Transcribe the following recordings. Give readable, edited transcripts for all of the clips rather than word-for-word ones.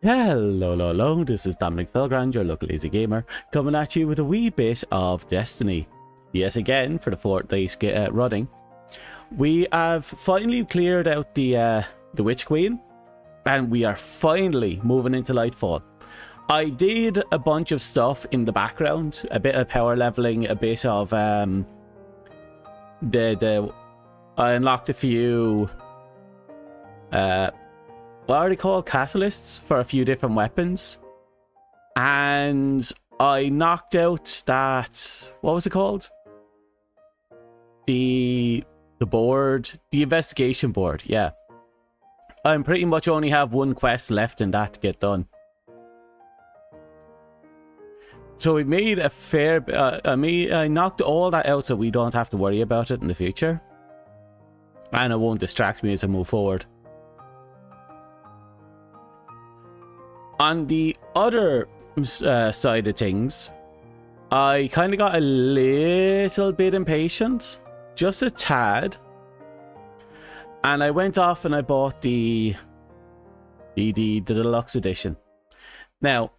Hello, this is Dominic Felgrand, your local lazy gamer, coming at you with a wee bit of Destiny. Yes, again, for the 4th day running. We have finally cleared out the Witch Queen, and we are finally moving into Lightfall. I did a bunch of stuff in the background, a bit of power leveling, a bit of I unlocked a few what are they called? Catalysts for a few different weapons. And I knocked out that, what was it called? The board, the investigation board, yeah. I pretty much only have one quest left in that to get done. So we made a fair, I knocked all that out so we don't have to worry about it in the future. And it won't distract me as I move forward. On the other side of things, I kind of got a little bit impatient, just a tad, and I went off and I bought the deluxe edition. Now,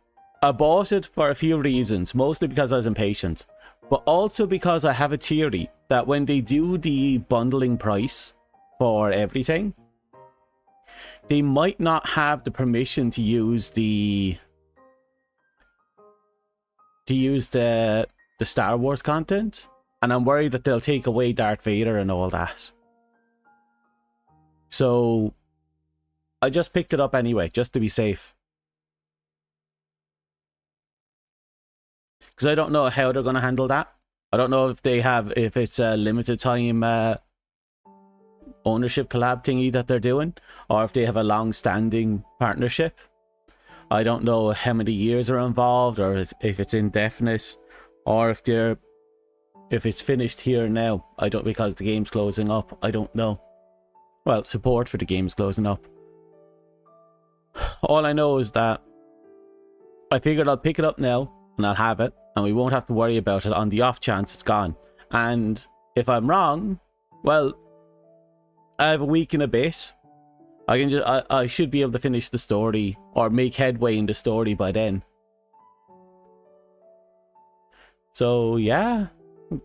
I bought it for a few reasons, mostly because I was impatient, but also because I have a theory that when they do the bundling price for everything, they might not have the permission to use the Star Wars content, and I'm worried that they'll take away Darth Vader and all that. So I just picked it up anyway, just to be safe. Because I don't know how they're going to handle that. I don't know if it's a limited time ownership collab thingy that they're doing, or if they have a long-standing partnership. I don't know how many years are involved, or if it's indefinite, or if it's finished here now. I don't, because the game's closing up. I don't know. Well, support for the game's closing up. All I know is that I figured I'll pick it up now and I'll have it, and we won't have to worry about it on the off chance it's gone. And if I'm wrong, well, I have a week and a bit. I should be able to finish the story or make headway in the story by then. So yeah,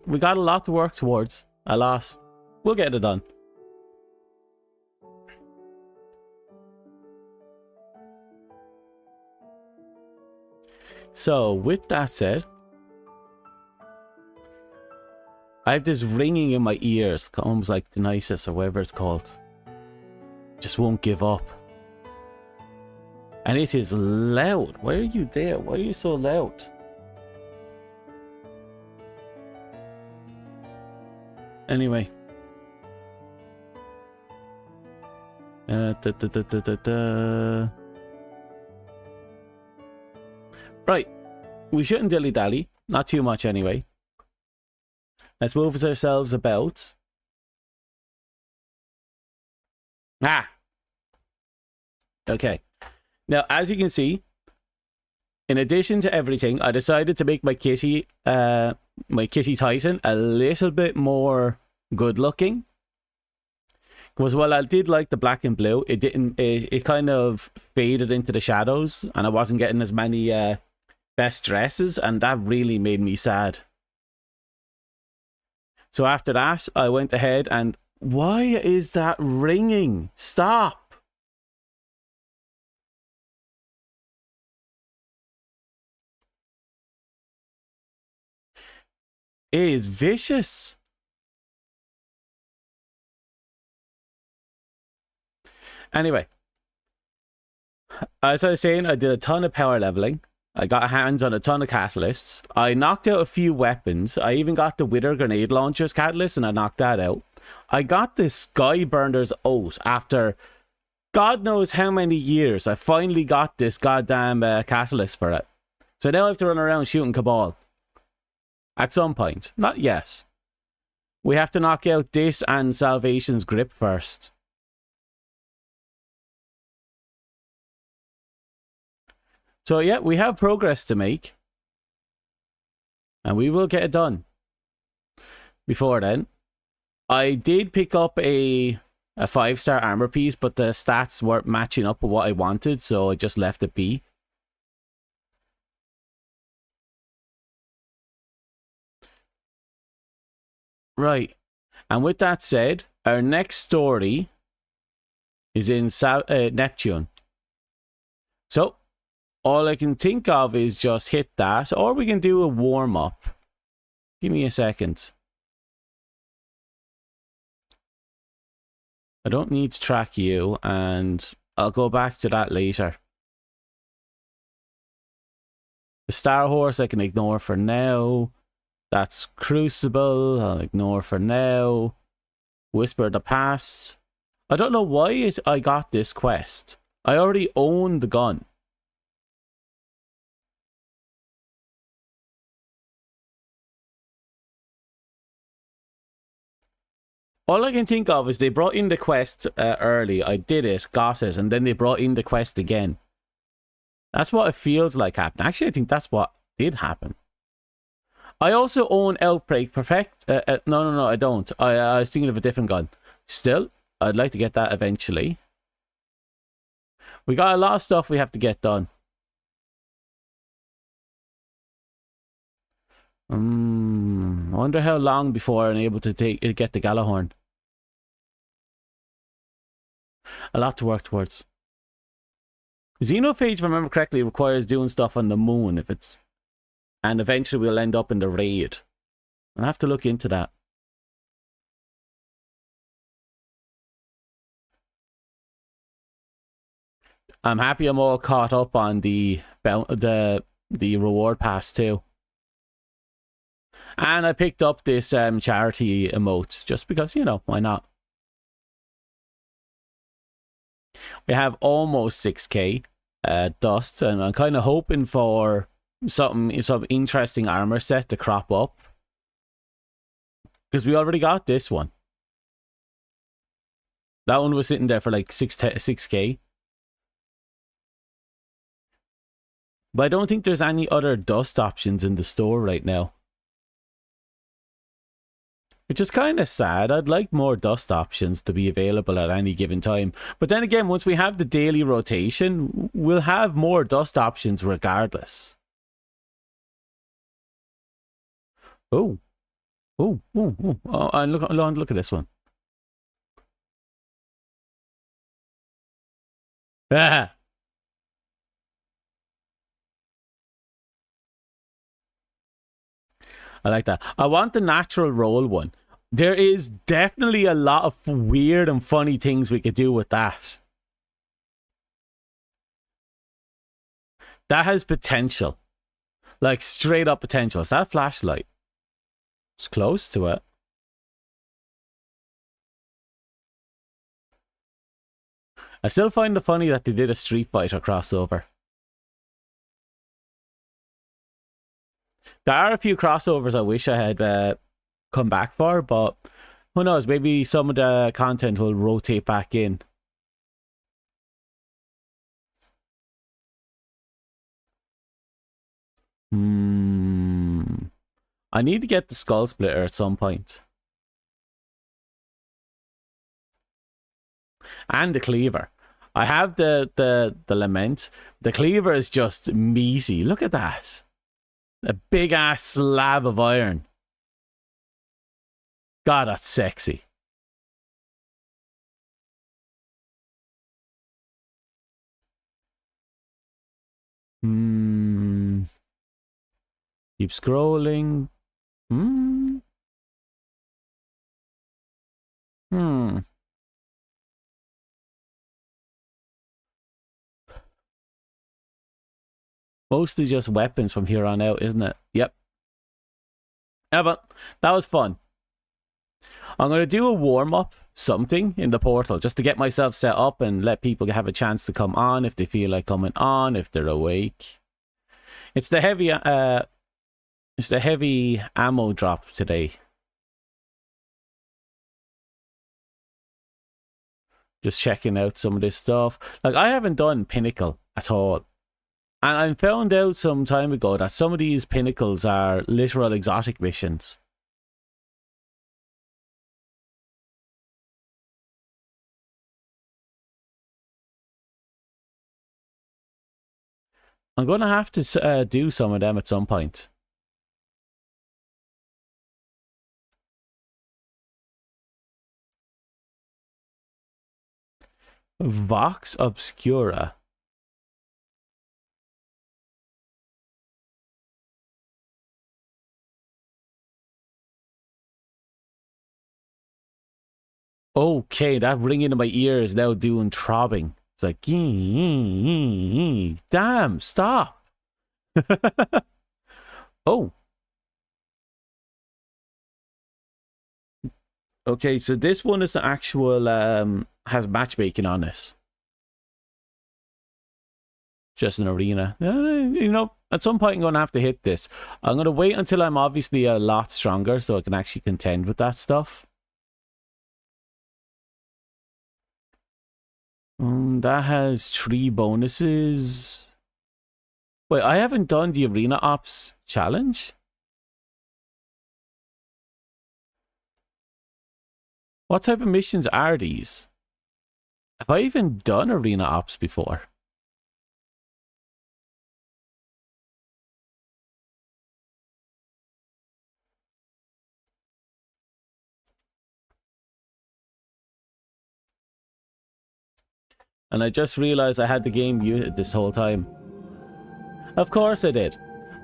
we got a lot to work towards. A lot. We'll get it done. So with that said, I have this ringing in my ears, almost like tinnitus or whatever it's called. Just won't give up. And it is loud. Why are you there? Why are you so loud? Anyway. Right. We shouldn't dilly-dally. Not too much anyway. Let's move ourselves about. Okay. Now, as you can see, in addition to everything, I decided to make my kitty Titan a little bit more good looking. Because while I did like the black and blue, it kind of faded into the shadows, and I wasn't getting as many best dresses, and that really made me sad. So after that, I went ahead and... Why is that ringing? Stop! It is vicious. Anyway. As I was saying, I did a ton of power leveling. I got hands on a ton of catalysts. I knocked out a few weapons. I even got the Wither Grenade Launcher's catalyst, and I knocked that out. I got this Skyburner's Oath after God knows how many years. I finally got this goddamn catalyst for it. So now I have to run around shooting Cabal. At some point. Not yet. We have to knock out this and Salvation's Grip first. So yeah, we have progress to make. And we will get it done. Before then, I did pick up a a 5-star armor piece, but the stats weren't matching up with what I wanted, so I just left it be. Right. And with that said, our next story is in Neptune. So, all I can think of is just hit that, or we can do a warm-up. Give me a second. I don't need to track you, and I'll go back to that later. The Star Horse I can ignore for now. That's Crucible, I'll ignore for now. Whisper of the Past. I don't know why I got this quest. I already own the gun. All I can think of is they brought in the quest early. I did it, got it, and then they brought in the quest again. That's what it feels like happened. Actually, I think that's what did happen. I also own Outbreak Perfect. No, I don't. I was thinking of a different gun. Still, I'd like to get that eventually. We got a lot of stuff we have to get done. I wonder how long before I'm able to get the Galahorn. A lot to work towards. Xenophage, if I remember correctly, requires doing stuff on the moon if it's... And eventually we'll end up in the raid. I'll have to look into that. I'm happy I'm all caught up on the reward pass too. And I picked up this charity emote just because, you know, why not? We have almost 6k dust, and I'm kind of hoping for some interesting armor set to crop up, because we already got this one. That one was sitting there for like 6k. But I don't think there's any other dust options in the store right now, which is kind of sad. I'd like more dust options to be available at any given time. But then again, once we have the daily rotation, we'll have more dust options regardless. Oh, and look at this one. Ah. I like that. I want the natural roll one. There is definitely a lot of weird and funny things we could do with that. That has potential. Like, straight up potential. Is that a flashlight? It's close to it. I still find it funny that they did a Street Fighter crossover. There are a few crossovers I wish I had come back for, but who knows, maybe some of the content will rotate back in. I need to get the Skull Splitter at some point. And the Cleaver. I have the Lament. The Cleaver is just meaty. Look at that. A big ass slab of iron. God, that's sexy. Keep scrolling. Mostly just weapons from here on out, isn't it? Yep. Yeah, but that was fun. I'm going to do a warm-up, something, in the portal, just to get myself set up and let people have a chance to come on if they feel like coming on, if they're awake. It's the heavy ammo drop today. Just checking out some of this stuff. Like, I haven't done Pinnacle at all. And I found out some time ago that some of these pinnacles are literal exotic missions. I'm going to have to do some of them at some point. Vox Obscura. Okay, that ringing in my ear is now doing throbbing. It's like, damn, stop. Oh. Okay, so this one is the actual, has matchmaking on this. Just an arena. You know, at some point I'm going to have to hit this. I'm going to wait until I'm obviously a lot stronger so I can actually contend with that stuff. That has 3 bonuses. Wait, I haven't done the Arena Ops challenge? What type of missions are these? Have I even done Arena Ops before? And I just realized I had the game muted this whole time. Of course I did.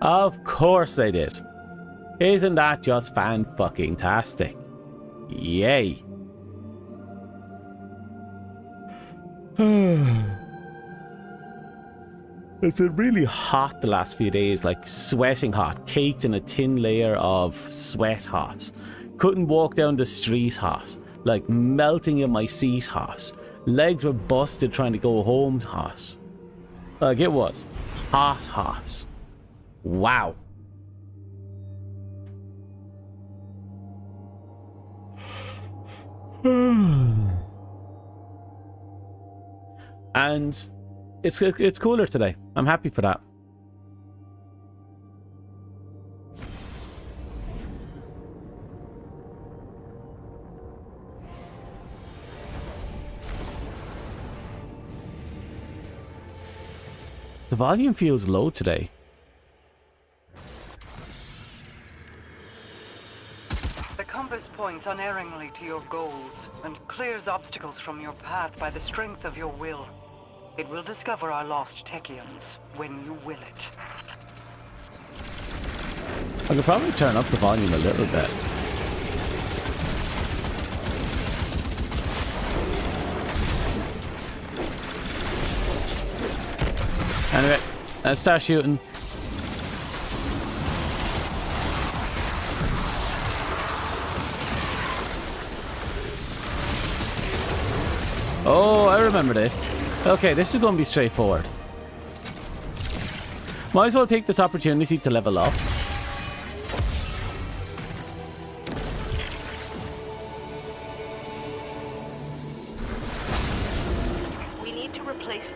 Of course I did. Isn't that just fan-fucking-tastic? Yay. It's been really hot the last few days, like sweating hot, caked in a thin layer of sweat hot. Couldn't walk down the street hot, like melting in my seat hot. Legs were busted trying to go home hot. Like it was hot. Wow. And it's cooler today. I'm happy for that. The volume feels low today. The compass points unerringly to your goals and clears obstacles from your path by the strength of your will. It will discover our lost Techians when you will it. I could probably turn up the volume a little bit. Anyway, let's start shooting. Oh, I remember this. Okay, this is going to be straightforward. Might as well take this opportunity to level up.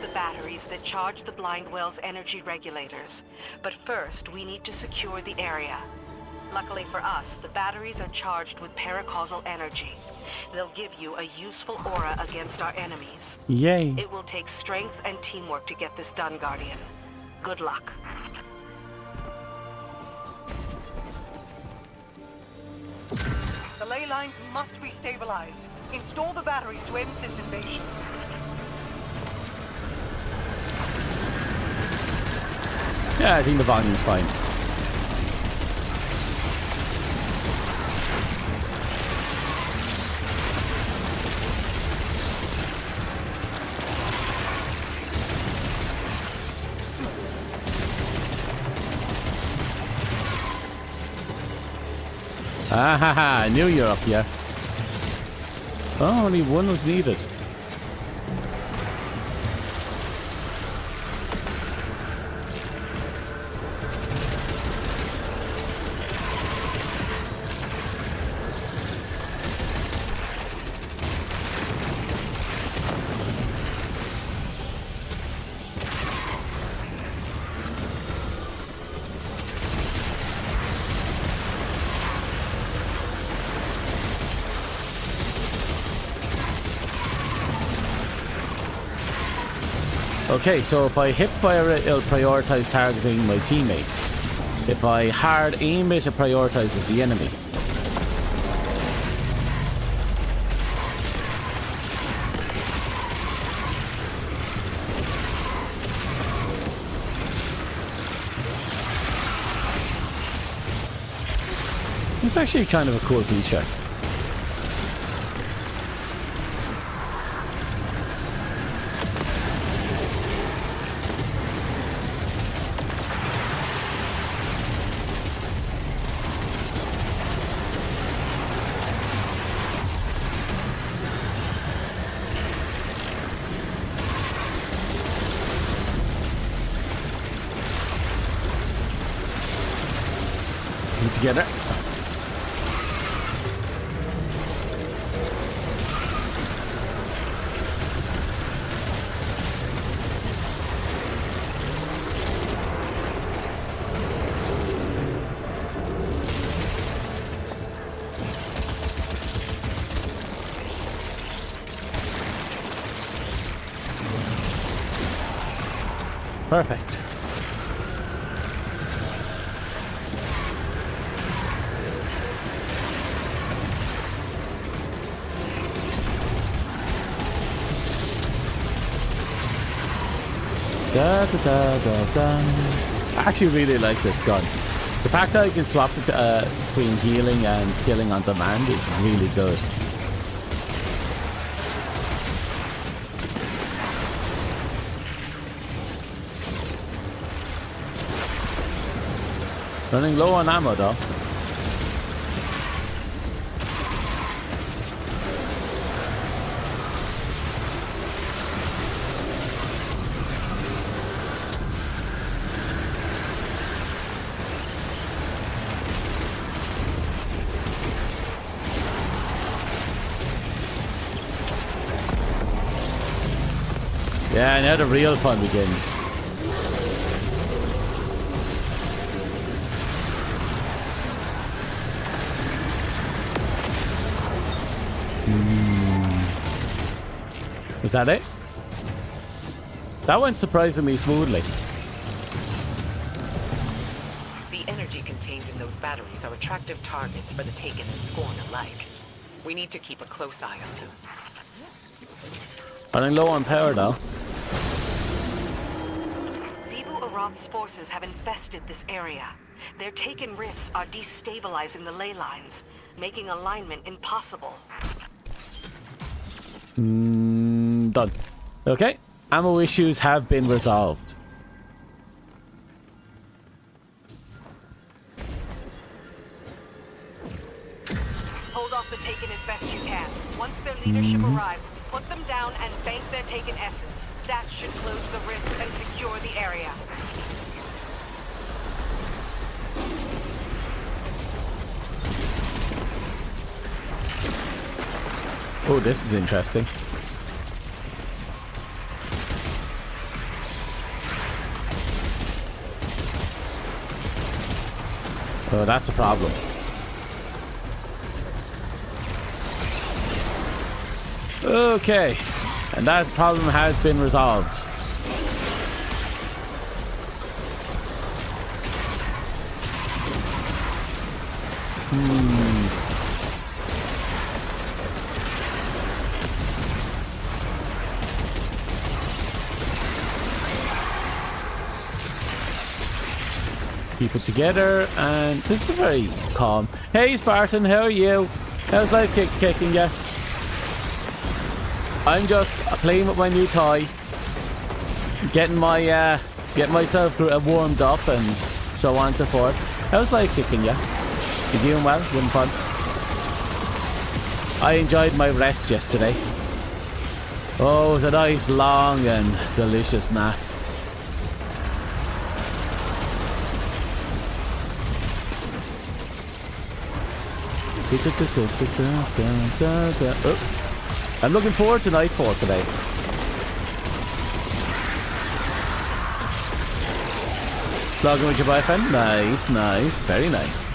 The batteries that charge the Blindwell's energy regulators. But first, we need to secure the area. Luckily for us, the batteries are charged with paracausal energy. They'll give you a useful aura against our enemies. Yay. It will take strength and teamwork to get this done, Guardian. Good luck. The ley lines must be stabilized. Install the batteries to end this invasion. Yeah, I think the volume's fine. Ah ha ha, I knew you were up here. Oh, only one was needed. Okay, so if I hip fire it, it'll prioritize targeting my teammates. If I hard aim it, it prioritizes the enemy. It's actually kind of a cool feature. Together. Perfect. Da, da, da, da, da. I actually really like this gun. The fact that I can swap it between healing and killing on demand is really good. Running low on ammo though. Yeah, now the real fun begins. Was that it? That went surprisingly smoothly. The energy contained in those batteries are attractive targets for the Taken and Scorn alike. We need to keep a close eye on them. Running low on power though. Arov's forces have infested this area. Their Taken rifts are destabilizing the ley lines, making alignment impossible. Done. Okay. Ammo issues have been resolved. Hold off the Taken as best you can. Once their leadership arrives, put them down and bank their Taken essence. That should close the rifts and secure the area. Oh, this is interesting. Oh, that's a problem. Okay, and that problem has been resolved. Keep it together, and this is very calm. Hey Spartan, how are you? How's life kicking you? I'm just playing with my new toy, getting myself warmed up and so on and so forth. How's life kicking you? You doing well? Having fun? I enjoyed my rest yesterday. Oh, it was a nice, long and delicious nap. Oh. I'm looking forward to Nightfall today. Slogging with your boyfriend? Nice, nice, very nice.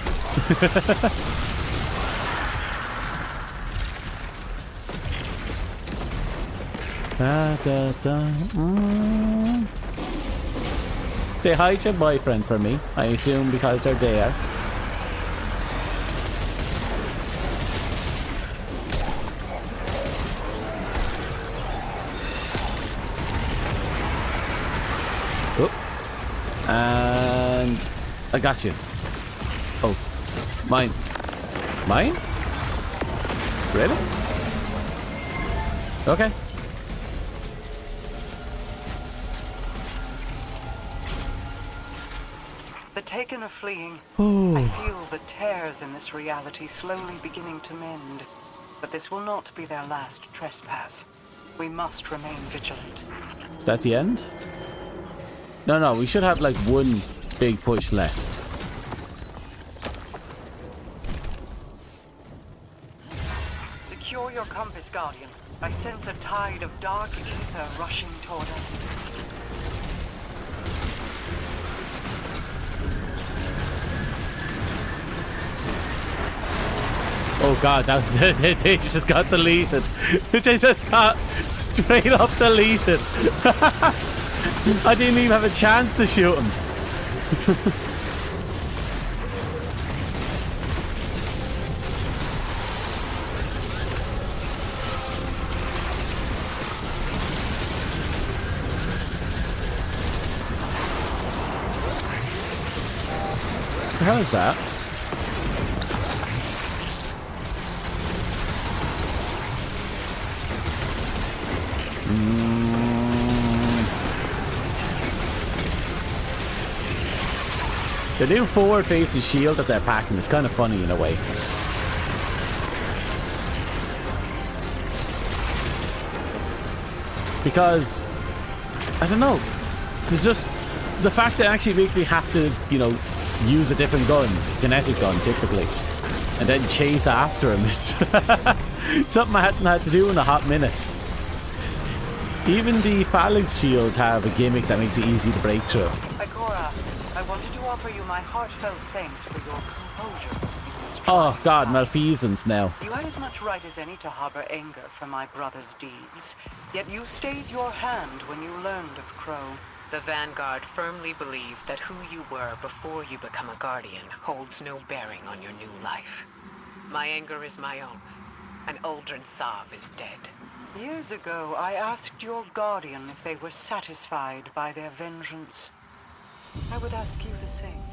Da, da, da. Say hi to your boyfriend for me. I assume because they're there. Oh. And I got you. Oh. Mine. Mine? Really? Okay. The taken are fleeing. Ooh. I feel the tears in this reality slowly beginning to mend. But this will not be their last trespass. We must remain vigilant. Is that the end? No, we should have like one big push left. Secure your compass, Guardian. I sense a tide of dark ether rushing toward us. Oh god, they just got deleted. They just got straight up deleted. I didn't even have a chance to shoot him. What the hell is that? The new forward-facing shield that they're packing is kind of funny in a way. Because, I don't know, it's just the fact that it actually makes me have to, you know, use a different gun, kinetic gun typically, and then chase after him is something I hadn't had to do in a hot minute. Even the phalanx shields have a gimmick that makes it easy to break through. Ikora, I wanted to offer you my heartfelt thanks for your composure. Oh god, malfeasance now. You had as much right as any to harbor anger for my brother's deeds, yet you stayed your hand when you learned of Crow. The Vanguard firmly believe that who you were before you become a Guardian holds no bearing on your new life. My anger is my own, and Uldren Sav is dead. Years ago, I asked your Guardian if they were satisfied by their vengeance. I would ask you the same.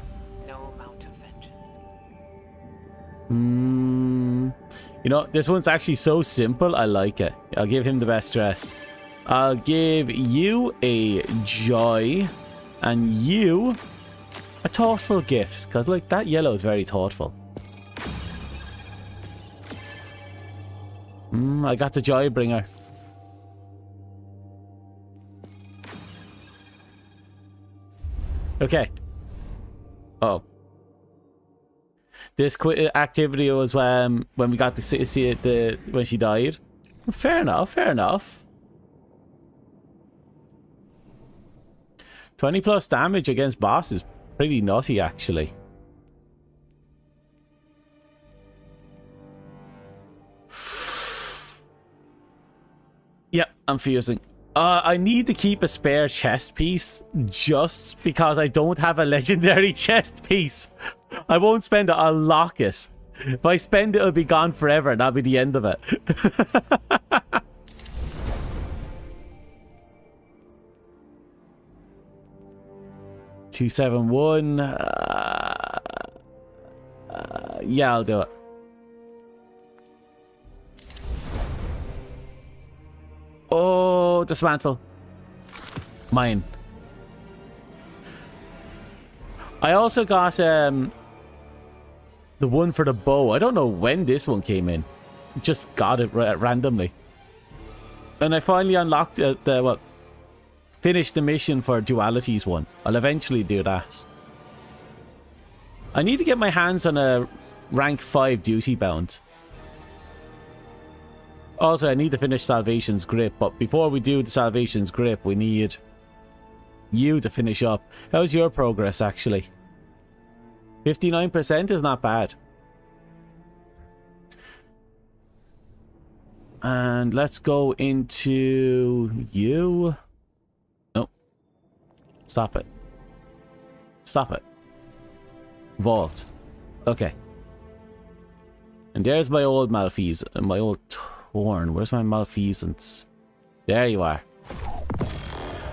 No amount of vengeance. You know, this one's actually so simple, I like it. I'll give him the best dressed. I'll give you a joy, and you a thoughtful gift, because like that yellow is very thoughtful. I got the joy bringer. Okay. Oh. This activity was when we got to see it when she died. Fair enough, fair enough. 20 plus damage against boss is pretty nutty, actually. Yep, I'm fusing. I need to keep a spare chest piece just because I don't have a legendary chest piece. I won't spend it, I'll lock it. If I spend it, it'll be gone forever and that'll be the end of it. 271. Yeah, I'll do it. Oh, dismantle. Mine. I also got the one for the bow. I don't know when this one came in. Just got it randomly. And I finally unlocked finished the mission for Dualities one. I'll eventually do that. I need to get my hands on a rank 5 duty bound. Also, I need to finish Salvation's Grip, but before we do the Salvation's Grip, we need you to finish up. How's your progress, actually? 59% is not bad. And let's go into you. Nope. Stop it. Stop it. Vault. Okay. And there's my old malfeasance. My old torn. Where's my malfeasance? There you are.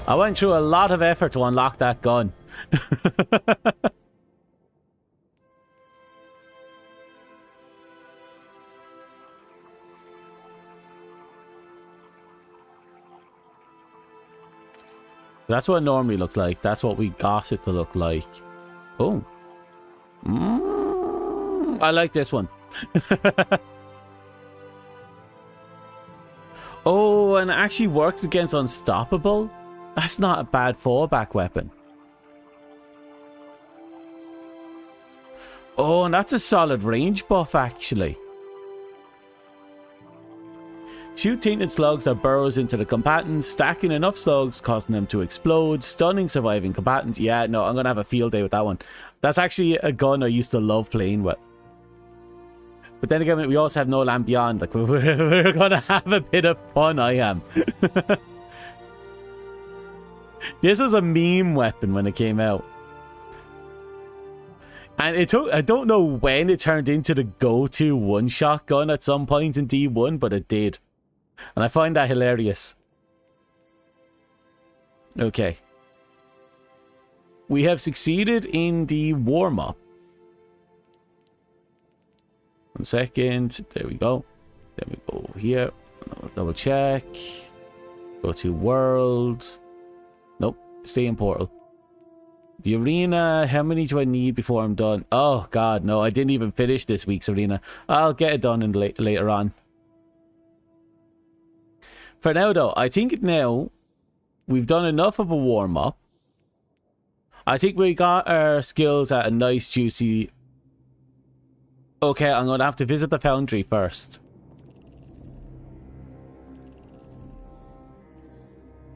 I went through a lot of effort to unlock that gun. That's what it normally looks like. That's what we got it to look like. Oh. I like this one. Oh, and it actually works against Unstoppable. That's not a bad fallback weapon. Oh, and that's a solid range buff, actually. Shoot tainted slugs that burrows into the combatants, stacking enough slugs, causing them to explode, stunning surviving combatants. Yeah, no, I'm going to have a field day with that one. That's actually a gun I used to love playing with. But then again, we also have No Land Beyond. Like, we're going to have a bit of fun, I am. This was a meme weapon when it came out. And it took, I don't know when it turned into the go-to one-shot gun at some point in D1, but it did. And I find that hilarious. Okay. We have succeeded in the warm-up. 1 second. There we go. Then we go over here. I'll double check. Go to world. Nope. Stay in portal. The arena. How many do I need before I'm done? Oh, God. No, I didn't even finish this week's arena. I'll get it done in later on. For now, though, I think now we've done enough of a warm-up. I think we got our skills at a nice, juicy... Okay, I'm going to have to visit the foundry first.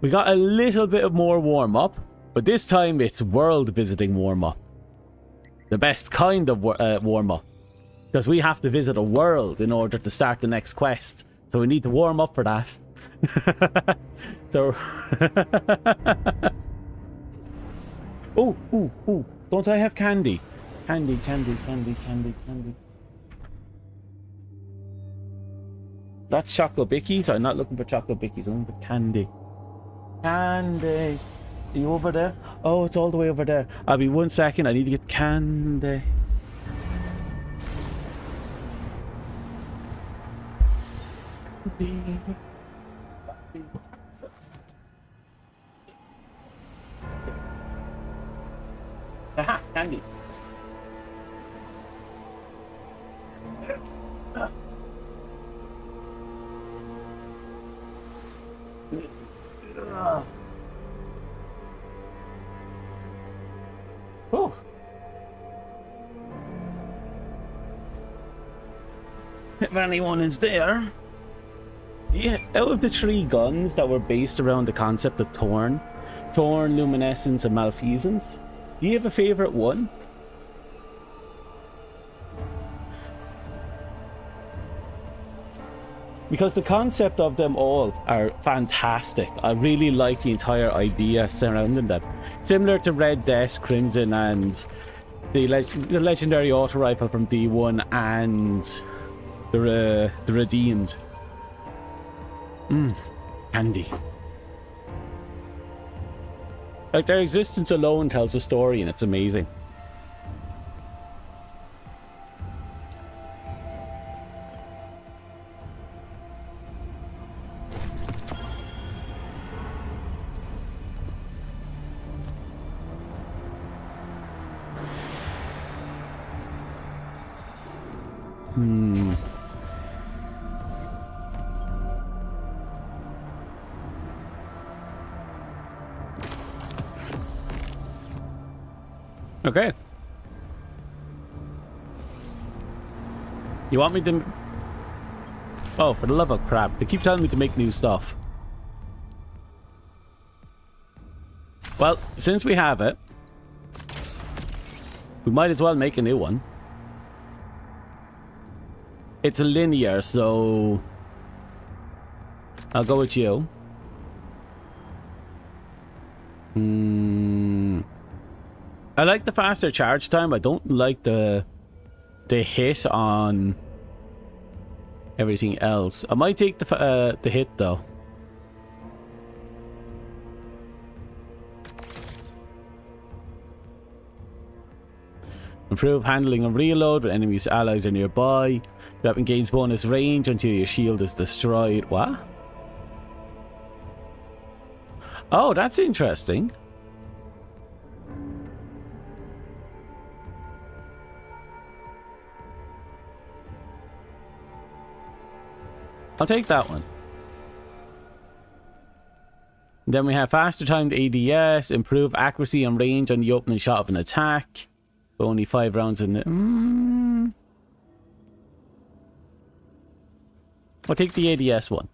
We got a little bit of more warm-up, but this time it's world-visiting warm-up. The best kind of warm-up. Because we have to visit a world in order to start the next quest. So we need to warm up for that. So... Oh, don't I have candy? Candy. That's chocolate bickies. I'm not looking for chocolate bickies. I'm looking for candy. Candy. Are you over there? Oh, it's all the way over there. I'll be 1 second. I need to get candy. Aha, candy. Oh. If anyone is there. Yeah, out of the 3 guns that were based around the concept of Thorn, Luminescence, and Malfeasance, do you have a favorite one? Because the concept of them all are fantastic. I really like the entire idea surrounding them. Similar to Red Death, Crimson, and the legendary auto rifle from D1 and the Redeemed. Candy. Like, their existence alone tells a story, and it's amazing. Okay. You want me to... Oh, for the love of crap. They keep telling me to make new stuff. Well, since we have it, we might as well make a new one. It's a linear, so... I'll go with you. I like the faster charge time. I don't like the hit on everything else. I might take the hit though. Improve handling and reload when enemies' allies are nearby. Weapon gains bonus range until your shield is destroyed. What? Oh, that's interesting. I'll take that one. Then we have faster timed ADS, improve accuracy and range on the opening shot of an attack. Only 5 rounds in it. I'll take the ADS one.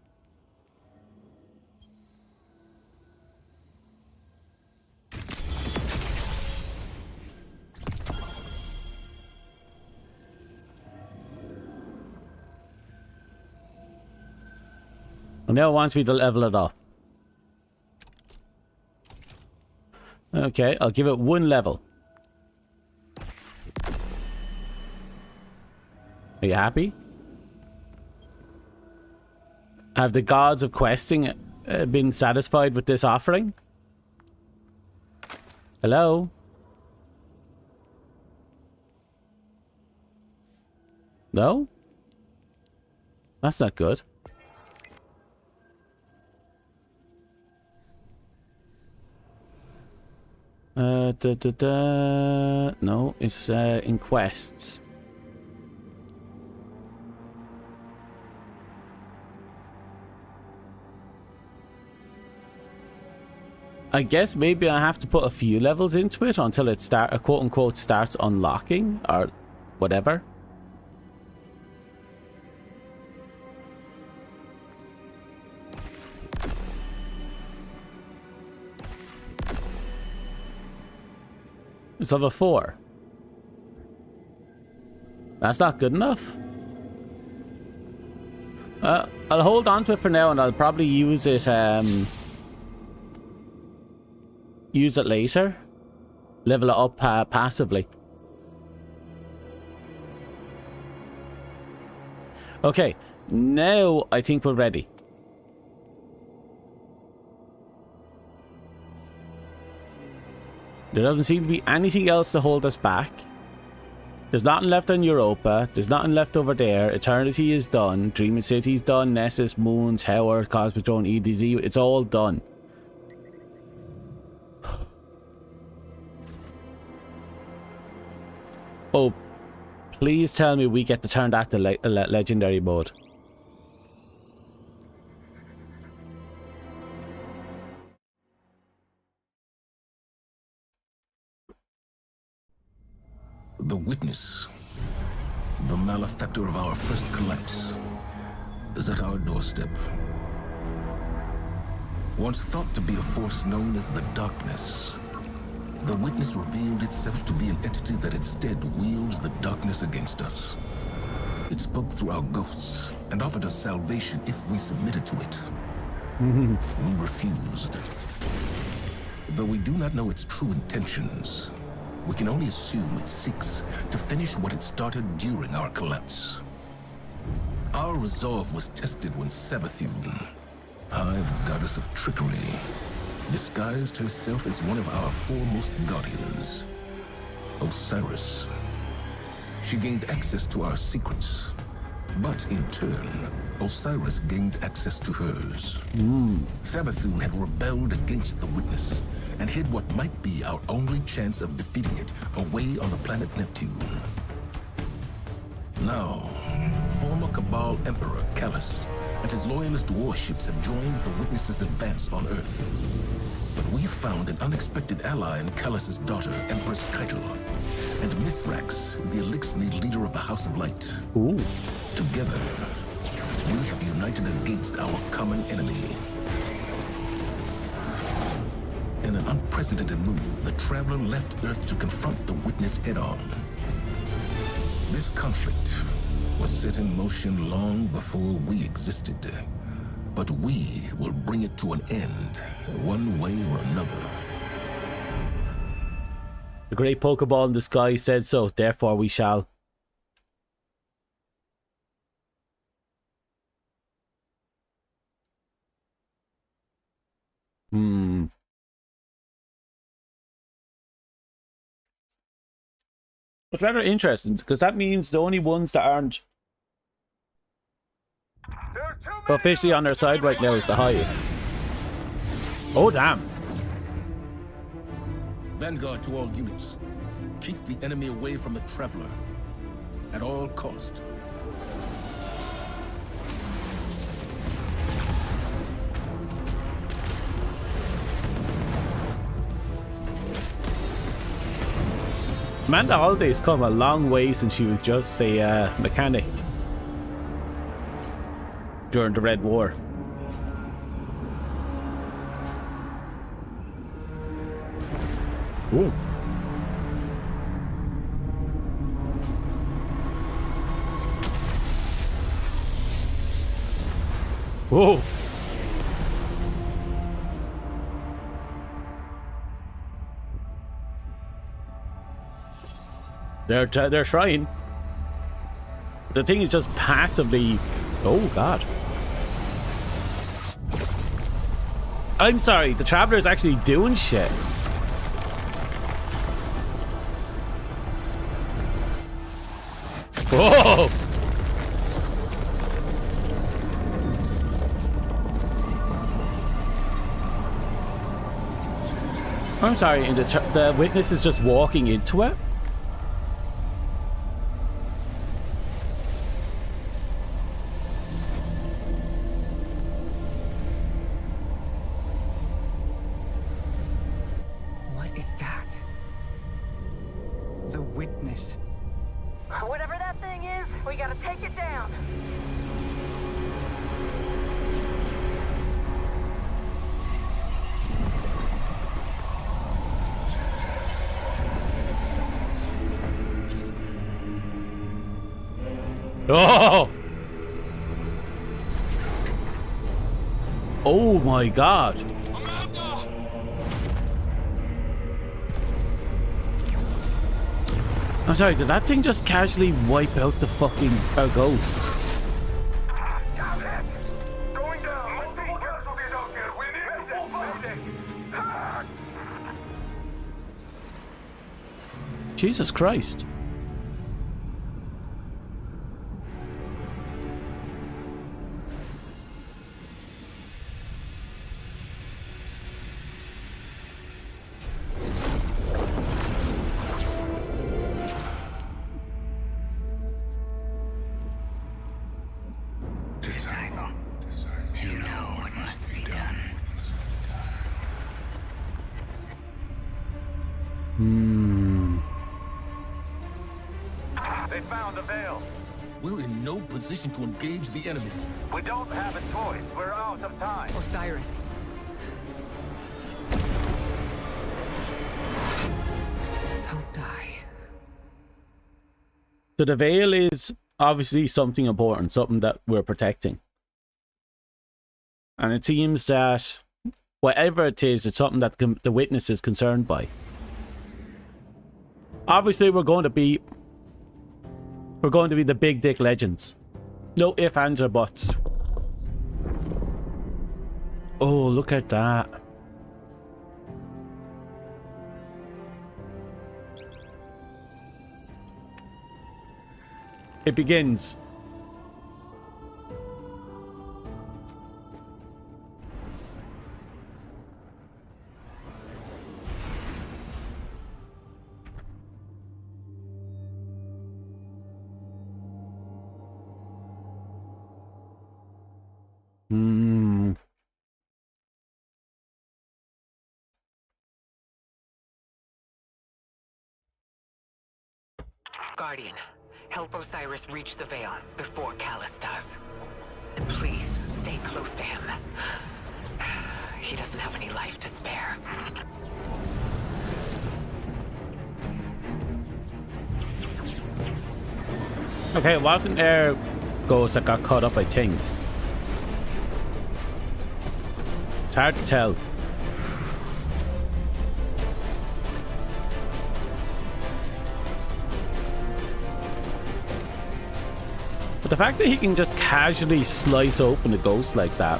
And now it wants me to level it up. Okay, I'll give it 1 level. Are you happy? Have the gods of questing been satisfied with this offering? Hello? No? That's not good. No, it's in quests. I guess maybe I have to put a few levels into it until it quote unquote starts unlocking or whatever. It's level 4. That's not good enough. I'll hold on to it for now and I'll probably use it later. Level it up passively. Okay, now I think we're ready. There doesn't seem to be anything else to hold us back. There's nothing left on Europa. There's nothing left over there. Eternity is done. Dreaming City's done. Nessus, Moon, Tower, Cosmodrome, EDZ. It's all done. Oh, please tell me we get to turn that to legendary mode. The witness, the malefactor of our first collapse, is at our doorstep. Once thought to be a force known as the Darkness, the witness revealed itself to be an entity that instead wields the darkness against us. It spoke through our ghosts and offered us salvation if we submitted to it. We refused. Though we do not know its true intentions, we can only assume it seeks to finish what it started during our collapse. Our resolve was tested when Savathun, Hive goddess of trickery, disguised herself as one of our foremost guardians, Osiris. She gained access to our secrets, but in turn, Osiris gained access to hers. Savathun had rebelled against the witness and hid what might be our only chance of defeating it away on the planet Neptune. Now, former Cabal Emperor Callus and his loyalist warships have joined the witness's advance on Earth. But we found an unexpected ally in Callus's daughter, Empress Keitel, and Mithrax, the Elixir leader of the House of Light. Ooh. Together, we have united against our common enemy. In an unprecedented move, the Traveler left Earth to confront the Witness head-on. This conflict was set in motion long before we existed, but we will bring it to an end, one way or another. The great Pokeball in the sky said so, therefore we shall. It's rather interesting, because that means the only ones that aren't officially on their side right now is the Hive. Oh, damn. Vanguard to all units. Keep the enemy away from the Traveler. At all cost. Amanda Holiday's come a long way since she was just a mechanic during the Red War. Ooh. Whoa. They're trying. The thing is just passively. Oh god. I'm sorry, the Traveler's actually doing shit. Whoa! I'm sorry, and the witness is just walking into it? What is that? The witness. Whatever that thing is, we gotta take it down. Oh! Oh my god. I'm sorry, did that thing just casually wipe out the fucking ghost? Got it! Going down! Multiple casualties out there! We need full fighting! Jesus Christ. Disciple, you know what must be done. They found the veil. We're in no position to engage the enemy. We don't have a choice. We're out of time. Osiris. Don't die. So the veil is obviously something important, something that we're protecting. And it seems that whatever it is, it's something that the witness is concerned by. Obviously, we're going to be the big dick legends. No ifs, ands, or buts. Oh, look at that. It begins. Guardian, help Osiris reach the veil before Callus does. And please, stay close to him. He doesn't have any life to spare. Okay, it wasn't there ghosts that got caught up, I think. It's hard to tell. But the fact that he can just casually slice open a ghost like that.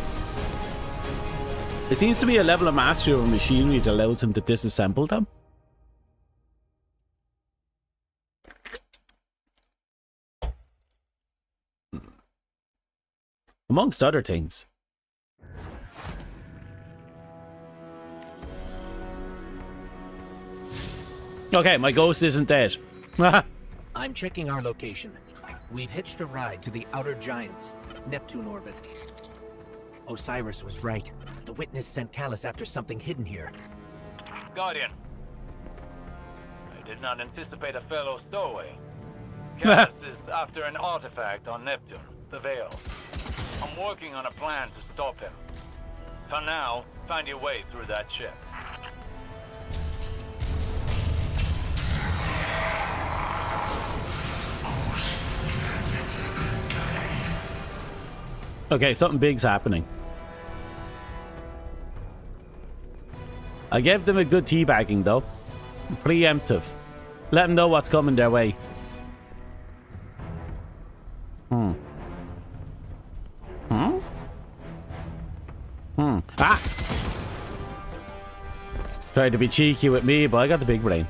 It seems to be a level of mastery over machinery that allows him to disassemble them. Amongst other things. Okay, my ghost isn't dead. I'm checking our location. We've hitched a ride to the Outer Giants, Neptune orbit. Osiris was right. The witness sent Callus after something hidden here. Guardian. I did not anticipate a fellow stowaway. Callus is after an artifact on Neptune, the Veil. I'm working on a plan to stop him. For now, find your way through that ship. Okay, something big's happening. I gave them a good teabagging though. Preemptive. Let them know what's coming their way. Ah! Tried to be cheeky with me, but I got the big brain.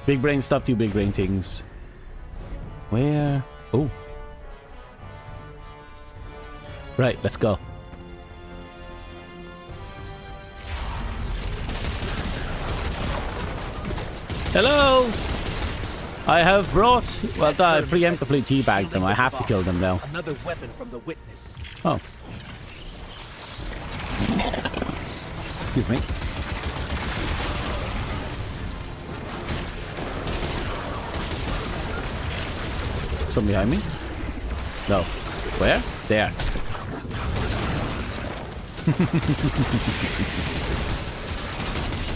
Big brain stuff do big brain things. Where? Oh. Right, let's go. Hello! I have brought... Well, I preemptively teabagged them. I have to kill them now. Another weapon from the witness. Oh. Excuse me. Someone behind me? No. Where? There.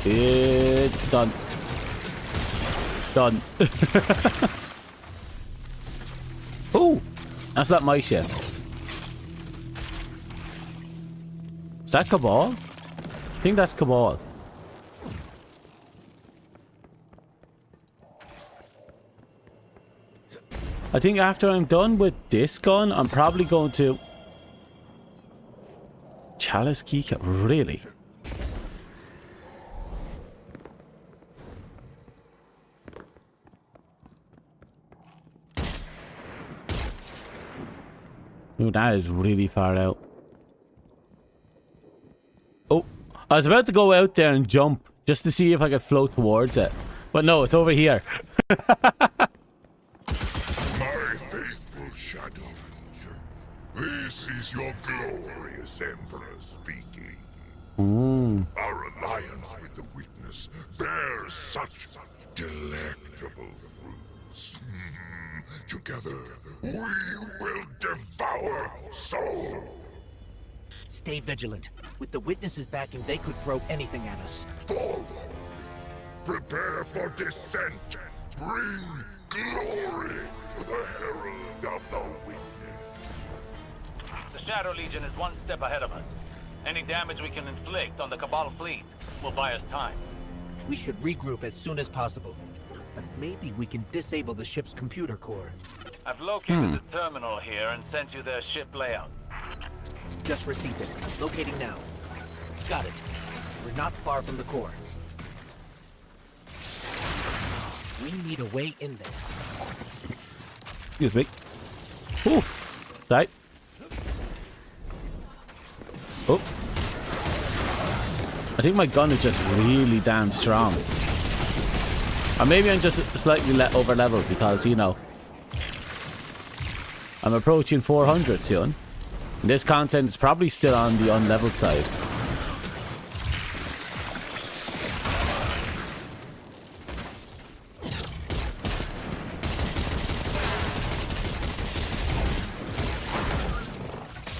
It's done. Done. Oh! That's not my ship. Is that Cabal? I think that's Cabal. I think after I'm done with this gun, I'm probably going to... Chalice keycap? Really? Ooh, that is really far out. Oh, I was about to go out there and jump just to see if I could float towards it. But no, it's over here. This is your glorious Emperor speaking. Our alliance with the Witness bears such delectable fruits. Together, we will devour soul. Stay vigilant. With the Witness's backing, they could throw anything at us. Forward. Prepare for descent. Bring glory to the Herald of the Witness. The Shadow Legion is one step ahead of us. Any damage we can inflict on the Cabal fleet will buy us time. We should regroup as soon as possible. But maybe we can disable the ship's computer core. I've located the terminal here and sent you their ship layouts. Just received it. Locating now. Got it. We're not far from the core. We need a way in there. Excuse me. Oh, right. Oh. I think my gun is just really damn strong. Or maybe I'm just slightly over leveled because, you know, I'm approaching 400 soon. And this content is probably still on the unleveled side.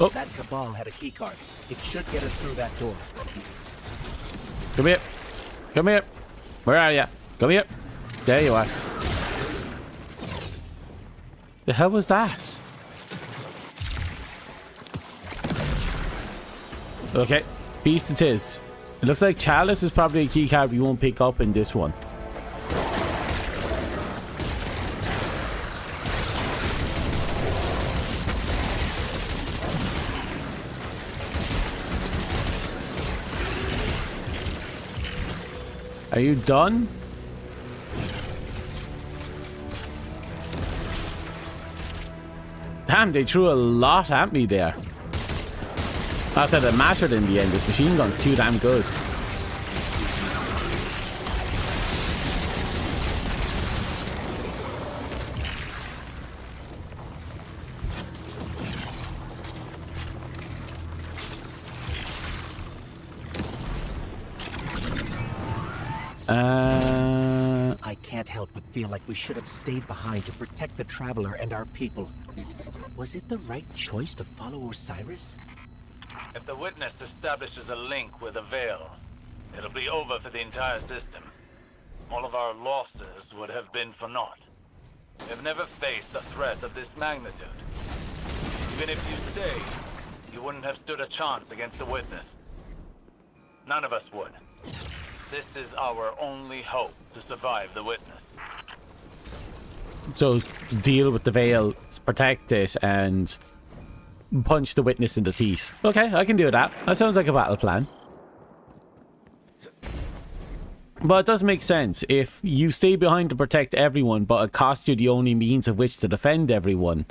Oh. That Cabal had a keycard. It should get us through that door. Come here. Come here. Where are you? Come here. There you are. The hell was that? Okay. Beast it is. It looks like Chalice is probably a keycard we won't pick up in this one. Are you done? Damn, they threw a lot at me there. Not that it mattered in the end. This machine gun's too damn good. I can't help but feel like we should have stayed behind to protect the Traveler and our people. Was it the right choice to follow Osiris? If the Witness establishes a link with the Veil, it'll be over for the entire system. All of our losses would have been for naught. We've never faced a threat of this magnitude. Even if you stayed, you wouldn't have stood a chance against the Witness. None of us would. This is our only hope to survive the Witness. So, deal with the Veil, protect it, and punch the Witness in the teeth. Okay, I can do that. That sounds like a battle plan. But it does make sense. If you stay behind to protect everyone, but it costs you the only means of which to defend everyone,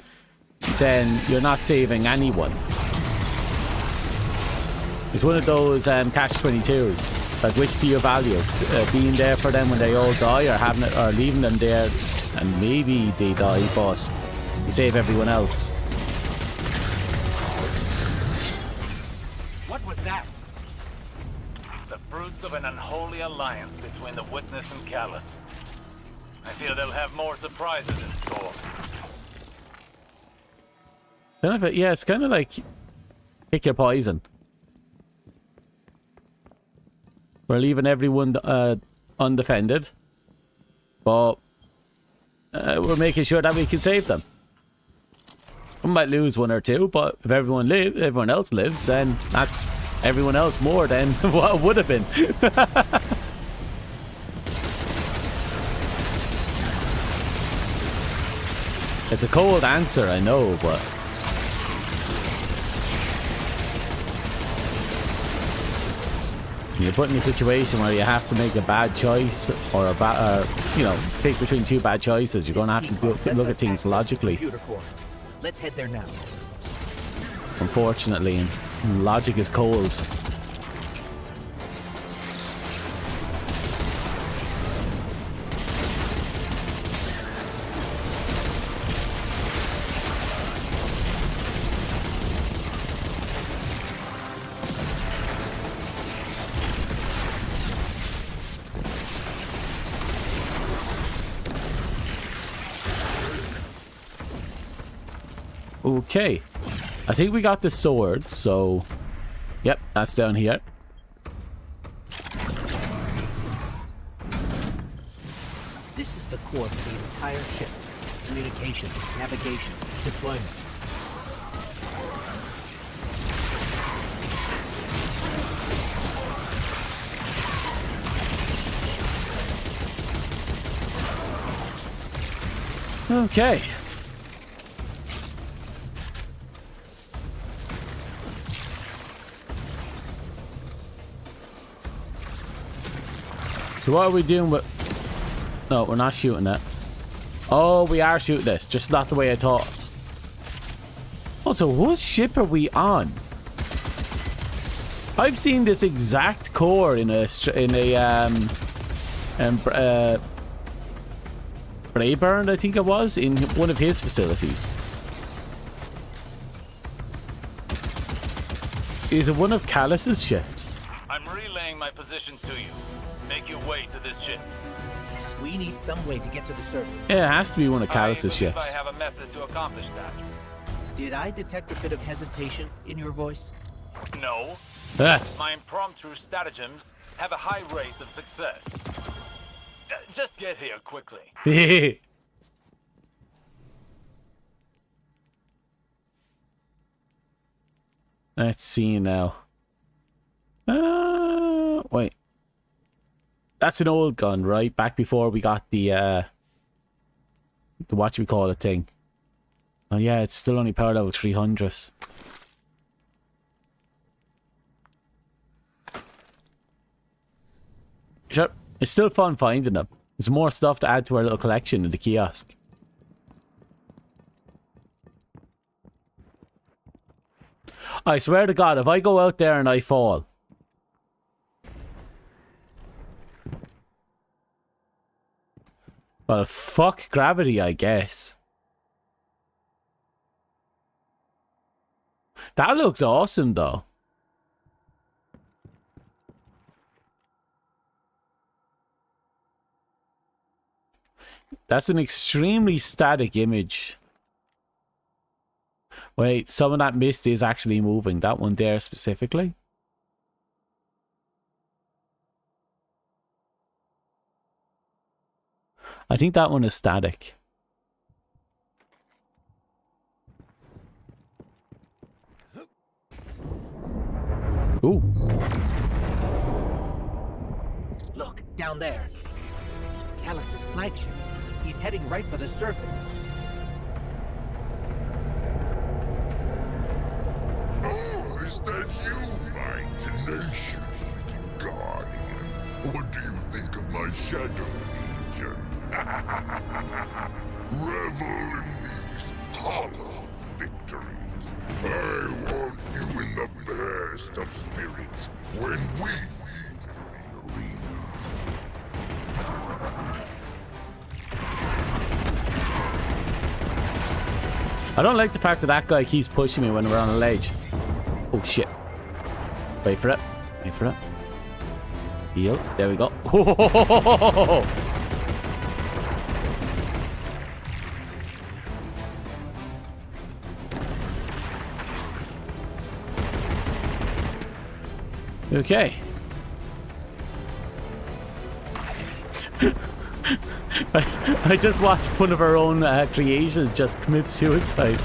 then you're not saving anyone. It's one of those catch-22s. Like, which do you value? Being there for them when they all die, or having it, or leaving them there and maybe they die, but you save everyone else. What was that? The fruits of an unholy alliance between the Witness and Callus. I feel they'll have more surprises in store. Yeah, it's kind of like pick your poison. We're leaving everyone undefended, but we're making sure that we can save them. We might lose one or two, but if everyone else lives, then that's everyone else more than what it would have been. It's a cold answer, I know, but you're put in a situation where you have to make a bad choice, or pick between two bad choices. You're going to have to look at things logically. Let's head there now. Unfortunately, logic is cold. Okay, I think we got the sword, so yep, that's down here. This is the core of the entire ship. Communication, navigation, deployment. Okay. So what are we doing with... No, we're not shooting it. Oh, we are shooting this. Just not the way I thought. Oh, so what ship are we on? I've seen this exact core in a Brayburn, I think it was, in one of his facilities. Is it one of Callus's ships? I'm relaying my position to you. Make your way to this ship. We need some way to get to the surface. Yeah, it has to be one of Callus's I believe ships. I have a method to accomplish that. Did I detect a bit of hesitation in your voice? No. Ah. My impromptu stratagems have a high rate of success. Just get here quickly. Let's see now. Wait. That's an old gun, right? Back before we got the whatchamacallit thing. Oh yeah, it's still only power level 300. Sure. It's still fun finding them. There's more stuff to add to our little collection in the kiosk. I swear to God, if I go out there and I fall... Well, fuck gravity, I guess. That looks awesome, though. That's an extremely static image. Wait, some of that mist is actually moving. That one there specifically. I think that one is static. Ooh. Look, down there. Callus's flagship. He's heading right for the surface. Oh, is that you, my tenacious little guardian? What do you think of my shadow legion? Revel in these hollow victories. I want you in the best of spirits when we meet in the arena. I don't like the fact that guy keeps pushing me when we're on a ledge. Oh shit. Wait for it. Wait for it. Heal. There we go. Okay. I just watched one of our own creations just commit suicide.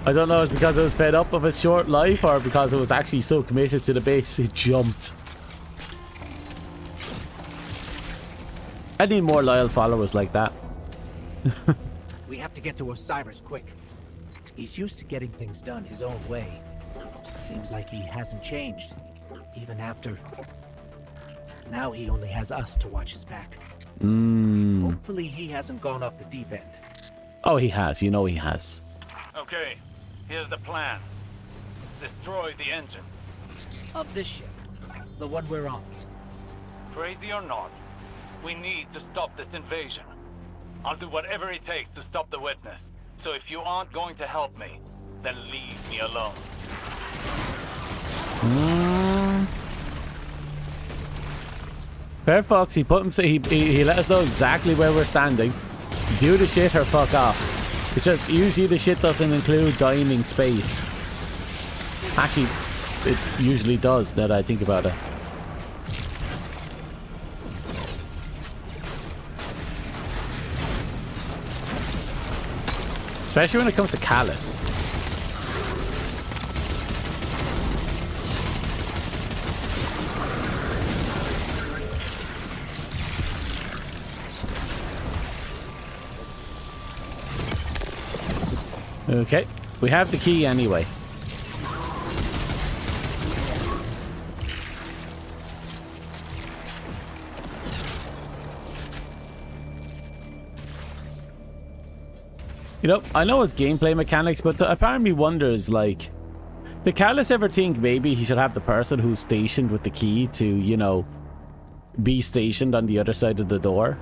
I don't know if it's because it was fed up of its short life or because it was actually so committed to the base it jumped. I need more loyal followers like that. We have to get to Osiris quick. He's used to getting things done his own way. Seems like he hasn't changed, even after... Now he only has us to watch his back. Hopefully he hasn't gone off the deep end. Oh, he has. You know he has. Okay, here's the plan. Destroy the engine. Of this ship, the one we're on. Crazy or not, we need to stop this invasion. I'll do whatever it takes to stop the witness. So if you aren't going to help me, then leave me alone. Fair Fox, he put him. He let us know exactly where we're standing. Do the shit or fuck off. It's just usually the shit doesn't include dying in space. Actually, it usually does. Now that I think about it. Especially when it comes to Callus. Okay, we have the key anyway. You know, I know it's gameplay mechanics, but a part of me wonders, like, did Callus ever think maybe he should have the person who's stationed with the key to, you know, be stationed on the other side of the door?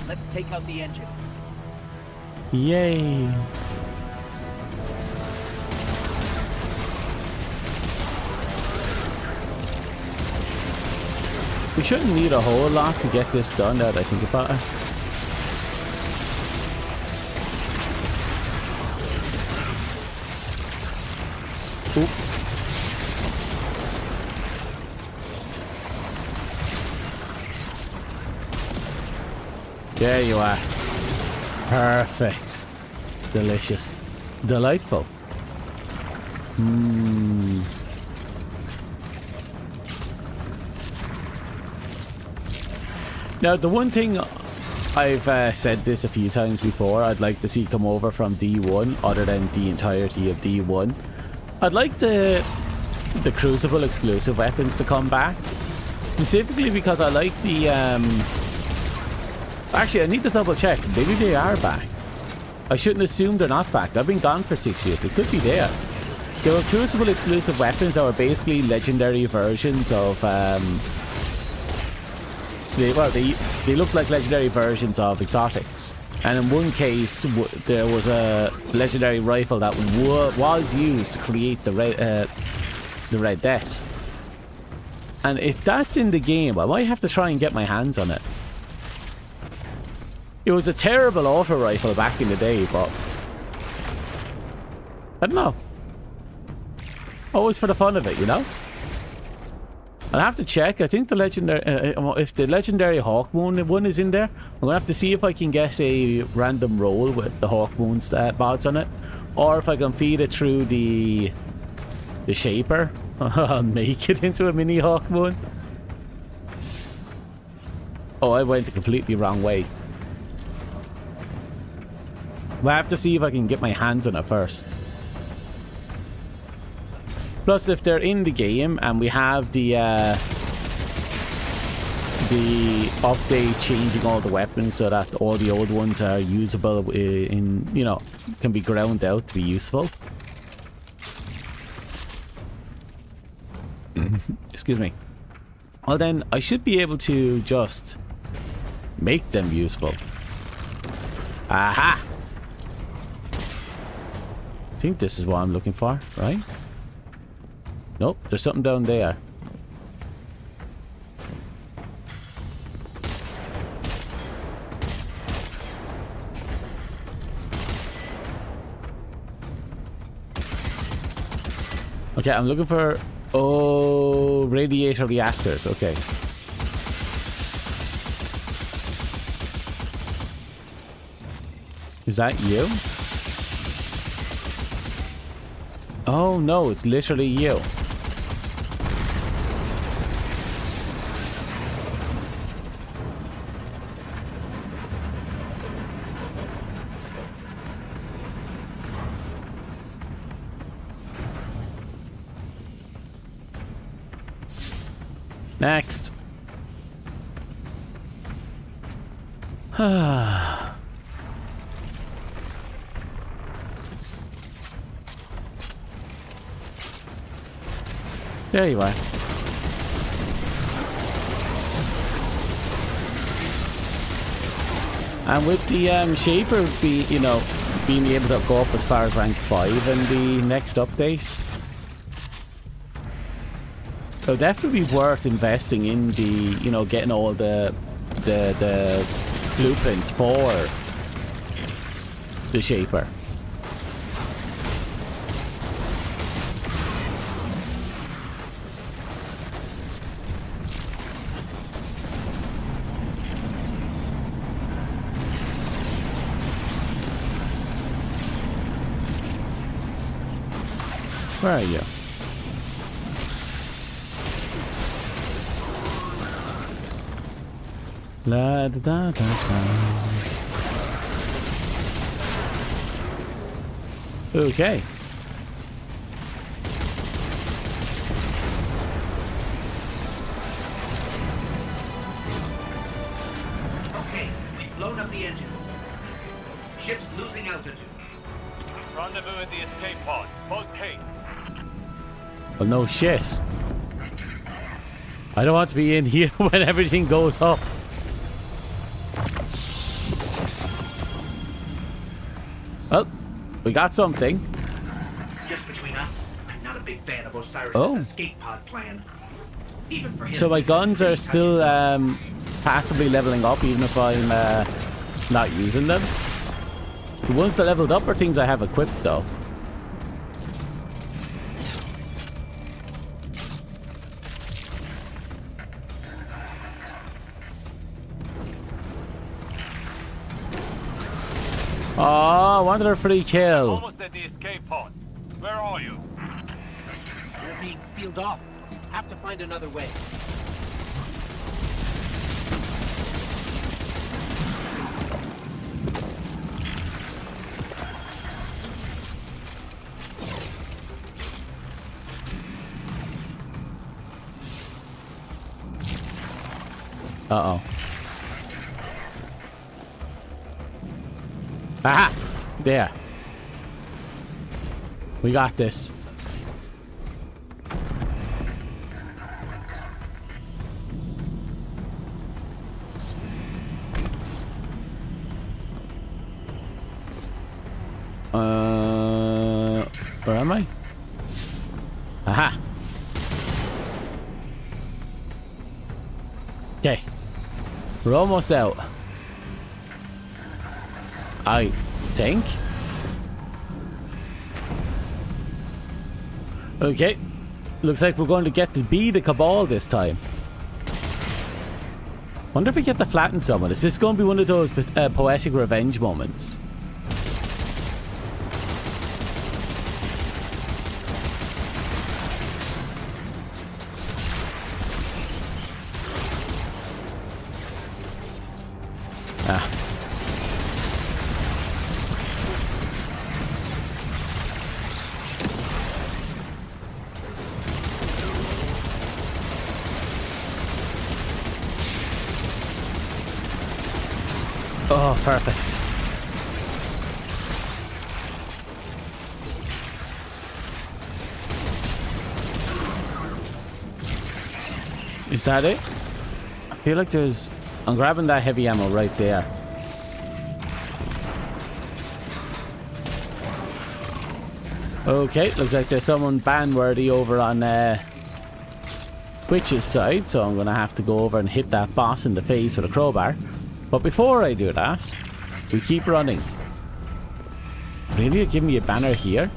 Let's take out the engine. Yay. We shouldn't need a whole lot to get this done now that I think about it. Oop. There you are. Perfect. Delicious. Delightful. Now, the one thing I've said this a few times before, I'd like to see come over from D1, other than the entirety of D1. I'd like the Crucible exclusive weapons to come back. Specifically because I like the... Actually, I need to double check. Maybe they are back. I shouldn't assume they're not back. They've been gone for 6 years. They could be there. There were Crucible exclusive weapons that were basically legendary versions of... They looked like legendary versions of exotics. And in one case, there was a legendary rifle that was used to create the Red Death. And if that's in the game, I might have to try and get my hands on it. It was a terrible auto rifle back in the day, but... I don't know. Always for the fun of it, you know? I'll have to check. I think the legendary... if the legendary Hawkmoon one is in there, I'm going to have to see if I can get a random roll with the Hawkmoon's mods on it. Or if I can feed it through the Shaper. I'll make it into a mini Hawkmoon. Oh, I went the completely wrong way. But I have to see if I can get my hands on it first. Plus, if they're in the game and we have the update changing all the weapons so that all the old ones are usable in, you know, can be ground out to be useful. Excuse me. Well then, I should be able to just make them useful. Aha! I think this is what I'm looking for, right? Nope, there's something down there. Okay, I'm looking for... Oh, radiator reactors. Okay. Is that you? Oh no, it's literally you. Next. There you are. And with the Shaper being able to go up as far as rank 5 in the next update, it'll definitely be worth investing in the, getting all the blueprints for the Shaper. Where are you? La da da da da. Okay. Okay, we've blown up the engines. Ship's losing altitude. Rendezvous at the escape pods. Post haste. Well, no shit. I don't want to be in here when everything goes up. Well, we got something. Just between us, I'm not a big fan of Osiris' escape pod plan. Even for him, So my guns are still passively leveling up even if I'm not using them. The ones that leveled up are things I have equipped though. Oh, I wanted a free kill. Almost at the escape pods. Where are you? We're being sealed off. Have to find another way. Uh-oh. Aha! There. We got this. Where am I? Aha! Okay. We're almost out. I think. Okay. Looks like we're going to get to be the Cabal this time. Wonder if we get to flatten someone. Is this going to be one of those poetic revenge moments? Ah. Oh, perfect. Is that it? I feel like there's... I'm grabbing that heavy ammo right there. Okay, looks like there's someone ban-worthy over on Twitch's side, so I'm going to have to go over and hit that boss in the face with a crowbar. But before I do that, we keep running. Really? You're giving me a banner here?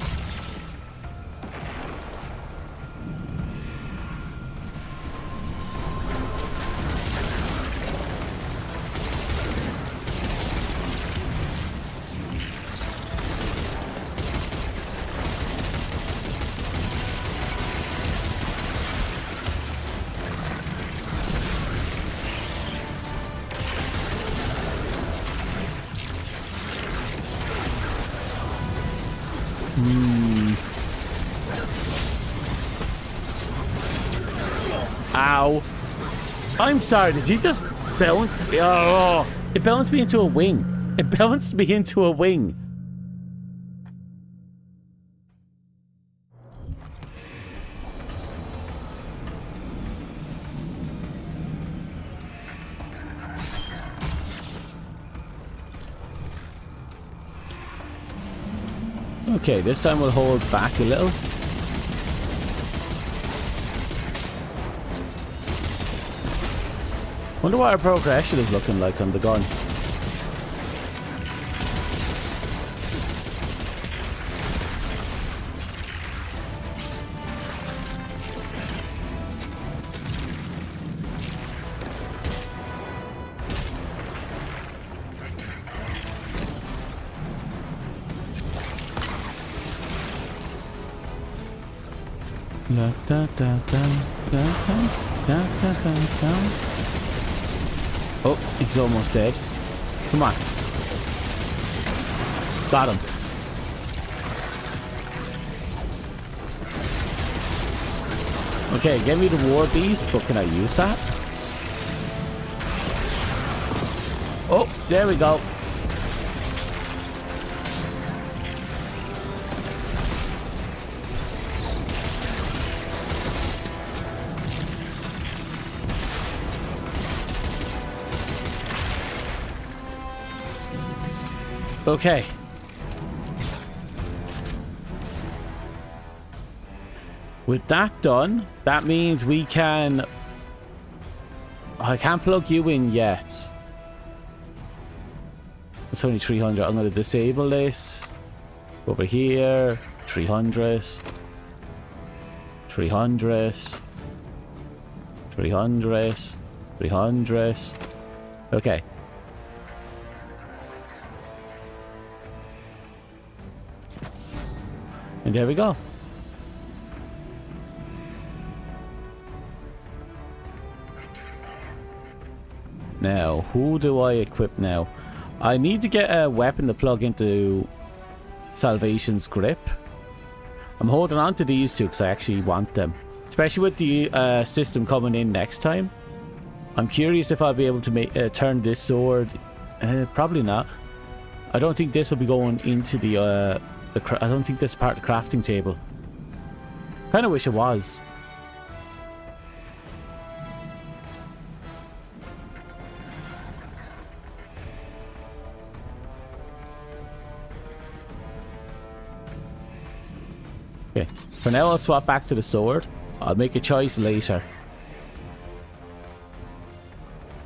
Ow. I'm sorry, did you just bounce me? Oh, it bounced me into a wing. It bounced me into a wing. Okay, this time we'll hold back a little. Wonder what our progression is looking like on the gun. Da, da, da, da, da, da, da, da, da. Oh, he's almost dead. Come on. Got him. Okay, get me the War Beast, but can I use that? Oh, there we go. Okay. With that done, that means we can... I can't plug you in yet. It's only 300. I'm going to disable this. Over here. 300. 300. 300. 300. Okay. And there we go. now? Who do I equip now? I need to get a weapon to plug into Salvation's Grip. I'm holding on to these two because I actually want them. Especially with the system coming in next time. I'm curious if I'll be able to make turn this sword. Probably not. I don't think this will be going into the I don't think this is part of the crafting table. Kind of wish it was. Okay, for now I'll swap back to the sword. I'll make a choice later.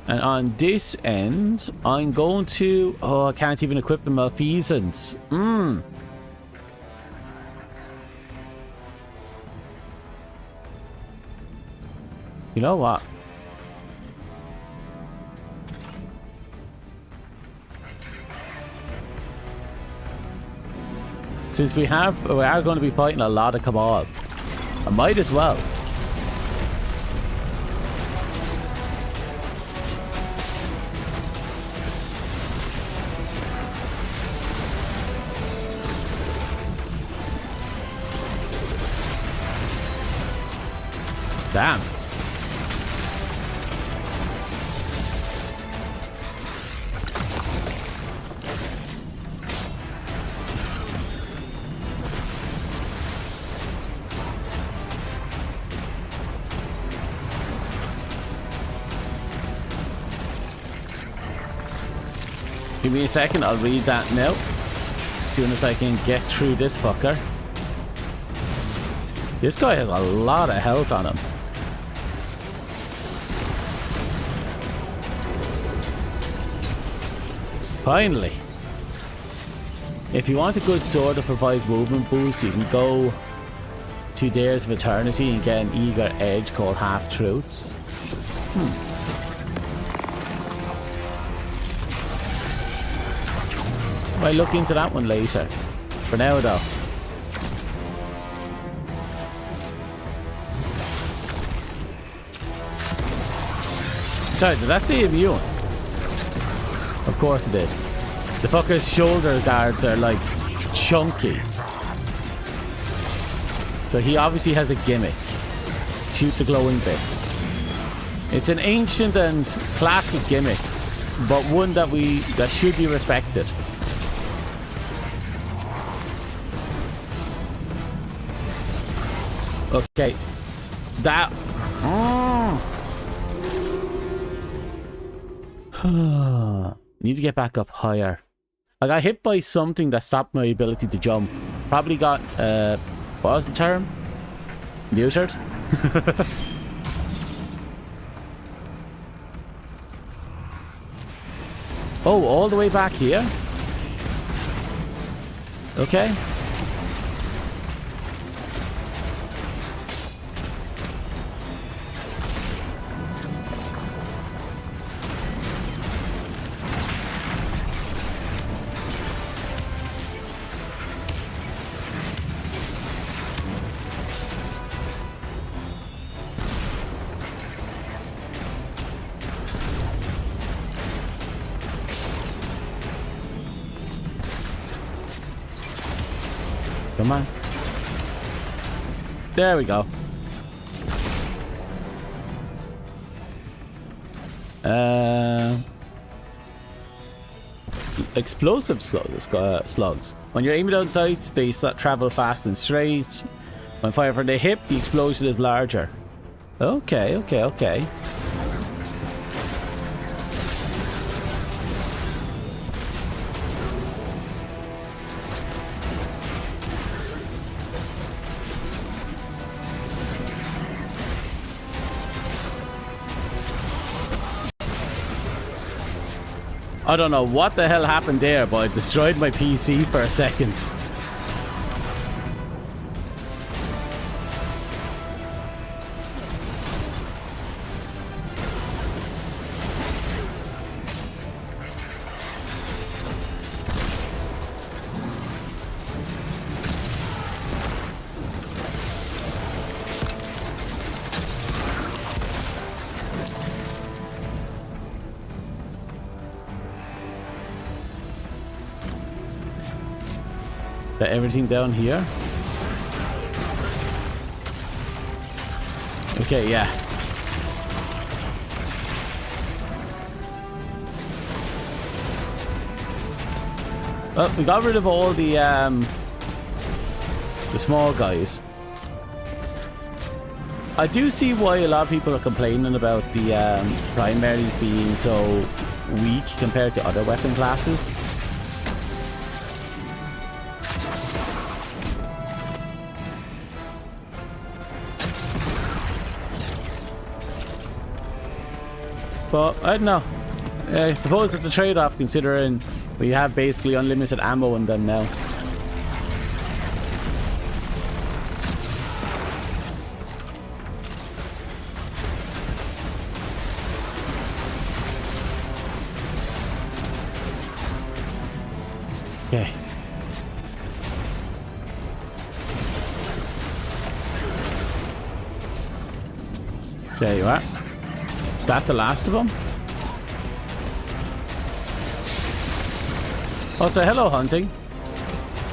And on this end, I'm going to... Oh, I can't even equip the malfeasance. You know what? Since we are going to be fighting a lot of Cabal, I might as well. Damn. Give me a second, I'll read that now. As soon as I can get through this fucker. This guy has a lot of health on him. Finally. If you want a good sword that provides movement boost, you can go to Dares of Eternity and get an eager edge called Half Truths. I'll look into that one later. For now though. Sorry, did that say immune? Of course it did. The fucker's shoulder guards are like chunky. So he obviously has a gimmick. Shoot the glowing bits. It's an ancient and classic gimmick, but one that should be respected. Okay. That... Need to get back up higher. I got hit by something that stopped my ability to jump. Probably got, what was the term? Neutered? Oh, all the way back here? Okay. Come on. There we go. Explosive slugs. When you're aiming down sights, they travel fast and straight. When fired from the hip, the explosion is larger. Okay, okay, okay. I don't know what the hell happened there, but it destroyed my PC for a second. Got everything down here. Okay, yeah. Oh, we got rid of all the small guys. I do see why a lot of people are complaining about the primaries being so weak compared to other weapon classes. But I don't know. I suppose it's a trade-off considering we have basically unlimited ammo in them now. Okay. There you are. Is that the last of them? Oh, so hello, hunting.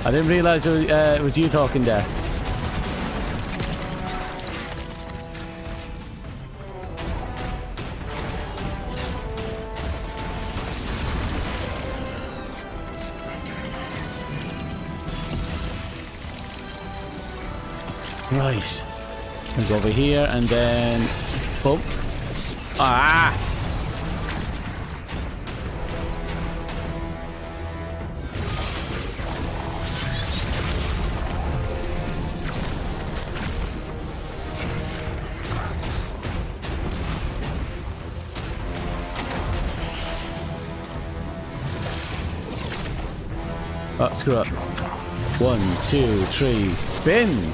I didn't realize it was you talking there. Right. I'll go over here and then... boom. Ah! Oh, screw up. 1, 2, 3, spin!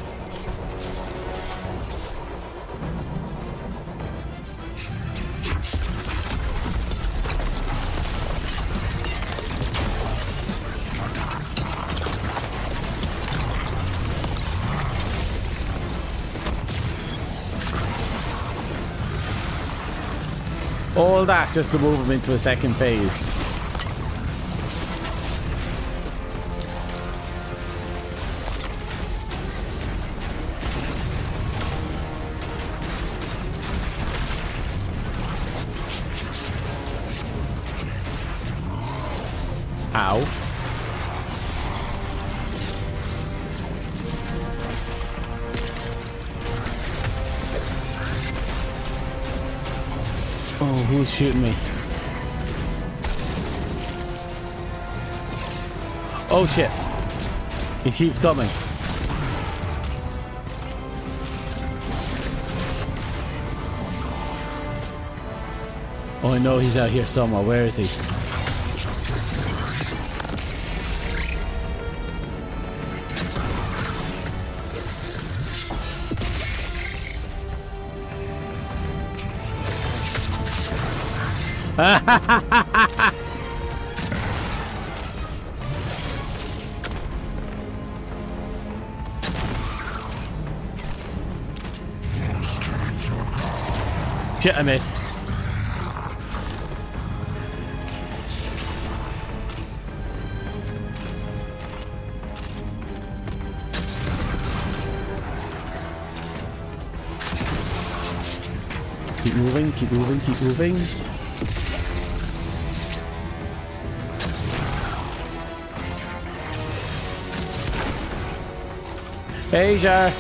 All that just to move him into a second phase. Ow. Oh, who's shooting me? Oh shit. He keeps coming. Oh, I know he's out here somewhere. Where is he? Shit, I missed. Keep moving, keep moving, keep moving. Asia.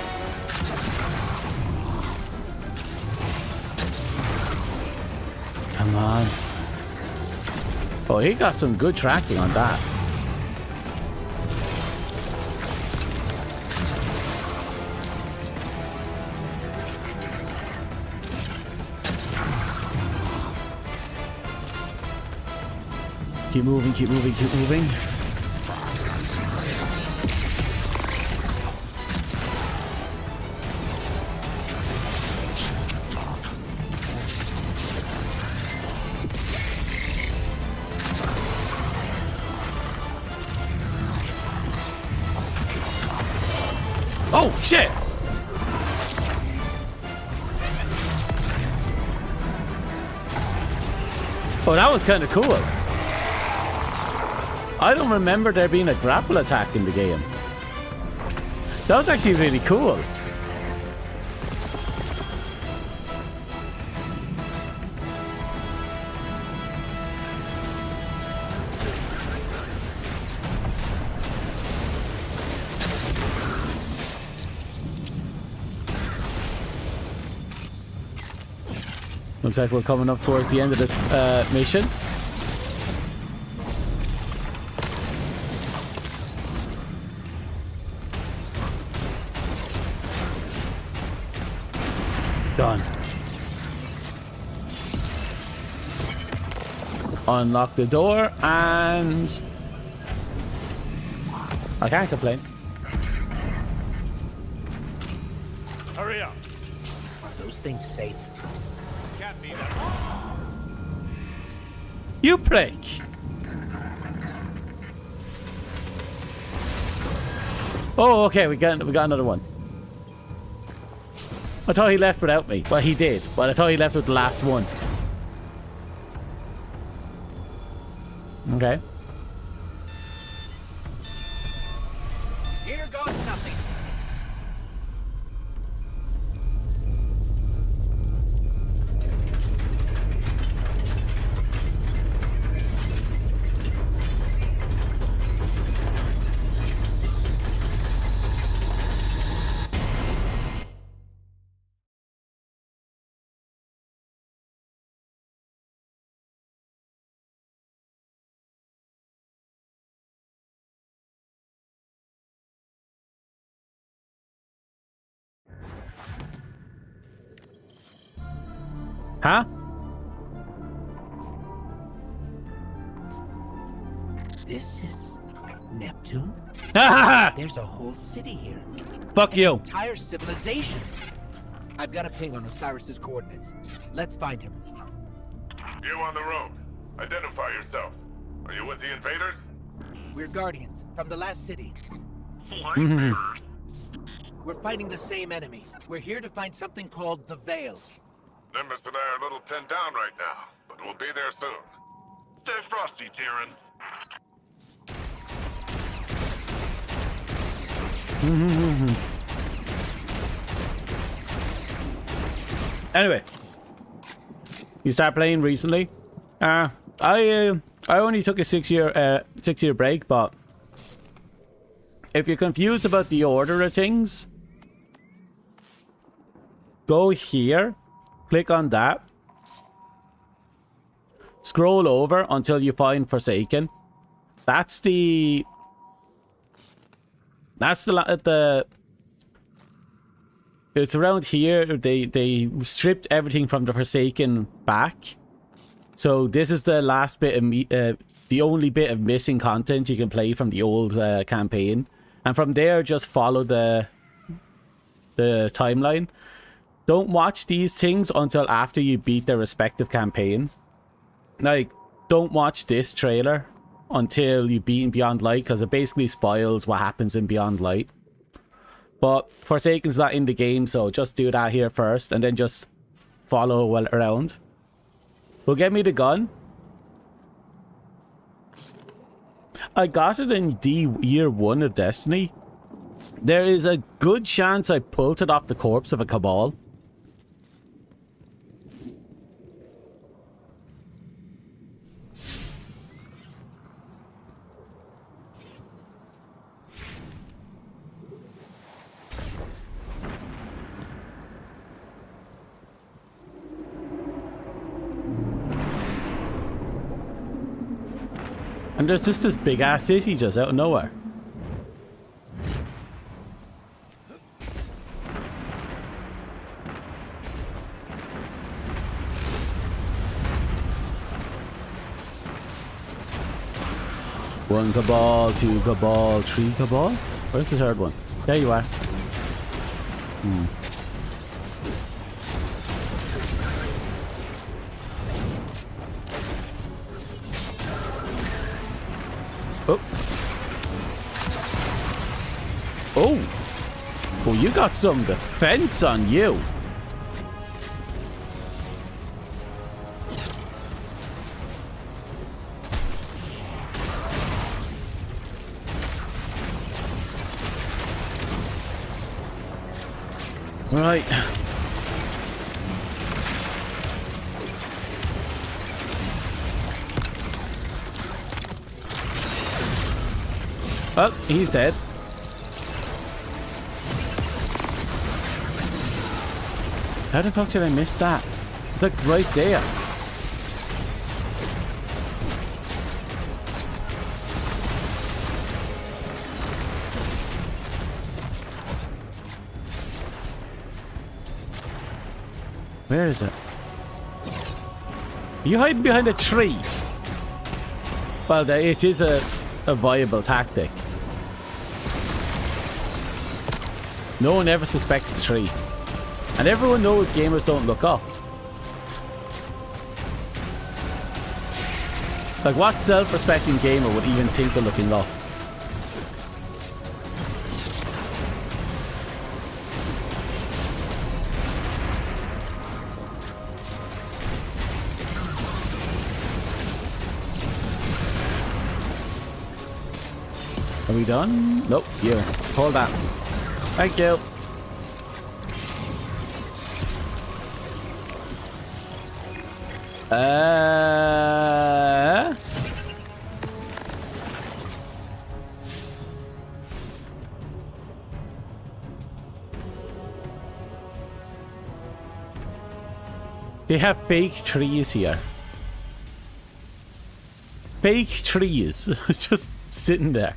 Come on. Oh, he got some good tracking on that. Keep moving, keep moving, keep moving. Oh, shit! Oh, that was kind of cool. I don't remember there being a grapple attack in the game. That was actually really cool. Looks like we're coming up towards the end of this mission. Done. Unlock the door and I can't complain. Hurry up. Are those things safe? Can't be that. You prick. Oh, okay, we got another one. I thought he left without me. Well, he did, but I thought he left with the last one. Okay. Here goes nothing. Huh? This is Neptune? There's a whole city here. Fuck you. Entire civilization. I've got a ping on Osiris's coordinates. Let's find him. You on the road. Identify yourself. Are you with the invaders? We're Guardians from the last city. Invaders? We're fighting the same enemy. We're here to find something called the Veil. Nimbus and I are a little pinned down right now, but we'll be there soon. Stay frosty, Tyrants. Anyway, you start playing recently. I only took a 6-year break, but if you're confused about the order of things, go here, click on that, scroll over until you find Forsaken. That's the it's around here. They stripped everything from the Forsaken back, so this is the last bit of the only bit of missing content you can play from the old campaign, and from there just follow the timeline. Don't watch these things until after you beat their respective campaign. Like, don't watch this trailer until you beat Beyond Light, because it basically spoils what happens in Beyond Light. But Forsaken's not in the game, so just do that here first, and then just follow well around. Will get me the gun. I got it in year 1 of Destiny. There is a good chance I pulled it off the corpse of a Cabal. And there's just this big ass city just out of nowhere. One Cabal, 2 Cabal, 3 Cabal? Where's the third one? There you are. Oh. Oh, you got some defense on you. Right. Well, he's dead. How the fuck did I miss that? It's like right there. Where is it? Are you hiding behind a tree? Well, it is a viable tactic. No one ever suspects the tree. And everyone knows gamers don't look up. Like, what self-respecting gamer would even think of looking up? Are we done? Nope. Here. Hold that. Thank you. They have fake trees here. Fake trees. Just sitting there.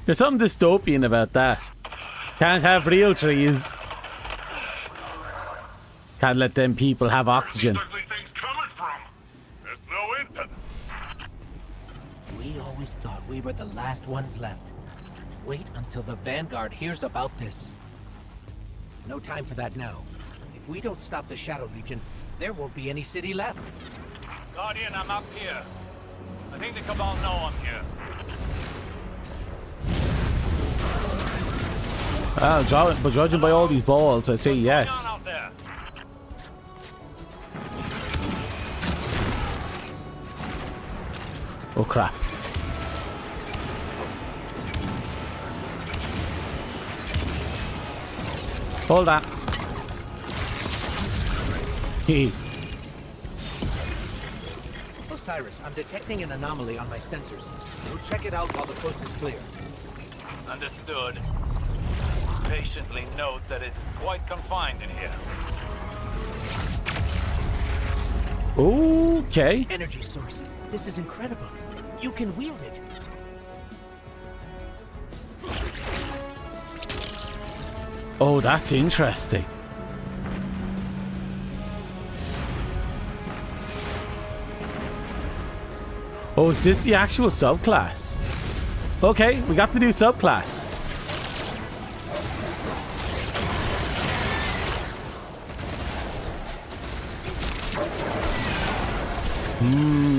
There's something dystopian about that. Can't have real trees. Can't let them people have oxygen. Ugly things coming from. There's no end to them. We always thought we were the last ones left. Wait until the Vanguard hears about this. No time for that now. If we don't stop the Shadow Legion, there won't be any city left. Guardian, I'm up here. I think the Cabal know I'm here. But judging by all these balls, I say yes. What's going on out there? Oh crap. Hold that. Hee. Osiris, I'm detecting an anomaly on my sensors. We'll check it out while the coast is clear. Understood. Patiently note that it is quite confined in here. Okay. Energy source. This is incredible. You can wield it. Oh, that's interesting. Oh, is this the actual subclass? Okay, we got the new subclass.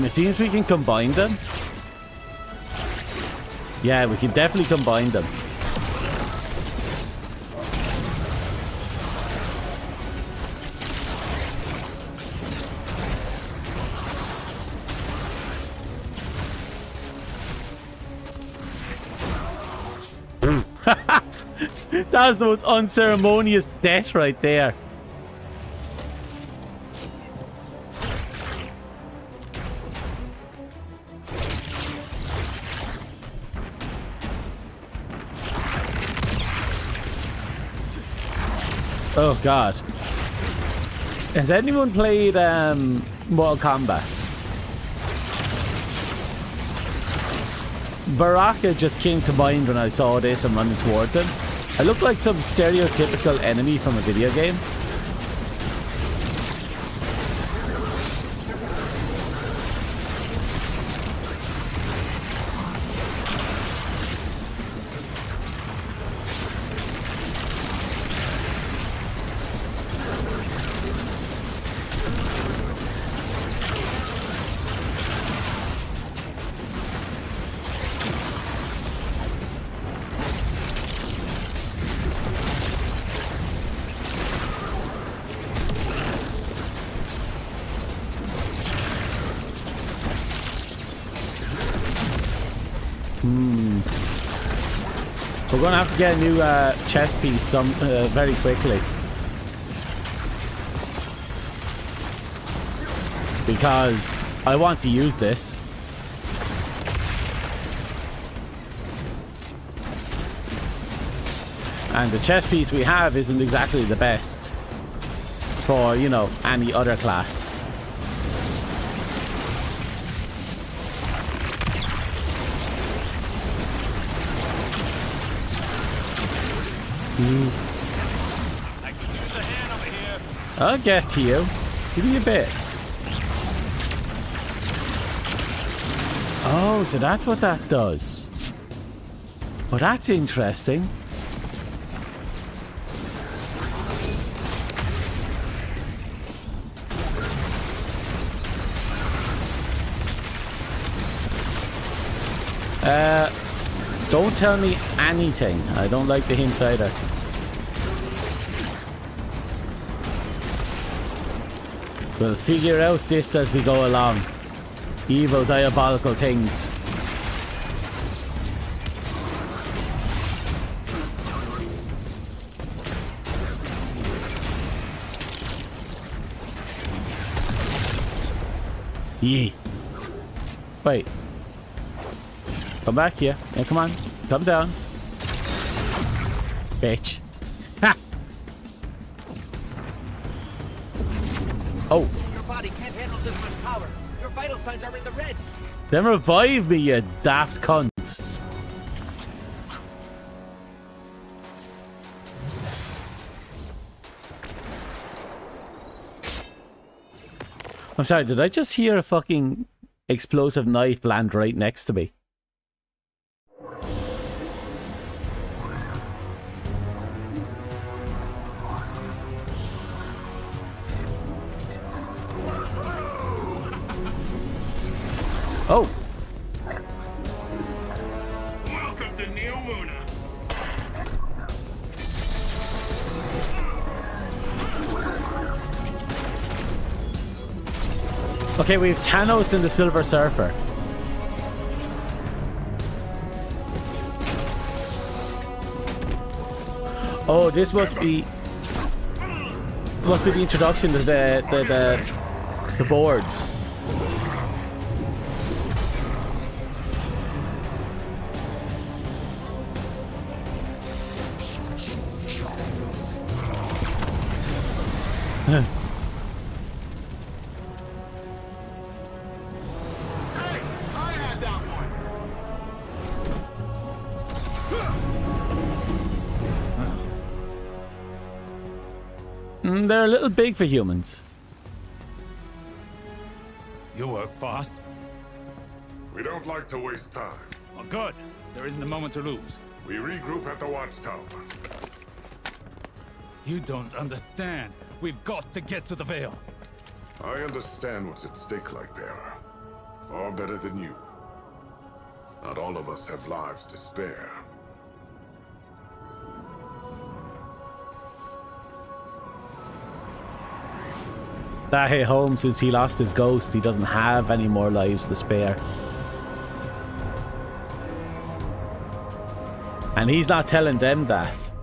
It seems we can combine them. Yeah, we can definitely combine them. That was the most unceremonious death right there. Oh god. Has anyone played Mortal Kombat? Baraka just came to mind when I saw this and running towards him. I look like some stereotypical enemy from a video game. We're gonna have to get a new chest piece very quickly. Because I want to use this. And the chest piece we have isn't exactly the best for, you know, any other class. I can use a hand over here. I'll get to you. Give me a bit. Oh, so that's what that does. Well, that's interesting. Don't tell me anything. I don't like the hints either. We'll figure out this as we go along. Evil, diabolical things. Yee. Wait. Come back here. Yeah, come on. Come down. Bitch. Ha! Oh. Your body can't handle this much power. Your vital signs are in the red. Then revive me, you daft cunts. I'm sorry, did I just hear a fucking explosive knife land right next to me? Oh. Welcome to Neo Muna. Okay, we have Thanos and the Silver Surfer. Oh, this must be the introduction to the boards. Hey, I had that one. They're a little big for humans. You work fast. We don't like to waste time. Oh, good. There isn't a moment to lose. We regroup at the watchtower. You don't understand. We've got to get to the Veil. I understand what's at stake, Lightbearer. Far better than you. Not all of us have lives to spare. That hit home. Since he lost his ghost, he doesn't have any more lives to spare. And he's not telling them that.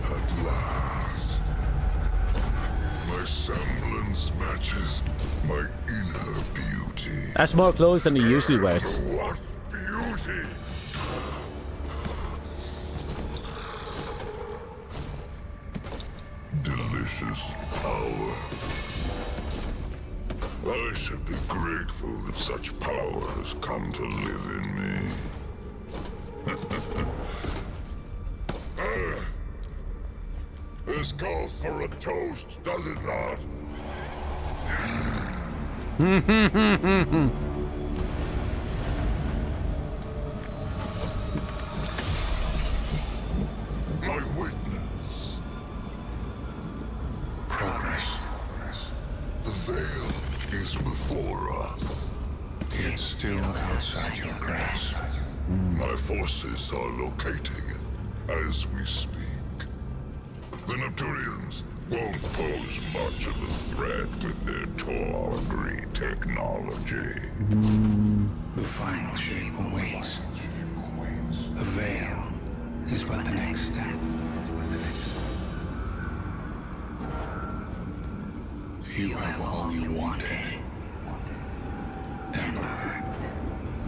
At last. My semblance matches my inner beauty. That's more clothes than he usually wears. What beauty! Delicious power. I should be grateful that such power has come to live in me. This calls for a toast, does it not? My witness. Progress. It's still outside your grasp. My forces are locating as we speak. The Neptunians won't pose much of a threat with their tawdry technology. The final shape awaits. The veil is but the next step. You have all you wanted, Emperor.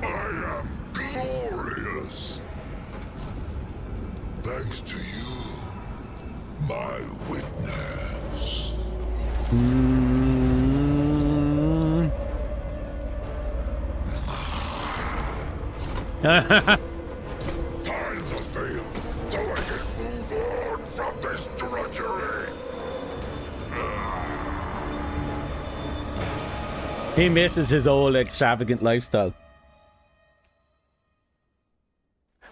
I am glorious. Thanks to you, my witness. Find the veil so I can move on from this drudgery. He misses his old extravagant lifestyle.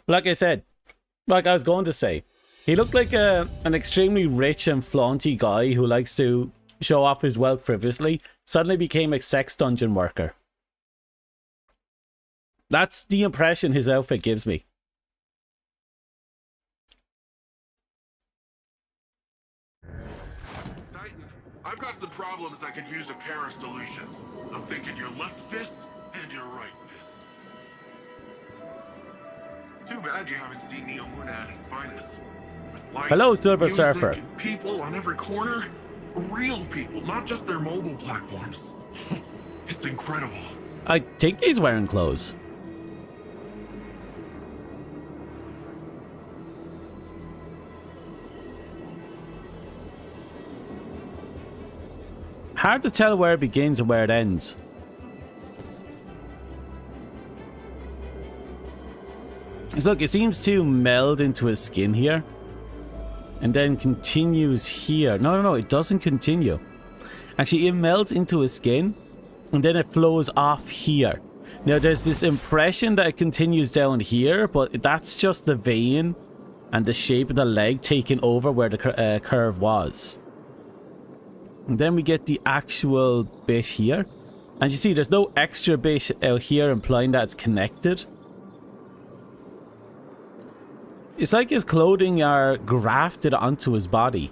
Like I said, like I was going to say, he looked like an extremely rich and flaunty guy who likes to show off his wealth frivolously, suddenly became a sex dungeon worker. That's the impression his outfit gives me. Titan, I've got some problems that could use a pair of solutions. I'm thinking your left fist and your right fist. It's too bad you haven't seen Neo Muna at its finest. With lights, Hello, Silver music, Surfer. and people on every corner. Real people, not just their mobile platforms. It's incredible. I think he's wearing clothes. Hard to tell where it begins and where it ends. So look, it seems to meld into his skin here. And then continues here. No, it doesn't continue. Actually, it melts into his skin. And then it flows off here. Now, there's this impression that it continues down here. But that's just the vein and the shape of the leg taking over where the curve was. And then we get the actual bit here. And you see, there's no extra bit out here implying that it's connected. It's like his clothing are grafted onto his body.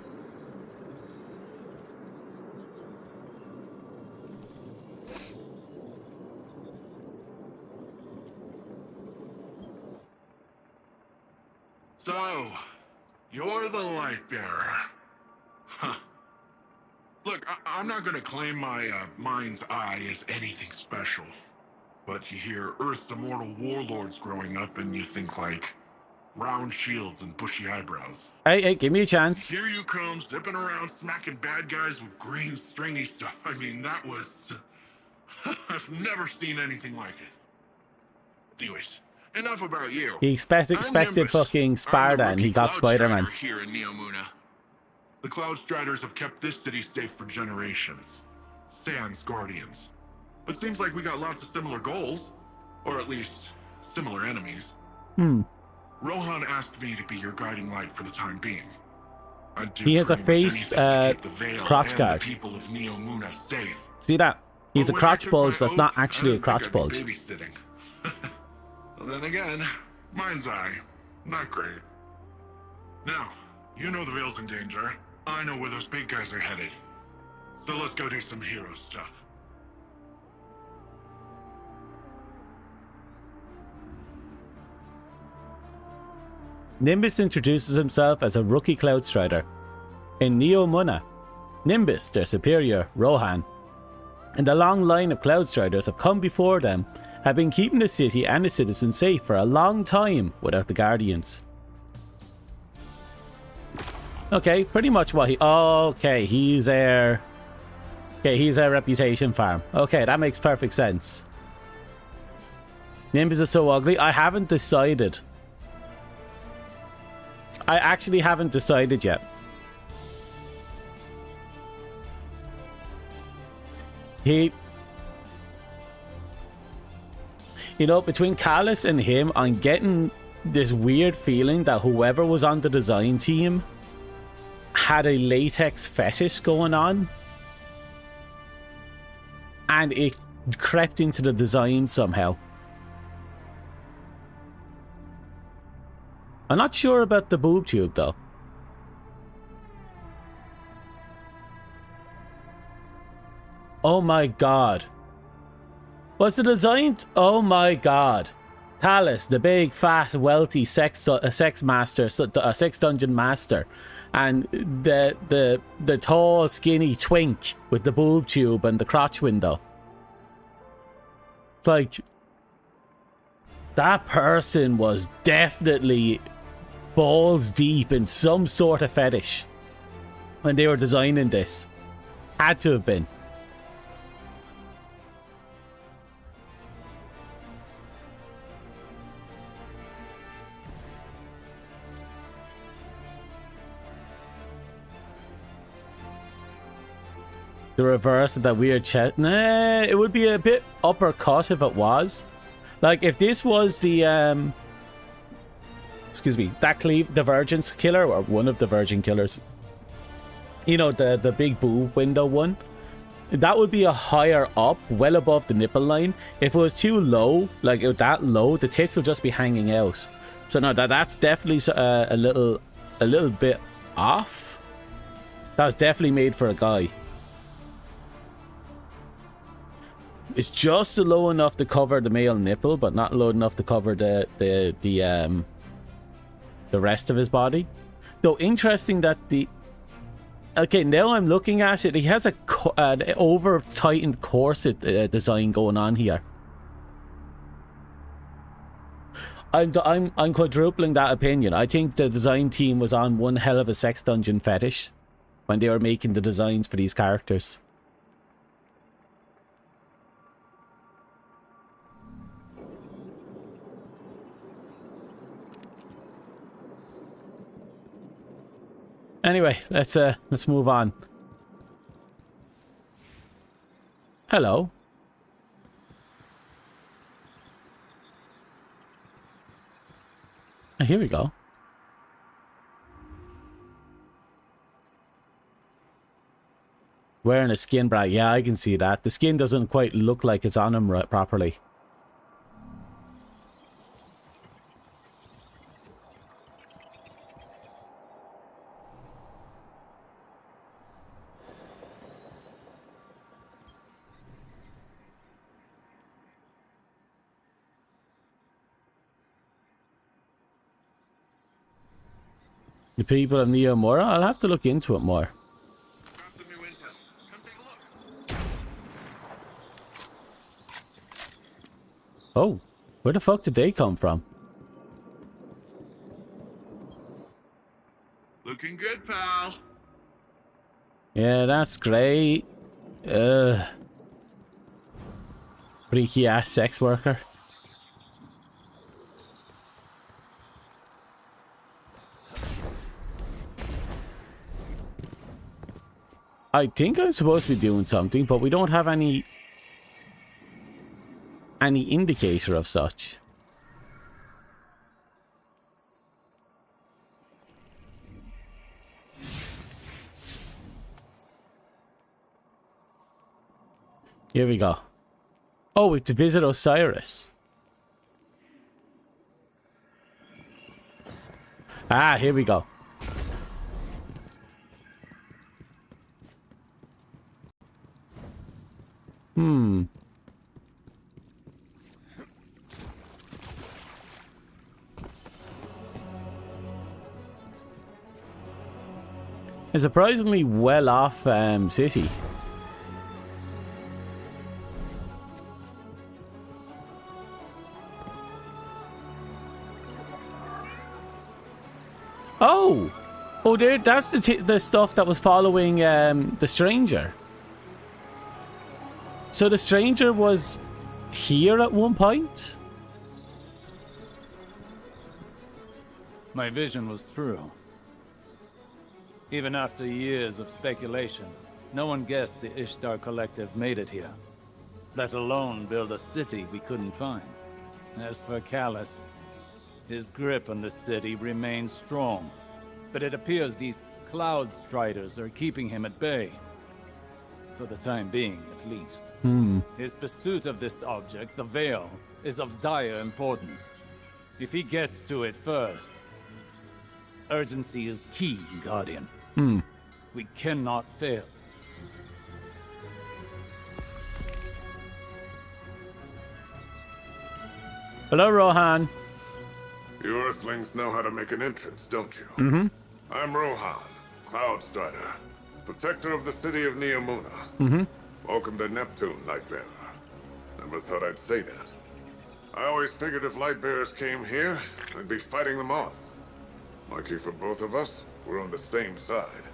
So, you're the light bearer. Huh. Look, I'm not gonna claim my mind's eye is anything special. But you hear Earth's immortal warlords growing up and you think like round shields and bushy eyebrows. Hey, give me a chance. Here you come, zipping around smacking bad guys with green stringy stuff. I mean, that was... I've never seen anything like it. Anyways, enough about you. He expected fucking Sparta and he got Spider-Man. Here in Neo Muna. The Cloud Striders have kept this city safe for generations. Sans guardians. But seems like we got lots of similar goals. Or at least, similar enemies. Rohan asked me to be your guiding light for the time being. I'd do He has a pretty much face, anything to keep the Veil crotch and guard. the people of Neo Muna safe. See that? He's a But when I crotch took bulge my that's not oath, actually I a didn't crotch think I'd bulge. be babysitting. Well, then again, mind's eye, not great. Now, you know the Veil's in danger. I know where those big guys are headed. So let's go do some hero stuff. Nimbus introduces himself as a rookie Cloud Strider. In Neo Muna, Nimbus, their superior, Rohan, and the long line of Cloud Striders have come before them, have been keeping the city and its citizens safe for a long time without the Guardians. Okay, pretty much what he... Okay, he's a reputation farm. Okay, that makes perfect sense. Nimbus is so ugly. I haven't decided. I actually haven't decided yet. You know, between Callus and him, I'm getting this weird feeling that whoever was on the design team had a latex fetish going on. And it crept into the design somehow. I'm not sure about the boob tube though. Oh my god. Was the design... Oh my god. Talus, the big, fat, wealthy sex master, a sex dungeon master. And the tall, skinny twink with the boob tube and the crotch window. Like... That person was definitely balls deep in some sort of fetish when they were designing this. Had to have been. The reverse of that weird chest. Nah, it would be a bit uppercut if it was. Like, if this was the, excuse me, that the Virgin's killer, or one of the Virgin killers. You know, the big boob window one. That would be a higher up, well above the nipple line. If it was too low, like that low, the tits will just be hanging out. So no, that's definitely a little bit off. That was definitely made for a guy. It's just low enough to cover the male nipple, but not low enough to cover the rest of his body. Though interesting that the... Okay, now I'm looking at it. He has an over-tightened corset design going on here. I'm quadrupling that opinion. I think the design team was on one hell of a sex dungeon fetish when they were making the designs for these characters. Anyway, let's move on. Hello. Here we go. Wearing a skin bra. Yeah, I can see that. The skin doesn't quite look like it's on him properly. The people of Neomora? I'll have to look into it more. Oh, where the fuck did they come from? Looking good, pal. Yeah, that's great. Freaky ass sex worker. I think I'm supposed to be doing something, but we don't have any indicator of such. Here we go. Oh, we have to visit Osiris. Ah, here we go. A surprisingly well-off city. Oh! Oh, there, that's the stuff that was following the stranger. So the stranger was here at one point? My vision was true. Even after years of speculation, no one guessed the Ishtar Collective made it here, let alone build a city we couldn't find. As for Callus, his grip on the city remains strong, but it appears these Cloud Striders are keeping him at bay. For the time being, at least. Hmm. His pursuit of this object, the Veil, is of dire importance. If he gets to it first, urgency is key, Guardian. Hmm. We cannot fail. Hello, Rohan. You Earthlings know how to make an entrance, don't you? Mm-hmm. I'm Rohan, Cloud Strider, protector of the city of Neomuna. Mm-hmm. Welcome to Neptune, Lightbearer. Never thought I'd say that. I always figured if Lightbearers came here, I'd be fighting them off. Lucky for both of us, we're on the same side.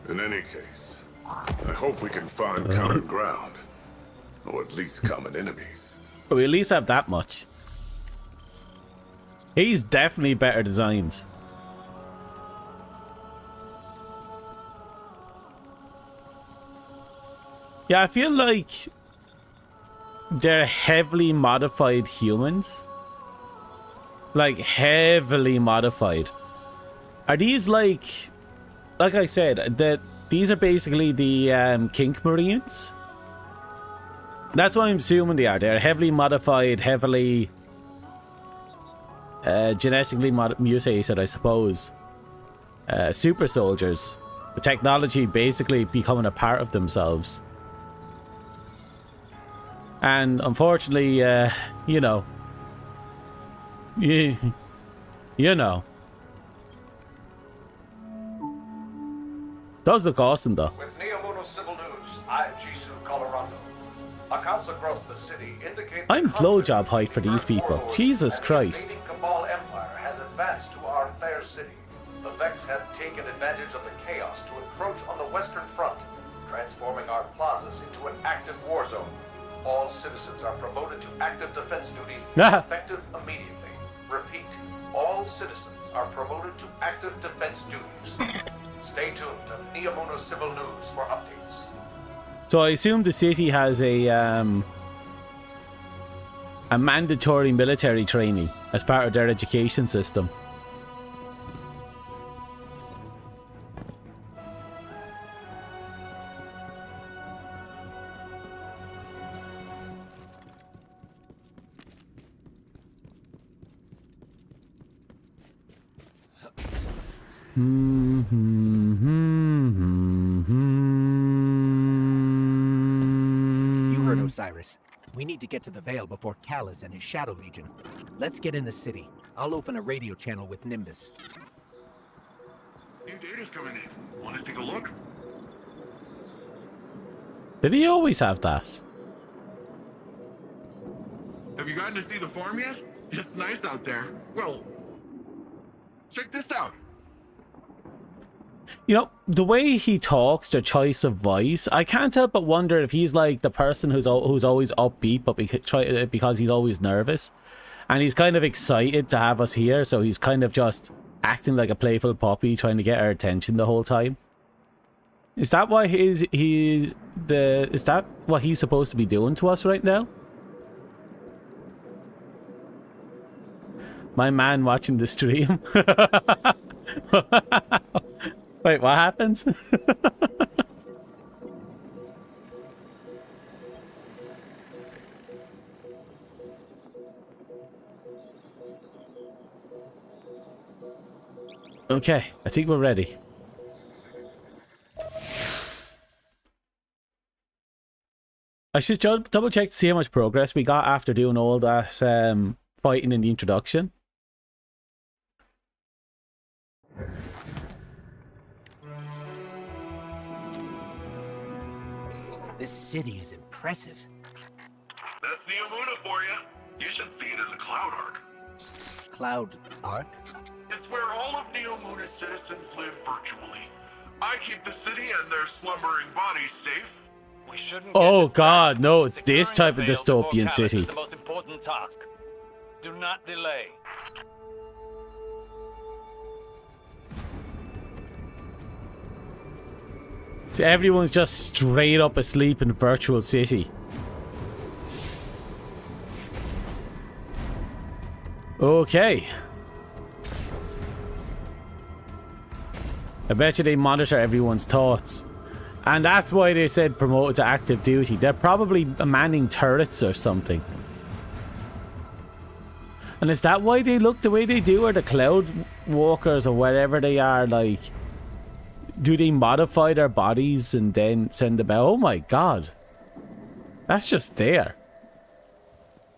In any case, I hope we can find common ground. Or at least common enemies. But we at least have that much. He's definitely better designed. Yeah, I feel like they're heavily modified humans. Like, heavily modified. Are these like I said, these are basically the Kink Marines? That's what I'm assuming they are. They're heavily modified, heavily genetically mutated, I suppose. Super soldiers. The technology basically becoming a part of themselves. And unfortunately, you know. You know. Does look awesome, though. With Neomuna Civil News, I'm Jisoo Colorado. Accounts across the city indicate I'm blowjob height for these people. Jesus Christ. The Cabal Empire has advanced to our fair city. The Vex have taken advantage of the chaos to encroach on the Western Front, transforming our plazas into an active war zone. All citizens are promoted to active defense duties, effective immediately. Repeat, all citizens are promoted to active defense duties. Stay tuned to Neomuna Civil News for updates. So I assume the city has a mandatory military training as part of their education system. You heard Osiris. We need to get to the Veil before Callus and his Shadow Legion. Let's get in the city. I'll open a radio channel with Nimbus. New data's coming in. Want to take a look? Did he always have that? Have you gotten to see the farm yet? It's nice out there. Well, check this out. You know, the way he talks, the choice of voice, I can't help but wonder if he's like the person who's always upbeat, but because he's always nervous. And he's kind of excited to have us here, so he's kind of just acting like a playful puppy, trying to get our attention the whole time. Is that why is that what he's supposed to be doing to us right now? My man watching the stream. Wait, what happens? Okay, I think we're ready. I should double check to see how much progress we got after doing all that fighting in the introduction. This city is impressive. That's Neomuna for you. You should see it in the Cloud Arc. Cloud Arc? It's where all of Neomuna's citizens live virtually. I keep the city and their slumbering bodies safe. We shouldn't. Oh God, no! It's this type of dystopian city. Is the most important task. Do not delay. So everyone's just straight up asleep in virtual city. Okay. I bet you they monitor everyone's thoughts. And that's why they said promoted to active duty. They're probably manning turrets or something. And is that why they look the way they do? Or the cloud walkers or whatever they are, like... Do they modify their bodies and then send them out? Oh my god. That's just there.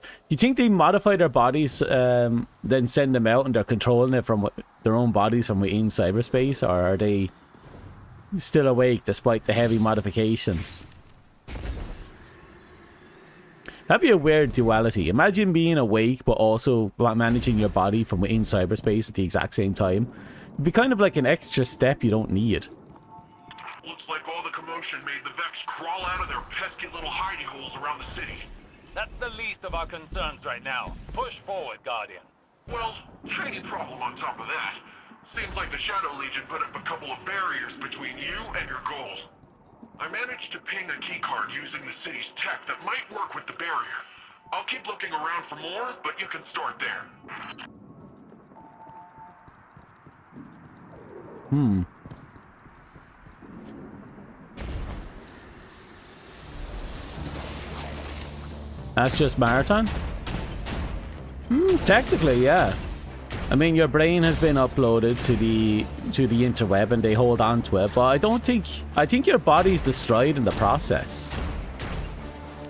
Do you think they modify their bodies, then send them out and they're controlling it from their own bodies from within cyberspace? Or are they still awake despite the heavy modifications? That'd be a weird duality. Imagine being awake but also managing your body from within cyberspace at the exact same time. It'd be kind of like an extra step you don't need. Looks like all the commotion made the Vex crawl out of their pesky little hidey holes around the city. That's the least of our concerns right now. Push forward, Guardian. Well, tiny problem on top of that. Seems like the Shadow Legion put up a couple of barriers between you and your goal. I managed to ping a keycard using the city's tech that might work with the barrier. I'll keep looking around for more, but you can start there. That's just Marathon? Technically, yeah. I mean, your brain has been uploaded to the interweb and they hold on to it, but I think your body's destroyed in the process.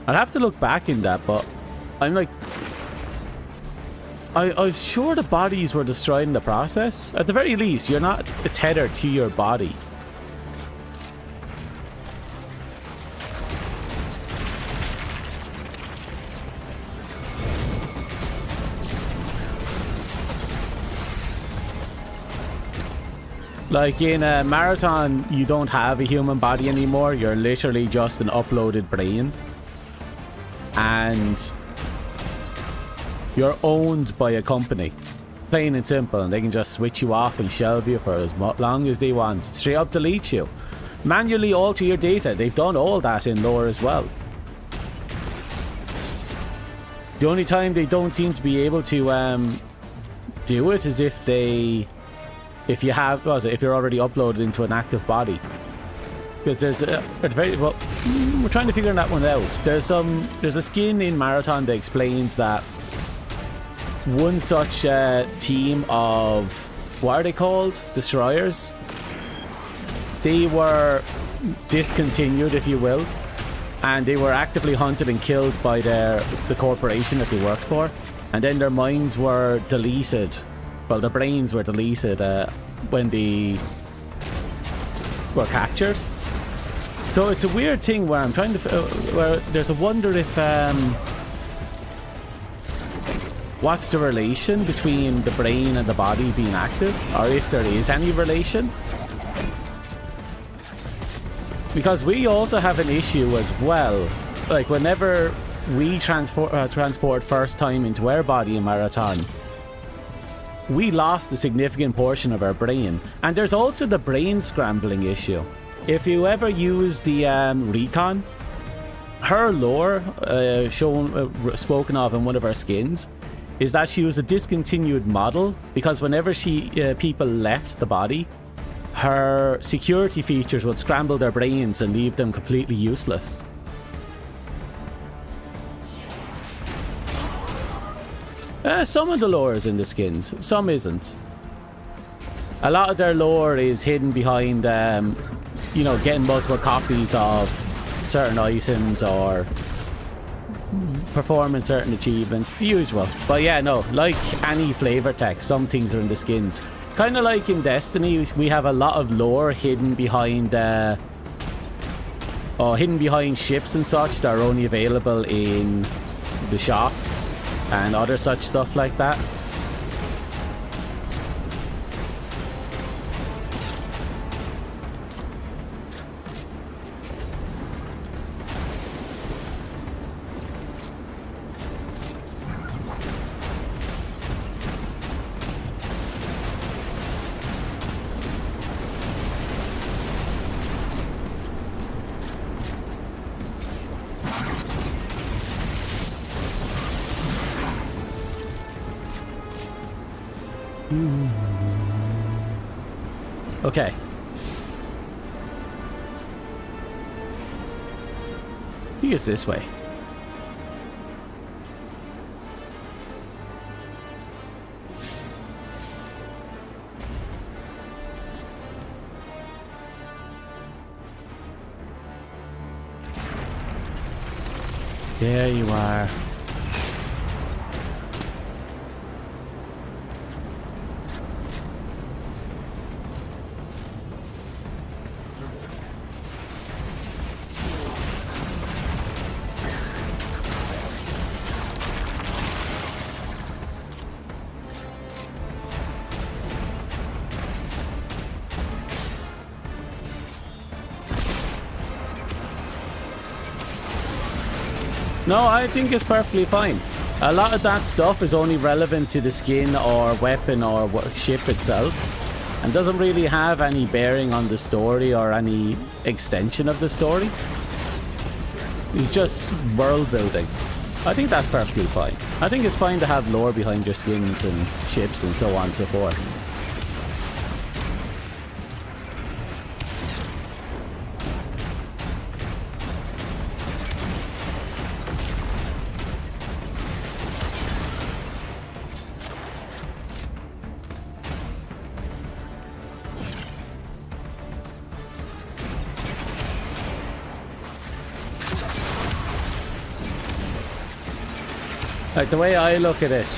I'd have to look back in that, but I'm like... I was sure the bodies were destroyed in the process. At the very least, you're not tethered to your body. Like in a Marathon, you don't have a human body anymore. You're literally just an uploaded brain. And you're owned by a company. Plain and simple. And they can just switch you off and shelve you for as long as they want. Straight up delete you. Manually alter your data. They've done all that in lore as well. The only time they don't seem to be able to do it is if they... If you're already uploaded into an active body. Because there's we're trying to figure that one out. There's a skin in Marathon that explains that one such team of, what are they called? Destroyers. They were discontinued, if you will, and they were actively hunted and killed by the corporation that they worked for, and then their minds were deleted. Well, their brains were deleted when they were captured. So it's a weird thing where I'm trying to... where there's a wonder if... what's the relation between the brain and the body being active? Or if there is any relation? Because we also have an issue as well. Like, whenever we transport first time into our body in Marathon, we lost a significant portion of our brain. And there's also the brain scrambling issue. If you ever use the Recon, her lore, spoken of in one of her skins, is that she was a discontinued model, because whenever people left the body, her security features would scramble their brains and leave them completely useless. Some of the lore is in the skins, some isn't. A lot of their lore is hidden behind, you know, getting multiple copies of certain items or performing certain achievements, the usual. But yeah, no, like any flavor text, some things are in the skins. Kind of like in Destiny, we have a lot of lore hidden behind ships and such that are only available in the shops and other such stuff like that. Okay. I think it's this way. There you are. No, I think it's perfectly fine. A lot of that stuff is only relevant to the skin or weapon or ship itself, and doesn't really have any bearing on the story or any extension of the story. It's just world building. I think that's perfectly fine. I think it's fine to have lore behind your skins and ships and so on and so forth. Like, the way I look at it,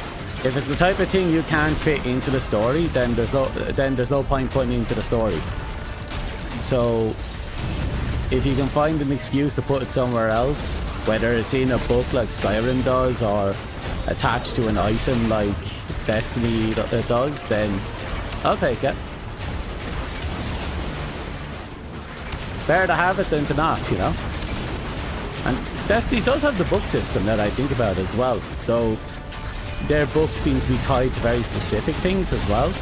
if it's the type of thing you can't fit into the story, then there's no point putting it into the story. So if you can find an excuse to put it somewhere else, whether it's in a book like Skyrim does or attached to an item like Destiny does, then I'll take it. Better to have it than to not, you know? And Destiny does have the book system that I think about as well, though their books seem to be tied to very specific things as well,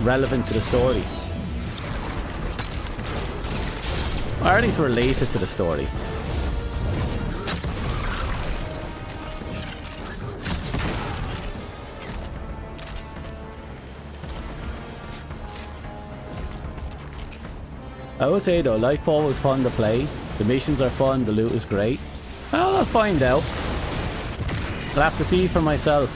relevant to the story. Or at least related to the story. I will say though, Lightfall was fun to play. The missions are fun, the loot is great. Well, I'll find out. I'll have to see for myself.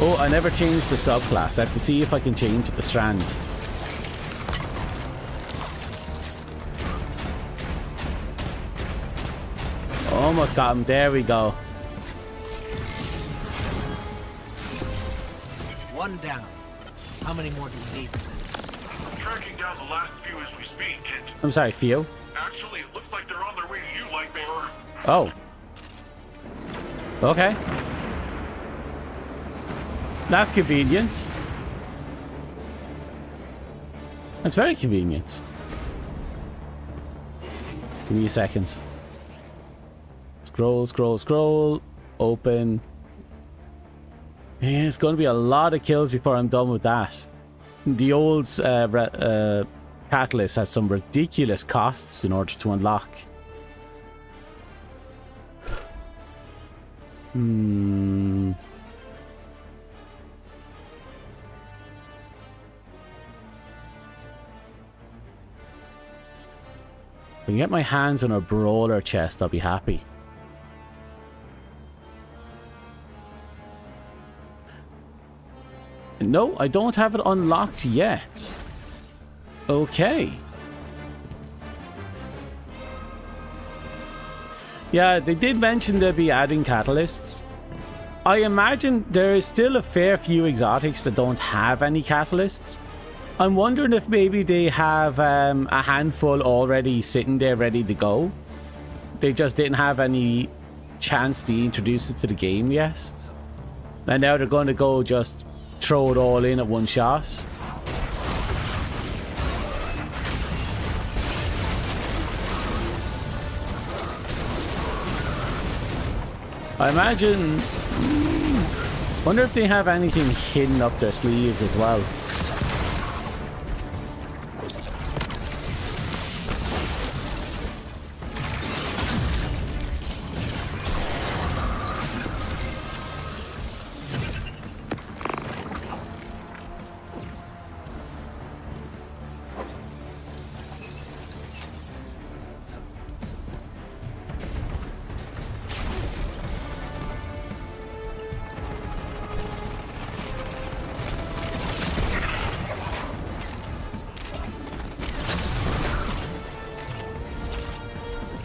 Oh, I never changed the subclass. I have to see if I can change the strand. Almost got him. There we go. One down. How many more do we need? I'm tracking down the last few as we speak, Kent. I'm sorry, few? Actually, it looks like they're on their way to you, Lightbearer. Oh. Okay. That's convenient. That's very convenient. Give me a second. Scroll, scroll, scroll. Open. Yeah, it's going to be a lot of kills before I'm done with that. The old Catalyst has some ridiculous costs in order to unlock. If I can get my hands on a brawler chest, I'll be happy. No, I don't have it unlocked yet. Okay. Yeah, they did mention they'll be adding catalysts. I imagine there is still a fair few exotics that don't have any catalysts. I'm wondering if maybe they have a handful already sitting there ready to go. They just didn't have any chance to introduce it to the game yet. And now they're going to go just throw it all in at one shot. I imagine... wonder if they have anything hidden up their sleeves as well.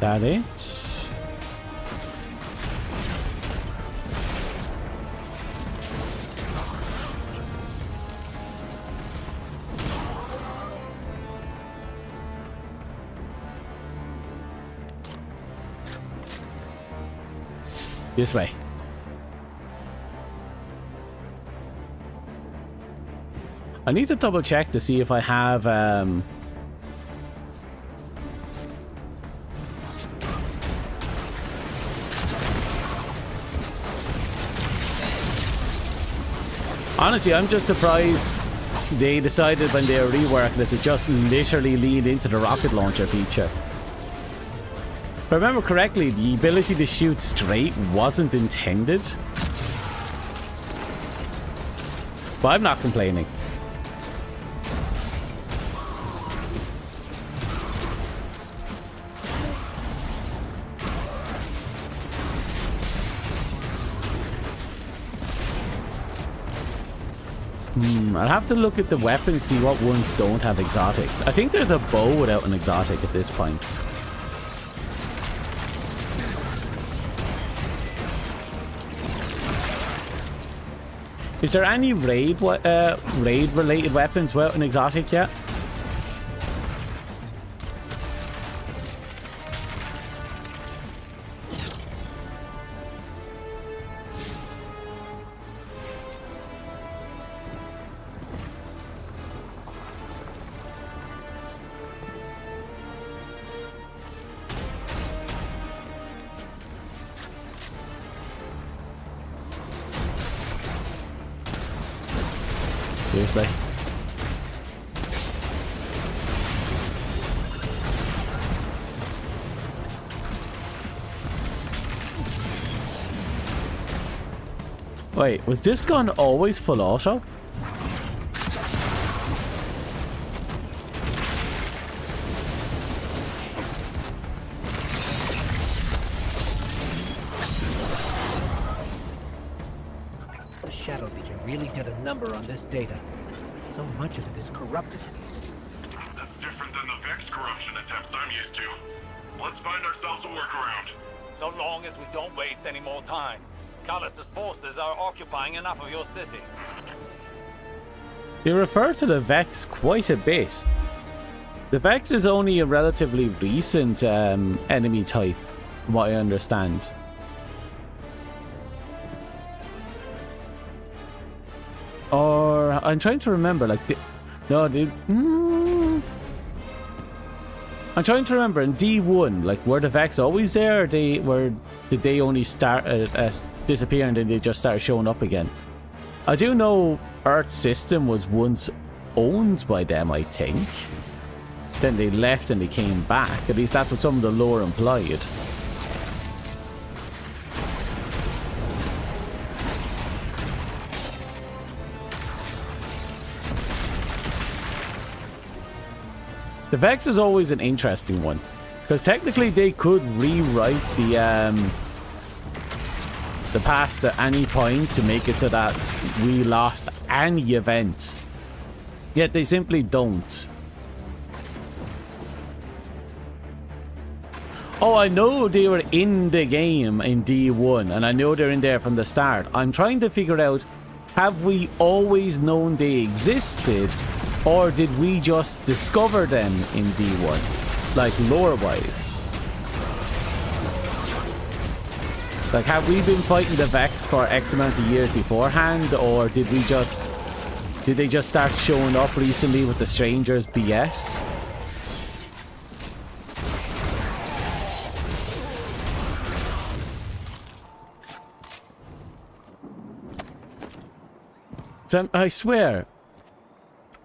That it? This way. I need to double check to see if I have honestly, I'm just surprised they decided when they were reworking it to just literally lean into the rocket launcher feature. If I remember correctly, the ability to shoot straight wasn't intended. But I'm not complaining. I'll have to look at the weapons, see what ones don't have exotics. I think there's a bow without an exotic at this point. Is there any raid-related weapons without an exotic yet? Seriously. Wait, was this gun always full auto? The Shadow Legion really did a number on this data. So much of it is corrupted. That's different than the Vex corruption attempts I'm used to. Let's find ourselves a workaround. So long as we don't waste any more time. Callus's forces are occupying enough of your city. They refer to the Vex quite a bit. The Vex is only a relatively recent enemy type, from what I understand. Or I'm trying to remember, like, I'm trying to remember in D1, like, were the Vex always there, or did they only start disappear and then they just started showing up again? I do know Earth's system was once owned by them, I think. Then they left and they came back. At least that's what some of the lore implied. The Vex is always an interesting one, because technically they could rewrite the past at any point to make it so that we lost any event. Yet they simply don't. Oh, I know they were in the game in D1, and I know they're in there from the start. I'm trying to figure out, have we always known they existed, or did we just discover them in D1? Like, lore-wise. Like, have we been fighting the Vex for X amount of years beforehand, or did they just start showing up recently with the Strangers BS? So, I swear,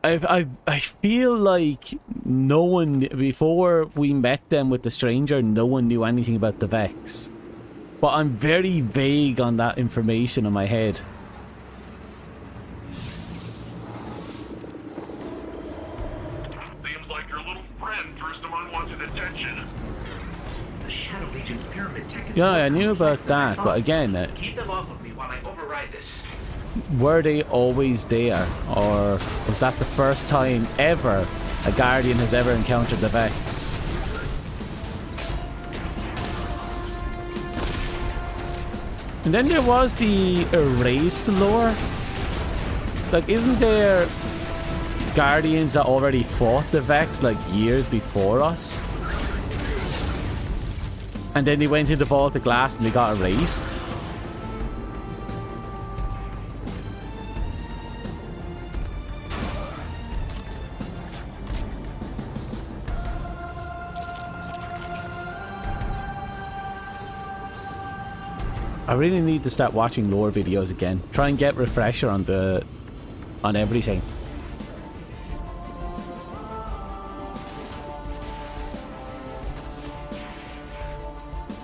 I feel like no one, before we met them with the Stranger, no one knew anything about the Vex. But I'm very vague on that information in my head. Seems like your little friend drew some unwanted attention. The Shadow Legion's pyramid tech is... Yeah, I knew about that, but again... Keep them off of me while I override this. Were they always there? Or was that the first time ever a Guardian has ever encountered the Vex? And then there was the erased lore. Like, isn't there Guardians that already fought the Vex like years before us? And then they went into Vault of Glass and they got erased? I really need to start watching lore videos again. Try and get refresher on everything.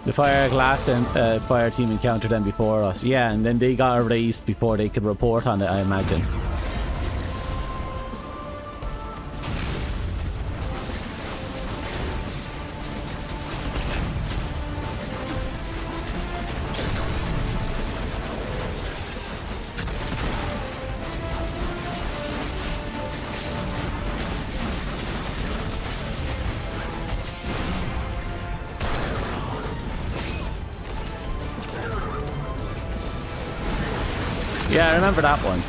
The Fire Glass and Fire Team encountered them before us. Yeah, and then they got erased before they could report on it, I imagine. Yeah, I remember that one.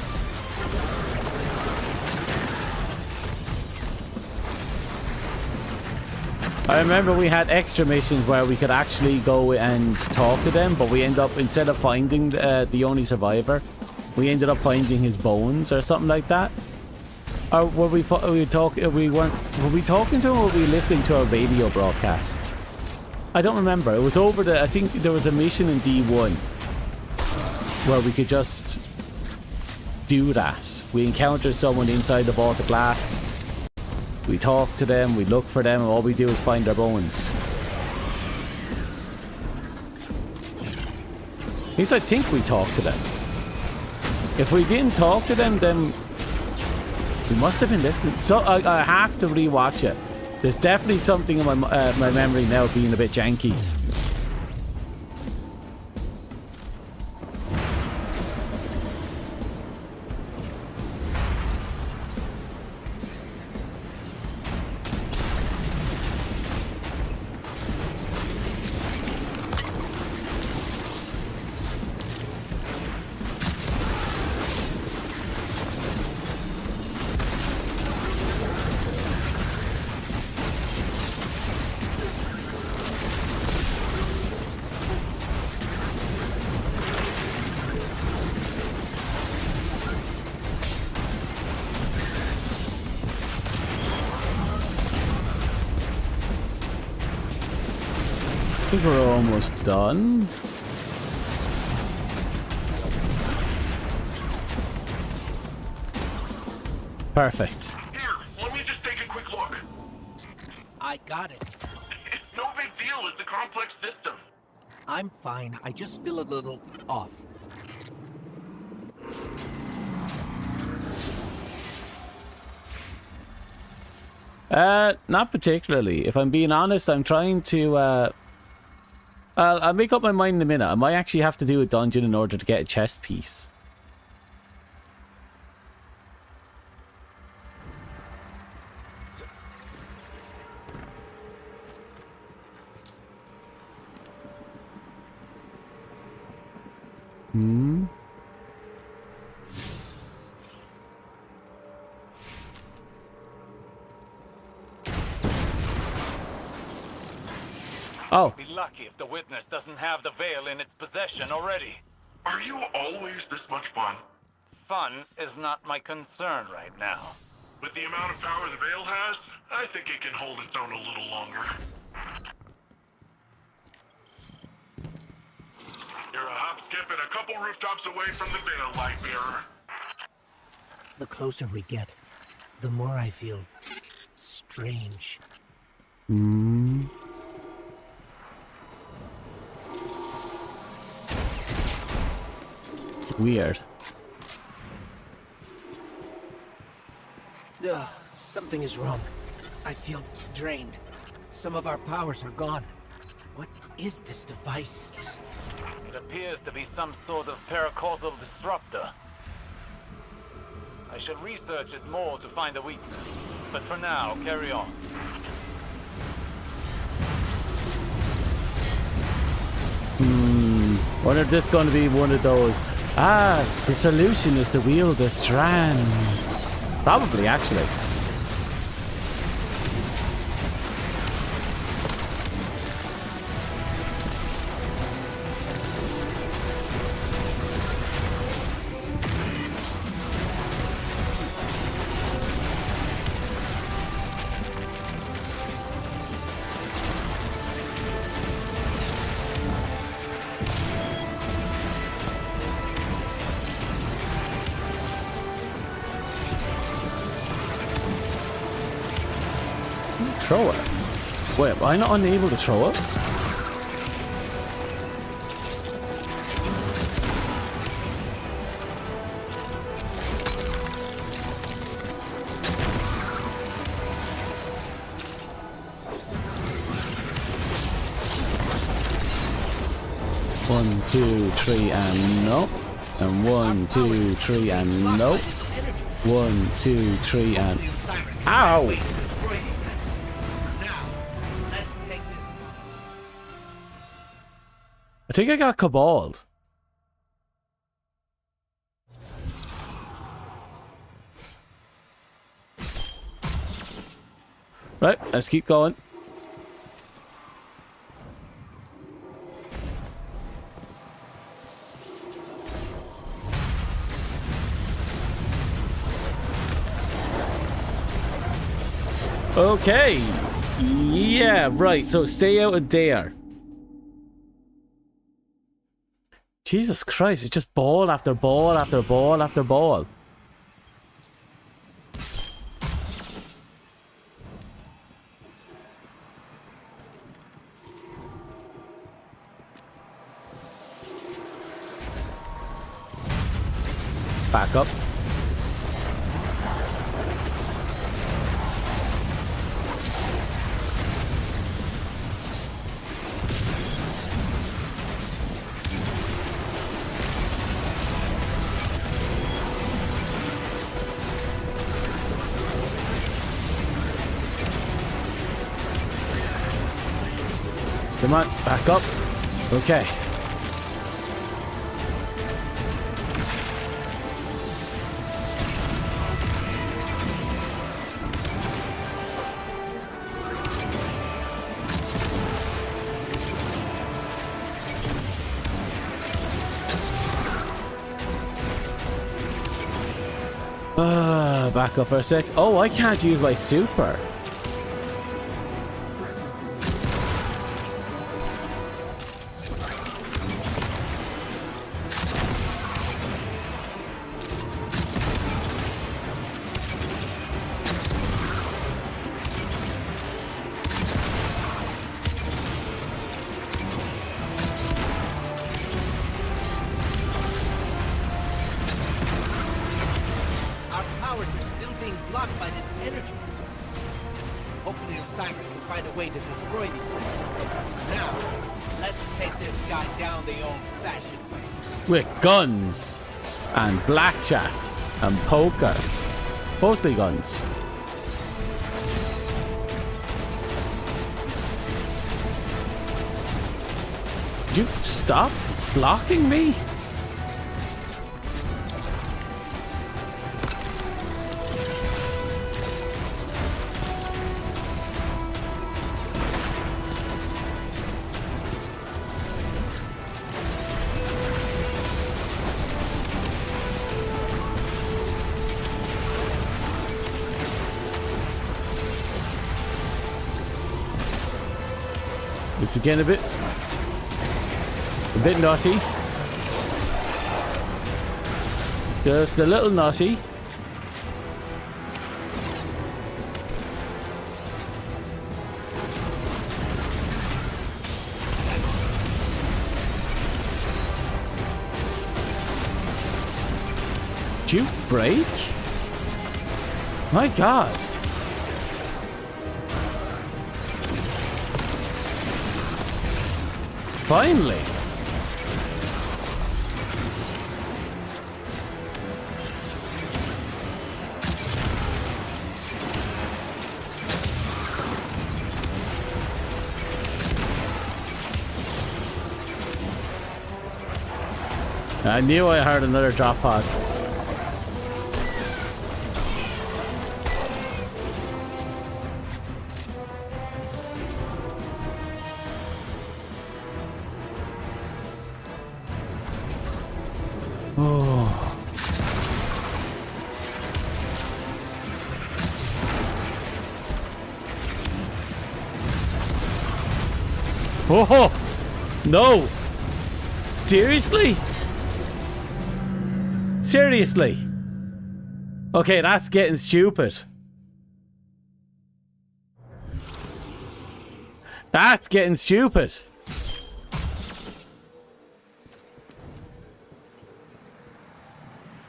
I remember we had extra missions where we could actually go and talk to them, but we end up, instead of finding the only survivor, we ended up finding his bones or something like that. Or were we talking to him, or were we listening to a radio broadcast? I don't remember. It was over I think there was a mission in D1 where we could just do that. We encountered someone inside the Vault of Glass. We talk to them, we look for them, and all we do is find their bones. At least I think we talked to them. If we didn't talk to them, then we must have been listening. So I have to rewatch it. There's definitely something in my memory now being a bit janky. I think we're almost done. Perfect. Here, let me just take a quick look. I got it. It's no big deal. It's a complex system. I'm fine. I just feel a little off. Not particularly. If I'm being honest, I'm trying to, I'll make up my mind in a minute. I might actually have to do a dungeon in order to get a chest piece. Oh. Be lucky if the witness doesn't have the veil in its possession already. Are you always this much fun? Fun is not my concern right now. With the amount of power the veil has, I think it can hold its own a little longer. You're a hop, skip, and a couple rooftops away from the veil, Lightbearer. The closer we get, the more I feel strange. Weird. Something is wrong. I feel drained. Some of our powers are gone. What is this device? It appears to be some sort of paracausal disruptor. I shall research it more to find a weakness, but for now, carry on. Or is this going to be one of those, the solution is to wield the strand? Probably, actually. Throw it. Wait, am I not unable to throw it? One, two, three, and no. And 1, 2, 3, and no. 1, 2, 3, and ow! I think I got cabaled. Right, let's keep going. Okay. Yeah, right. So stay out of there. Jesus Christ, it's just ball after ball after ball after ball. Back up. Come on, back up. Okay. Back up for a sec. Oh, I can't use my super. With guns and blackjack and poker, mostly guns. Would you stop blocking me? It's again a bit naughty. Just a little naughty. Did you break? My God. Finally. I knew I heard another drop pod. Oh. Oh no! Seriously? Seriously? Okay, that's getting stupid. That's getting stupid.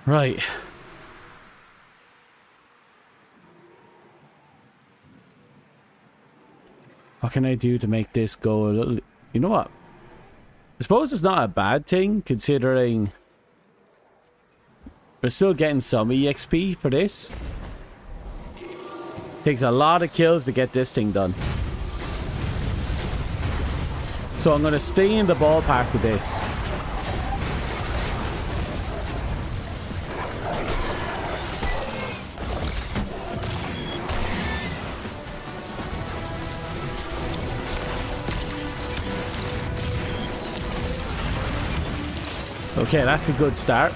Right. What can I do to make this go a little... You know what? I suppose it's not a bad thing, considering we're still getting some EXP for this. Takes a lot of kills to get this thing done. So I'm going to stay in the ballpark with this. Okay, that's a good start.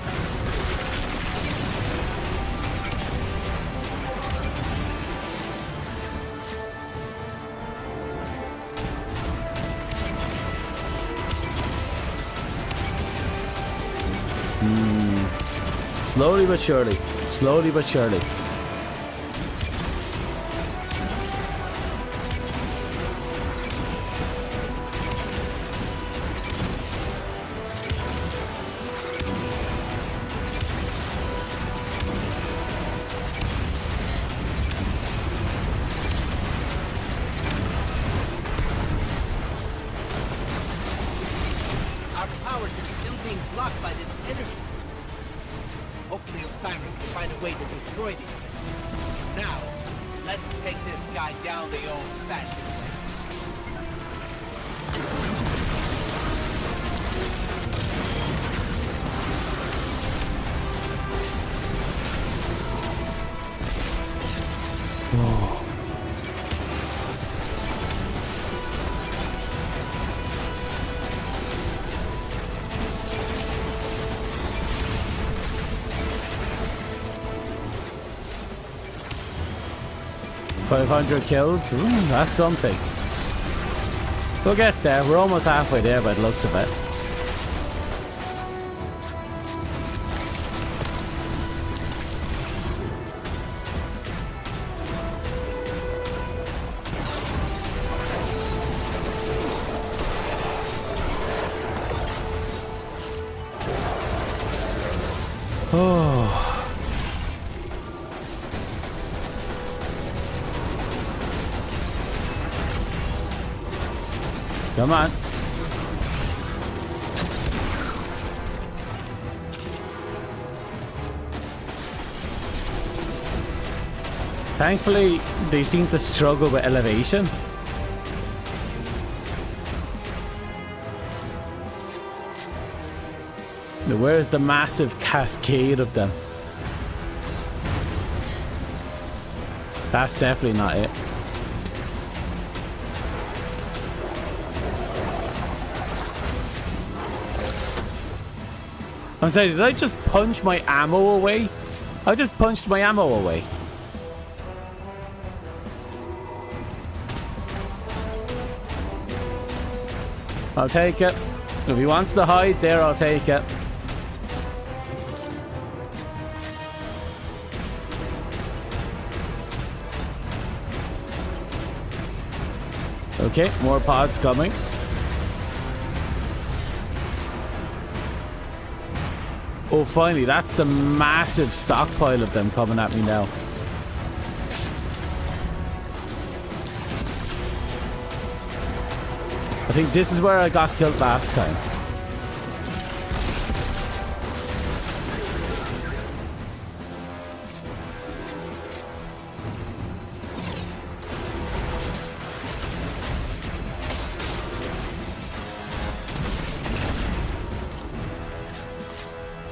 Slowly but surely. Slowly but surely. Our powers are still being blocked by this energy. Hopefully Osiris will find a way to destroy these things. Now, let's take this guy down the old-fashioned way. Whoa. $500 kills? Ooh, that's something. We'll get there. We're almost halfway there by the looks of it. Oh. Come on. Thankfully, they seem to struggle with elevation. Now, where's the massive cascade of them? That's definitely not it. I'm saying, did I just punch my ammo away? I just punched my ammo away. I'll take it. If he wants to hide there, I'll take it. Okay, more pods coming. Oh, finally, that's the massive stockpile of them coming at me now. I think this is where I got killed last time.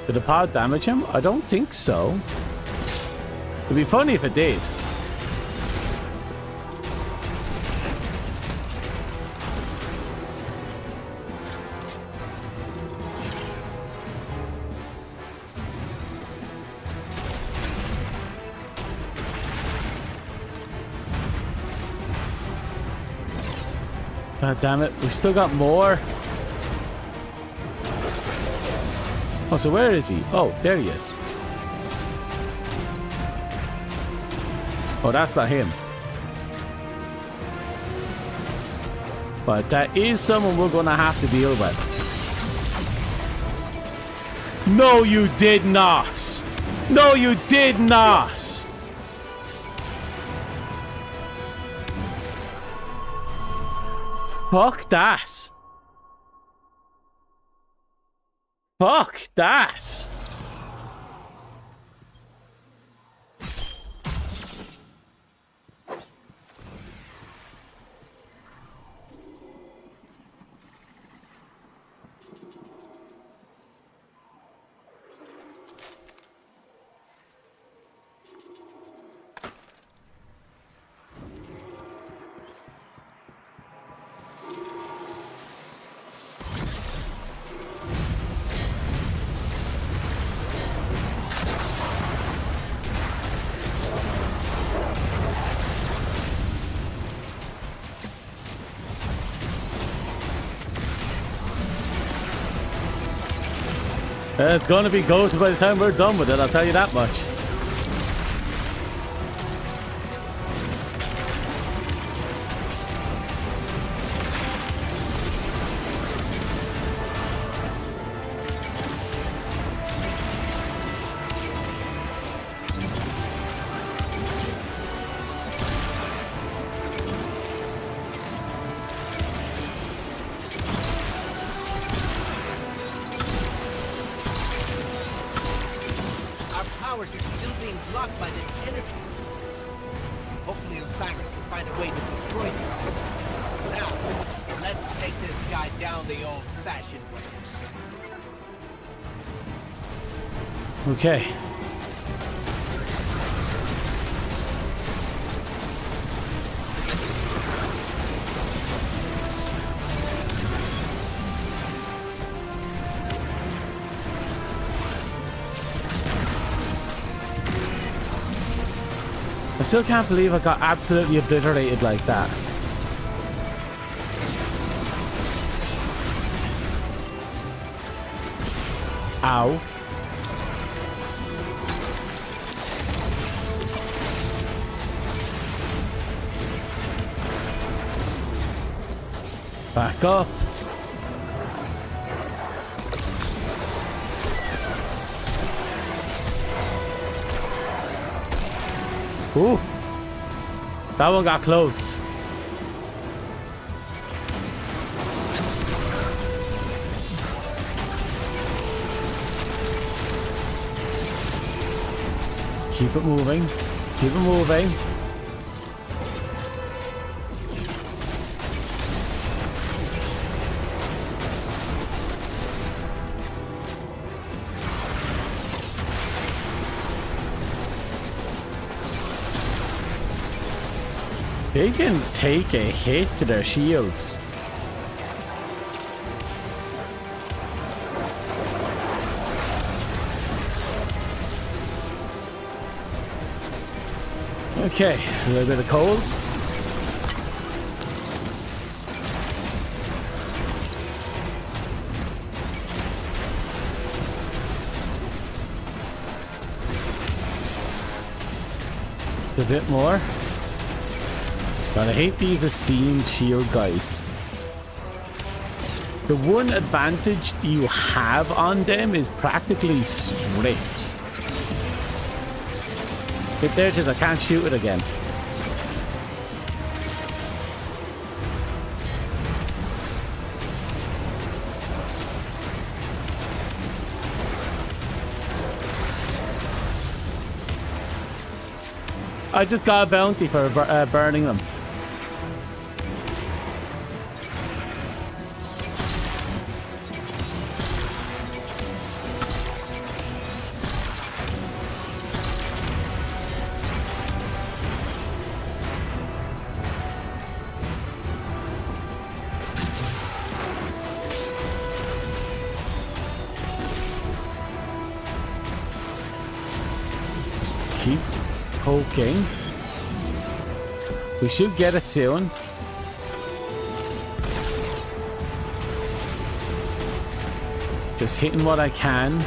Did the pod damage him? I don't think so. It'd be funny if it did. God damn it, we still got more. Oh, so where is he? Oh, there he is. Oh, that's not him. But that is someone we're gonna have to deal with. No, you did not! No, you did not! Fuck that! Fuck that! It's gonna be ghost by the time we're done with it, I'll tell you that much. Powers are still being blocked by this energy. Hopefully Osiris can find a way to destroy them. Now, let's take this guy down the old-fashioned way. Okay. I still can't believe I got absolutely obliterated like that. Ow. Back up. Ooh. That one got close. Keep it moving. Keep it moving. They can take a hit to their shields. Okay, a little bit of cold. It's a bit more. But I hate these esteemed shield guys. The one advantage you have on them is practically straight. Hit there because I can't shoot it again. I just got a bounty for burning them. keep poking. We should get it soon. Just hitting what I can.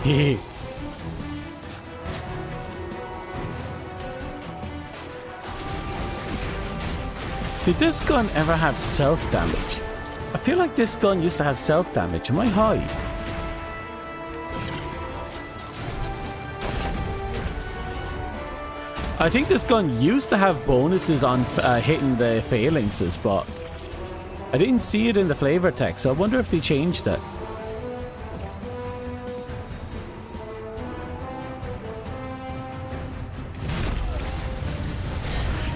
Hehe. Did this gun ever have self-damage? I feel like this gun used to have self-damage. Am I high? I think this gun used to have bonuses on hitting the phalanxes, but I didn't see it in the flavor text, so I wonder if they changed it.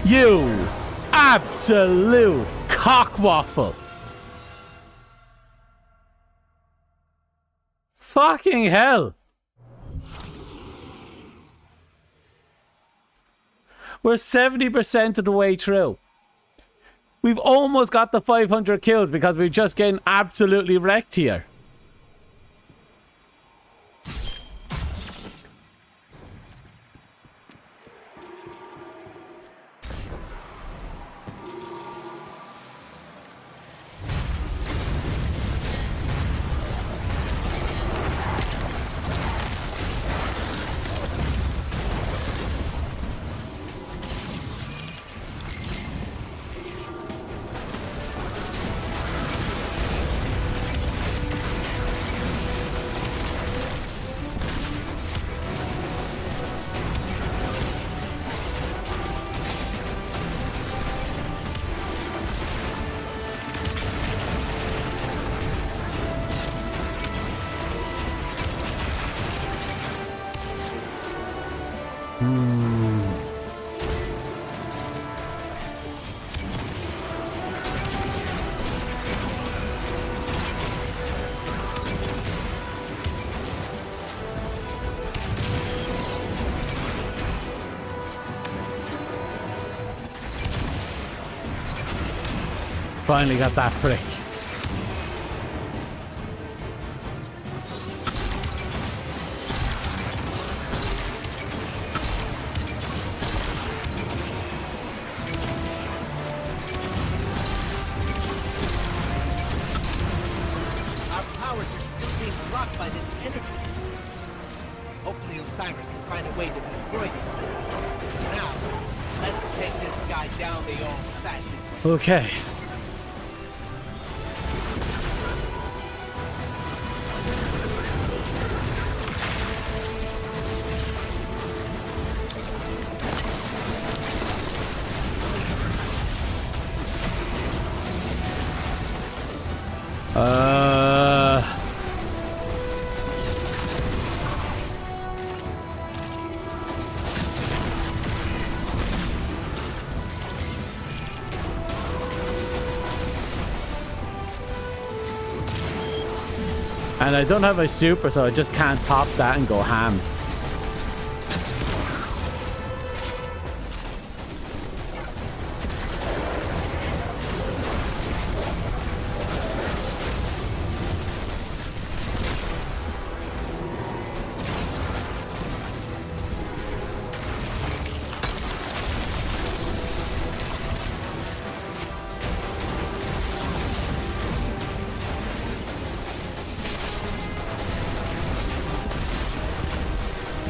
You absolute cockwaffle. Fucking hell. We're 70% of the way through. We've almost got the 500 kills because we're just getting absolutely wrecked here. Finally got that prick. Our powers are still being blocked by this energy. Hopefully Osiris can find a way to destroy these things. Now, let's take this guy down the old-fashioned way. Okay. And I don't have a super, so I just can't pop that and go ham.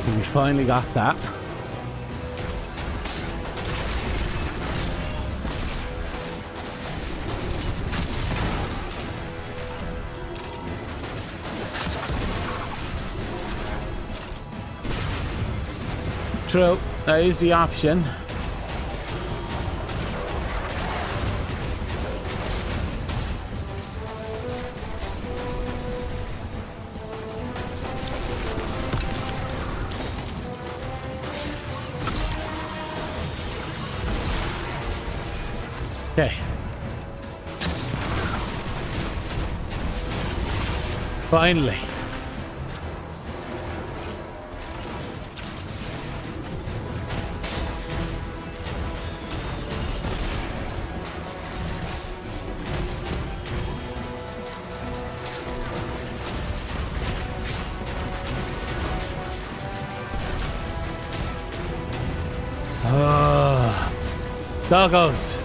We finally got that. True, that is the option. Okay. Finally. Doggos.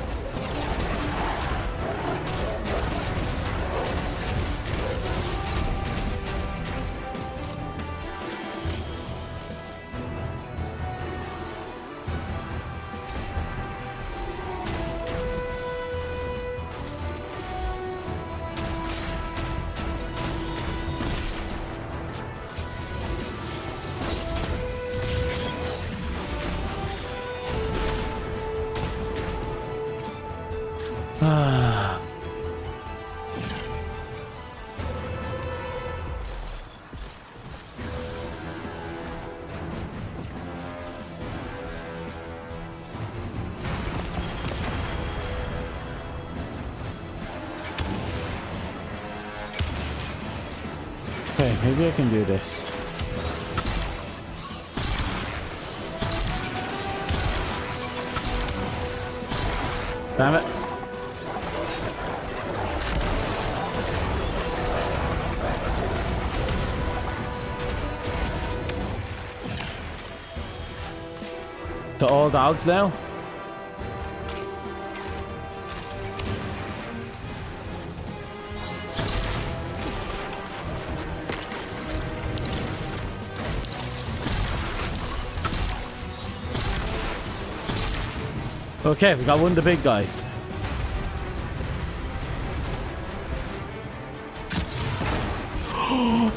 Okay, maybe I can do this. Damn it. To all dogs now? Okay, we got one of the big guys.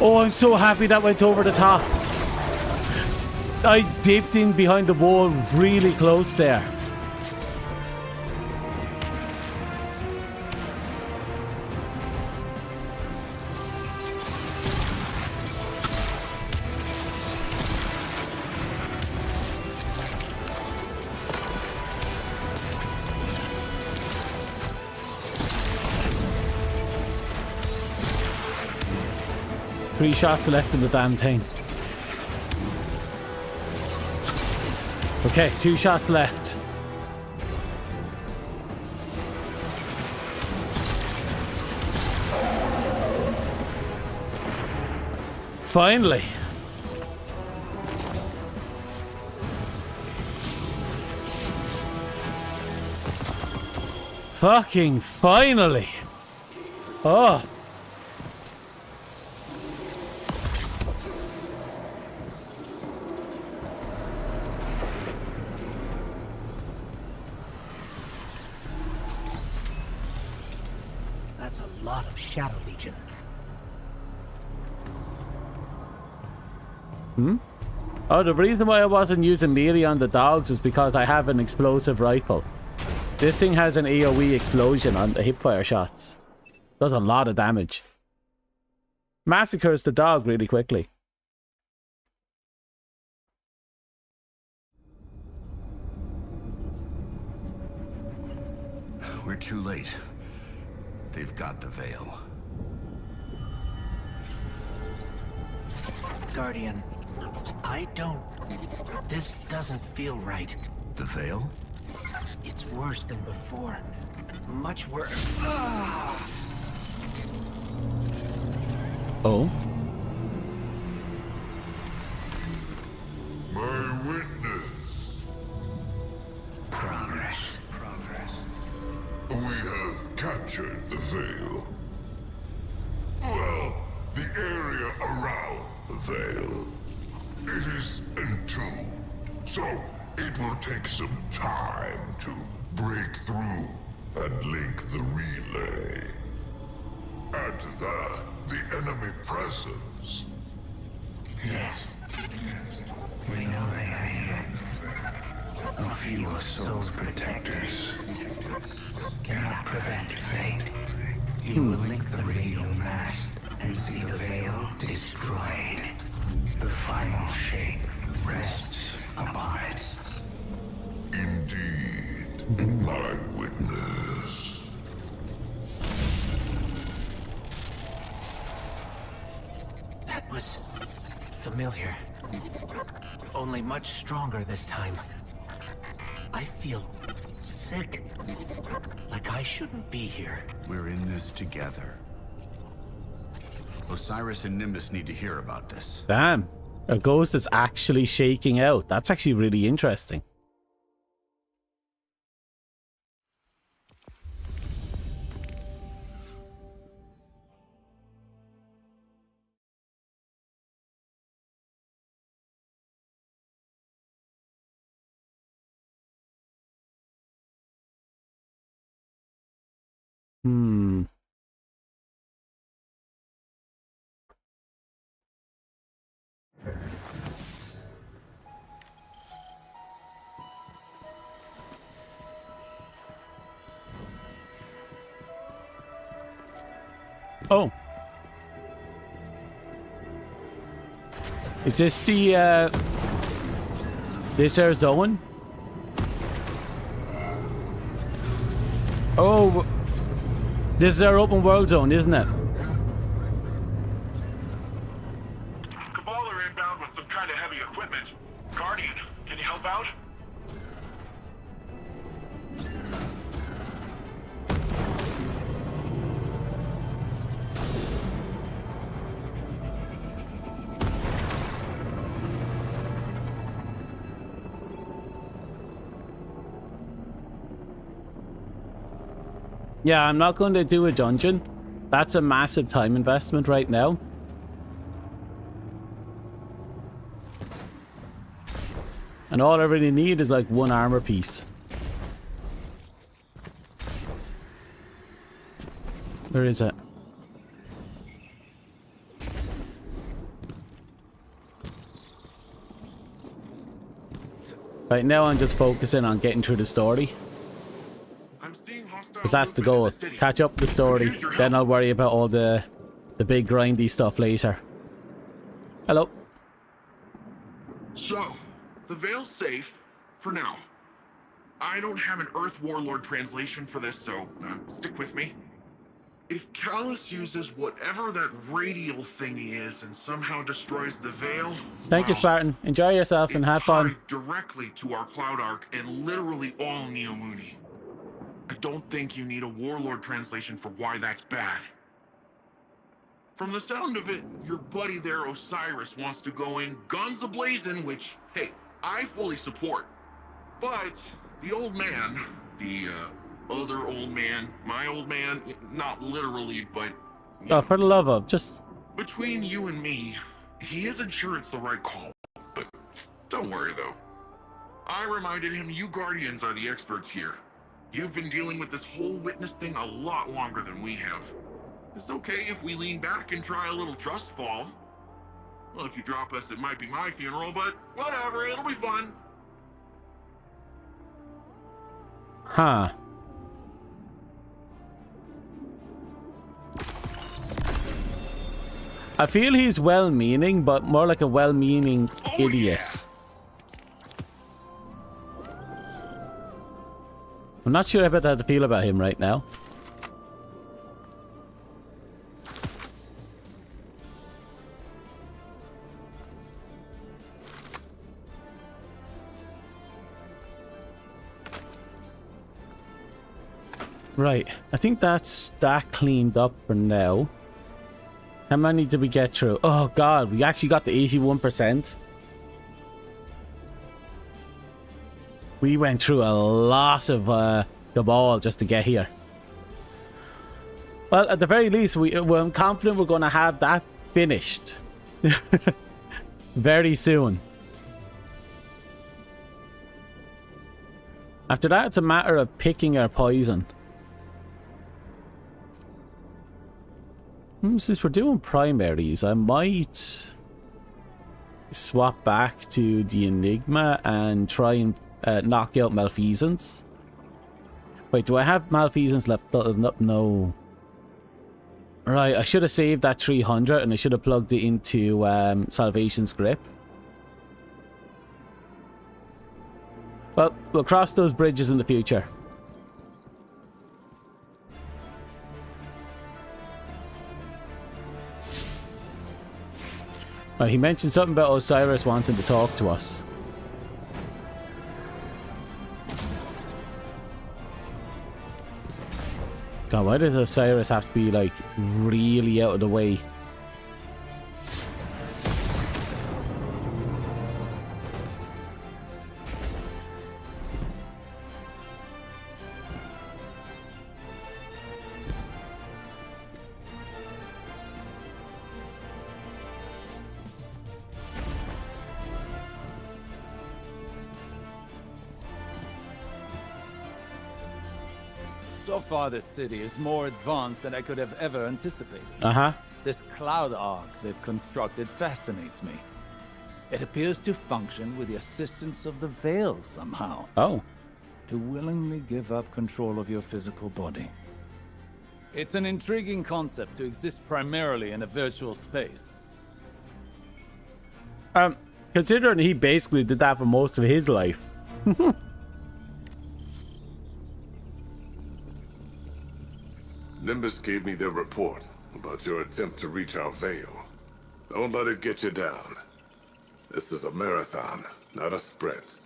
Oh, I'm so happy that went over the top. I dipped in behind the wall really close there. Three shots left in the damn thing. Okay, 2 shots left. Finally. Fucking finally. Oh. That's a lot of Shadow Legion. Oh, the reason why I wasn't using melee on the dogs was because I have an explosive rifle. This thing has an AoE explosion on the hipfire shots. Does a lot of damage. Massacres the dog really quickly. We're too late. They've got the veil. Guardian, I don't... This doesn't feel right. The veil? It's worse than before. Much worse. Oh? My witness. Progress. We have captured the veil. Well, the area around the veil. It is entombed, so it will take some time to break through and link the relay. Add to that the enemy presence. Yes. We know they are here. A few of Soul's protectors cannot prevent fate. You will link the radio mast and see the veil destroyed. The final shape rests upon it. Indeed, my witness. That was familiar. Only much stronger this time. I feel sick. Like I shouldn't be here. We're in this together. Osiris and Nimbus need to hear about this. Damn. A ghost is actually shaking out. That's actually really interesting. Hmm. Oh. Is this the, this our zone? Oh. This is our open world zone, isn't it? Cabal are inbound with some kind of heavy equipment. Guardian, can you help out? Yeah, I'm not going to do a dungeon. That's a massive time investment right now. And all I really need is like one armor piece. Where is it? Right now I'm just focusing on getting through the story. Because that's the goal. Catch up the story. Then I'll worry about all the big grindy stuff later. Hello. So, the Veil's safe for now. I don't have an Earth Warlord translation for this, so stick with me. If Callus uses whatever that radial thingy is and somehow destroys the Veil, thank you, Spartan. Enjoy yourself and have fun. Directly to our Cloud Arc and literally all Neomuni. I don't think you need a Warlord translation for why that's bad. From the sound of it, your buddy there, Osiris, wants to go in guns a-blazing, which, hey, I fully support. But the old man, the other old man, my old man, not literally, but... Oh, for the love of, just... Between you and me, he isn't sure it's the right call. But don't worry, though. I reminded him you Guardians are the experts here. You've been dealing with this whole witness thing a lot longer than we have. It's okay if we lean back and try a little trust fall. Well, if you drop us, it might be my funeral, but whatever, it'll be fun. Huh. I feel he's well-meaning, but more like a well-meaning idiot. Yeah. I'm not sure about how to feel about him right now. Right, I think that's that cleaned up for now. How many did we get through? Oh god, we actually got the 81%. We went through a lot of Cabal just to get here. Well, at the very least, I'm confident we're going to have that finished very soon. After that, it's a matter of picking our poison. Since we're doing primaries, I might swap back to the Enigma and try and knock out Malfeasance. Wait, do I have Malfeasance left? No. Right, I should have saved that 300 and I should have plugged it into Salvation's Grip. Well, we'll cross those bridges in the future. Right, he mentioned something about Osiris wanting to talk to us. God, why does Osiris have to be, like, really out of the way? So far, this city is more advanced than I could have ever anticipated. Uh-huh. This cloud arc they've constructed fascinates me. It appears to function with the assistance of the Veil somehow. Oh. To willingly give up control of your physical body. It's an intriguing concept to exist primarily in a virtual space. Considering he basically did that for most of his life. Nimbus gave me their report about your attempt to reach our Veil. Don't let it get you down. This is a marathon, not a sprint.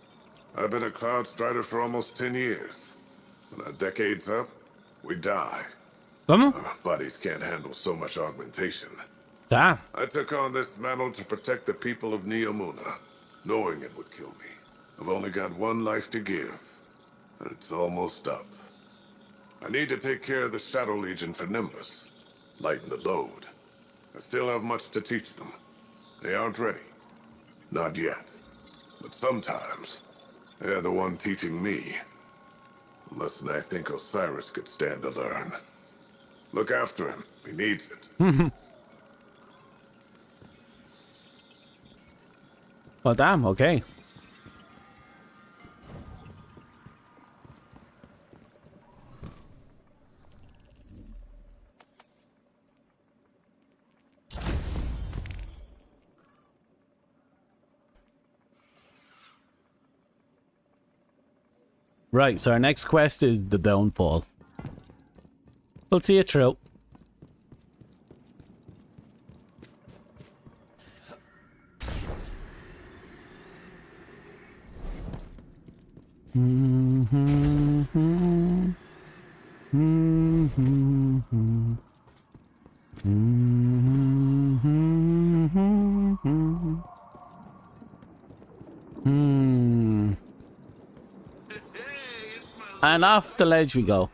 I've been a Cloud Strider for almost 10 years. When our decade's up, we die. Our bodies can't handle so much augmentation. Damn. I took on this mantle to protect the people of Neomuna, knowing it would kill me. I've only got one life to give, and it's almost up. I need to take care of the Shadow Legion for Nimbus, lighten the load. I still have much to teach them. They aren't ready. Not yet. But sometimes, they're the one teaching me. A lesson I think Osiris could stand to learn. Look after him. He needs it. Well, damn, okay. Right, so our next quest is the Downfall. We'll see it through. And off the ledge we go.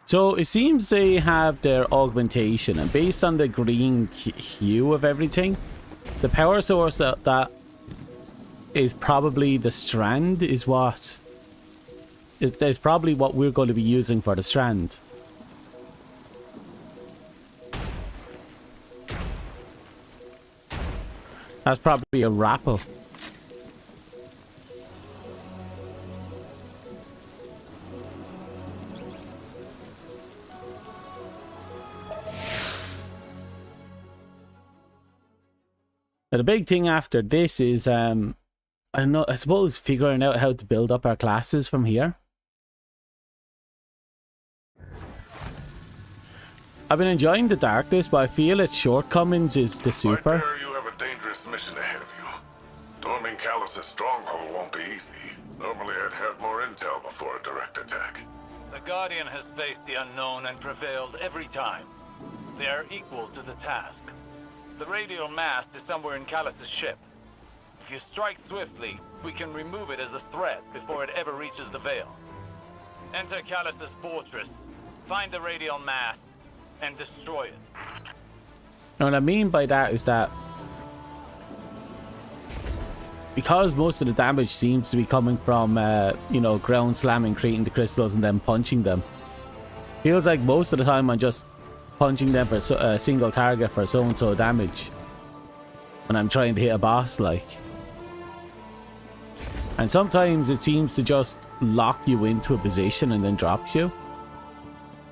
So it seems they have their augmentation, and based on the green hue of everything, the power source that is probably the strand is what is probably what we're going to be using for the strand. That's probably a rappel. Now the big thing after this is I suppose figuring out how to build up our classes from here. I've been enjoying the darkness, but I feel its shortcomings is the super. Right there, you have a dangerous mission ahead of you. Storming Callus's stronghold won't be easy. Normally I'd have more intel before a direct attack. The Guardian has faced the unknown and prevailed every time. They are equal to the task. The radial mast is somewhere in Callus's ship. If you strike swiftly, we can remove it as a threat before it ever reaches the Veil. Enter Callus's fortress, find the radial mast, and destroy it. Now what I mean by that is that because most of the damage seems to be coming from, you know, ground slamming, creating the crystals and then punching them. Feels like most of the time I'm just punching them for a single target for so-and-so damage when I'm trying to hit a boss, like. And sometimes it seems to just lock you into a position and then drops you.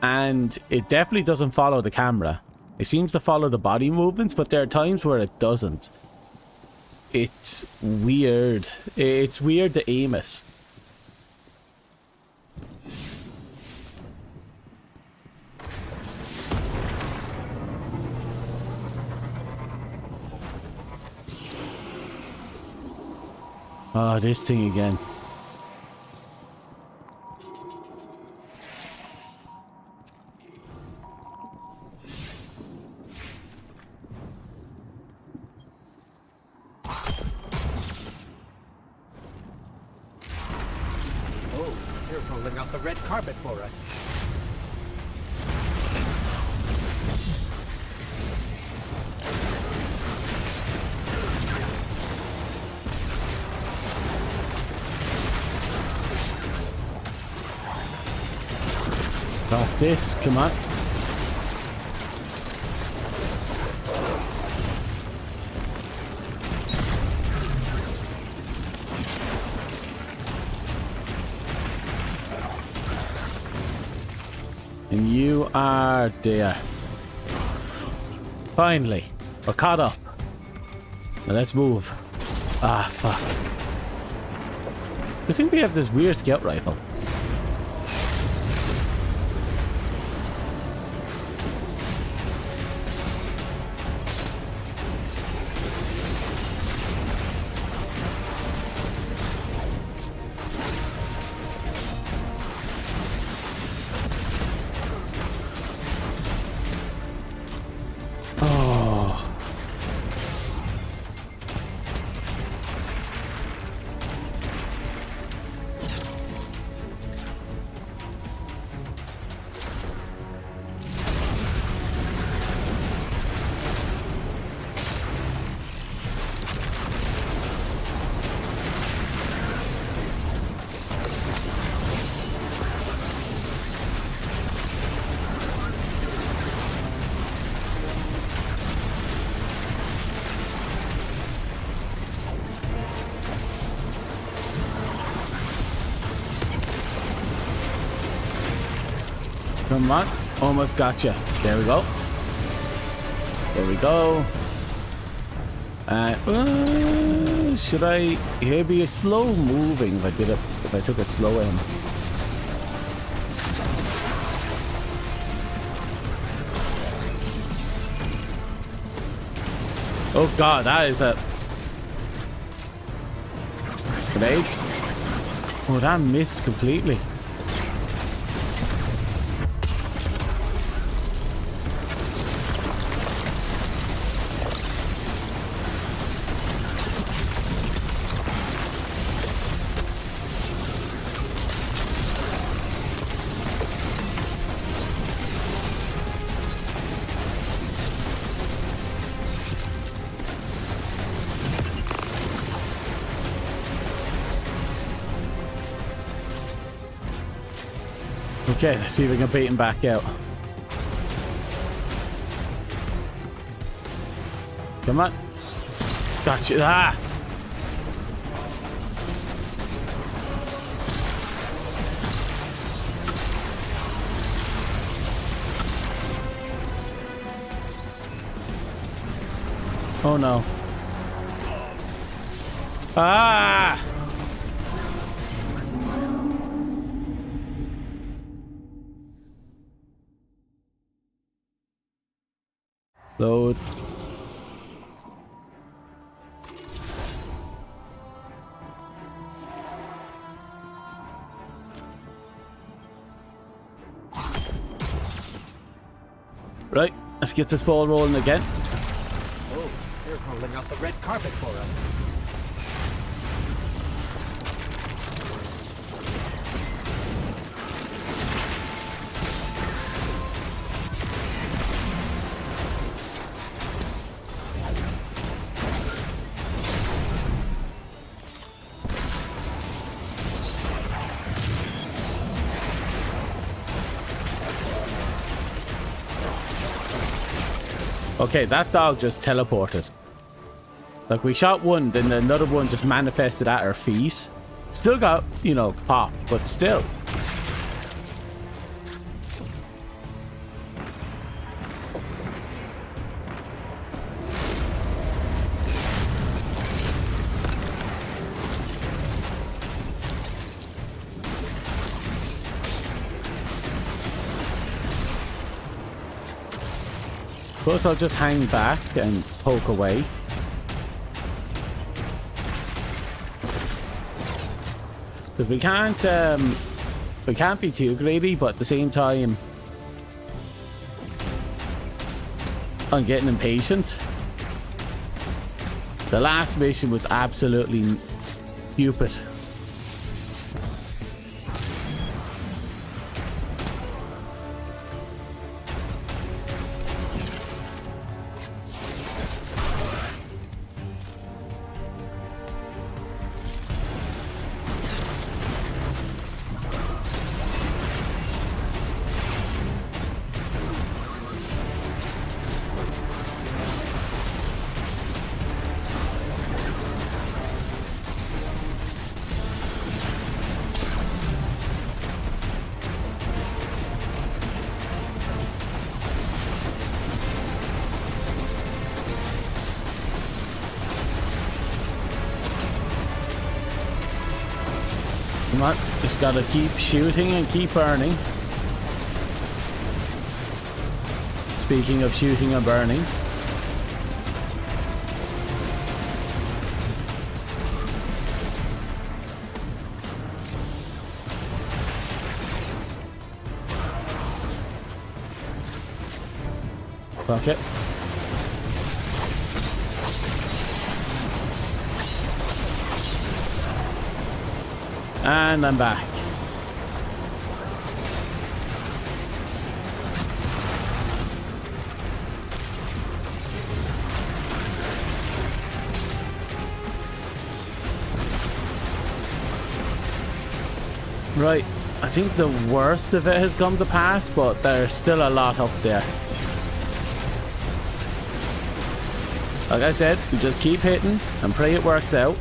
And it definitely doesn't follow the camera. It seems to follow the body movements, but there are times where it doesn't. It's weird. It's weird to aim it. Oh, this thing again. Oh, they're rolling out the red carpet for us. Got this, come on. And you are there. Finally, we're caught up. Now let's move. Ah, fuck. I think we have this weird scout rifle. Come on. Almost gotcha. There we go. There we go. Should I... Here be a slow moving if I did it, if I took a slow aim. Oh god, that is a... Grenades? Oh, that missed completely. Okay, let's see if we can beat him back out. Come on. Gotcha. Ah! Oh no. Ah! Load. Right, let's get this ball rolling again. Oh, they're rolling out the red carpet for us. Okay, that dog just teleported. Like, we shot one, then another one just manifested at our feet. Still got, you know, pop, but still. Suppose I'll just hang back and poke away. Because we can't be too greedy, but at the same time, I'm getting impatient. The last mission was absolutely stupid. Come on, just gotta keep shooting and keep burning. Speaking of shooting and burning. Fuck it. And I'm back. Right, I think the worst of it has come to pass, but there's still a lot up there. Like I said, we just keep hitting and pray it works out.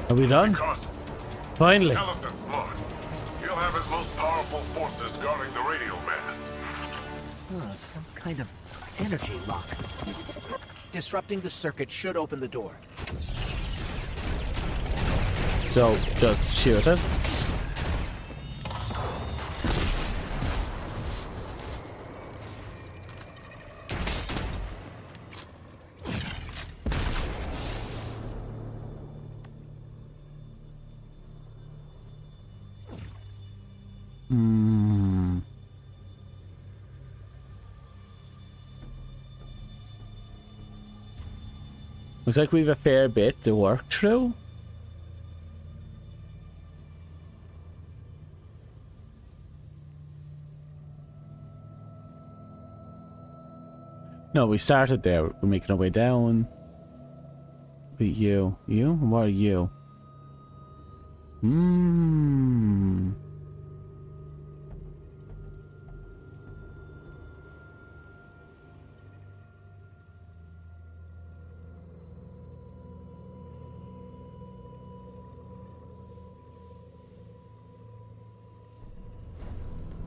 Are we done? Finally. Callus is smart. He'll have his most powerful forces guarding the radial mast. Some kind of energy lock. Disrupting the circuit should open the door. So, just shoot it. Looks like we've a fair bit to work through. No, we started there. We're making our way down. But you? You? What are you?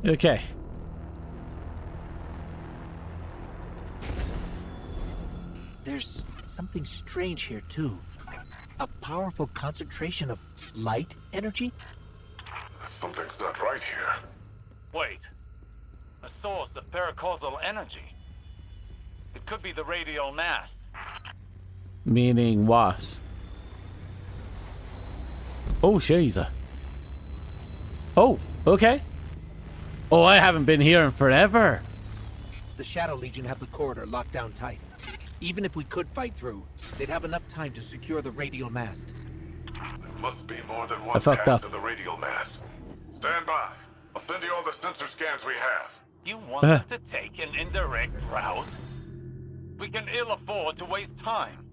Okay. There's something strange here, too. A powerful concentration of light energy? Something's not right here. Wait. A source of paracausal energy. It could be the radial mast. Meaning what? Oh, Jesus. Oh, okay. Oh, I haven't been here in forever. The Shadow Legion have the corridor locked down tight. Even if we could fight through, they'd have enough time to secure the radial mast. There must be more than I one fucked path up. to the radial mast. Stand by. I'll send you all the sensor scans we have. You want them to take an indirect route? We can ill afford to waste time.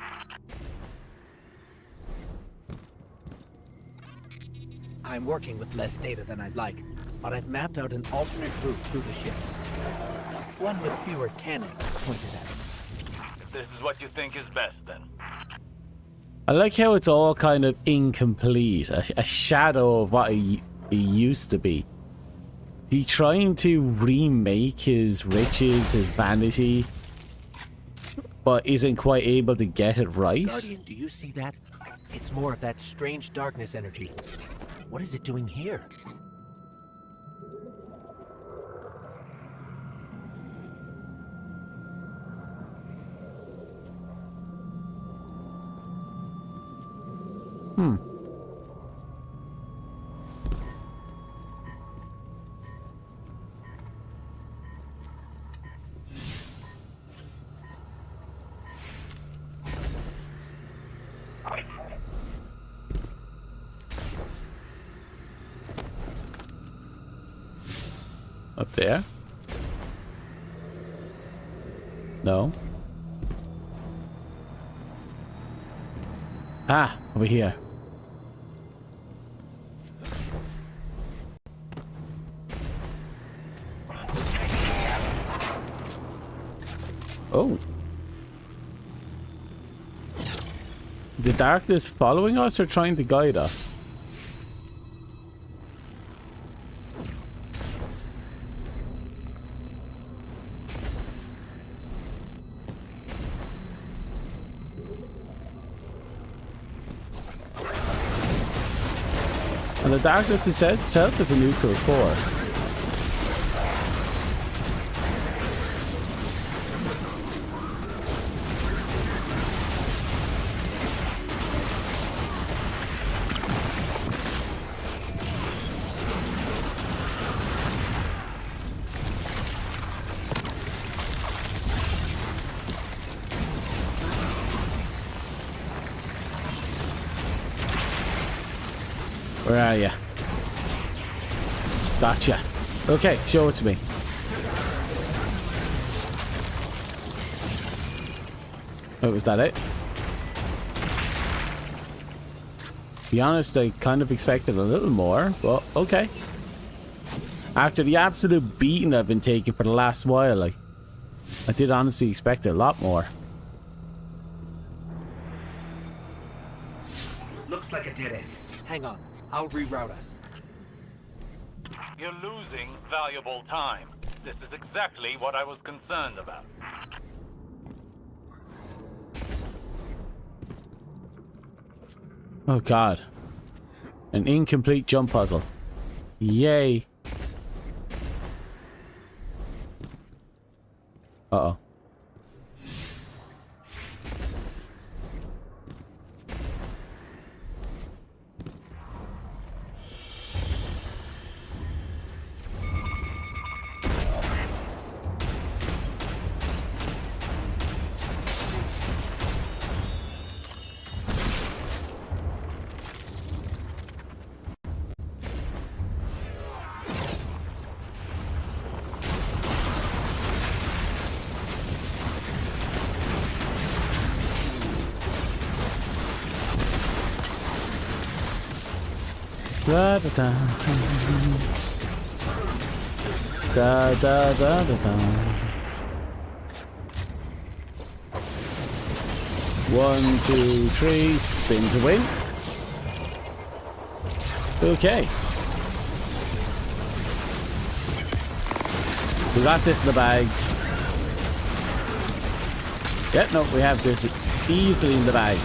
I'm working with less data than I'd like, but I've mapped out an alternate route through the ship. One with fewer cannons pointed at it. If this is what you think is best, then. I like how it's all kind of incomplete. A shadow of what it used to be. Is he trying to remake his riches, his vanity, but isn't quite able to get it right? Guardian, do you see that? It's more of that strange darkness energy. What is it doing here? Up there? Ah, over here. Oh. The darkness following us or trying to guide us? And the darkness itself is a neutral force. Where are you? Gotcha. Okay, show it to me. Oh, was that it? To be honest, I kind of expected a little more, but okay. After the absolute beating I've been taking for the last while, I did honestly expect a lot more. Looks like a dead end. Hang on. I'll reroute us. You're losing valuable time. This is exactly what I was concerned about. Oh god. An incomplete jump puzzle. Yay. Uh-oh. Da da da da da da da da. 1, 2, 3, spin to win. Okay. We got this in the bag. Yeah, no, we have this easily in the bag.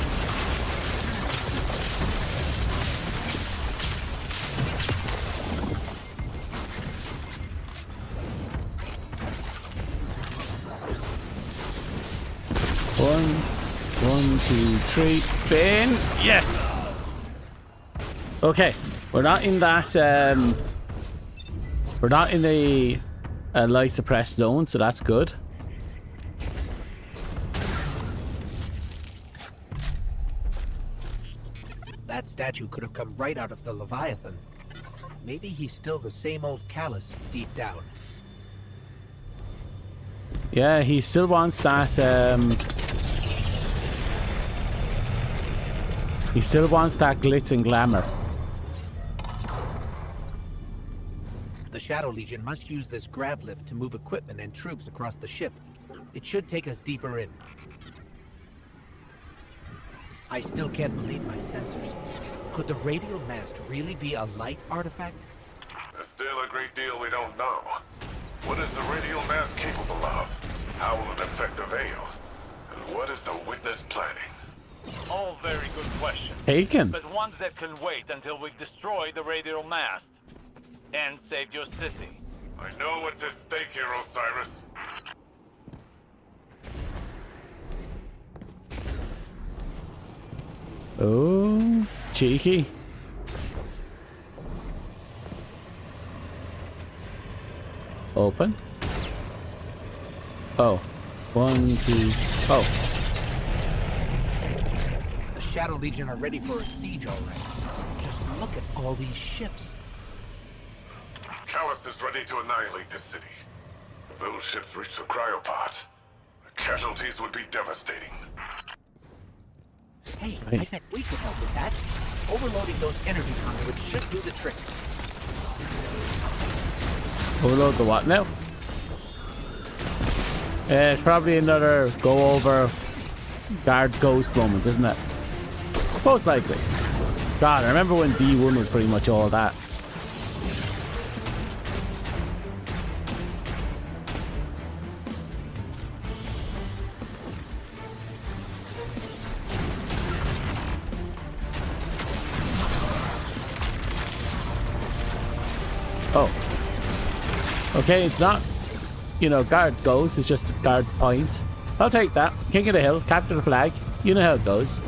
One, 2, 3, spin. Yes. Okay, we're not in that. We're not in the light suppressed zone, so that's good. That statue could have come right out of the Leviathan. Maybe he's still the same old callous deep down. Yeah, he still wants that. He still wants that glitz and glamour. The Shadow Legion must use this grav lift to move equipment and troops across the ship. It should take us deeper in. I still can't believe my sensors. Could the radial mast really be a light artifact? There's still a great deal we don't know. What is the radial mass capable of? How will it affect the Veil? And what is the Witness planning? All very good questions. Taken. But ones that can wait until we've destroyed the radial mast. And saved your city. I know what's at stake here, Osiris. Oh, cheeky. Open. Oh. 1, 2. Oh. The Shadow Legion are ready for a siege already. Just look at all these ships. Callus is ready to annihilate this city. If those ships reach the cryopods, the casualties would be devastating. Hey, Right. I bet we could help with that. Overloading those energy conduits should do the trick. Overload the what now? It's probably another go over guard ghost moment, isn't it? Most likely. God, I remember when D1 was pretty much all that. Oh. Okay, it's not, you know, guard ghost, it's just guard point. I'll take that. King of the hill, capture the flag. You know how it goes.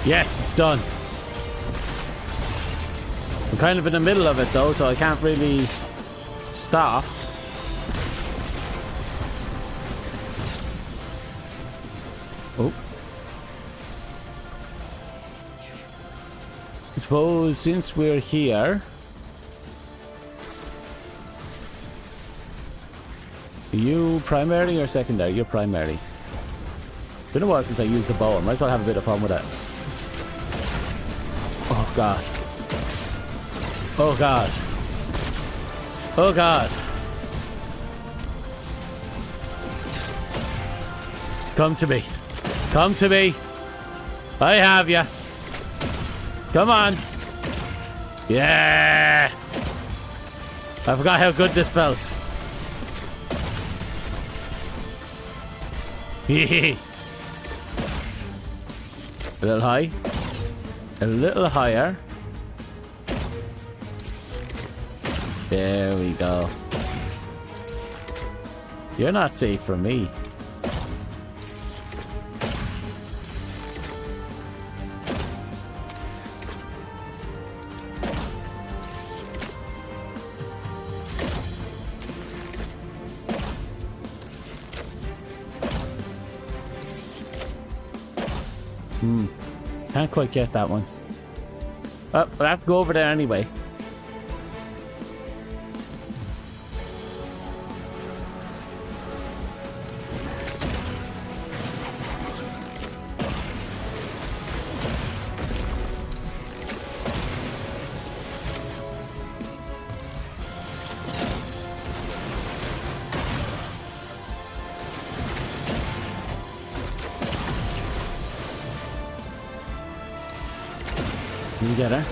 Yes, it's done. I'm kind of in the middle of it though, so I can't really stop. Oh. I suppose since we're here, are you primary or secondary? You're primary. It's been a while since I used the bow. I might as well have a bit of fun with it. Oh god. Oh god. Oh god. Come to me. Come to me. I have you. Come on. Yeah. I forgot how good this felt. Hee. A little high. A little higher. There we go. You're not safe from me. Can't quite get that one. Oh, we'll have to go over there anyway. Can you get her?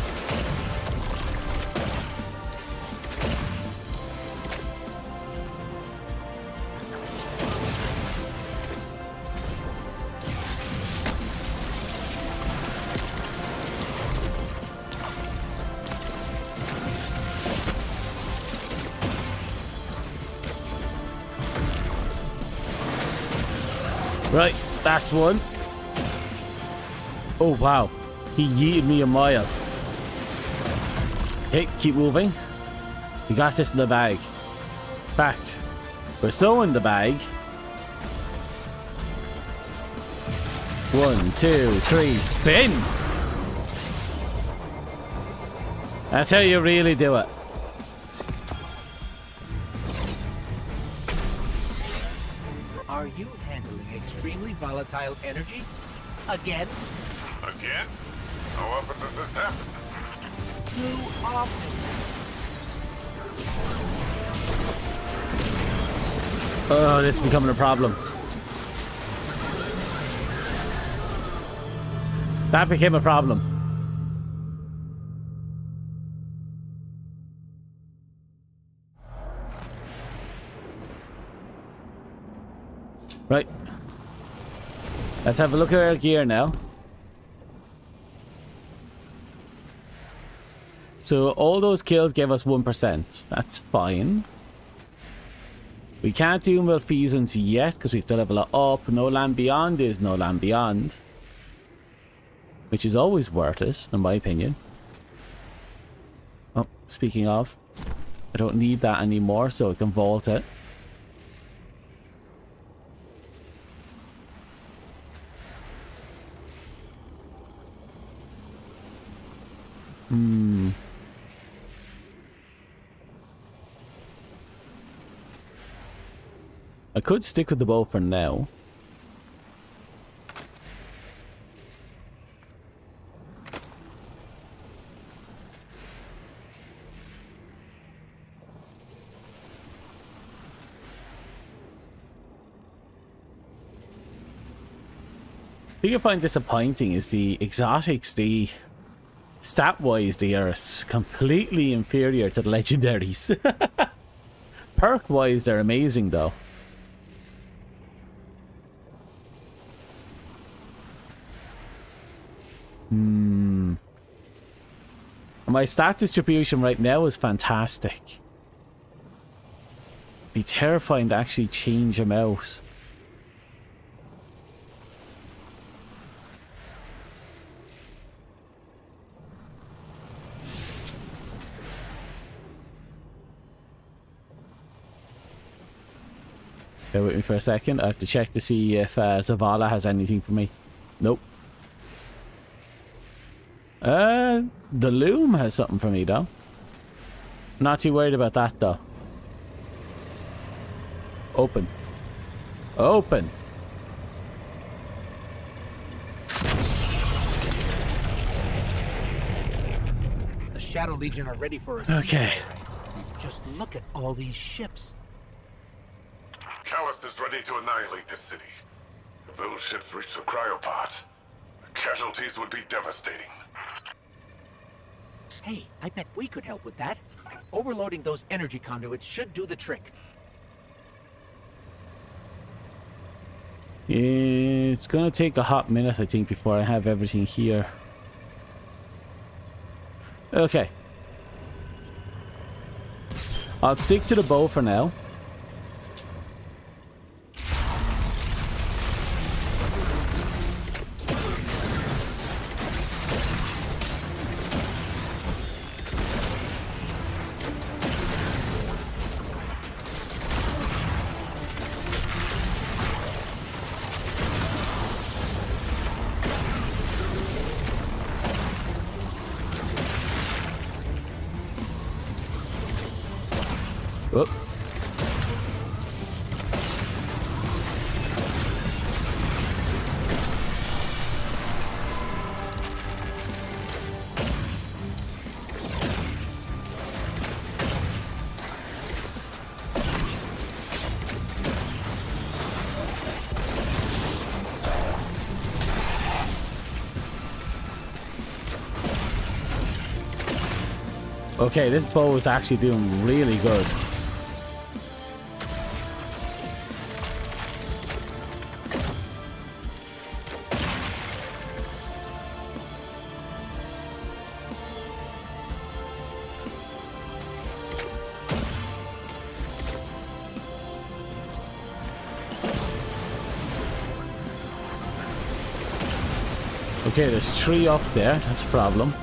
Right, that's one. Oh wow. He yeeted me a mile. Okay, keep moving. We got this in the bag. Fact, we're so in the bag. 1, 2, 3, spin! That's how you really do it. Are you handling extremely volatile energy? Again? Again? How often does this happen? Too often. Oh, this is becoming a problem. That became a problem. Right. Let's have a look at our gear now. So all those kills gave us 1%. That's fine. We can't do malfeasance yet because we still have a lot up. No Land Beyond is no Land Beyond. Which is always worth it, in my opinion. Oh, speaking of. I don't need that anymore, so I can vault it. I could stick with the bow for now. The thing I find disappointing is the exotics, the stat-wise, they are completely inferior to the legendaries. Perk-wise, they're amazing though. My stat distribution right now is fantastic. Be terrifying to actually change them out. Bear with me for a second. I have to check to see if Zavala has anything for me. Nope. The loom has something for me though. Not too worried about that though. Open. Open. The Shadow Legion are ready for us. Okay. Just look at all these ships. Callus is ready to annihilate this city. If those ships reach the cryopods, the casualties would be devastating. Hey, I bet we could help with that. Overloading those energy conduits should do the trick. It's gonna take a hot minute, I think, before I have everything here. Okay. I'll stick to the bow for now. Whoop. Okay, this bow is actually doing really good. Okay, there's 3 up there. That's a problem.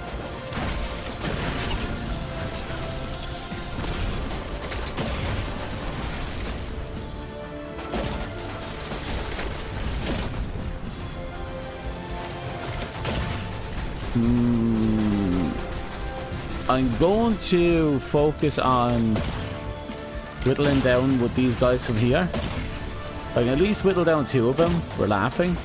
I'm going to focus on whittling down with these guys from here. I can at least whittle down 2 of them. We're laughing.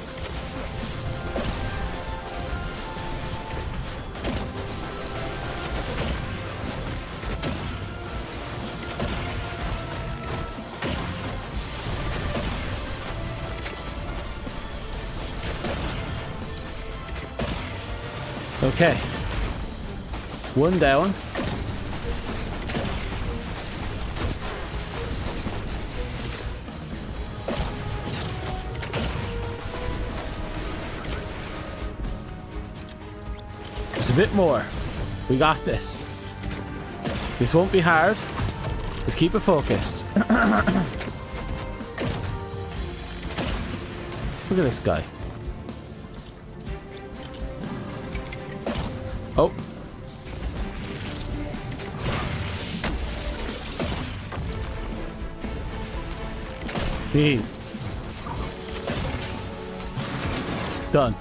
Okay. 1 down. Just a bit more. We got this. This won't be hard. Just keep it focused. Look at this guy. Oh. Speed. Done.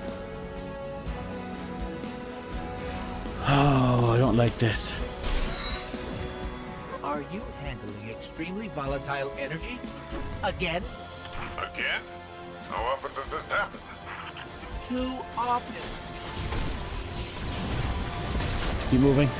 Oh, I don't like this. Are you handling extremely volatile energy? Again? Again? How often does this happen? Too often. Keep moving.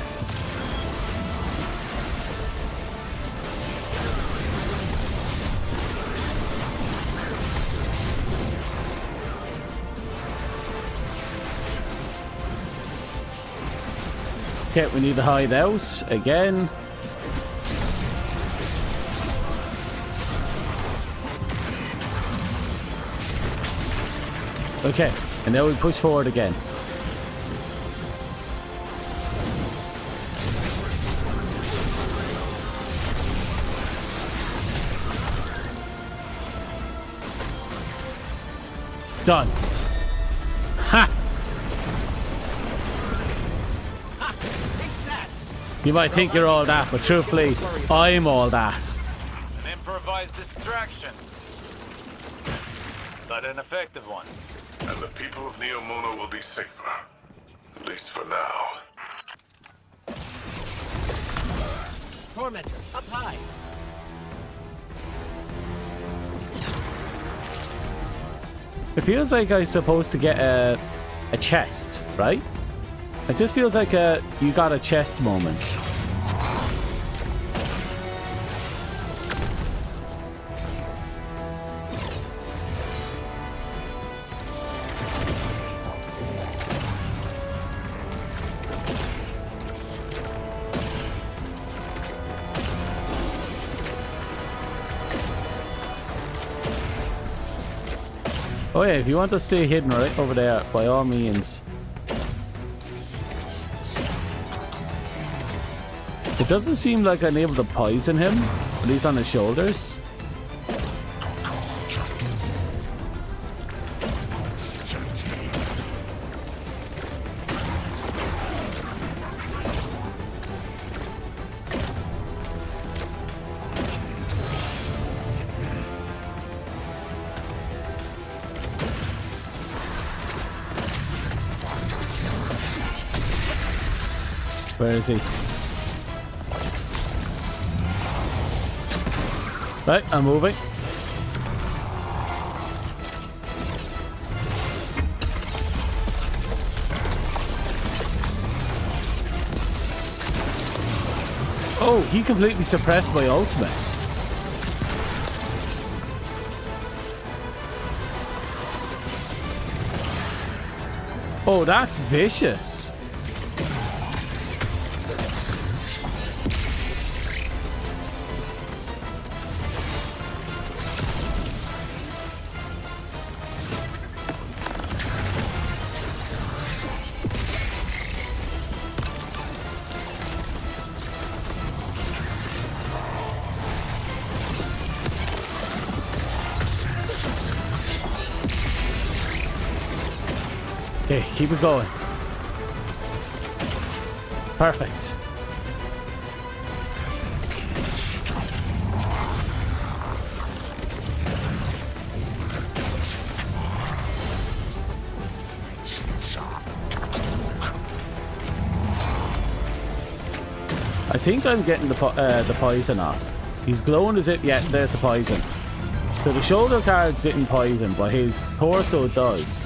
Okay, we need to hide out again. Okay, and now we push forward again. Done. Ha! You might think you're all that, but truthfully, I'm all that. An improvised distraction. But an effective one. And the people of Neomuna will be safer. At least for now. Tormentor, up high. It feels like I'm supposed to get a chest, right? Like this feels like a you got a chest moment. Oh yeah, if you want to stay hidden right over there, by all means. It doesn't seem like I'm able to poison him, at least on his shoulders. Where is he? Right, I'm moving. Oh, he completely suppressed my ultimate. Oh, that's vicious. Okay, keep it going. Perfect. I think I'm getting the poison off. He's glowing as if, yeah, there's the poison. So the shoulder guards didn't poison, but his torso does.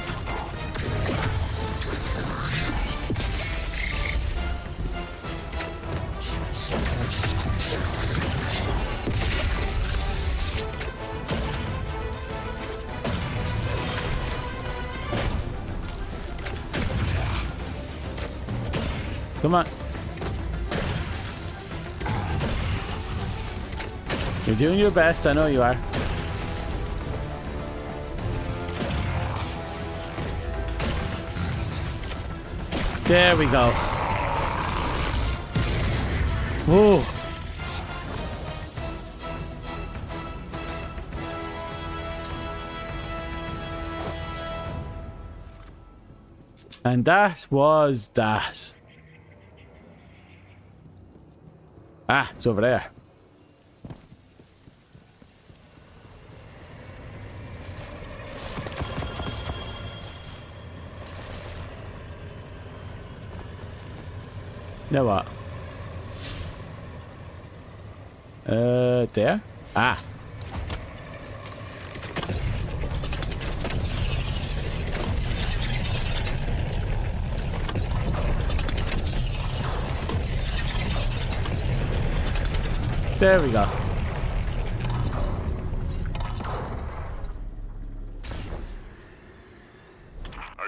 Come on. You're doing your best, I know you are. There we go. Whoa. And that was that. Ah, it's over there. Now what? There? Ah. There we go. Are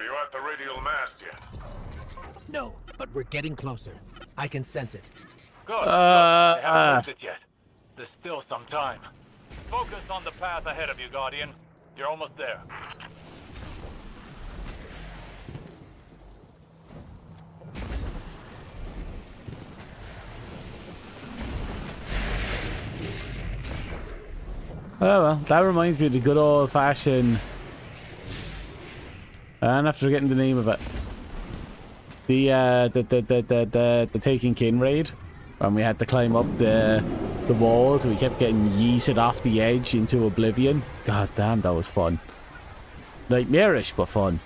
you at the radial mast yet? No, but we're getting closer. I can sense it. Good. They haven't moved it yet. There's still some time. Focus on the path ahead of you, Guardian. You're almost there. Oh well, that reminds me of the good old-fashioned... and after getting the name of it, the Taken King raid, when we had to climb up the walls and we kept getting yeeted off the edge into oblivion. God damn, that was fun. Nightmarish, but fun.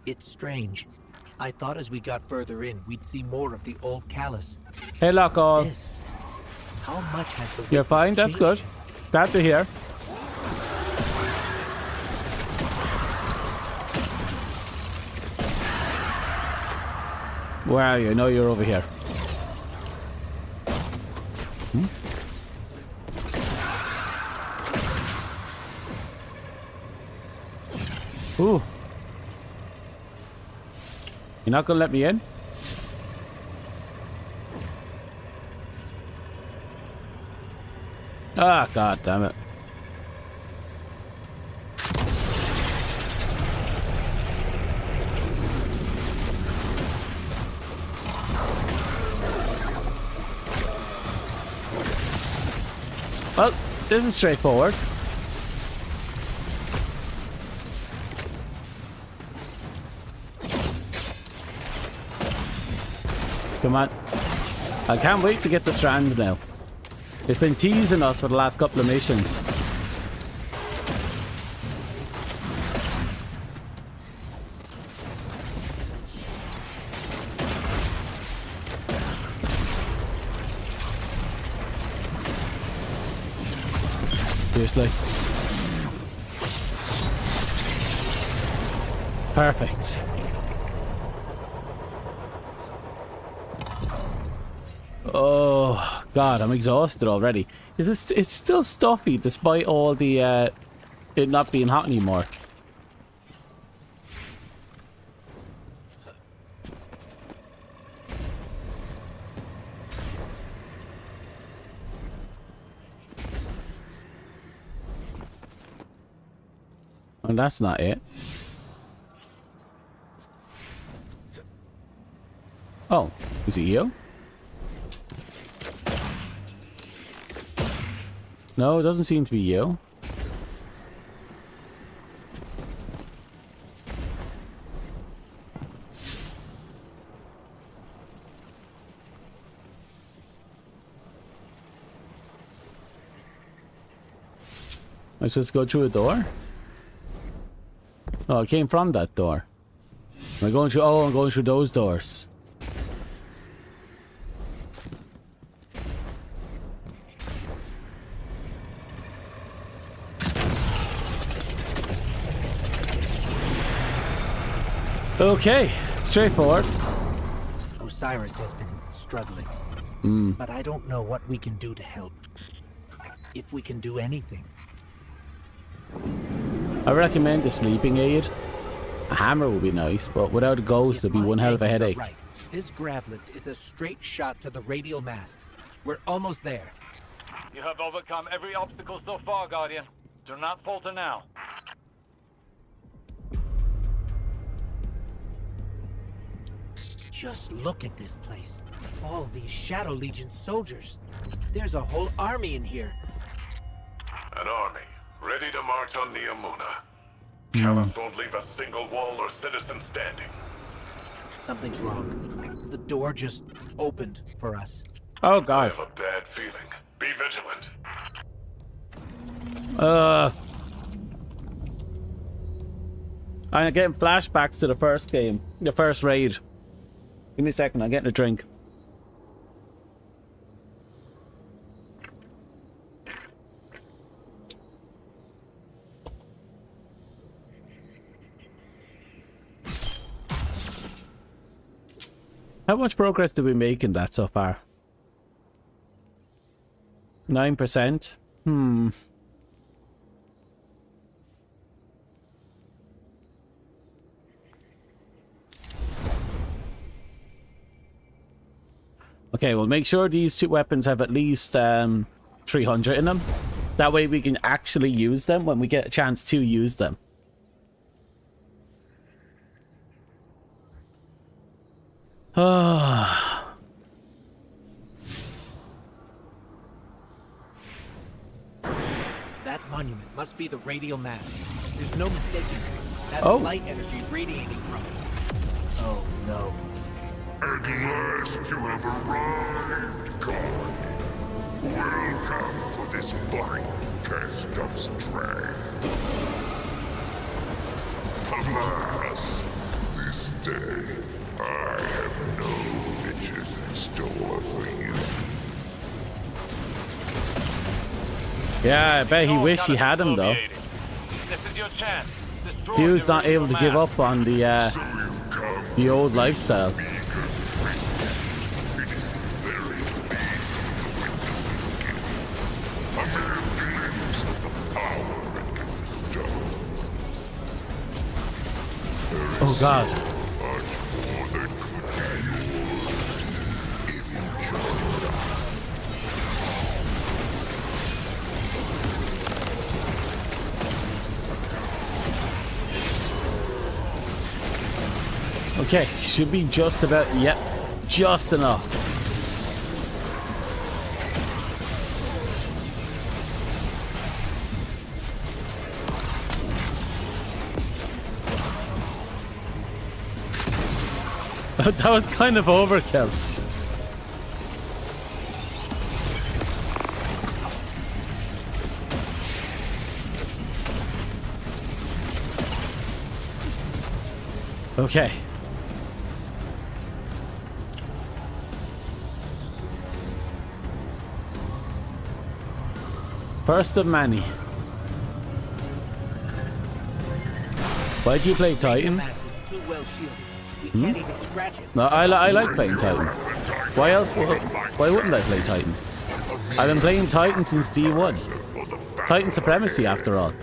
It's strange. I thought as we got further in, we'd see more of the old callus. Hey, Lockall. This. How much has the You're fine, that's good. Glad to hear. Where are you? I know you're over here. Ooh. You're not gonna let me in? Ah, god damn it. Well, this isn't straightforward. Come on. I can't wait to get the strand now. It's been teasing us for the last couple of missions. Seriously. Perfect. Oh god, I'm exhausted already. It's still stuffy despite all the it not being hot anymore. And that's not it. Oh, is it you? No, it doesn't seem to be you. Am I supposed to go through a door? Oh, it came from that door. Am I going through? Oh, I'm going through those doors. Okay, straightforward. Osiris has been struggling, but I don't know what we can do to help. If we can do anything. I recommend a sleeping aid. A hammer would be nice, but without a ghost, it'd be one hell of a headache. Right. This grav lift is a straight shot to the radial mast. We're almost there. You have overcome every obstacle so far, Guardian. Do not falter now. Just look at this place. All these Shadow Legion soldiers. There's a whole army in here. An army, ready to march on Niamuna. Callus won't leave a single wall or citizen standing. Something's wrong. The door just opened for us. Oh I god. have a bad feeling. Be vigilant. I'm getting flashbacks to the first game, the first raid. Give me a second, I'm getting a drink. How much progress did we make in that so far? 9%? Okay, well, make sure these two weapons have at least 300 in them. That way we can actually use them when we get a chance to use them. That monument must be the radial mast. There's no mistaking it. That's light energy radiating from it. Oh no. At last you have arrived, God. Welcome to this fine test of strength. Alas, this day I have no riches in store for you. Yeah, I bet he wished he had him though. This is your chance. He was not able to give up on the old lifestyle. Oh God. Okay, should be just about, yep, just enough. That was kind of overkill. Okay. First of many. Why do you play Titan? No, I like playing Titan. Why else? Why wouldn't I play Titan? I've been playing Titan since D1. Titan supremacy, after all.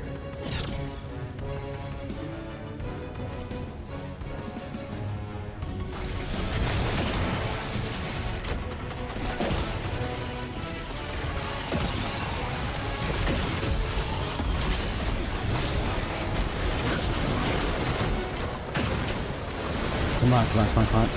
Come on.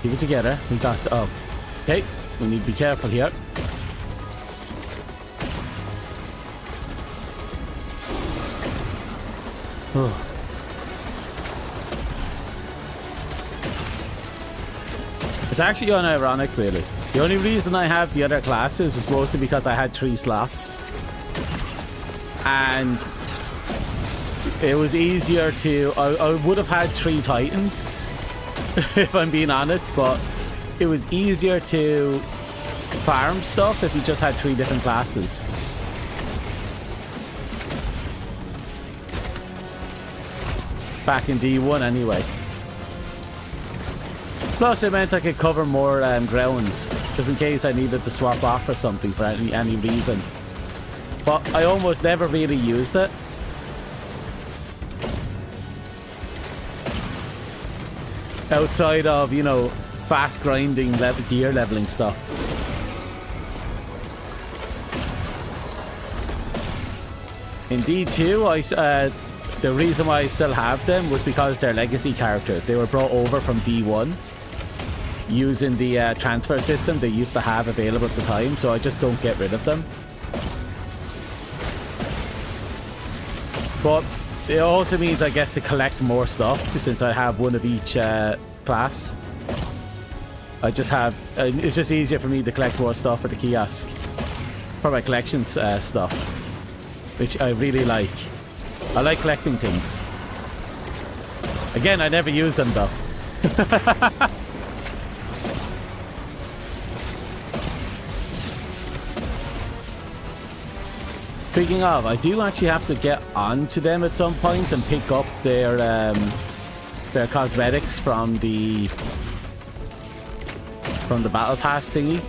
Keep it together. We got okay, we need to be careful here. Oh. It's actually unironic, really. The only reason I have the other classes was mostly because I had 3 slots. And it was easier to... I would have had 3 Titans, if I'm being honest, but it was easier to farm stuff if you just had 3 different classes. Back in D1 anyway. Plus, it meant I could cover more grounds, just in case I needed to swap off or something for any reason. But I almost never really used it. Outside of, you know, fast grinding, gear leveling stuff. In D2, the reason why I still have them was because they're legacy characters. They were brought over from D1. Using the transfer system they used to have available at the time, so I just don't get rid of them. But it also means I get to collect more stuff since I have one of each class. I just have... it's just easier for me to collect more stuff at the kiosk. For my collections stuff. Which I really like. I like collecting things. Again, I never use them though. Speaking of, I do actually have to get onto them at some point and pick up their cosmetics from the battle pass thingy.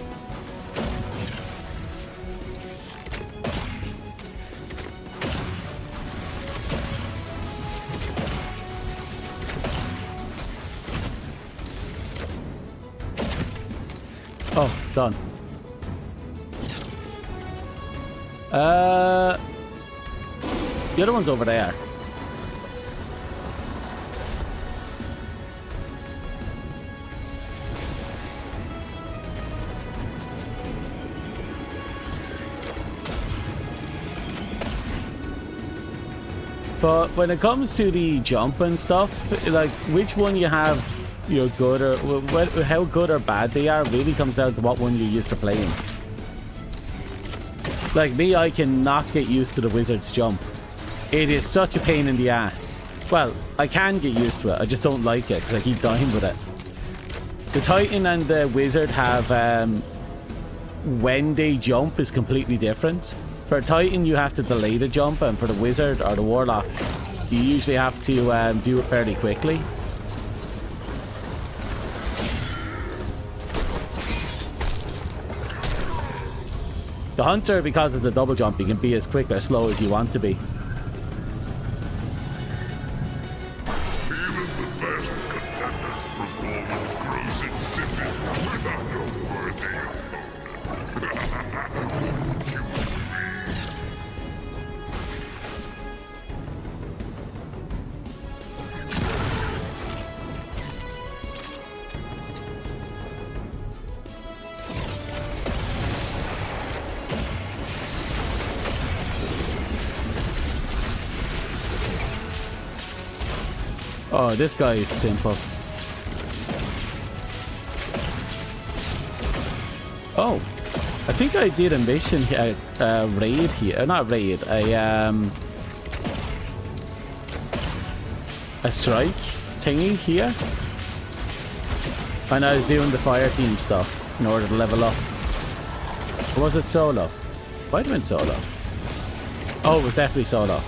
Oh, done. The other one's over there. But when it comes to the jump and stuff, like which one you have you're good or how good or bad they are really comes down to what one you're used to playing. Like me, I cannot get used to the wizard's jump. It is such a pain in the ass. Well, I can get used to it, I just don't like it because I keep dying with it. The Titan and the wizard have when they jump is completely different. For a Titan you have to delay the jump, and for the wizard or the warlock you usually have to do it fairly quickly. The hunter, because of the double jump, you can be as quick or slow as you want to be. Even the best contender's performance grows insipid without a worthy opponent. Wouldn't you agree? Oh, this guy is simple. Oh, I think I did a mission here, raid here, not raid, a strike thingy here. And I was doing the fire team stuff in order to level up. Or was it solo? Might have been solo. Oh, it was definitely solo.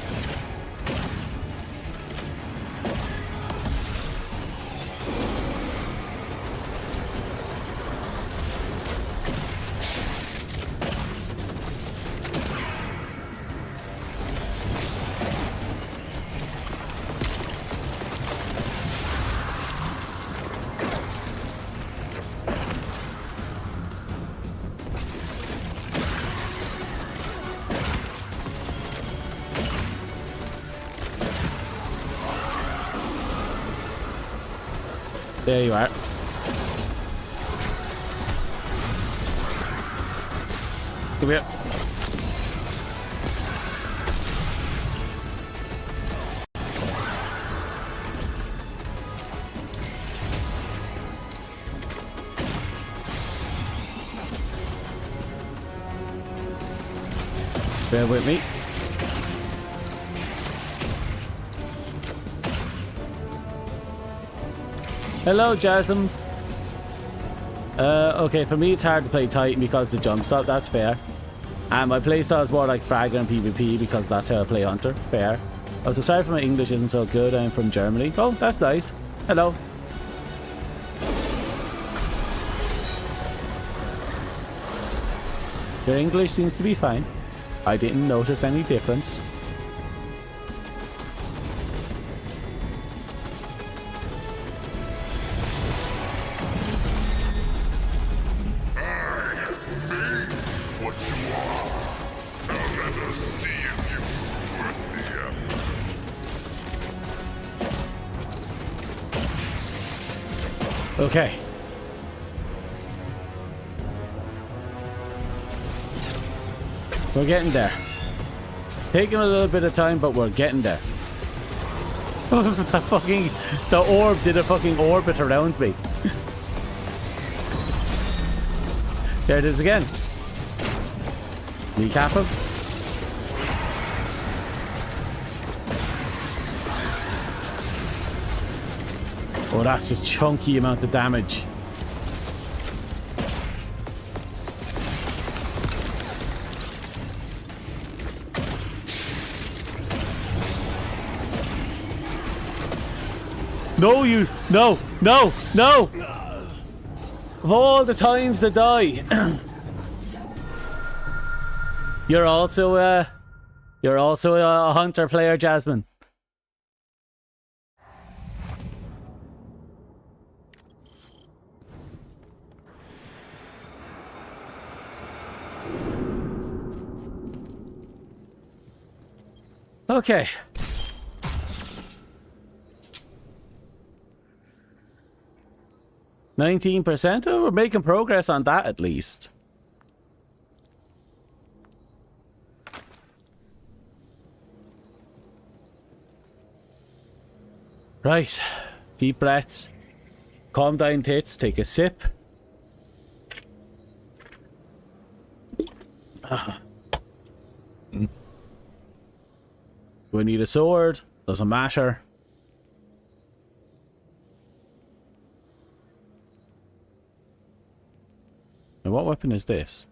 There you are. Come here. Bear with me. Hello, Jasmine. Okay, for me it's hard to play Titan because of the jump stop, that's fair. And my playstyle is more like Fragger and PvP because that's how I play Hunter, fair. Oh, so sorry for my English isn't so good, I'm from Germany. Oh, that's nice. Hello. Your English seems to be fine. I didn't notice any difference. Okay. We're getting there. Taking a little bit of time, but we're getting there. The orb did a fucking orbit around me. There it is again. Recap him. Oh, that's a chunky amount of damage. No, you... No! No! No! Of all the times to die. You're also a hunter player, Jasmine. Okay. %? Oh, we're making progress on that at least. Right. Deep breaths. Calm down, tits. Take a sip. Do I need a sword? Doesn't matter. Now, what weapon is this?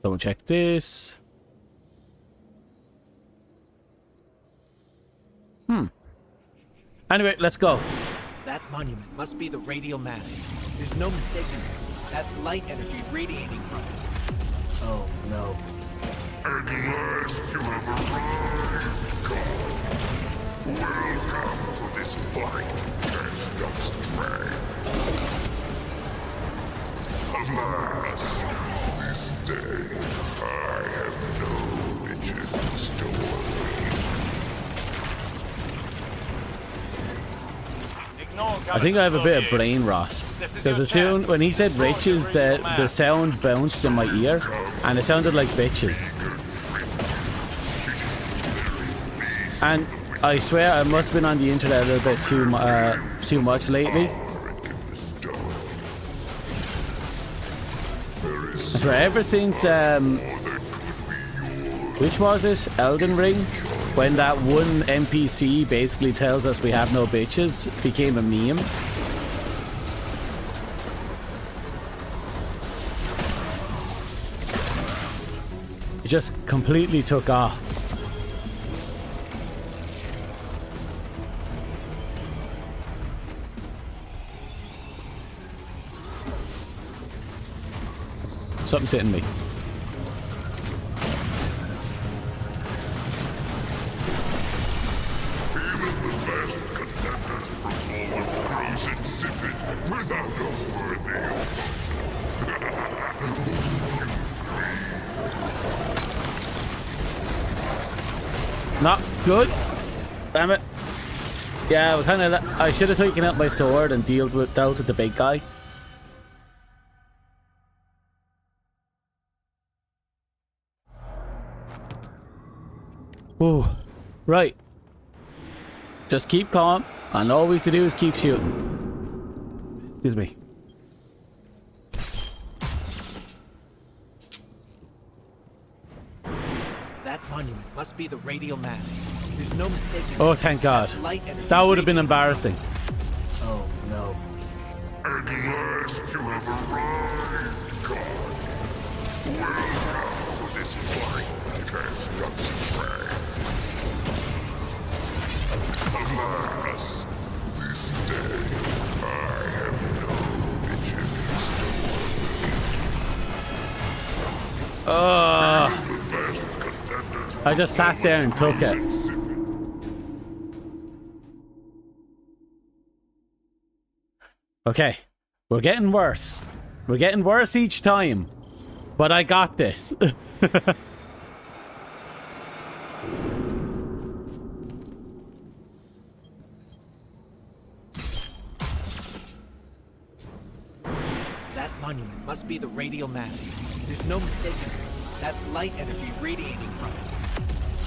Double check this. Anyway, let's go. That monument must be the radial mass. There's no mistaking it. That's light energy radiating from it. Oh no. At last you have arrived, God. Welcome to this fight cast up strength. Alas, this day I have no riches in store for you. I think I have a bit of brain rot. Because as soon when he said riches, the sound bounced in my ear and it sounded like bitches. And I swear I must have been on the internet a little bit too much lately. I swear ever since which was it? Elden Ring? When that one NPC basically tells us we have no bitches, became a meme. It just completely took off. Something's hitting me. Not good. Damn it. Yeah, we kind of. I should have taken out my sword and dealt with the big guy. Ooh, right. Just keep calm, and all we have to do is keep shooting. Excuse me. That monument must be the radial mass. There's no mistaking. Oh, thank God. That would have been embarrassing. Oh no. At last you have arrived, God. Welcome to this fight cast up strength. Alas, this day I have no riches in store. The best contenders. I just sat there and took it. Okay, we're getting worse. We're getting worse each time. But I got this. monument must be the radial mass. There's no mistaking it. That's light energy radiating from it.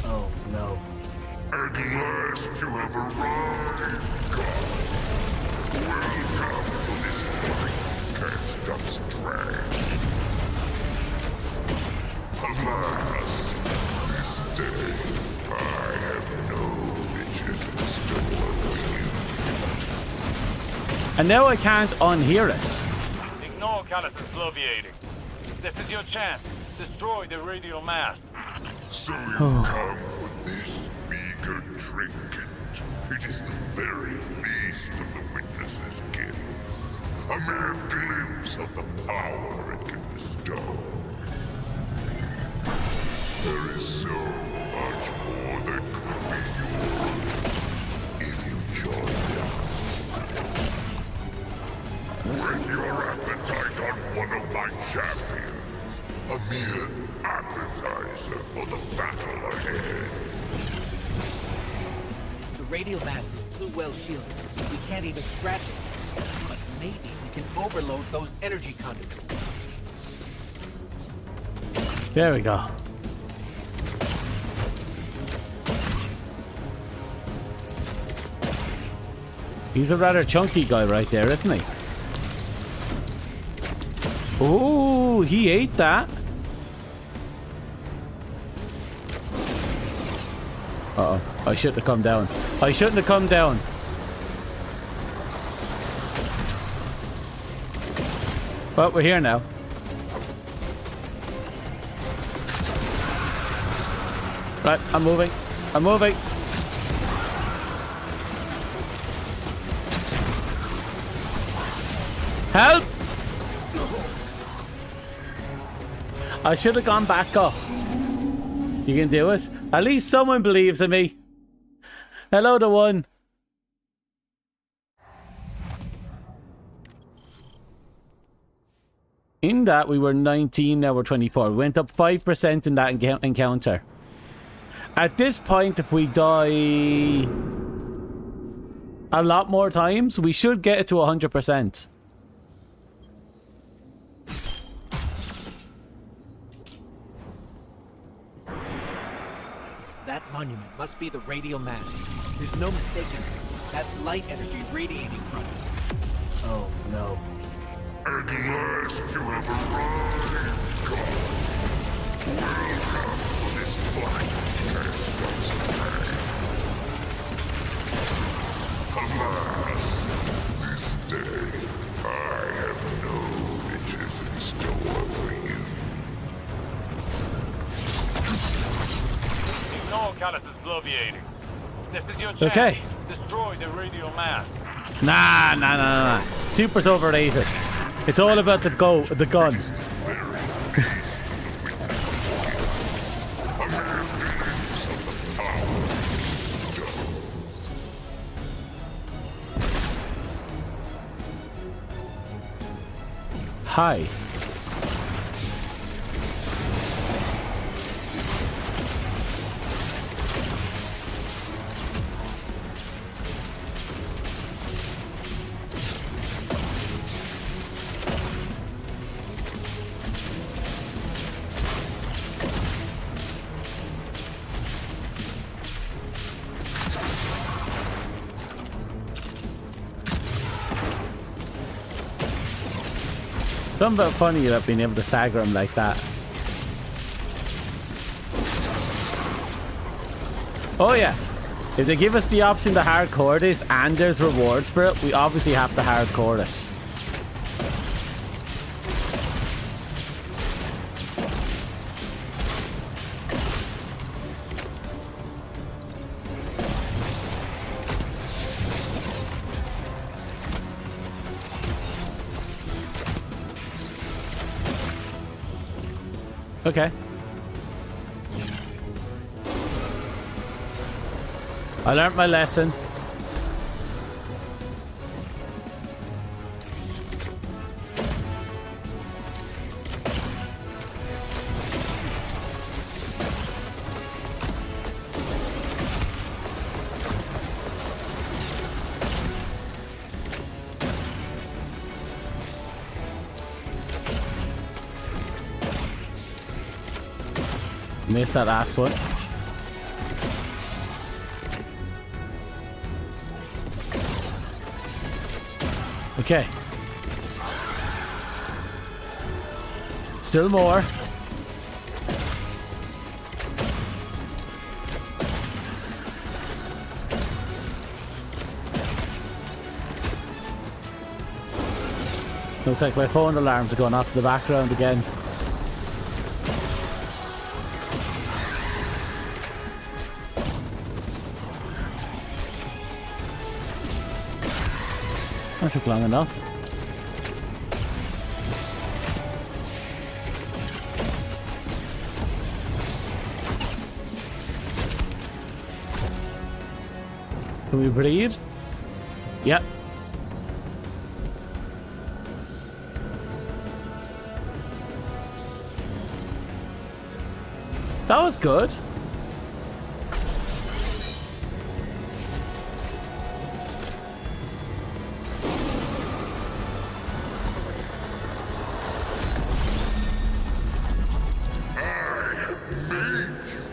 Oh, no. At last you have arrived, God. Welcome to this cast of strength. Alas, this day I have no riches in store for you. And now I can't unhear it. Ignore Callus's bloviating. This is your chance. Destroy the radial mast. So you've come for this meager trinket. It is the very least of the witness's gift. A mere glimpse of the power it can bestow. There is so much more that could be yours if you joined us. Whet your appetite on one of my champions. A mere appetizer for the battle ahead. The radial mass is too well shielded. We can't even scratch it. But maybe we can overload those energy conduits. There we go. He's a rather chunky guy right there, isn't he? Oh, he ate that. Uh-oh. I shouldn't have come down. I shouldn't have come down. But we're here now. Right, I'm moving. I'm moving. Help! I should have gone back up. You can do it. At least someone believes in me. Hello to one. In that we were 19, now we're 24. We went up 5% in that encounter. At this point, if we die a lot more times, we should get it to 100%. That monument must be the radial mass. There's no mistaking it. That's light energy radiating from it. Oh, no. At last you have arrived, God. Welcome to this black cast of strength. Alas, this day I have no riches in store for you. Ignore Callus's bloviating. This is your chance. Okay. Destroy the radial mast. Nah. Super's overrated. It's all about the gun. Hi. Something about funny about being able to stagger him like that. Oh yeah. If they give us the option to hardcore this and there's rewards for it, we obviously have to hardcore it. Okay. I learned my lesson. Missed that last one. Okay. Still more. Looks like my phone alarms are going off in the background again. That took long enough. Can we breathe? Yep. That was good.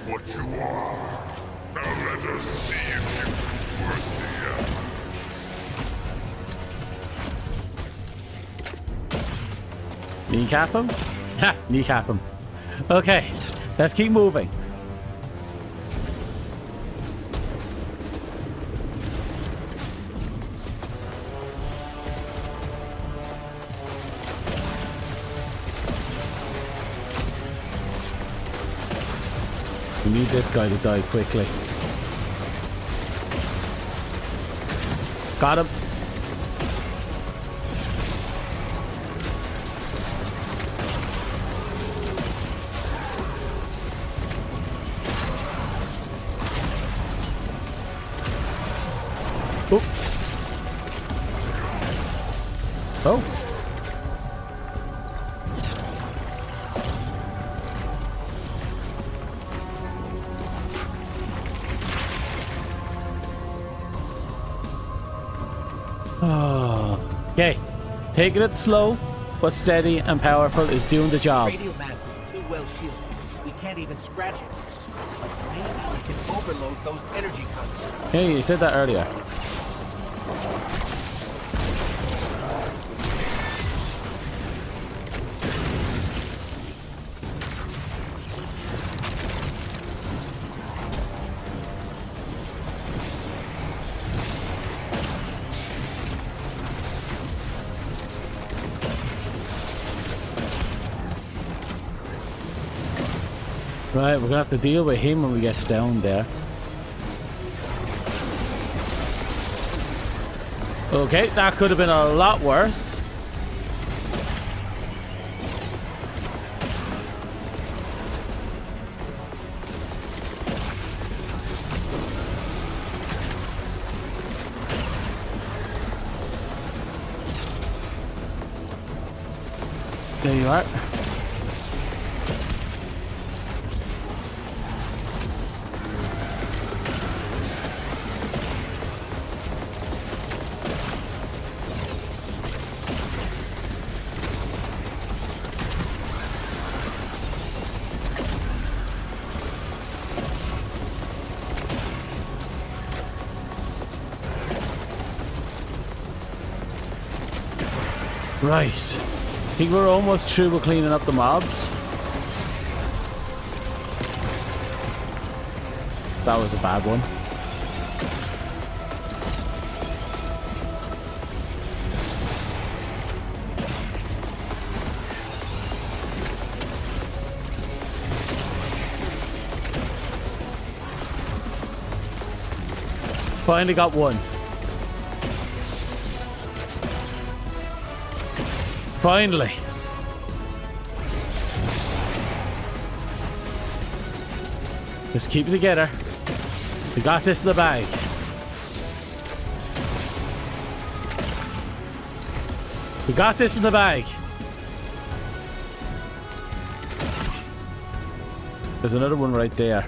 What you are. Now let us see if you're worth the Kneecap him? Ha! Kneecap him. Okay, let's keep moving. We need this guy to die quickly. Got him. Oh. Oh. Okay, taking it slow but steady and powerful is doing the job. Radio mast is too well shielded. We can't even scratch it. But maybe we can overload those energy conduits. Hey, you said that earlier. Right, we're gonna have to deal with him when we get down there. Okay, that could have been a lot worse. There you are. Right. I think we're almost through with cleaning up the mobs. That was a bad one. Finally got one. Finally. Just keep it together. We got this in the bag. We got this in the bag. There's another one right there.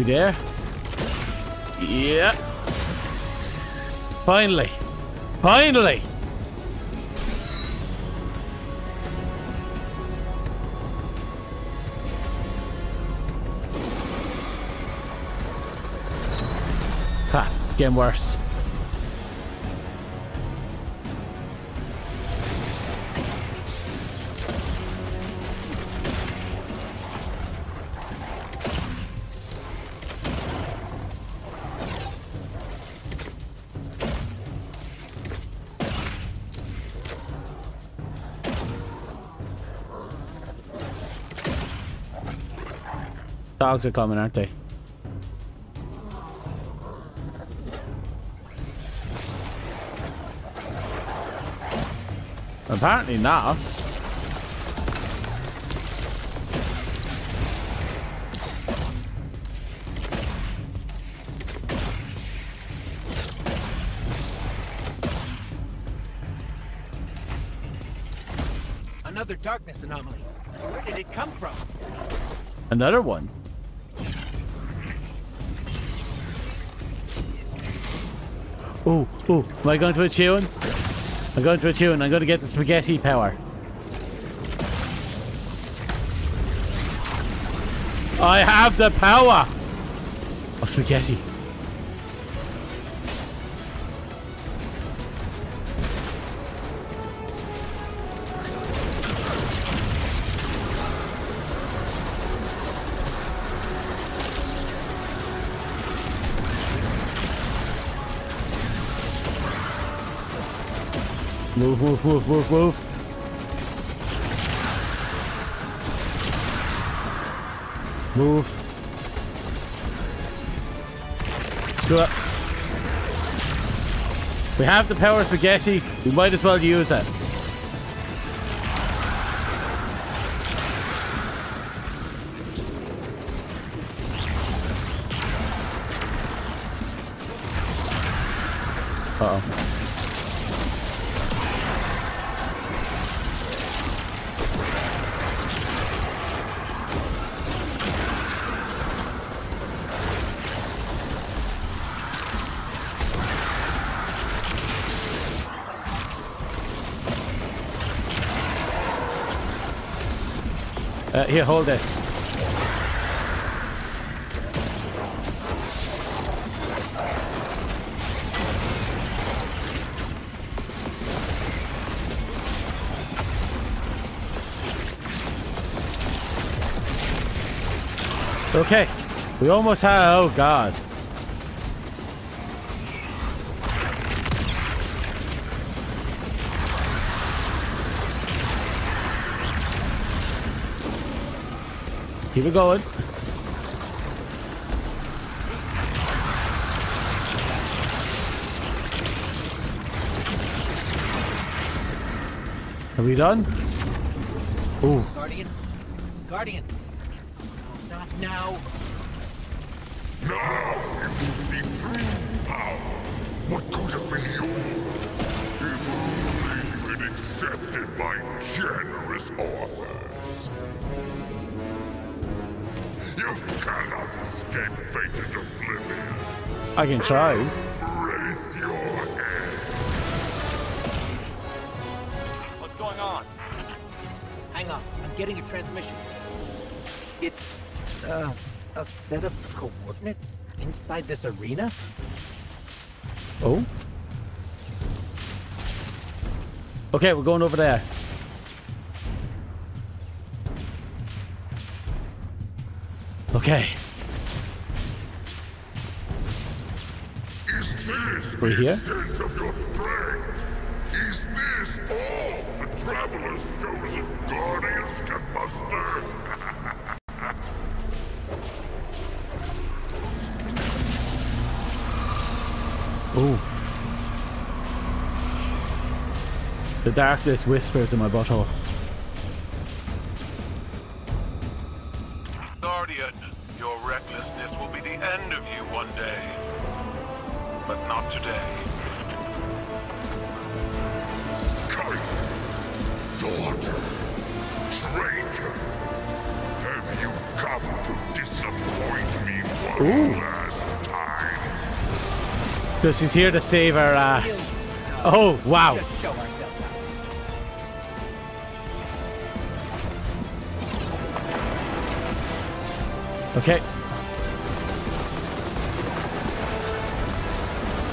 We there? Yeah. Finally. Finally! Ha, it's getting worse. Dogs are coming, aren't they? Apparently not. Another darkness anomaly. Where did it come from? Another one. Oh, oh, am I going to a tune? I'm going to a tune. I'm going to get the spaghetti power. I have the power of spaghetti. Move, move, move, move, move. Move. Screw it. We have the power of spaghetti. We might as well use it. Uh-oh. Here, hold this. Okay, we almost have. Oh God. Keep it going. Are we done? Ooh. Guardian? Guardian! Not now. Now you can see true power. What could have been yours if only you had accepted my generous offers. You cannot escape fated oblivion. I can try. Raise your head. What's going on? Hang on, I'm getting a transmission. It's, a set of coordinates inside this arena? Oh. Okay, we're going over there. Okay. Is this We're here? the extent of your strength? Is this all the Traveler's chosen guardians can muster? Ooh. The darkness whispers in my butthole. Guardian, your recklessness will be the end of you one day. But not today. Kite, daughter, traitor, have you come to disappoint me Ooh. So she's here to save her ass. Oh, wow. Just show ourselves out. Okay.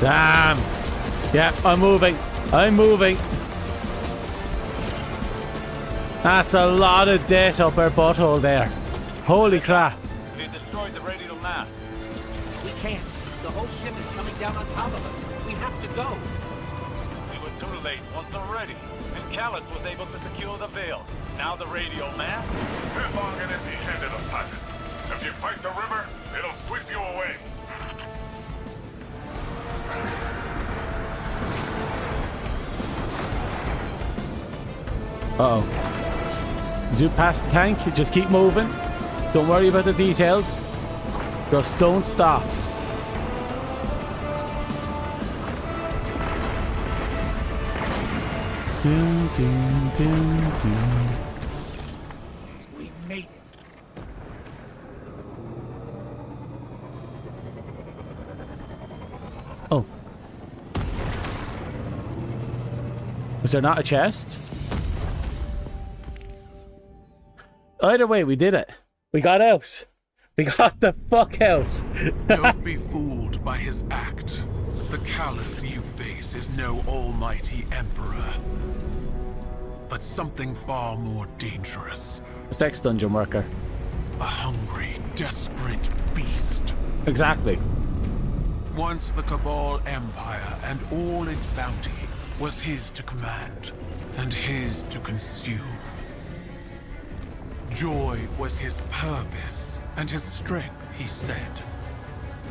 Damn. Yeah, I'm moving. I'm moving. That's a lot of death up her butthole there. Holy crap. We destroyed the radial mast. We can't. The whole ship is coming down on top of us. We have to go. We were too late once already. And Callus was able to secure the veil. Now the radial mast? We're long and empty-handed of Titus. If you fight the river, it'll sweep you away. Uh-oh. Zoom past the tank. Just keep moving. Don't worry about the details. Just don't stop. Dun, dun, dun, dun. We made it. Oh. Was there not a chest? Either way, we did it. We got out. We got the fuck out. Don't be fooled by his act. The Callus you face is no almighty emperor, but something far more dangerous. It's ex-dungeon worker. A hungry, desperate beast. Exactly. Once the Cabal Empire and all its bounty was his to command and his to consume. Joy was his purpose and his strength, he said.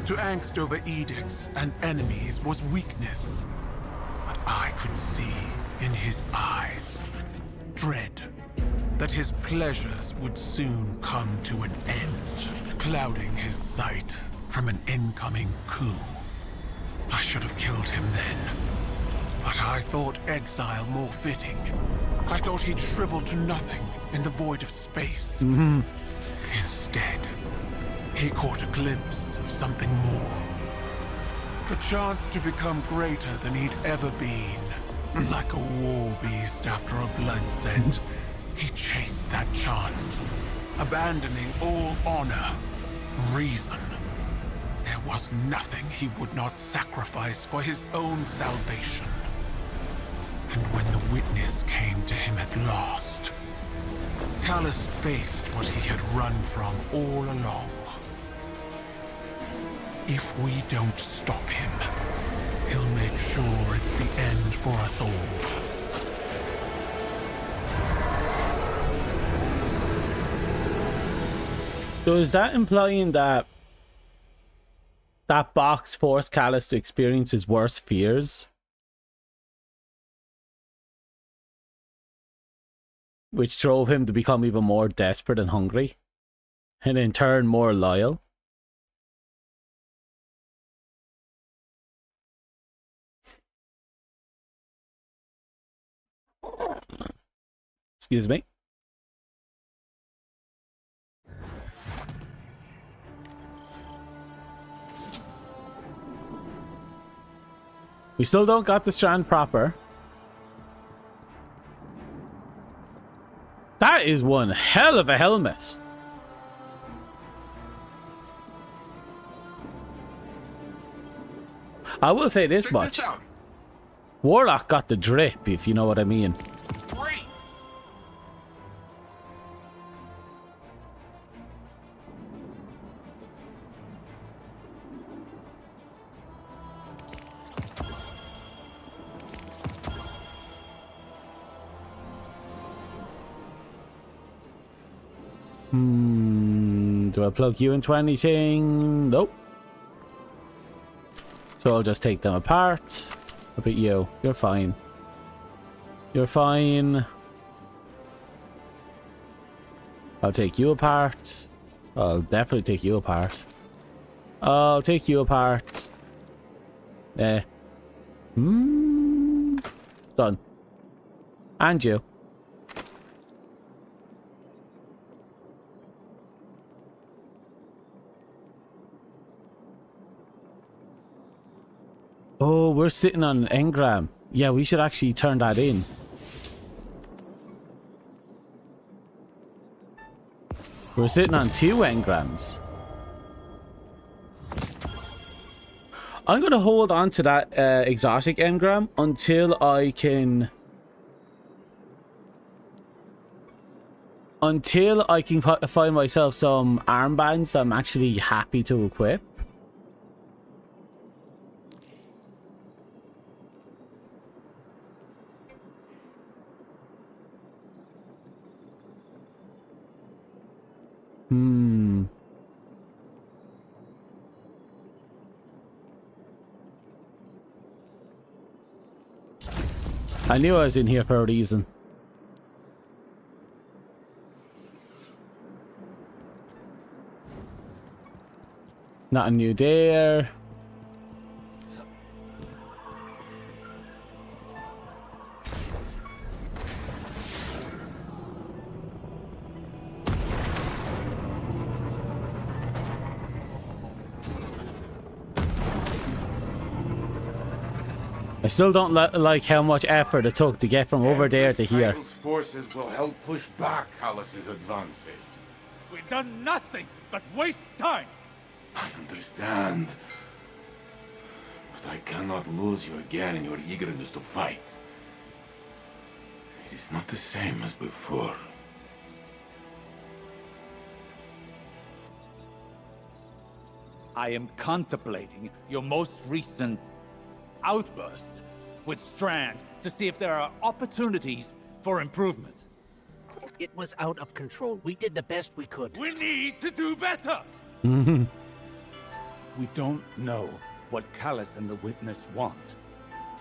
To angst over edicts and enemies was weakness. But I could see in his eyes dread that his pleasures would soon come to an end, clouding his sight from an incoming coup. I should have killed him then, but I thought exile more fitting. I thought he'd shrivel to nothing in the void of space. Instead, he caught a glimpse of something more. A chance to become greater than he'd ever been. Like a war beast after a blood scent, he chased that chance, abandoning all honor, reason. There was nothing he would not sacrifice for his own salvation. And when the witness came to him at last, Callus faced what he had run from all along. If we don't stop him, he'll make sure it's the end for us all. So is that implying that that box forced Callus to experience his worst fears? Which drove him to become even more desperate and hungry? And in turn more loyal? Excuse me. We still don't got the strand proper. That is one hell of a helmet. I will say this much. Warlock got the drip, if you know what I mean. Great! Do I plug you into anything? Nope. So I'll just take them apart. How about you? You're fine. You're fine. I'll take you apart. I'll definitely take you apart. I'll take you apart. Done. And you. Oh, we're sitting on an engram. Yeah, we should actually turn that in. We're sitting on 2 engrams. I'm going to hold on to that exotic engram until I can... find myself some armbands I'm actually happy to equip. I knew I was in here for a reason. Nothing new there. I still don't like how much effort it took to get from over there to here. Title's forces will help push back Callus's advances. We've done nothing but waste time. I understand. But I cannot lose you again in your eagerness to fight. It is not the same as before. I am contemplating your most recent outburst with Strand to see if there are opportunities for improvement. It was out of control. We did the best we could. We need to do better. We don't know what Callus and the Witness want,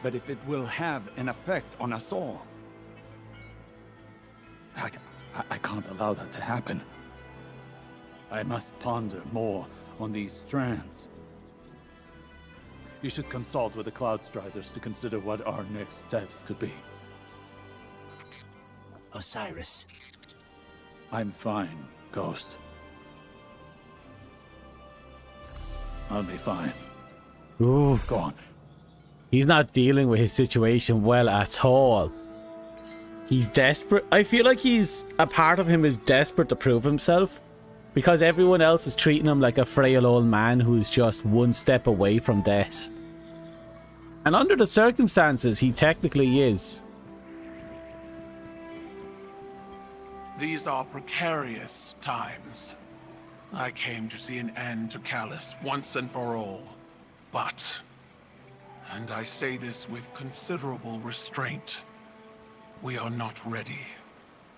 but if it will have an effect on us all, I can't allow that to happen. I must ponder more on these strands. You should consult with the Cloud Striders to consider what our next steps could be. Osiris. I'm fine, Ghost. I'll be fine. Ooh. Go on. He's not dealing with his situation well at all. He's desperate. I feel like a part of him is desperate to prove himself, because everyone else is treating him like a frail old man who's just one step away from death. And under the circumstances, he technically is. These are precarious times. I came to see an end to Callus once and for all. But, and I say this with considerable restraint, we are not ready.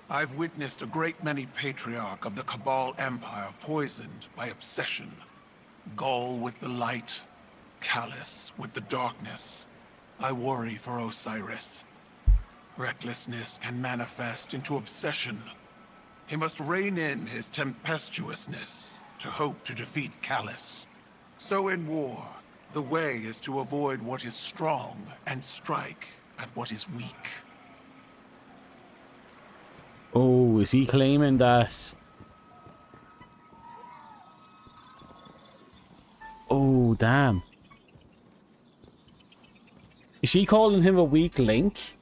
I've witnessed a great many patriarch of the Cabal Empire poisoned by obsession. Gaul with the light, Callus with the darkness. I worry for Osiris. Recklessness can manifest into obsession. He must rein in his tempestuousness to hope to defeat Callus. So in war, the way is to avoid what is strong and strike at what is weak. Oh, is he claiming that? Oh, damn. Is she calling him a weak link?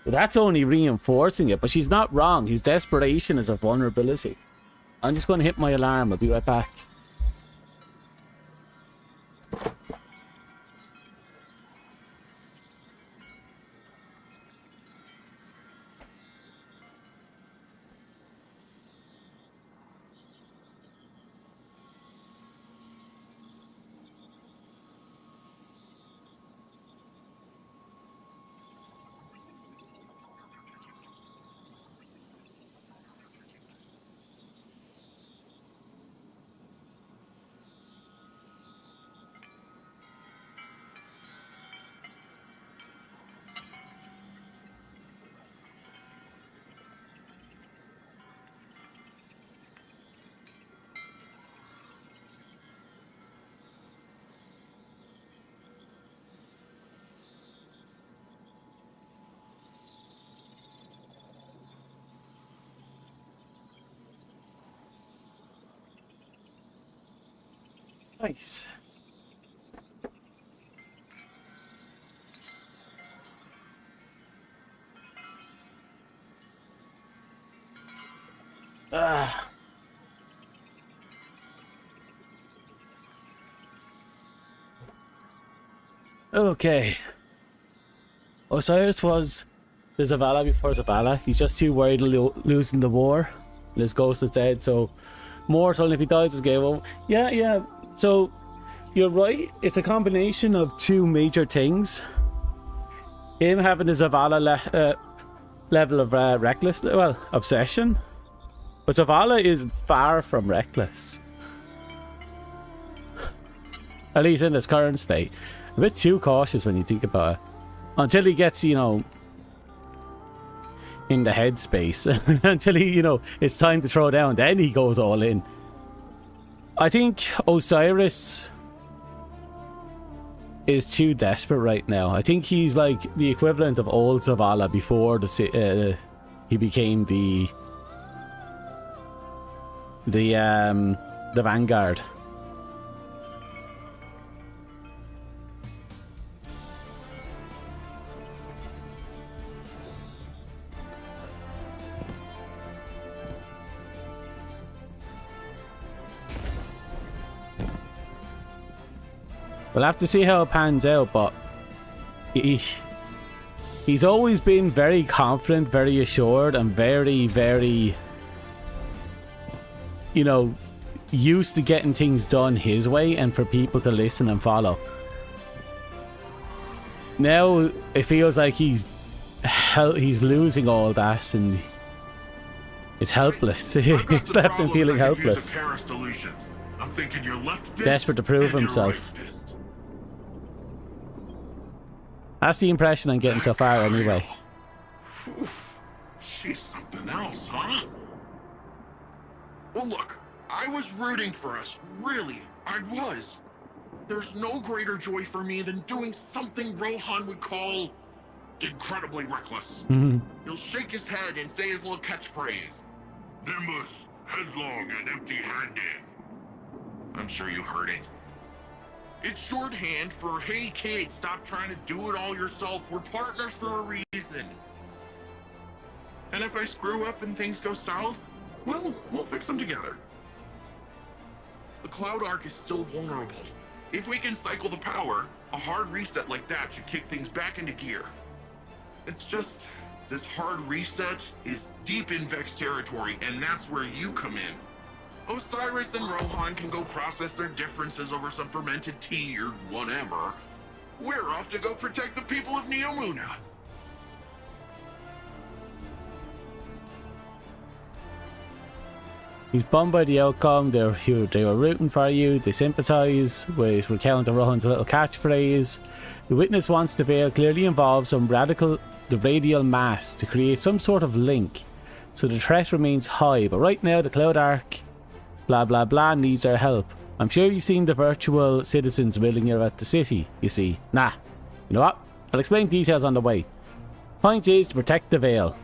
Well, that's only reinforcing it, but she's not wrong. His desperation is a vulnerability. I'm just going to hit my alarm. I'll be right back. Nice. Okay. Osiris was the Zavala before Zavala. He's just too worried losing the war. And his ghost is dead, so mortal, if he dies, his game over. Yeah. So, you're right. It's a combination of two major things. Him having the Zavala level of reckless, well, obsession. But Zavala is far from reckless. At least in his current state. A bit too cautious when you think about it. Until he gets, you know, in the headspace. Until he, you know, it's time to throw down. Then he goes all in. I think Osiris is too desperate right now. I think he's like the equivalent of old Zavala before he became the Vanguard. We'll have to see how it pans out, but he's always been very confident, very assured, and very, very, you know, used to getting things done his way and for people to listen and follow. Now it feels like he's losing all that, and it's helpless. It's left him feeling helpless. I'm thinking your left fist Desperate to prove himself. Right fist. That's the impression I'm getting so far anyway. She's something else, huh? Well, look, I was rooting for us. Really, I was. There's no greater joy for me than doing something Rohan would call incredibly reckless. He'll shake his head and say his little catchphrase. Nimbus, headlong and empty-handed. I'm sure you heard it. It's shorthand for, hey kid, stop trying to do it all yourself. We're partners for a reason. And if I screw up and things go south, well, we'll fix them together. The Cloud Arc is still vulnerable. If we can cycle the power, a hard reset like that should kick things back into gear. It's just, this hard reset is deep in Vex territory, and that's where you come in. Osiris and Rohan can go process their differences over some fermented tea or whatever. We're off to go protect the people of Neomuna. He's bummed by the outcome. They were rooting for you. They sympathise with recounting Rohan's little catchphrase. The witness wants the veil clearly involves some the radial mass to create some sort of link. So the threat remains high. But right now the Cloud Arc blah blah blah needs our help. I'm sure you've seen the virtual citizens milling here at the city, you see. Nah. You know what? I'll explain details on the way. Point is to protect the veil.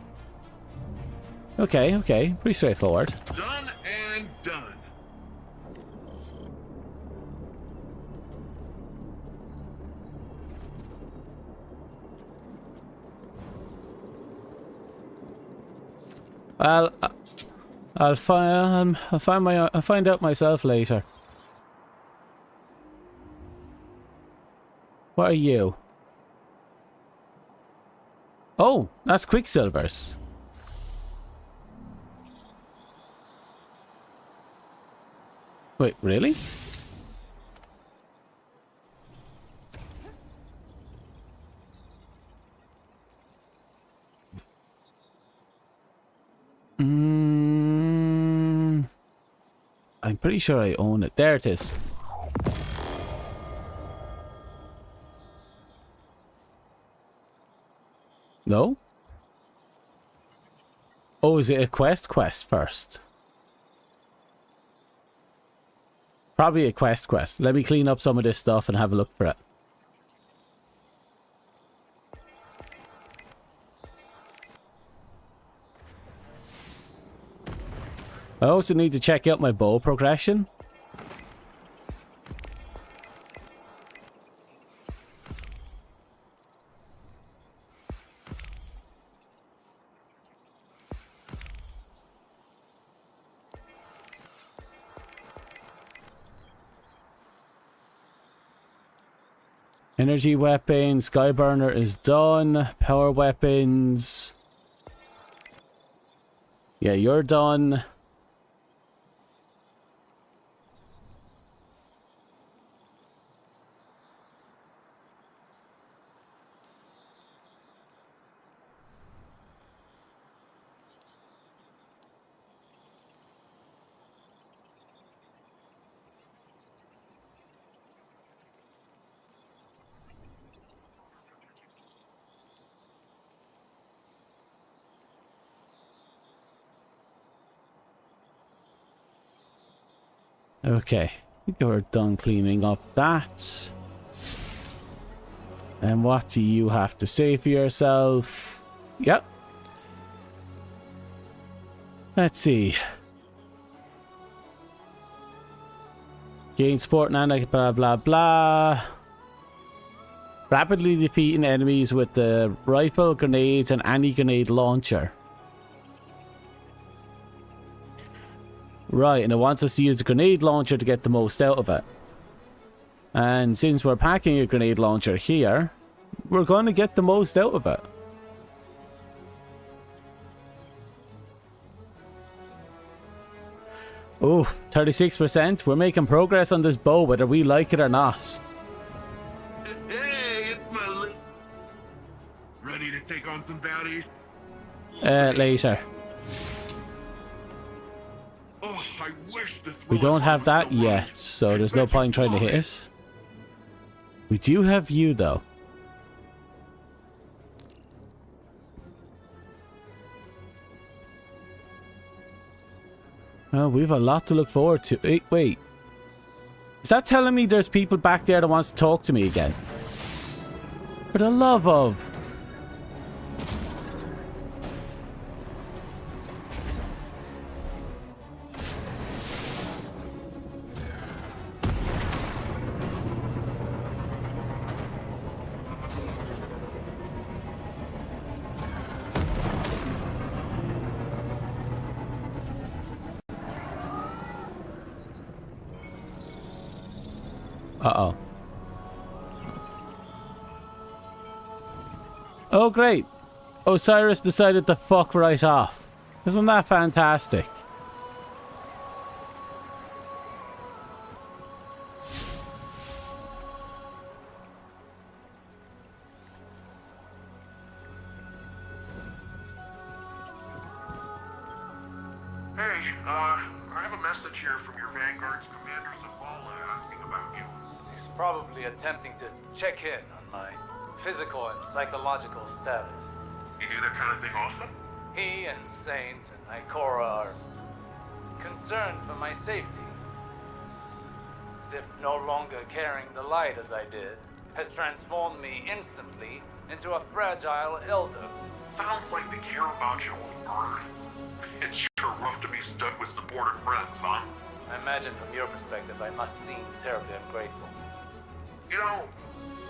Okay. Pretty straightforward. Done and done. Well, I'll find out myself later. What are you? Oh, that's Quicksilver's. Wait, really? I'm pretty sure I own it. There it is. No? Oh, is it a quest first? Probably a quest. Let me clean up some of this stuff and have a look for it. I also need to check out my bow progression. Energy weapons. Skyburner is done. Power weapons. Yeah, you're done. Okay, I think we're done cleaning up that. And what do you have to say for yourself? Yep. Let's see. Gain support and blah blah blah. Rapidly defeating enemies with the rifle, grenades, and anti-grenade launcher. Right, and it wants us to use the grenade launcher to get the most out of it. And since we're packing a grenade launcher here, we're going to get the most out of it. Oh, 36%. We're making progress on this bow, whether we like it or not. Hey, it's my ready to take on some baddies? Later. Oh, I wish the We don't have that yet, so there's no point trying to hit us. We do have you, though. Well, we have a lot to look forward to. Wait. Is that telling me there's people back there that wants to talk to me again? For the love of... Uh-oh. Oh, great. Osiris decided to fuck right off. Isn't that fantastic? Hey, I have a message here from your Vanguard's commander Zavala asking about you. He's probably attempting to check in on my physical and psychological status. You do that kind of thing often? He and Saint and Ikora are concerned for my safety. As if no longer carrying the light as I did has transformed me instantly into a fragile elder. Sounds like they care about you on Earth. It's sure rough to be stuck with supportive friends, huh? I imagine from your perspective I must seem terribly ungrateful. You know,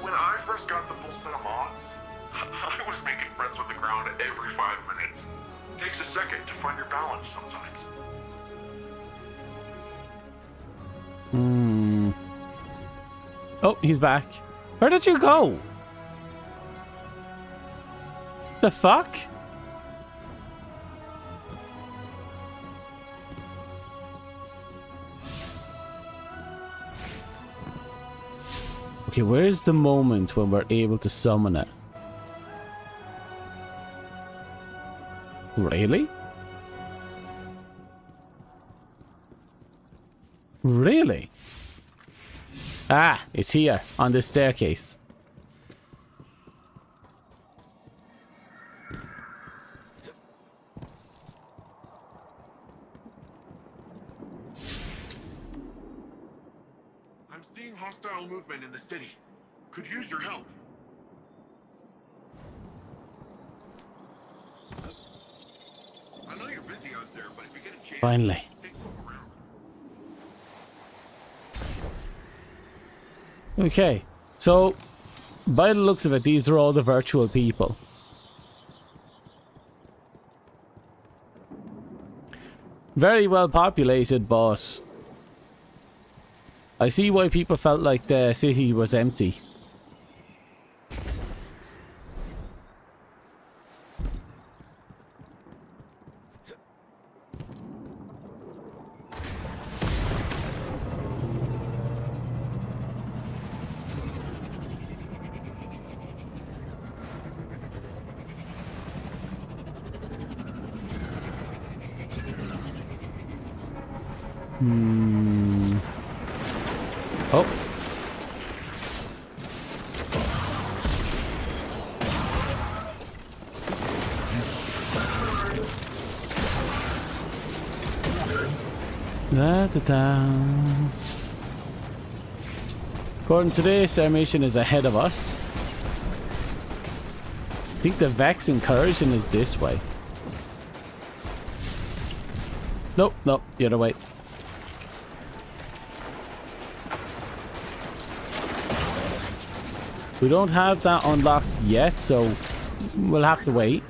when I first got the full set of mods, I was making friends with the ground every 5 minutes. Takes a second to find your balance sometimes. Oh, he's back. Where did you go? The fuck? Okay, where's the moment when we're able to summon it? Really? Really? Ah, it's here, on this staircase. I'm seeing hostile movement in the city. Could use your help. I know you're busy out there, but if you get a chance, Finally. take a look around. Okay, so by the looks of it, these are all the virtual people. Very well populated, boss. I see why people felt like the city was empty. Oh. According to this, our mission is ahead of us. I think the Vex incursion is this way. Nope, nope, the other way. We don't have that unlocked yet, so we'll have to wait.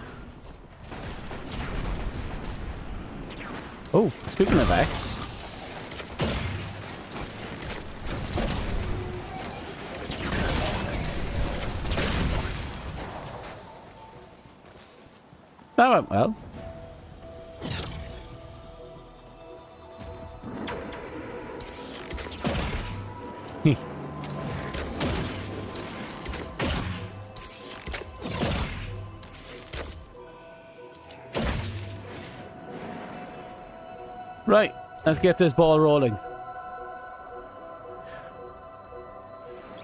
Oh, speaking of Vex. That went well. Right, let's get this ball rolling.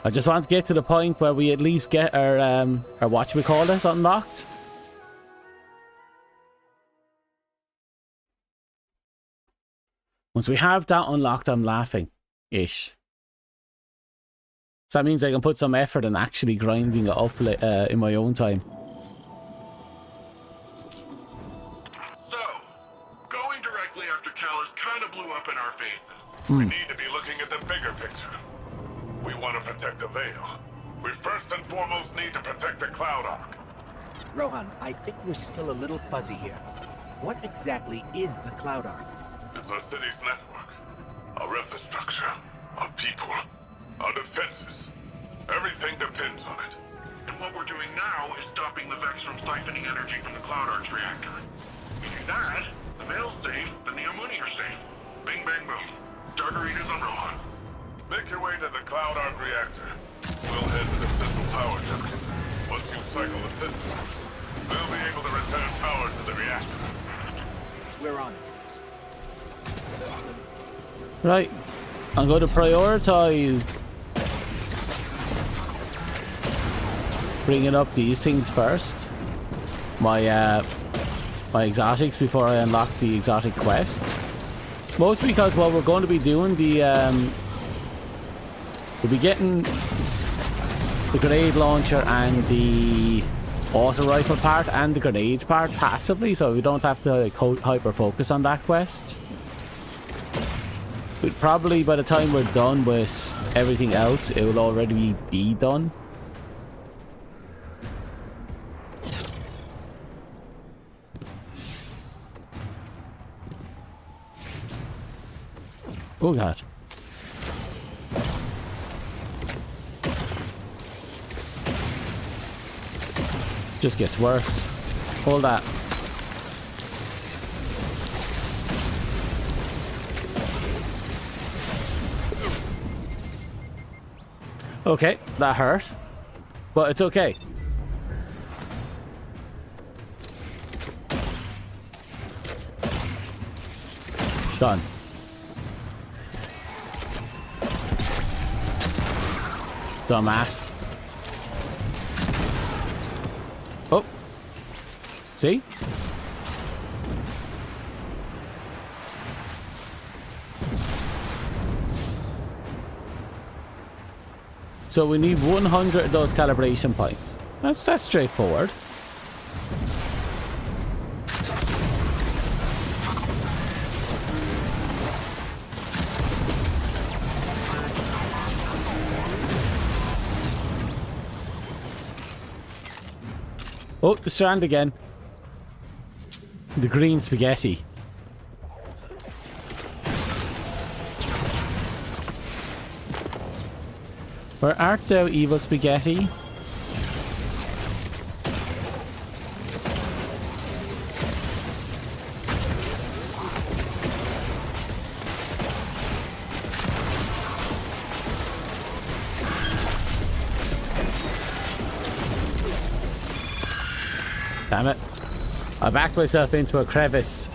I just want to get to the point where we at least get our whatchamacallit unlocked. Once we have that unlocked, I'm laughing-ish. So that means I can put some effort in actually grinding it up in my own time. So, going directly after Callus kind of blew up in our faces. We need to be looking at the bigger picture. We want to protect the Veil. We first and foremost need to protect the Cloud Ark. Rohan, I think we're still a little fuzzy here. What exactly is the Cloud Ark? It's our city's network, our infrastructure, our people, our defenses. Everything depends on it. And what we're doing now is stopping the Vex from siphoning energy from the Cloud Ark's reactor. We do that, the Veil's safe, then the Amuni are safe. Bing, bang, boom. Starter readers on Rohan. Make your way to the Cloud Ark reactor. We'll head to the central power junction. Once you cycle the system, we'll be able to return power to the reactor. We're on it. Right, I'm going to prioritize bringing up these things first. My exotics before I unlock the exotic quest. Mostly because what we're going to be doing, we'll be getting the grenade launcher and the auto rifle part and the grenades part passively, so we don't have to like, hyper focus on that quest. But probably by the time we're done with everything else, it will already be done. Oh god. Just gets worse. Hold that. Okay, that hurt. But it's okay. Done. Dumbass. Oh. See? So we need 100 of those calibration points. That's straightforward. Oh, the strand again. The green spaghetti. Where art thou, evil spaghetti? Damn it. I backed myself into a crevice.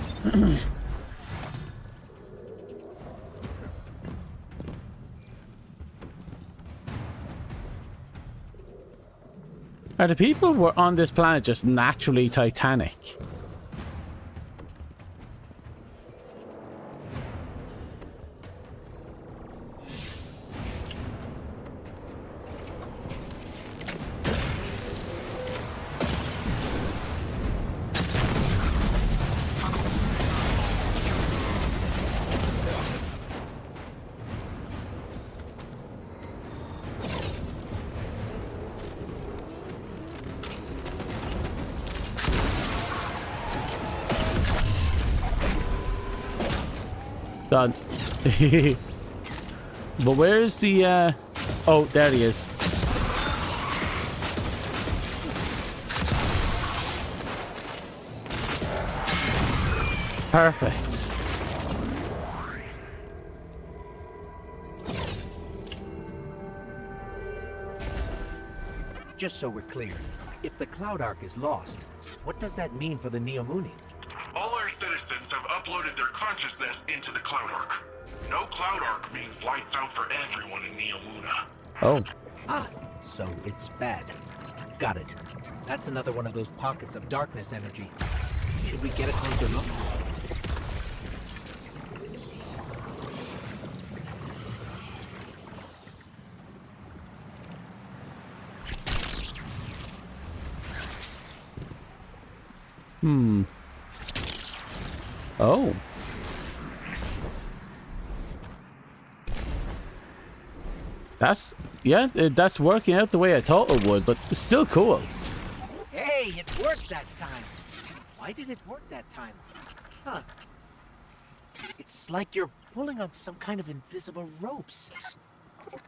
Are the people who are on this planet just naturally Titanic? Done. But where's the oh, there he is. Perfect. Just so we're clear, if the Cloud Ark is lost, what does that mean for the Neomuni? All our citizens have uploaded their consciousness into the Cloud Ark. No Cloud Ark means lights out for everyone in Neomuna. Oh. Ah, so it's bad. Got it. That's another one of those pockets of darkness energy. Should we get a closer look? Oh. That's working out the way I thought it would, but it's still cool. Hey, it worked that time. Why did it work that time? Huh. It's like you're pulling on some kind of invisible ropes.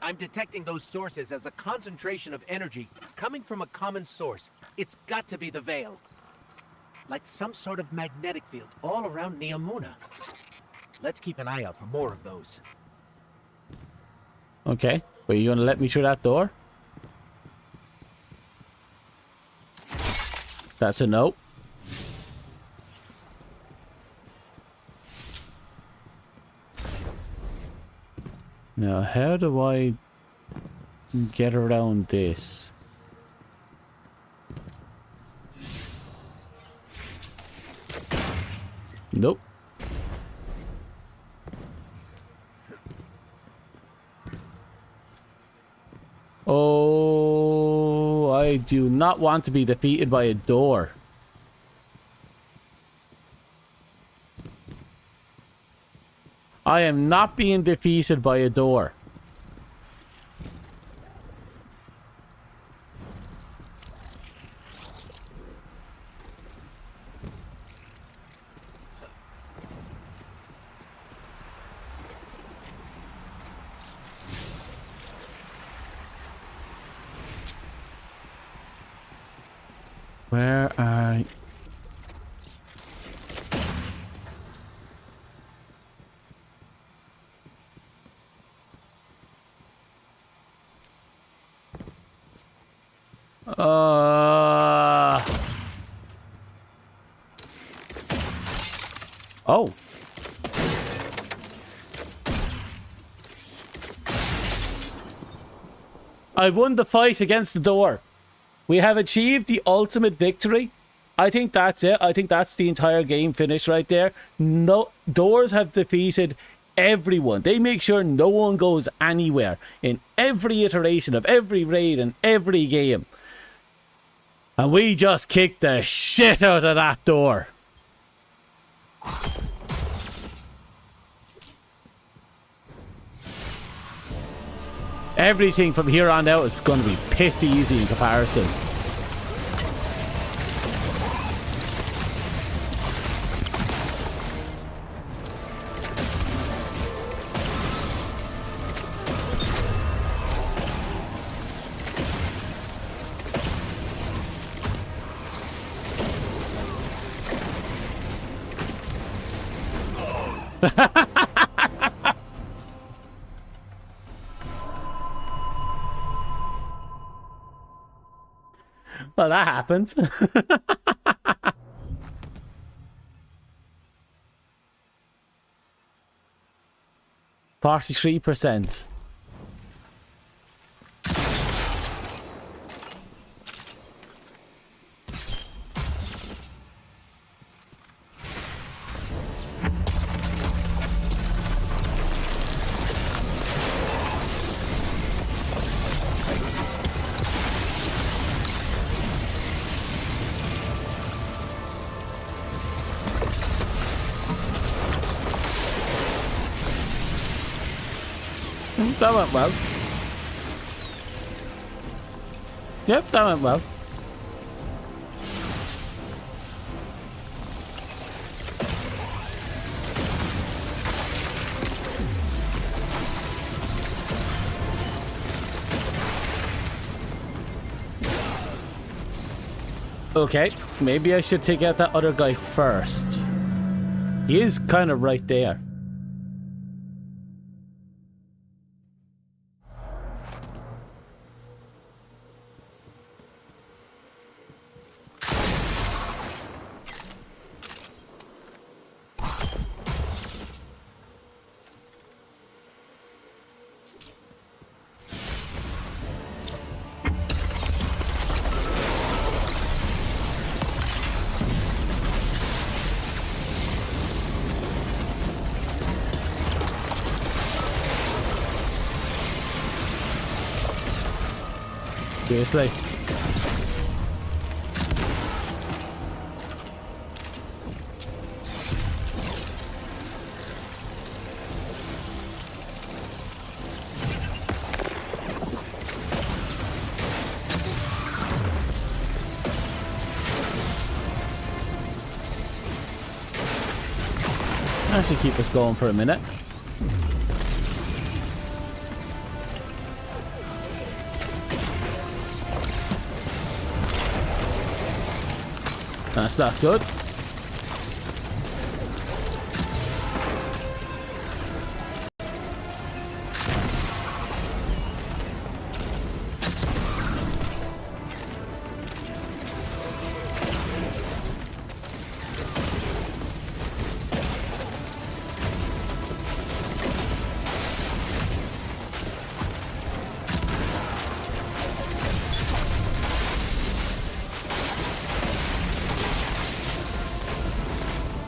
I'm detecting those sources as a concentration of energy coming from a common source. It's got to be the Veil. Like some sort of magnetic field all around Neomuna. Let's keep an eye out for more of those. Okay. But you gonna let me through that door? That's a no. Now, how do I get around this? Nope. Oh, I do not want to be defeated by a door. I am not being defeated by a door. Where are... Oh. I won the fight against the door. We have achieved the ultimate victory. I think that's it. I think that's the entire game finished right there. No, doors have defeated everyone. They make sure no one goes anywhere in every iteration of every raid and every game. And we just kicked the shit out of that door. Everything from here on out is going to be piss easy in comparison. Well, that happened. 43%. That went well. Yep, that went well. Okay, maybe I should take out that other guy first. He is kind of right there. Seriously. That should keep us going for a minute. That's not good.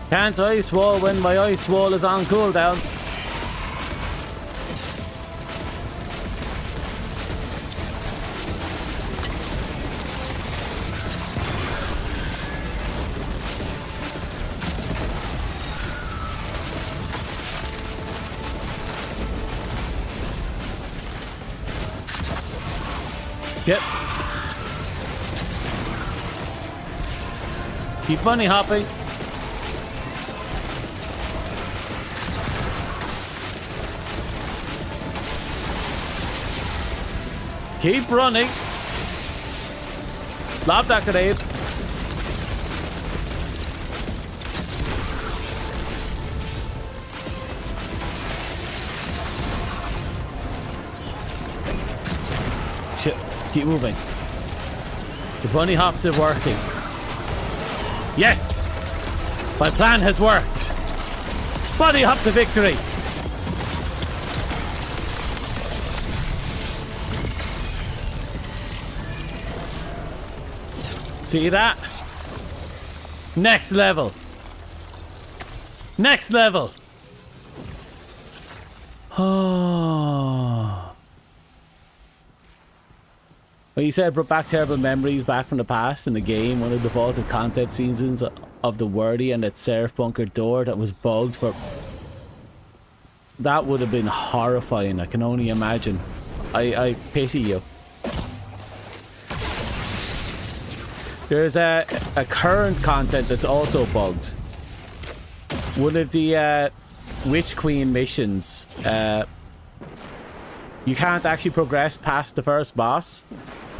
Can't ice wall when my ice wall is on cooldown. Yep. Keep bunny hopping. Keep running. Lob that grenade. Shit. Keep moving. The bunny hops are working. Yes! My plan has worked. Bunny hop to victory. See that? Next level. Next level. Oh. Well, you said brought back terrible memories back from the past in the game. One of the vaulted content seasons of the wordy and its Seraph bunker door that was bugged for. That would have been horrifying. I can only imagine. I pity you. There's a current content that's also bugged. One of the Witch Queen missions, you can't actually progress past the first boss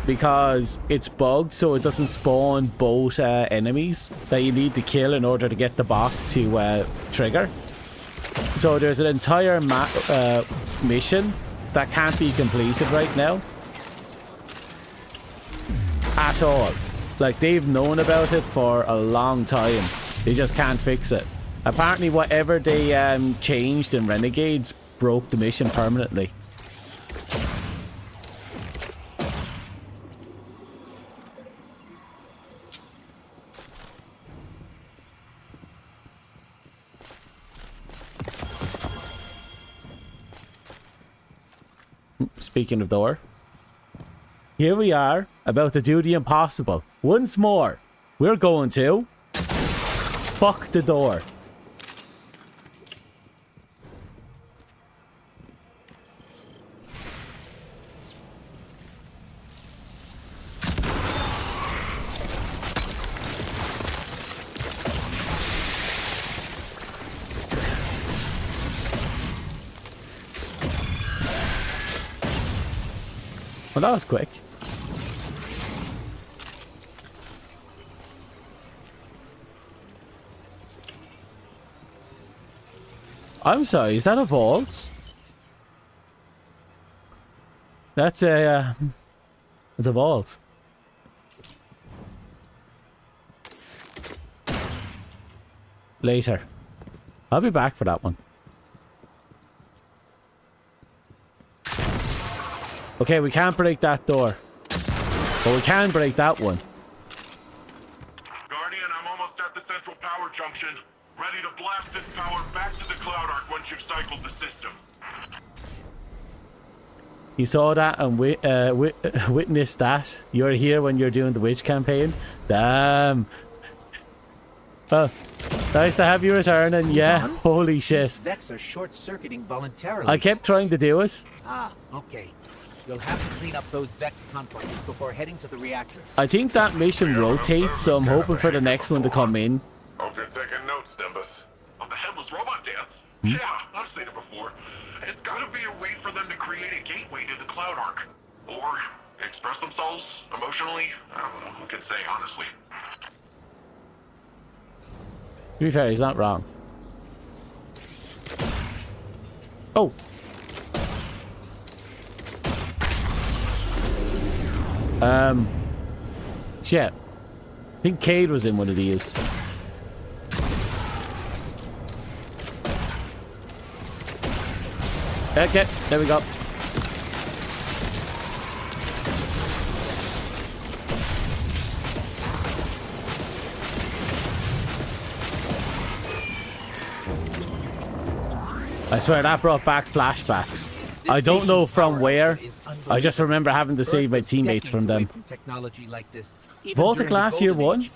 because it's bugged, so it doesn't spawn both enemies that you need to kill in order to get the boss to trigger. So there's an entire mission that can't be completed right now at all. Like, they've known about it for a long time. They just can't fix it. Apparently, whatever they changed in Renegades broke the mission permanently. Speaking of door. Here we are, about to do the impossible. Once more, we're going to fuck the door. Well, that was quick. I'm sorry, is that a vault? That's a, it's a vault. Later. I'll be back for that one. Okay, we can't break that door. But we can break that one. Guardian, I'm almost at the central power junction. Ready to blast this power back to the Cloud Ark once you've cycled the system. You saw that and witnessed that. You're here when you're doing the witch campaign. Damn. Oh, nice to have you returning. Yeah, holy shit. These Vex are short-circuiting voluntarily. I kept trying to do it. Ah, okay. You'll have to clean up those Vex conflicts before heading to the reactor. I think that mission rotates, so I'm hoping for the next one to come in. Hope you're taking notes, Nimbus. On the headless robot dance? Yeah, I've seen it before. It's gotta be a way for them to create a gateway to the Cloud Ark. Or express themselves emotionally. I don't know, who can say, honestly. To be fair, he's not wrong. Oh. Shit. I think Cade was in one of these. Okay, there we go. I swear that brought back flashbacks. I don't know from where. I just remember having to save my teammates from them. Technology like this. Volta Glass Year 1?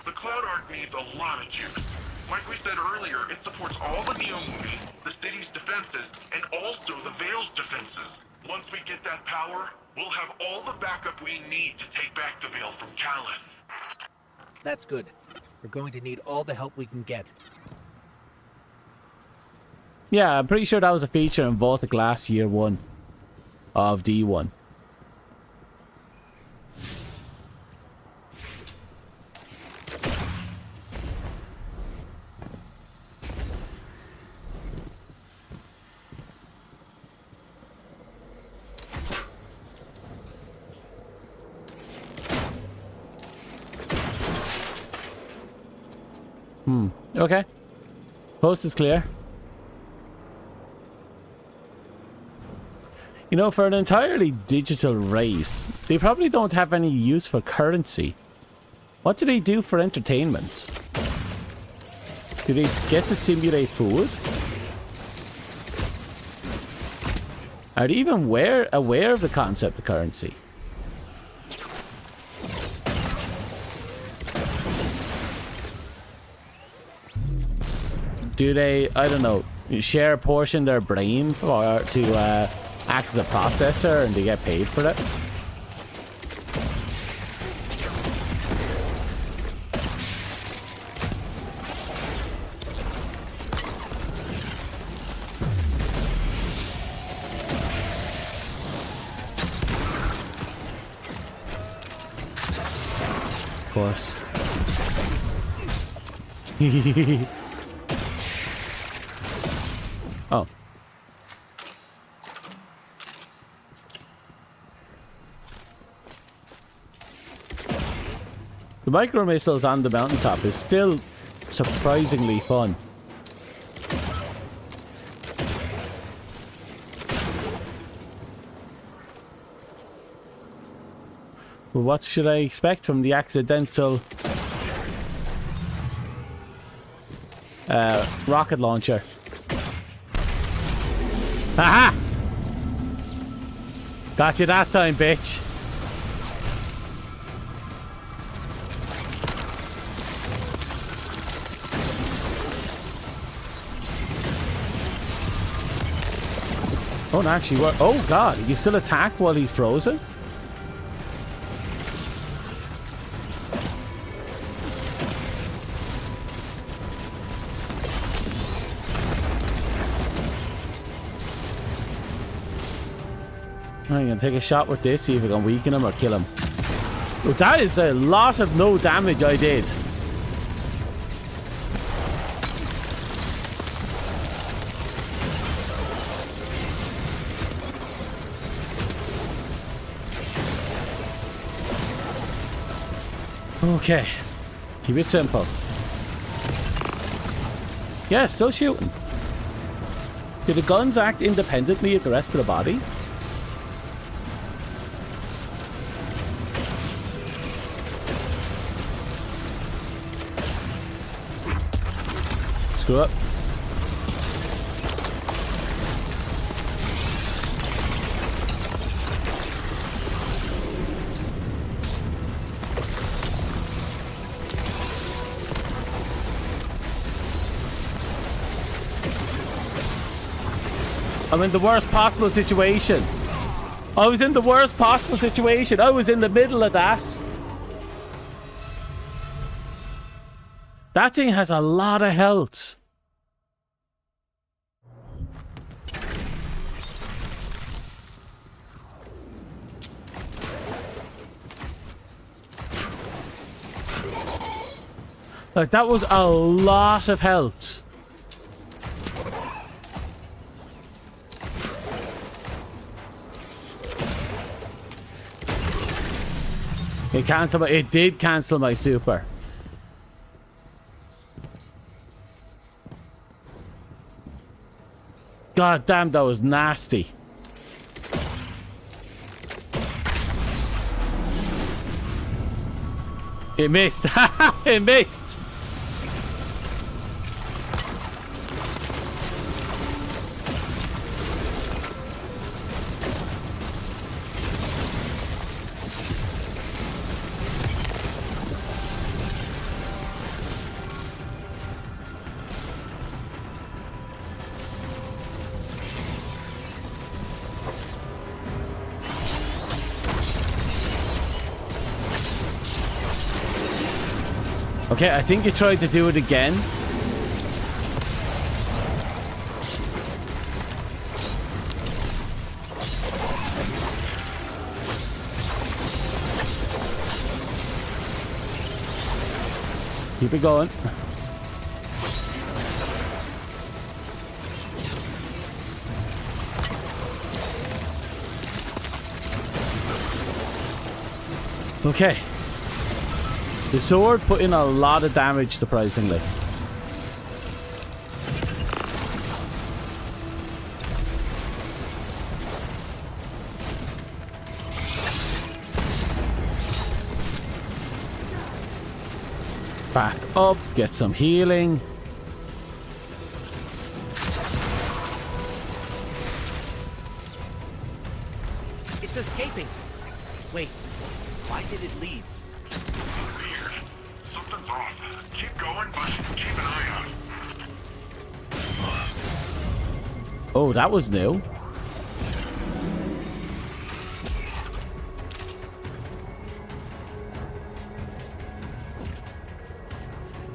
The Cloud Ark needs a lot of juice. Like we said earlier, it supports all the Neo movie, the city's defenses, and also the Veil's defenses. Once we get that power, we'll have all the backup we need to take back the Veil from Callus. That's good. We're going to need all the help we can get. Yeah, I'm pretty sure that was a feature in Volta Glass Year 1 of D1. Okay. Coast is clear. You know, for an entirely digital race, they probably don't have any use for currency. What do they do for entertainment? Do they get to simulate food? Are they even aware of the concept of currency? Do they, I don't know, share a portion of their brain for to act as a processor and they get paid for it? Of course. Oh. The micro missiles on the mountaintop is still surprisingly fun. Well, what should I expect from the accidental rocket launcher? Haha! Got you that time, bitch. Don't actually work. Oh god, you still attack while he's frozen? I'm gonna take a shot with this, see if we can weaken him or kill him. Oh, that is a lot of no damage I did. Okay. Keep it simple. Yeah, still shooting. Do the guns act independently of the rest of the body? Screw up. I'm in the worst possible situation. I was in the worst possible situation. I was in the middle of that. That thing has a lot of health. Like, that was a lot of health. It did cancel my super. God damn, that was nasty. It missed. It missed. Okay, I think you tried to do it again. Keep it going. Okay. The sword put in a lot of damage, surprisingly. Back up, get some healing. It's escaping. Wait, why did it leave? Something's off. Keep going, but keep an eye out. Oh, that was new.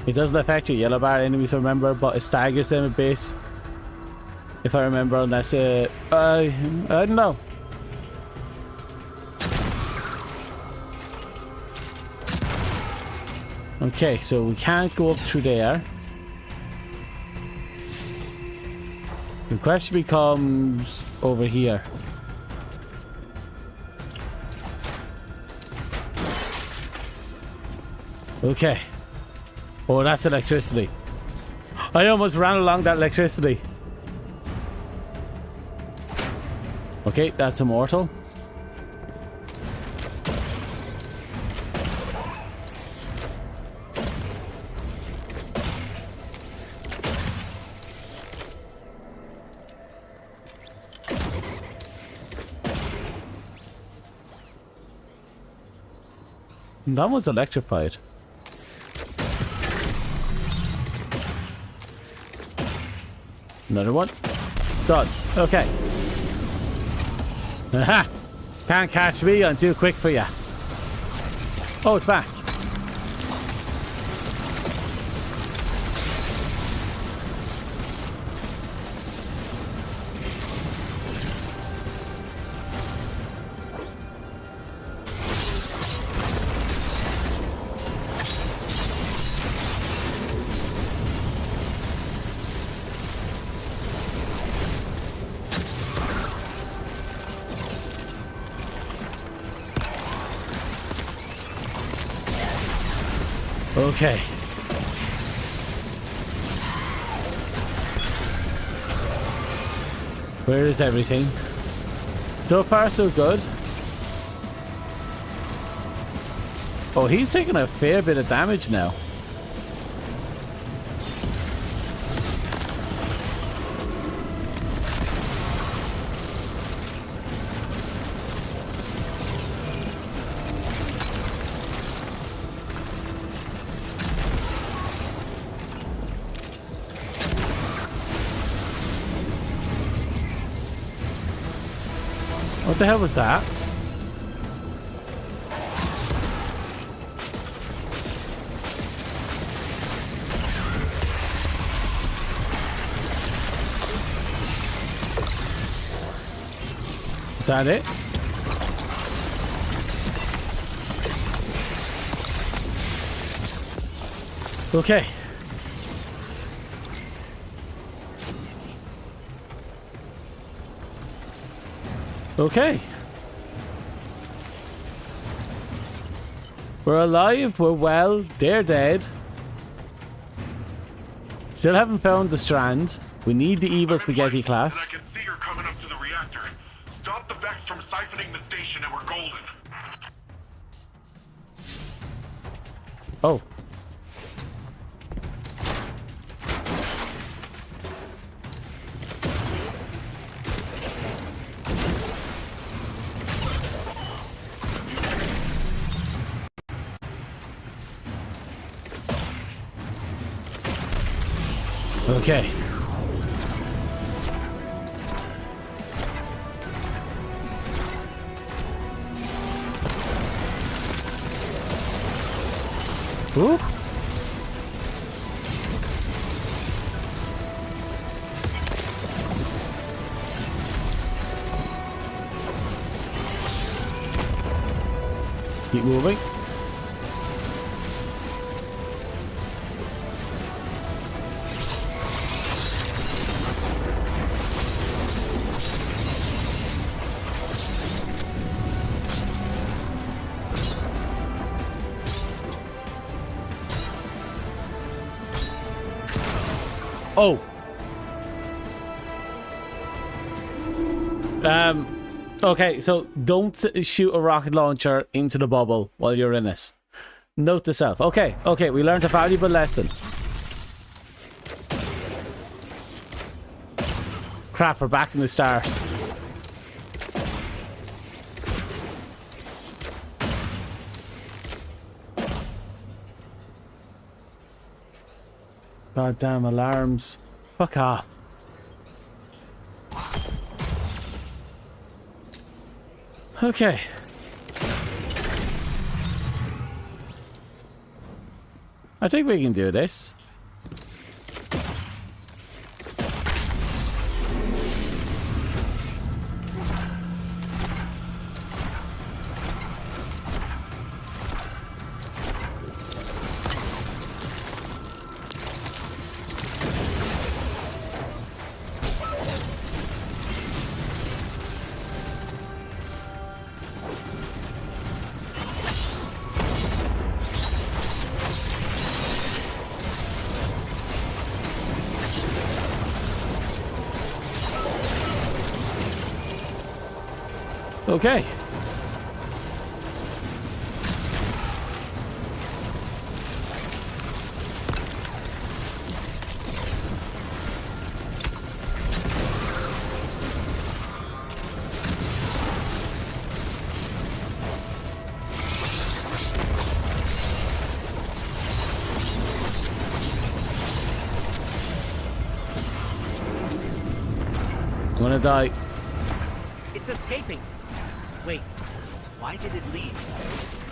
It doesn't affect your yellow bar enemies, remember, but it staggers them a bit. If I remember, unless I don't know. Okay, so we can't go up through there. The question becomes over here. Okay. Oh, that's electricity. I almost ran along that electricity. Okay, that's immortal. That was electrified. Another one. Done. Okay. Aha! Can't catch me, I'm too quick for ya. Oh, it's back. Okay. Where is everything? So far, so good. Oh, he's taking a fair bit of damage now. What the hell was that? Is that it? Okay. Okay. We're alive, we're well, they're dead. Still haven't found the strand. We need the evil spaghetti class. I can see you're coming up to the reactor. Stop the Vex from siphoning the station and we're golden. Oh. Okay. Ooh. Keep moving. Oh. Okay, so don't shoot a rocket launcher into the bubble while you're in this. Note to self. Okay, we learned a valuable lesson. Crap, we're back in the start. Goddamn alarms. Fuck off. Okay. I think we can do this. Okay. I'm gonna die. It's escaping. Wait, why did it leave?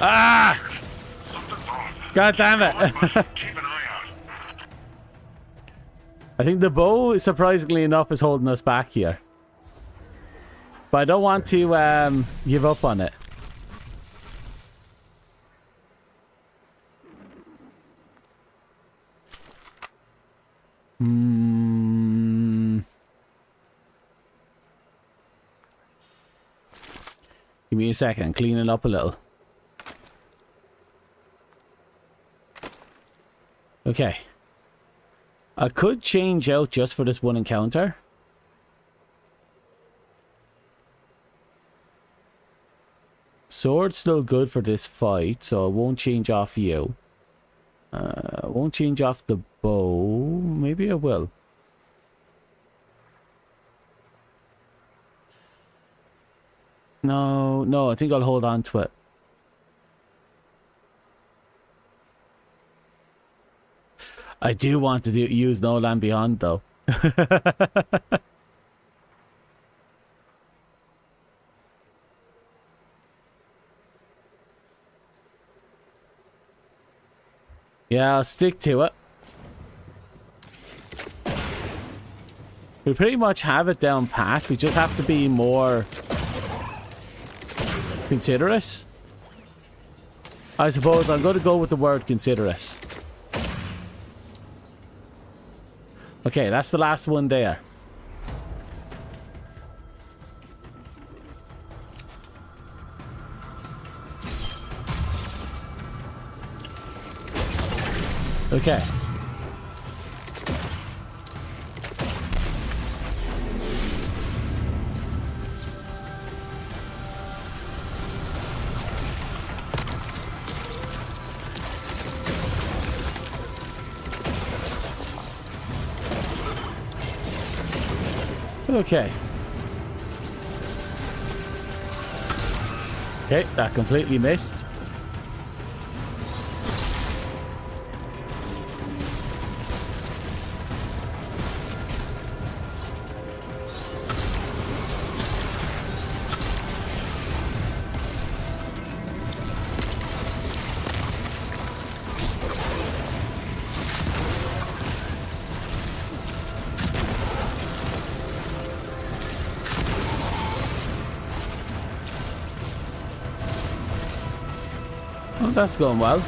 Ah! God damn it. Keep an eye out. I think the bow, surprisingly enough, is holding us back here. But I don't want to give up on it. Give me a second, clean it up a little. Okay. I could change out just for this one encounter. Sword's still good for this fight, so I won't change off you. I won't change off the bow. Maybe I will. No, I think I'll hold on to it. I do want to use No Land Beyond, though. Yeah, I'll stick to it. We pretty much have it down pat. We just have to be more considerate. I suppose I'm going to go with the word considerate. Okay, that's the last one there. Okay. Okay. Okay, that completely missed. Oh, that's going well.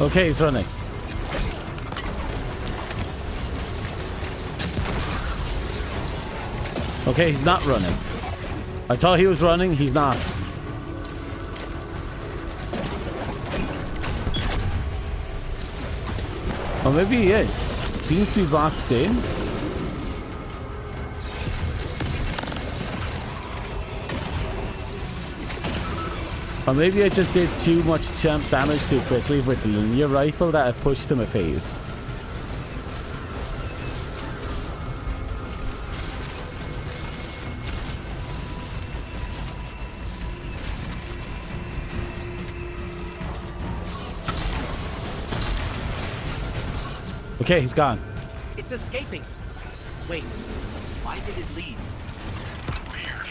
Okay, he's running. Okay, he's not running. I thought he was running, he's not. Or maybe he is. Seems to be boxed in. Or maybe I just did too much damage too quickly with the linear rifle that I pushed him a phase. Okay, he's gone. It's escaping. Wait, why did it leave? Weird.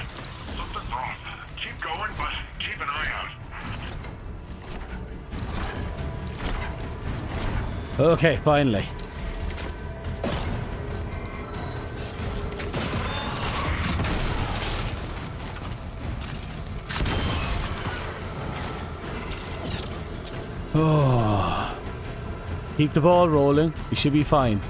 Something's off. Keep going, but keep an eye out. Okay, finally. Oh. Keep the ball rolling. You should be fine.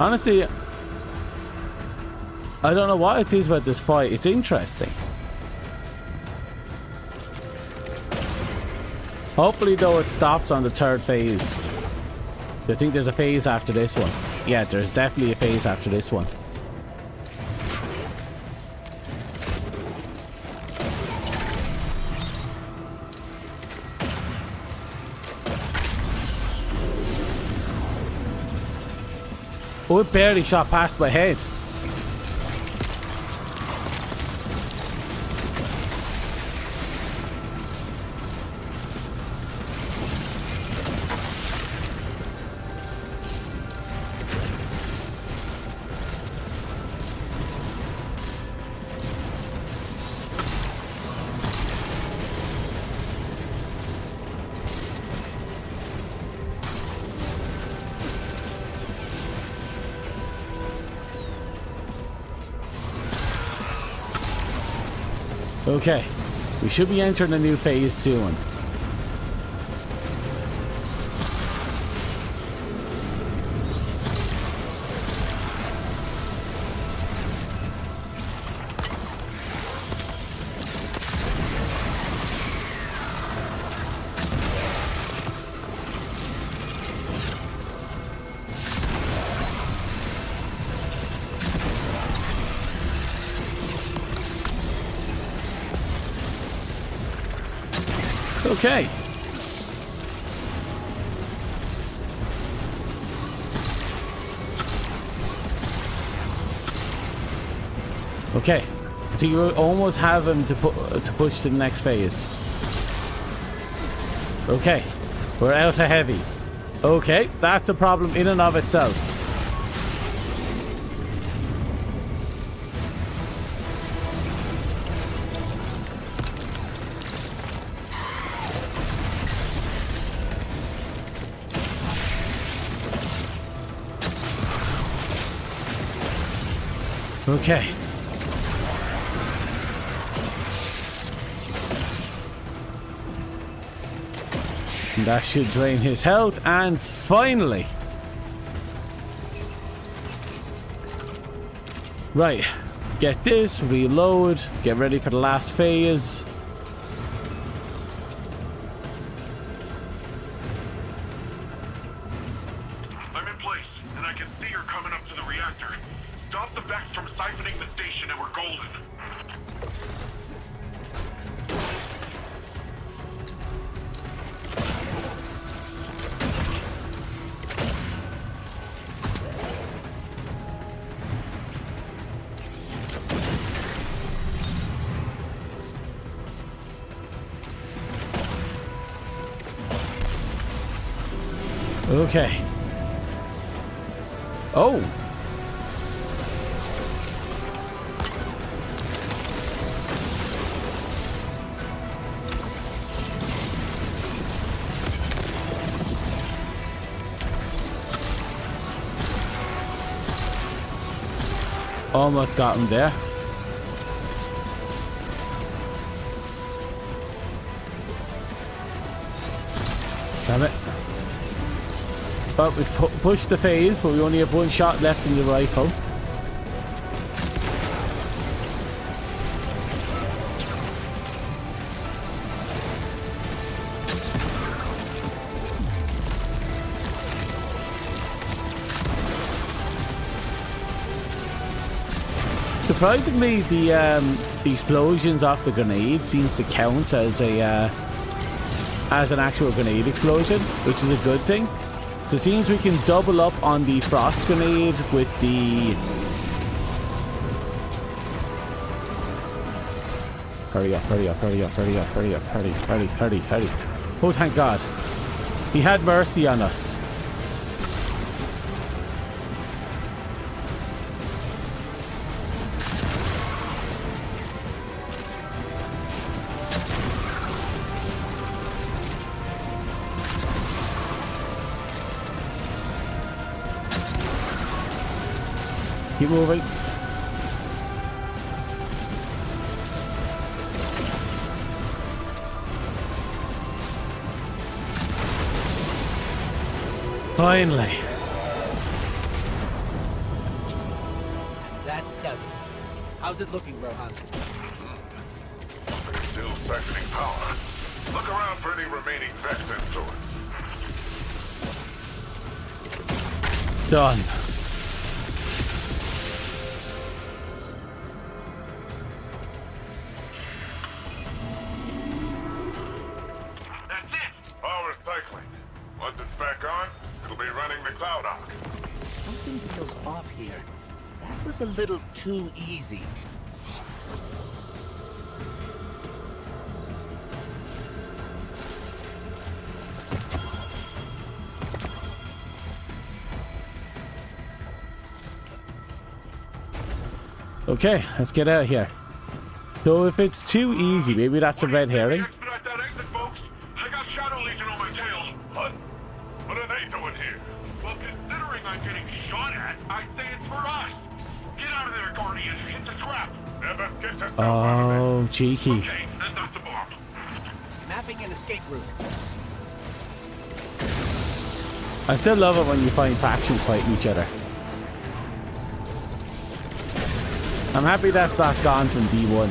Honestly, I don't know what it is about this fight. It's interesting. Hopefully, though, it stops on the third phase. I think there's a phase after this one. Yeah, there's definitely a phase after this one. Oh, it barely shot past my head. Okay. We should be entering a new phase soon. Okay. Okay. I think we almost have him to push to the next phase. Okay. We're out of heavy. Okay. That's a problem in and of itself. Okay. And that should drain his health. And finally. Right. Get this. Reload. Get ready for the last phase. I'm in place, and I can see you're coming up to the reactor. Stop the Vex from siphoning the station and we're golden. Okay. Oh. Almost got him there. Damn it. But we've pushed the phase, but we only have one shot left in the rifle. Surprisingly, the explosions off the grenade seems to count as an actual grenade explosion, which is a good thing. So it seems we can double up on the frost grenade with the... Hurry up, hurry up, hurry up, hurry up, hurry up, hurry, hurry, hurry, hurry. Oh, thank God. He had mercy on us. Keep moving. Finally. That does it. How's it looking, Rohan? Still siphoning power. Look around for any remaining Vex influence. Done. That's it! Power cycling. Once it's back on, it'll be running the cloud arc. Something feels off here. That was a little too easy. Okay, let's get out of here. So if it's too easy, maybe that's a red herring. Expedite that exit, folks. I got Shadow Legion on my tail. What? What are they doing here? Well, considering I'm getting shot at, I'd say it's for us. Get out of there, Guardian. It's a trap. Never get yourself out Oh, cheeky. Okay, and that's a bomb. Mapping an escape route. I still love it when you find factions fighting each other. I'm happy that's not gone from D1.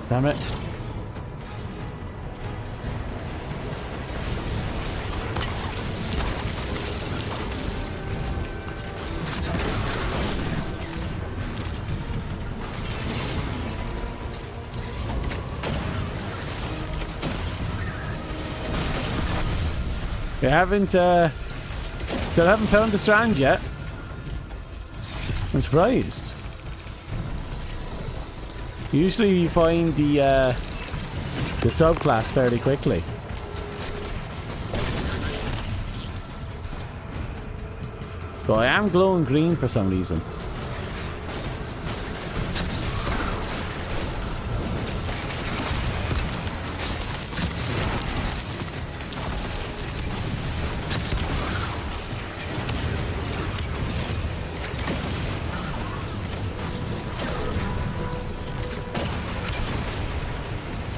Damn it. They haven't, still haven't found the strand yet. I'm surprised. Usually you find the subclass fairly quickly. But I am glowing green for some reason.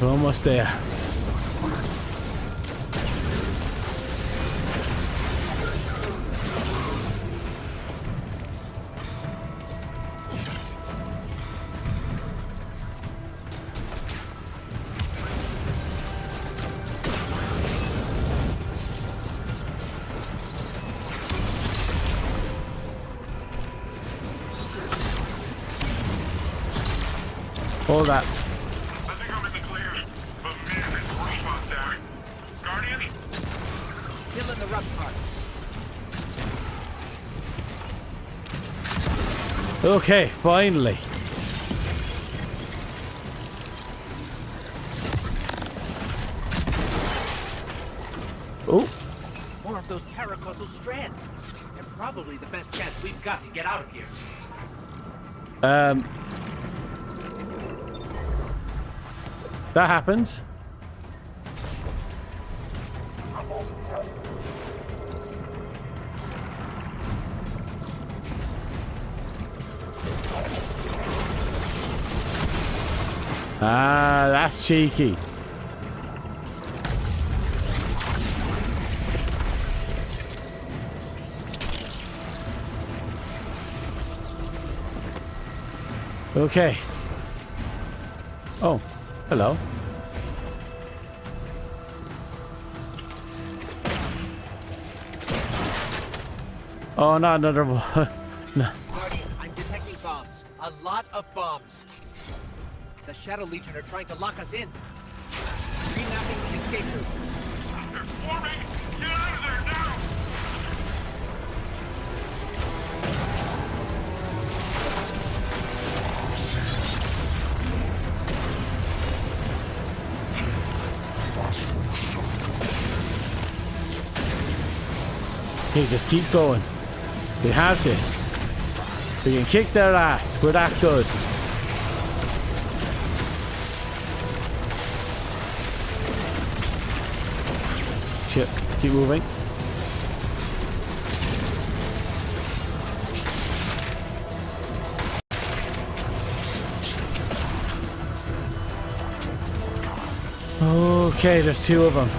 We're almost there. Hold that. Still in the rough part. Okay, finally. Oh. More of those paracausal strands. They're probably the best chance we've got to get out of here. That happens. Ah, that's cheeky. Okay. Oh, hello. Oh, not another one. No. Guardian, I'm detecting bombs. A lot of bombs. The Shadow Legion are trying to lock us in. Remapping the escape route. They're forming! Get out of there now! Okay, just keep going. We have this. We can kick their ass. We're that good. Shit. Keep moving. Okay, there's two of them.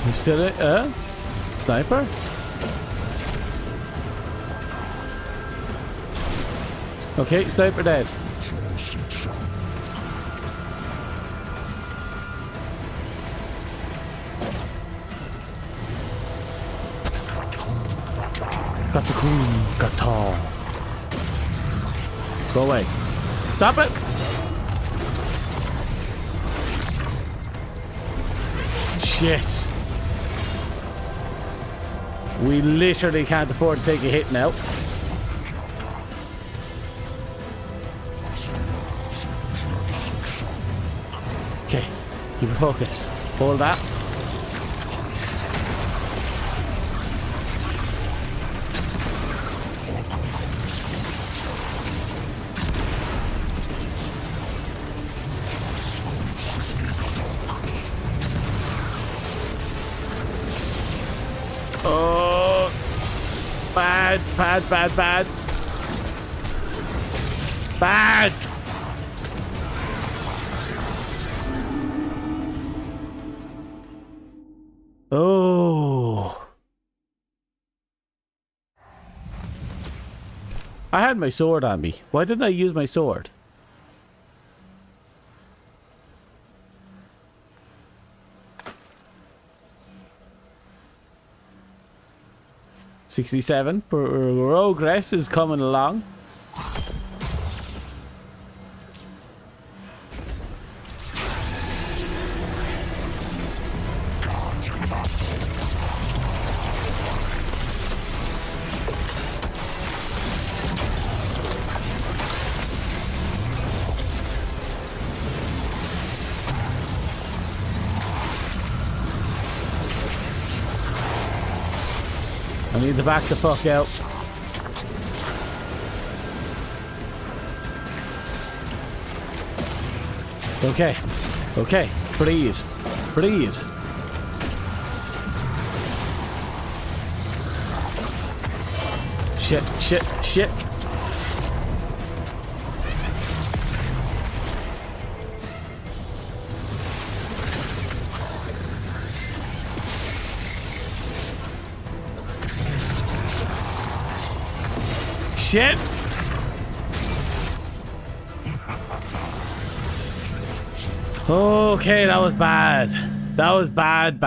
You still sniper? Okay, sniper dead. Got the cool guitar. Go away. Stop it! Shit. We literally can't afford to take a hit now. Okay, keep it focused. Hold that. Oh, bad. Oh. I had my sword on me. Why didn't I use my sword? $67. Progress is coming along. I need to back the fuck out. Okay. Okay. Breathe. Breathe. Shit. Shit! Okay, that was bad. That was bad.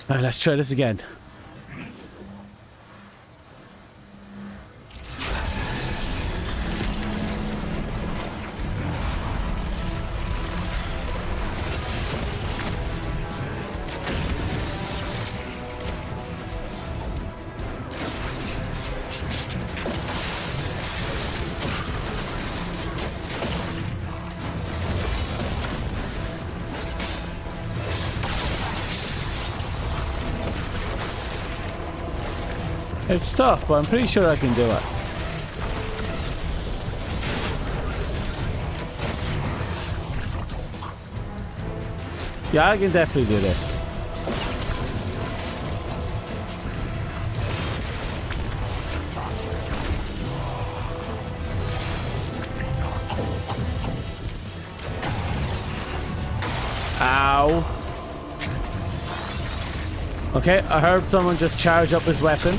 Alright, let's try this again. It's tough, but I'm pretty sure I can do it. Yeah, I can definitely do this. Ow. Okay, I heard someone just charge up his weapon.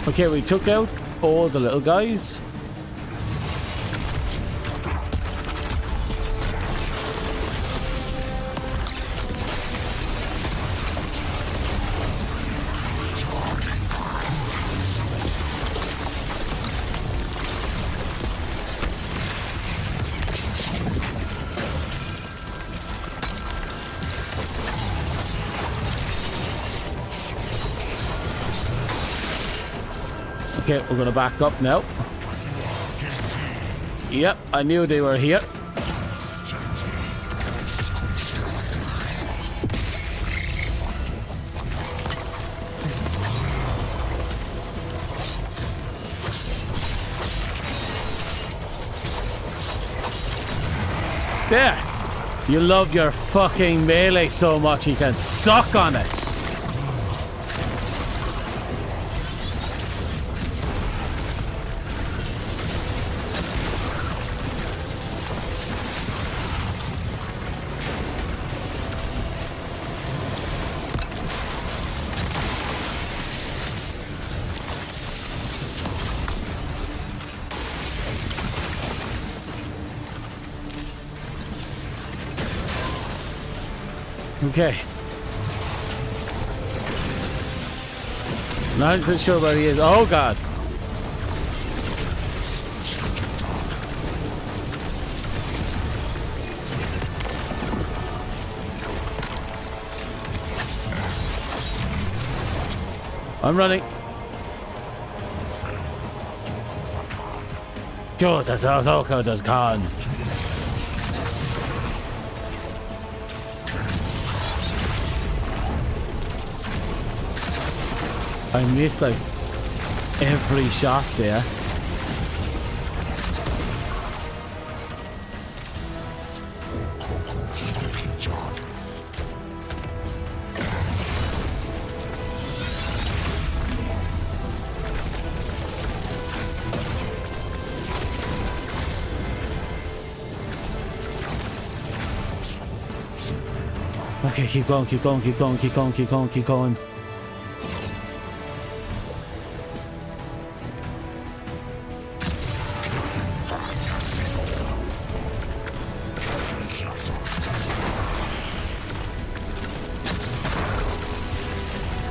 Okay, we took out all the little guys. Okay, we're gonna back up now. Yep, I knew they were here. There! You love your fucking melee so much you can suck on it. Okay. Not even sure where he is. Oh god. I'm running. God, that's how does Khan. I missed like every shot there. Okay, keep going, keep going, keep going, keep going, keep going, keep going.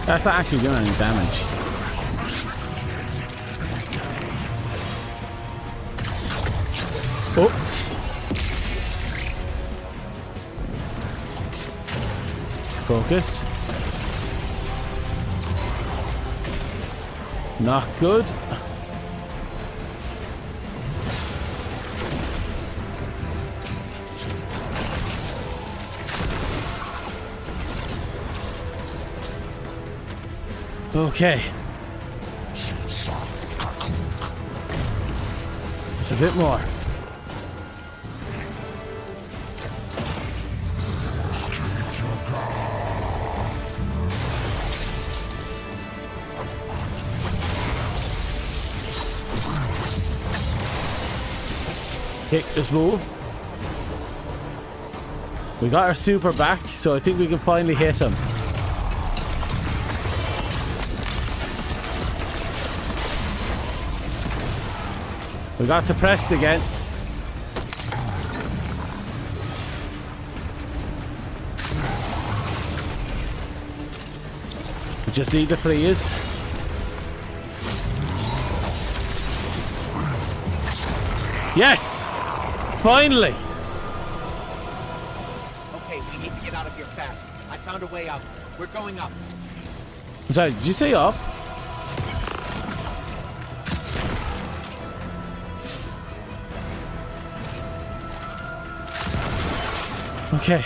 That's not actually doing any damage. Oh! Focus. Not good. Okay. Just a bit more. Okay, let's move. We got our super back, so I think we can finally hit him. We got suppressed again. We just need the freeze. Yes! Finally! Okay, we need to get out of here fast. I found a way out. We're going up. I'm sorry, did you say up? Okay.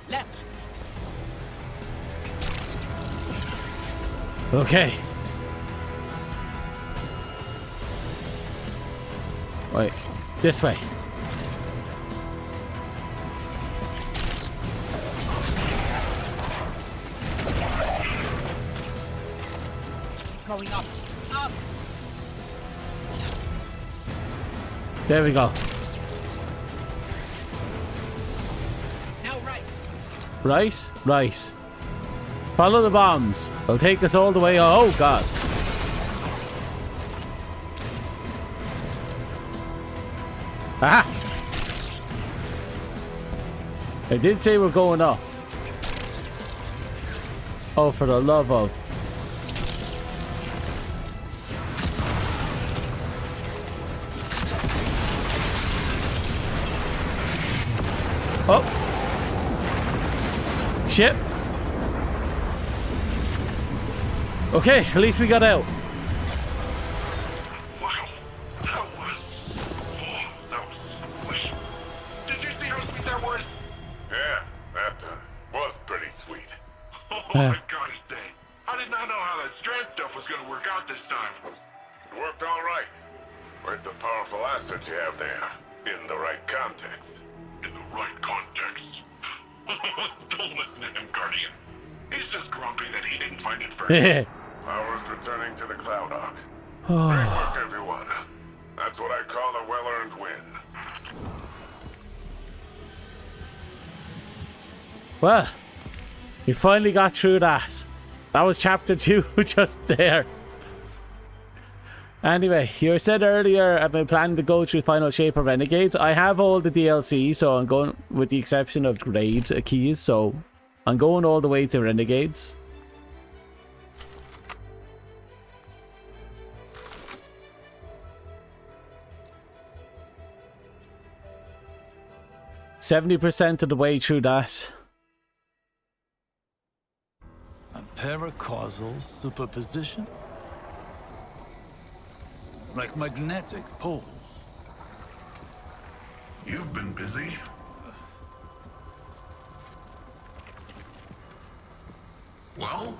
Left. Okay. Wait, this way. Going up. Up. There we go. Now right. Right? Right. Follow the bombs. They'll take us all the way. Oh, God. Aha! I did say we're going up. Oh, for the love of... Oh! Shit! Okay, at least we got out. Wow, that was sweet. Did you see how sweet that was? Yeah, that was pretty sweet. Oh, I gotta say, I did not know how that strand stuff was gonna work out this time. It worked all right. Where'd the powerful asset you have there? In the right context. In the right context. Don't listen to him, Guardian. He's just grumpy that he didn't find it first. Power's returning to the Cloud Ark. Great work, everyone. That's what I call a well-earned win. Well, we finally got through that. That was chapter 2 just there. Anyway, you said earlier I've been planning to go through Final Shape of Renegades. I have all the DLC, so I'm going, with the exception of grades keys, so I'm going all the way to Renegades. %70 of the way through that. A paracausal superposition? Like magnetic poles. You've been busy. Well?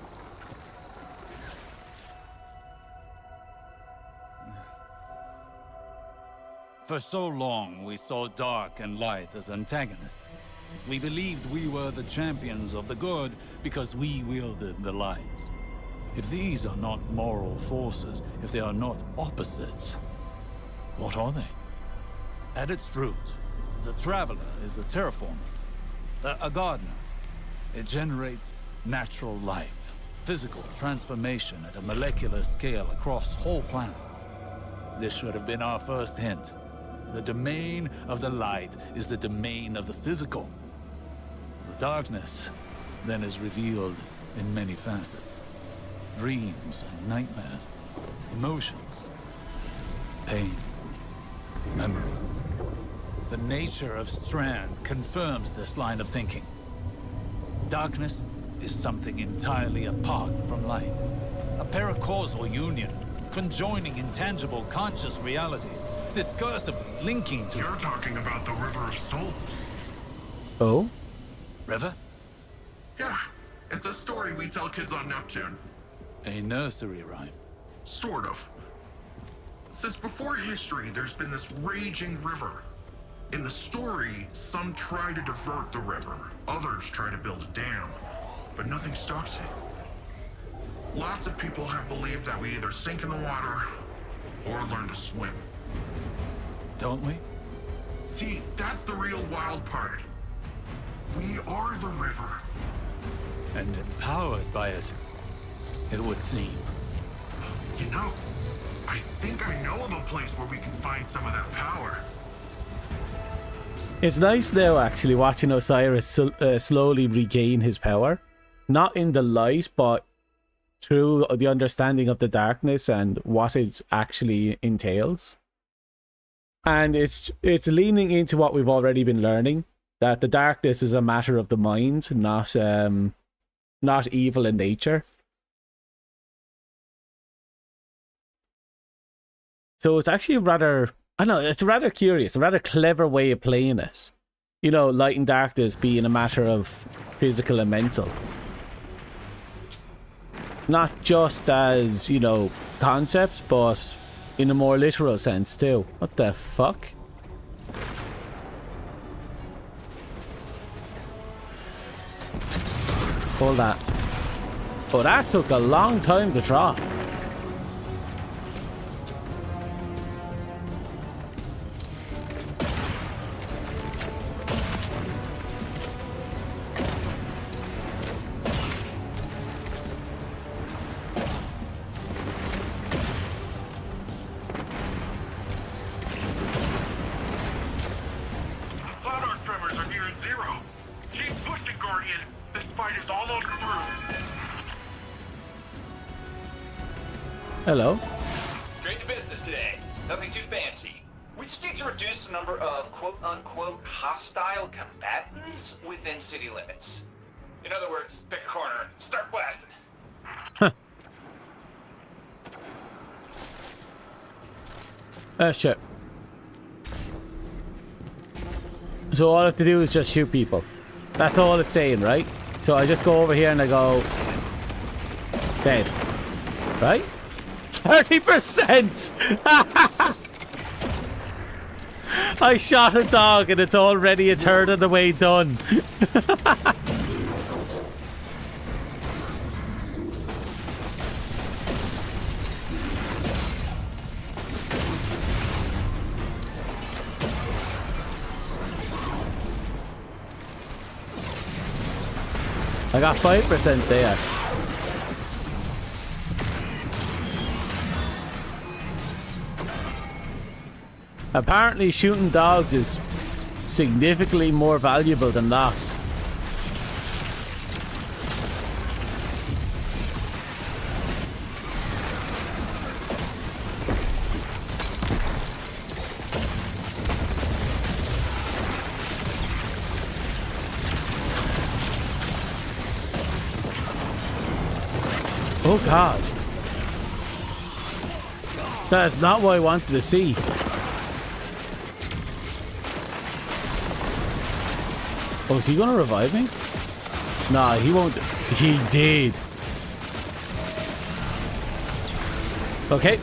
For so long, we saw dark and light as antagonists. We believed we were the champions of the good because we wielded the light. If these are not moral forces, if they are not opposites, what are they? At its root, the Traveler is a terraformer, a gardener. It generates natural life, physical transformation at a molecular scale across whole planets. This should have been our first hint. The domain of the light is the domain of the physical. The darkness then is revealed in many facets. Dreams and nightmares, emotions, pain, memory. The nature of Strand confirms this line of thinking. Darkness is something entirely apart from light. A paracausal union, conjoining intangible conscious realities, discursively linking to... You're talking about the River of Souls. Oh? River? Yeah, it's a story we tell kids on Neptune. A nursery rhyme. Sort of. Since before history, there's been this raging river. In the story, some try to divert the river, others try to build a dam, but nothing stops it. Lots of people have believed that we either sink in the water or learn to swim. Don't we? See, that's the real wild part. We are the river. And empowered by it, it would seem. You know, I think I know of a place where we can find some of that power. It's nice though, actually, watching Osiris slowly regain his power. Not in the light, but through the understanding of the darkness and what it actually entails. And it's leaning into what we've already been learning, that the darkness is a matter of the mind, not evil in nature. So it's actually rather, I don't know, it's rather curious, a rather clever way of playing it. You know, light and darkness being a matter of physical and mental. Not just as, you know, concepts, but in a more literal sense too. What the fuck? Hold that. Oh, that took a long time to draw. Hello. Straight to business today. Nothing too fancy. We just need to reduce the number of quote-unquote hostile combatants within city limits. In other words, pick a corner and start blasting. Huh. Shit. So all I have to do is just shoot people. That's all it's saying, right? So I just go over here and I go... dead. Right? 30%! I shot a dog and it's already a third of the way done. I got 5% there. Apparently shooting dogs is significantly more valuable than that. Oh god. That's not what I wanted to see. Oh, is he gonna revive me? Nah, he won't. He did. Okay.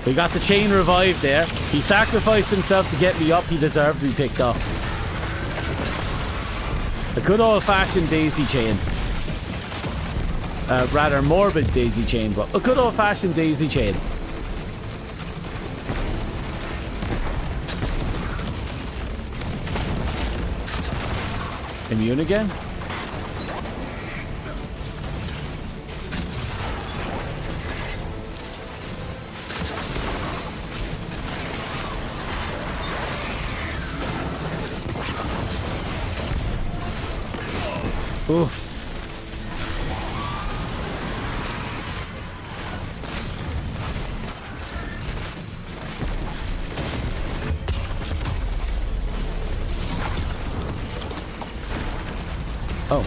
We got the chain revived there. He sacrificed himself to get me up. He deserved to be picked up. A good old-fashioned daisy chain. Rather morbid daisy chain, but a good old-fashioned daisy chain. Immune again? Oof. Oh.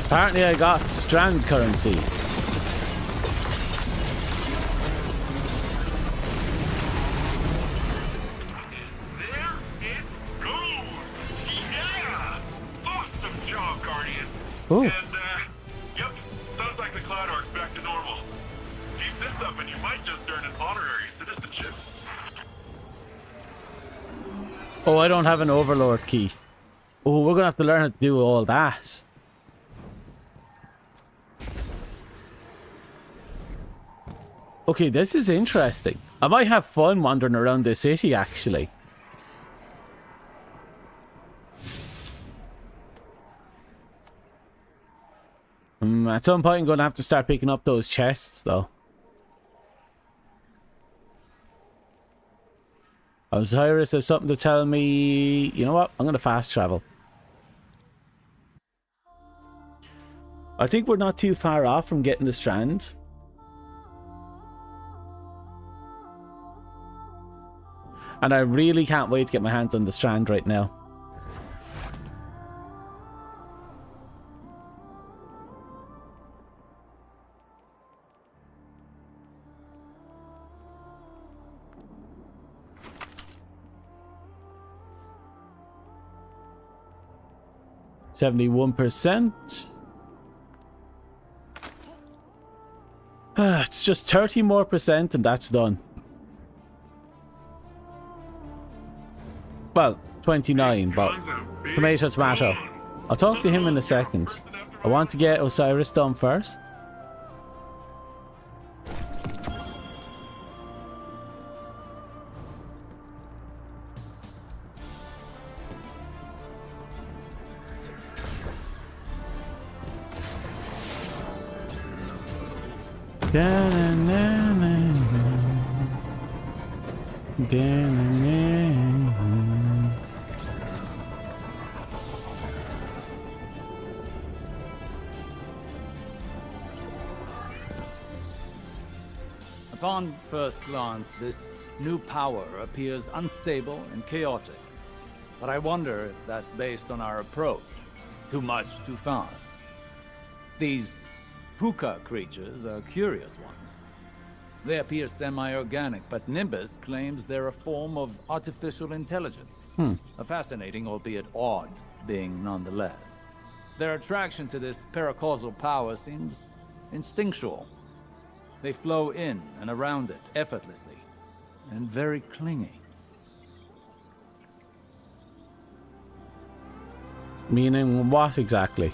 Apparently I got strand currency. There it goes! Yeah! Awesome job, Guardian! Ooh. And, yep, sounds like the Cloud Arc's back to normal. Keep this up and you might just earn an honorary citizenship. Oh, I don't have an overlord key. Oh, we're gonna have to learn how to do all that. Okay, this is interesting. I might have fun wandering around the city, actually. At some point, I'm gonna have to start picking up those chests, though. Osiris has something to tell me. You know what? I'm gonna fast travel. I think we're not too far off from getting the strands. And I really can't wait to get my hands on the strand right now. %71%. It's just 30 more % and that's done. Well, 29, but tomato, tomato. I'll talk to him in a second. I want to get Osiris done first. Upon first glance, this new power appears unstable and chaotic. But I wonder if that's based on our approach. Too much, too fast. These puka creatures are curious ones. They appear semi-organic, but Nimbus claims they're a form of artificial intelligence. A fascinating, albeit odd, being nonetheless. Their attraction to this paracausal power seems instinctual. They flow in and around it effortlessly, and very clingy. Meaning what exactly?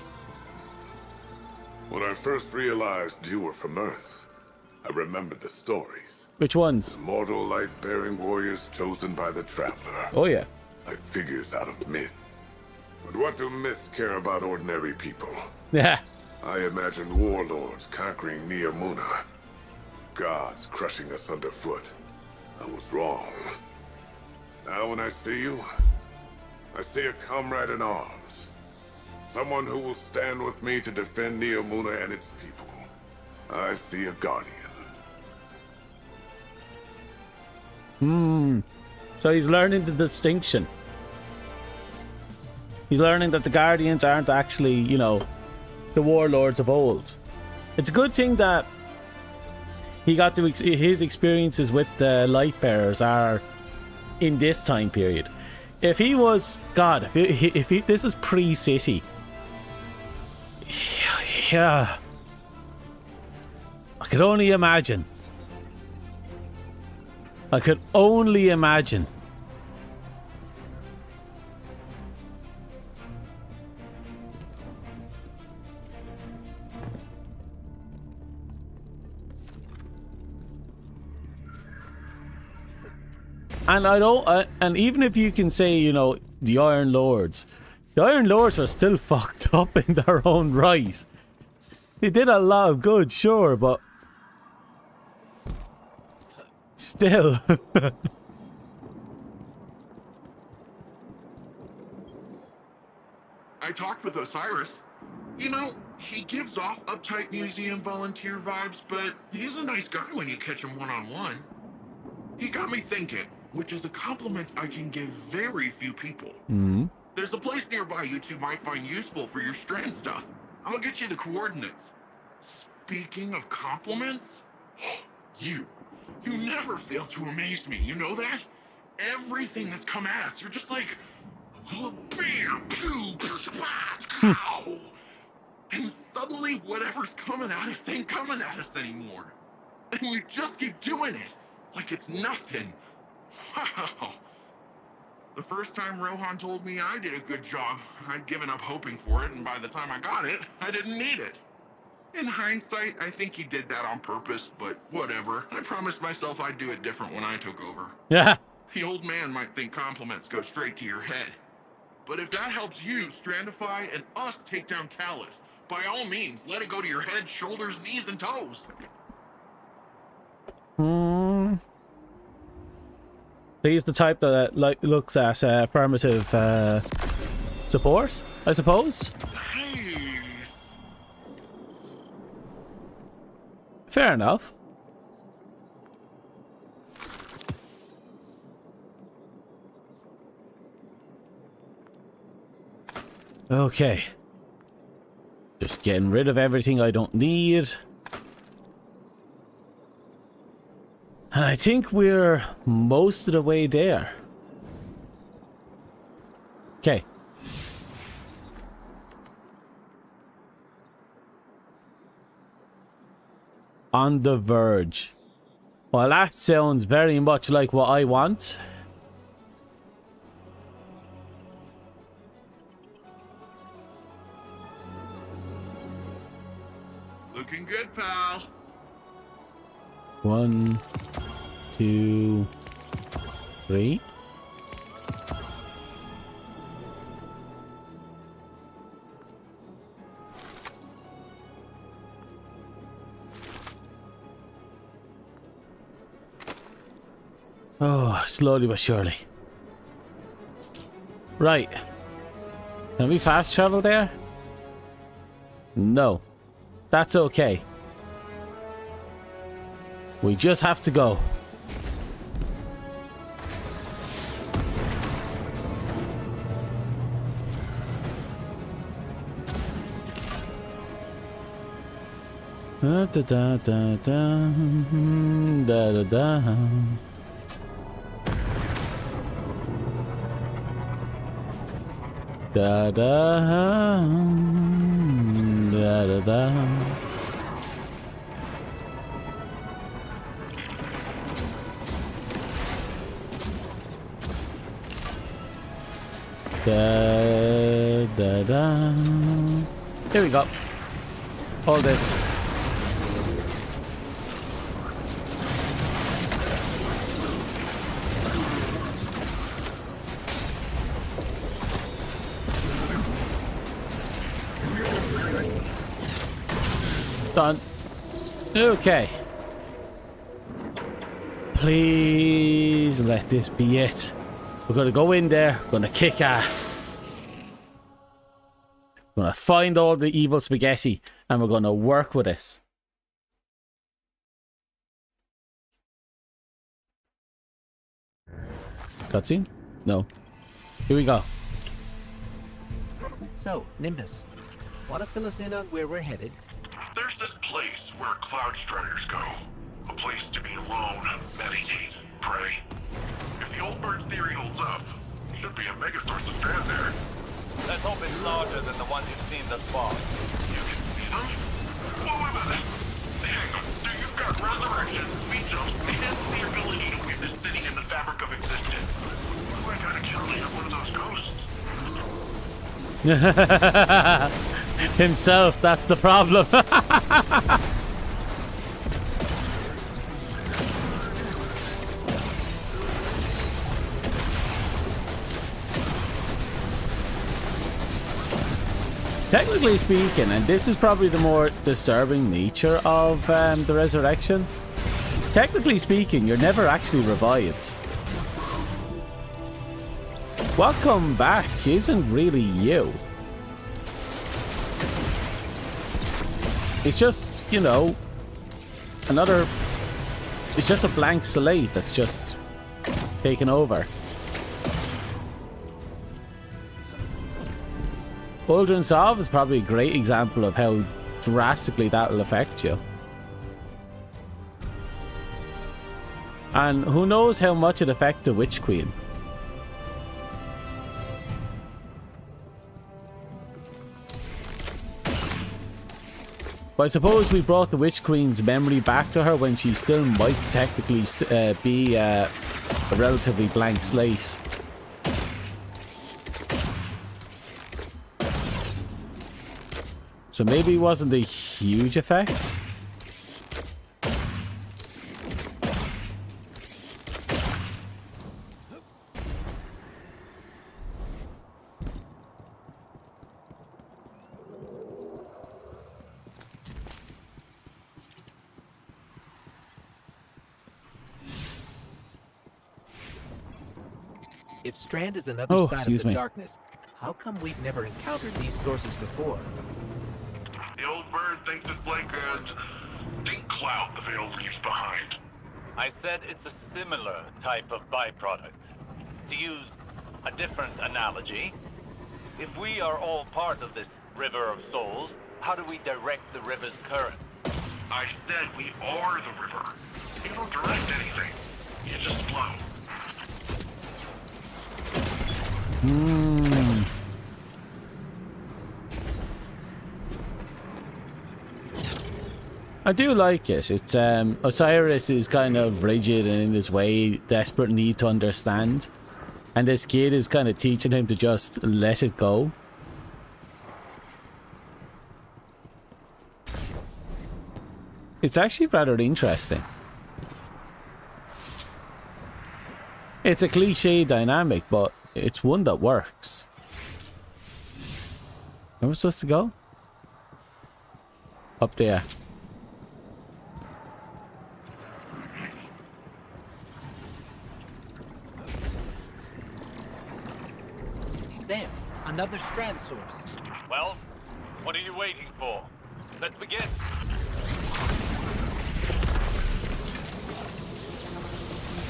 When I first realized you were from Earth, I remembered the stories. Which ones? Mortal light-bearing warriors chosen by the Traveler. Oh yeah. Like figures out of myth. But what do myths care about ordinary people? Yeah. I imagined warlords conquering Neomuna. Gods crushing us underfoot. I was wrong. Now when I see you, I see a comrade in arms. Someone who will stand with me to defend Neomuna and its people. I see a guardian. So he's learning the distinction. He's learning that the Guardians aren't actually, you know, the warlords of old. It's a good thing that he got to his experiences with the Lightbearers are in this time period. If he was God, if he this is pre-city, yeah, I could only imagine. I could only imagine. And I don't, and even if you can say, you know, the Iron Lords were still fucked up in their own right. They did a lot of good, sure, but still. I talked with Osiris. You know, he gives off uptight museum volunteer vibes, but he's a nice guy when you catch him one-on-one. He got me thinking, which is a compliment I can give very few people. Mm-hmm. There's a place nearby you two might find useful for your strand stuff. I'll get you the coordinates. Speaking of compliments, you never fail to amaze me, you know that? Everything that's come at us, you're just like, bam, pew, pow. And suddenly whatever's coming at us ain't coming at us anymore. And we just keep doing it, like it's nothing. Wow. The first time Rohan told me I did a good job, I'd given up hoping for it, and by the time I got it, I didn't need it. In hindsight, I think he did that on purpose, but whatever. I promised myself I'd do it different when I took over. Yeah. The old man might think compliments go straight to your head. But if that helps you Strandify and us take down Callus, by all means, let it go to your head, shoulders, knees, and toes. He's the type that looks at affirmative support, I suppose. Nice. Fair enough. Okay. Just getting rid of everything I don't need. And I think we're most of the way there. Okay. On the verge. Well, that sounds very much like what I want. Looking good, pal. 1, 2, 3. Oh, slowly but surely. Right. Can we fast travel there? No. That's okay. We just have to go. Da da da da da da da. Da da da da da. Da da da. Here we go. All this. Done. Okay. Please let this be it. We're gonna go in there, gonna kick ass. We're gonna find all the evil spaghetti and we're gonna work with it. Cutscene? No. Here we go. So, Nimbus, want to fill us in on where we're headed? There's this place where Cloud Striders go. A place to be alone, meditate, pray. If the old bird's theory holds up, should be a megasource of strand there. Let's hope it's larger than the ones you've seen thus far. You can see them? Whoa, wait a minute. Hang on. So you've got resurrection, speed jumps, and the ability to weave this city in the fabric of existence. Who I gotta kill to have one of those ghosts? Himself, that's the problem. Technically speaking, and this is probably the more disturbing nature of the resurrection, technically speaking, you're never actually revived. What come back isn't really you. It's just, you know, it's just a blank slate that's just taken over. Uldren Sov is probably a great example of how drastically that will affect you. And who knows how much it affected the Witch Queen. But I suppose we brought the Witch Queen's memory back to her when she still might technically be a relatively blank slate. So maybe it wasn't a huge effect. If Strand is another side of the darkness, how come we've never encountered these sources before? The old bird thinks it's like a stink cloud the veil leaves behind. I said it's a similar type of byproduct. To use a different analogy, if we are all part of this river of souls, how do we direct the river's current? I said we are the river. You don't direct anything. You just flow. I do like it. It's Osiris is kind of rigid and in his way, desperate need to understand, and this kid is kind of teaching him to just let it go. It's actually rather interesting. It's a cliche dynamic, but it's one that works. Where was supposed to go? Up there. There, another strand source. Well, what are you waiting for? Let's begin.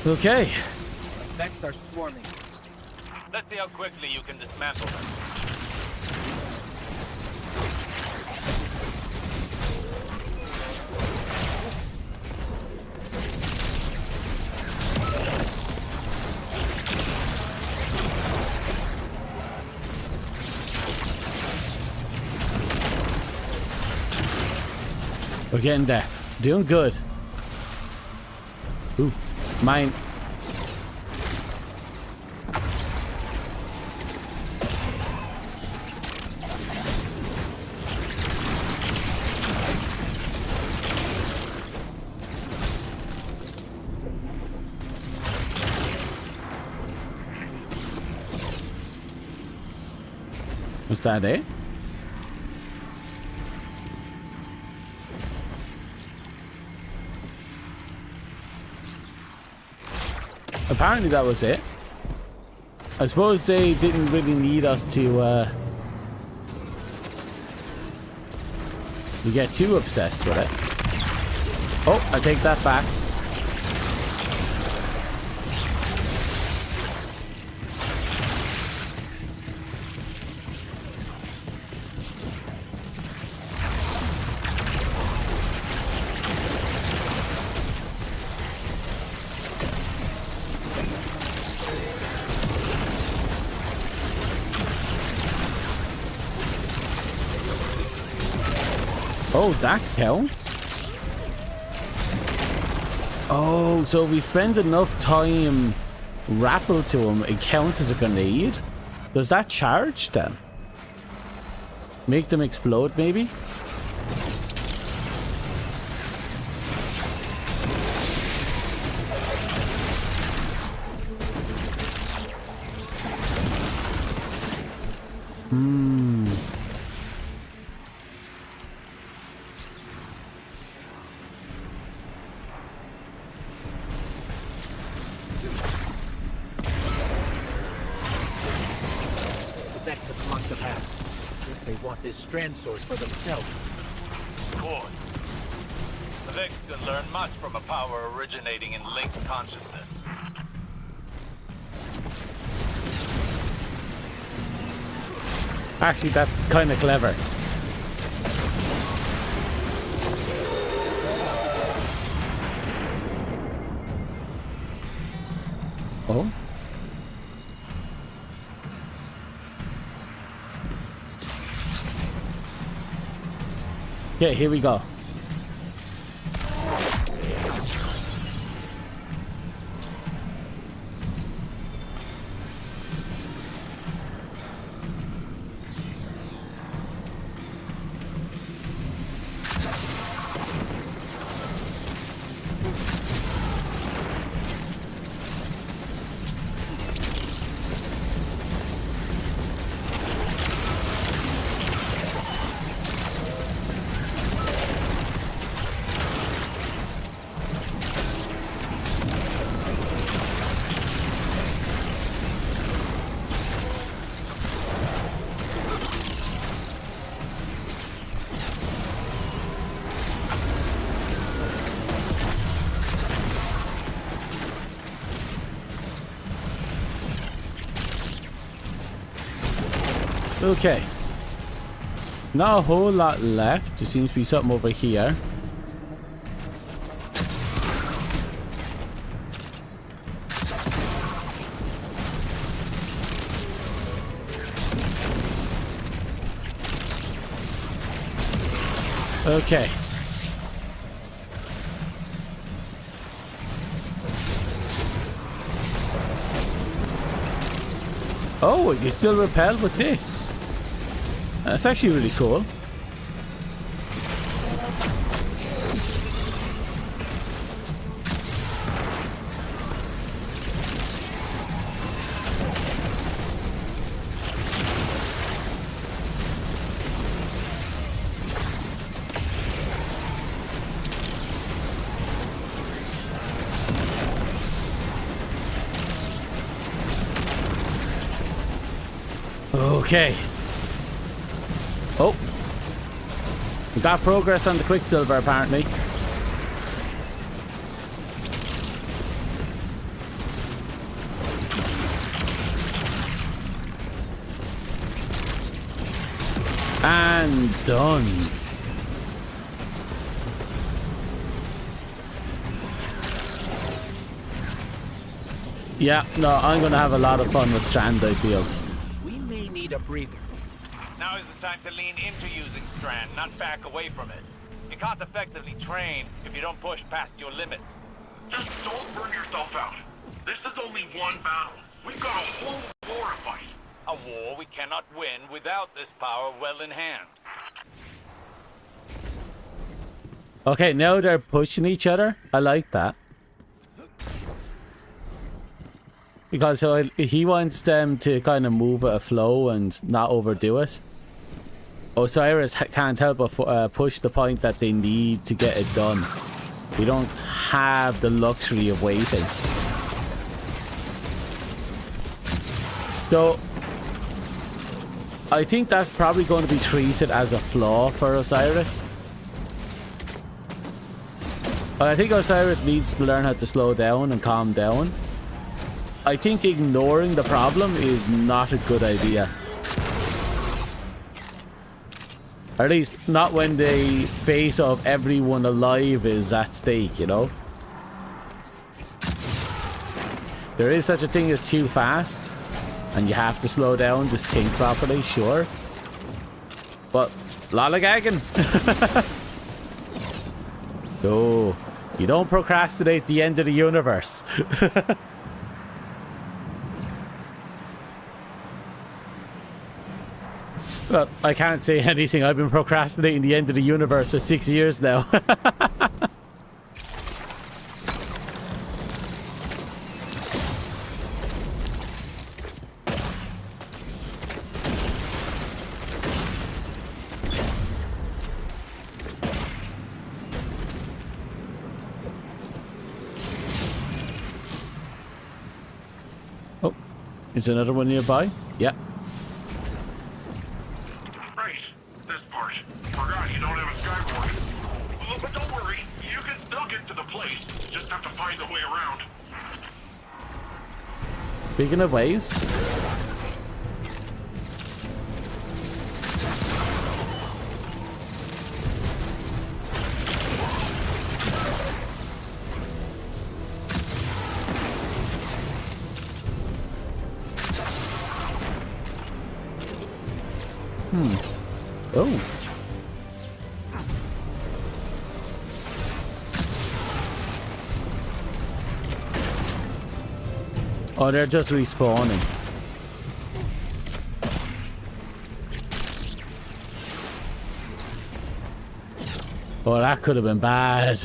Okay. Effects are swarming. Let's see how quickly you can dismantle them. We're getting there. Doing good. Ooh, mine. Was that it? apparently that was it. I suppose they didn't really need us to get too obsessed with it. Oh, I take that back. Oh, that counts? Oh, so if we spend enough time rappel to him, it counts as a grenade? Does that charge them? Make them explode, maybe? This strand source for themselves. Good. The Vex could learn much from a power originating in linked consciousness. Actually, that's kind of clever. Oh? Yeah, here we go. Okay. Not a whole lot left. There seems to be something over here. Okay. Oh, you still repel with this. That's actually really cool. Okay. Oh. We got progress on the Quicksilver, apparently. And done. Yeah, no, I'm gonna have a lot of fun with Strand, I feel. A breather. Now is the time to lean into using Strand, not back away from it. You can't effectively train if you don't push past your limits. Just don't burn yourself out. This is only one battle. We've got a whole war to fight. A war we cannot win without this power well in hand. Okay, now they're pushing each other. I like that. Because he wants them to kind of move at a flow and not overdo it. Osiris can't help but push the point that they need to get it done. We don't have the luxury of waiting. So, I think that's probably going to be treated as a flaw for Osiris. But I think Osiris needs to learn how to slow down and calm down. I think ignoring the problem is not a good idea. Or at least not when the fate of everyone alive is at stake, you know? There is such a thing as too fast, and you have to slow down, just think properly, sure. But, lollygagging. No, you don't procrastinate the end of the universe. Well, I can't say anything. I've been procrastinating the end of the universe for 6 years now. Oh, is there another one nearby? Yeah. Speaking of ways, oh. Oh, they're just respawning. Oh, that could have been bad.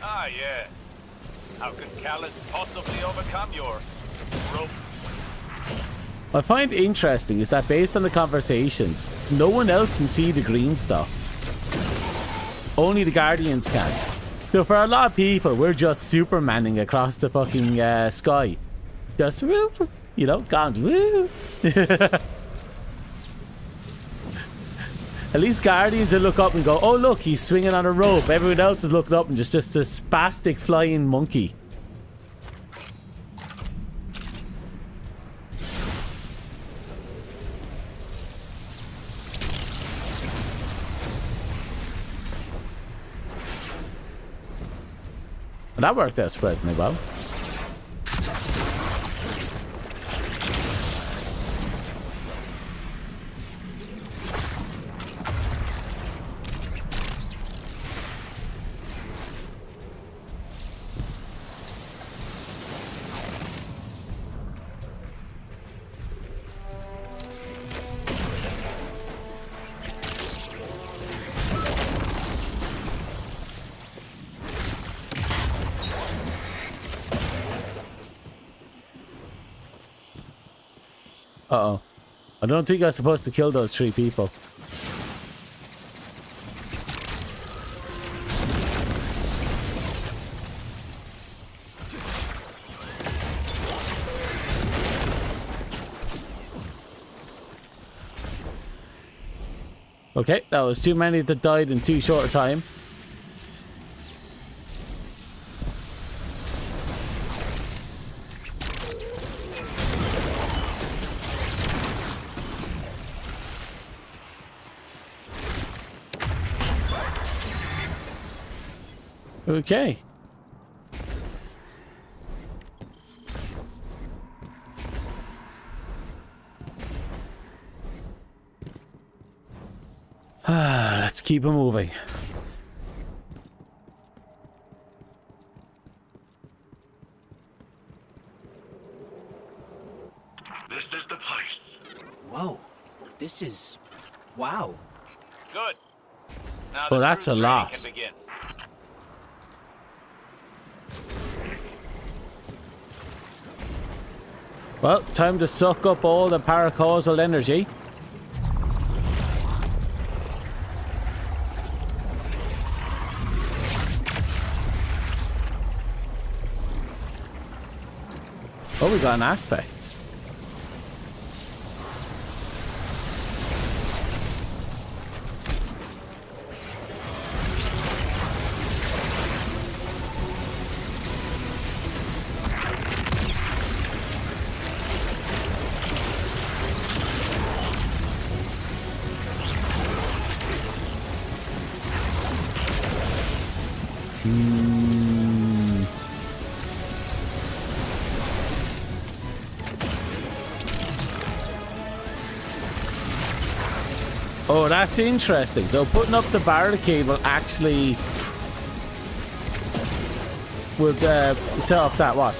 Ah, yeah. How can Callus possibly overcome your rope? What I find interesting is that based on the conversations, no one else can see the green stuff. Only the Guardians can. So for a lot of people, we're just Supermaning across the fucking sky. Just, woo, you know, gone, woo. At least Guardians will look up and go, oh look, he's swinging on a rope. Everyone else is looking up and just a spastic flying monkey. And that worked out surprisingly well. Uh-oh. I don't think I'm supposed to kill those 3 people. Okay, that was too many that died in too short a time. Okay. Let's keep it moving. This is the place. Whoa. This is... wow. Good. Now Well, the that's true a training lot. can begin. Well, time to suck up all the paracausal energy. Oh, we got an aspect. Oh, that's interesting. So putting up the barricade will actually set up that watch,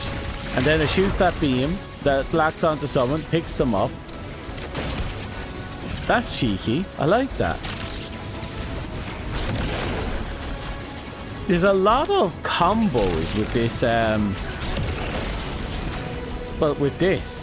and then it shoots that beam that locks onto someone, picks them up. That's cheeky. I like that. There's a lot of combos with this, but with this.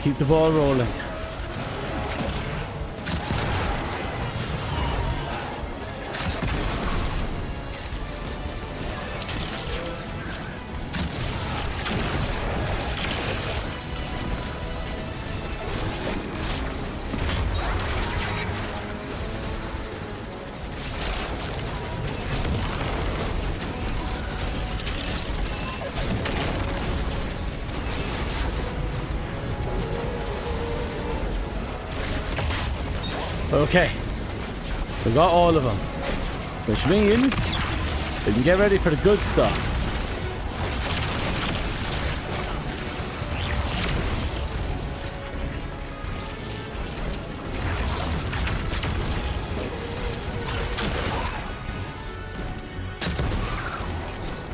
Keep the ball rolling. Okay, we got all of them, which means we can get ready for the good stuff.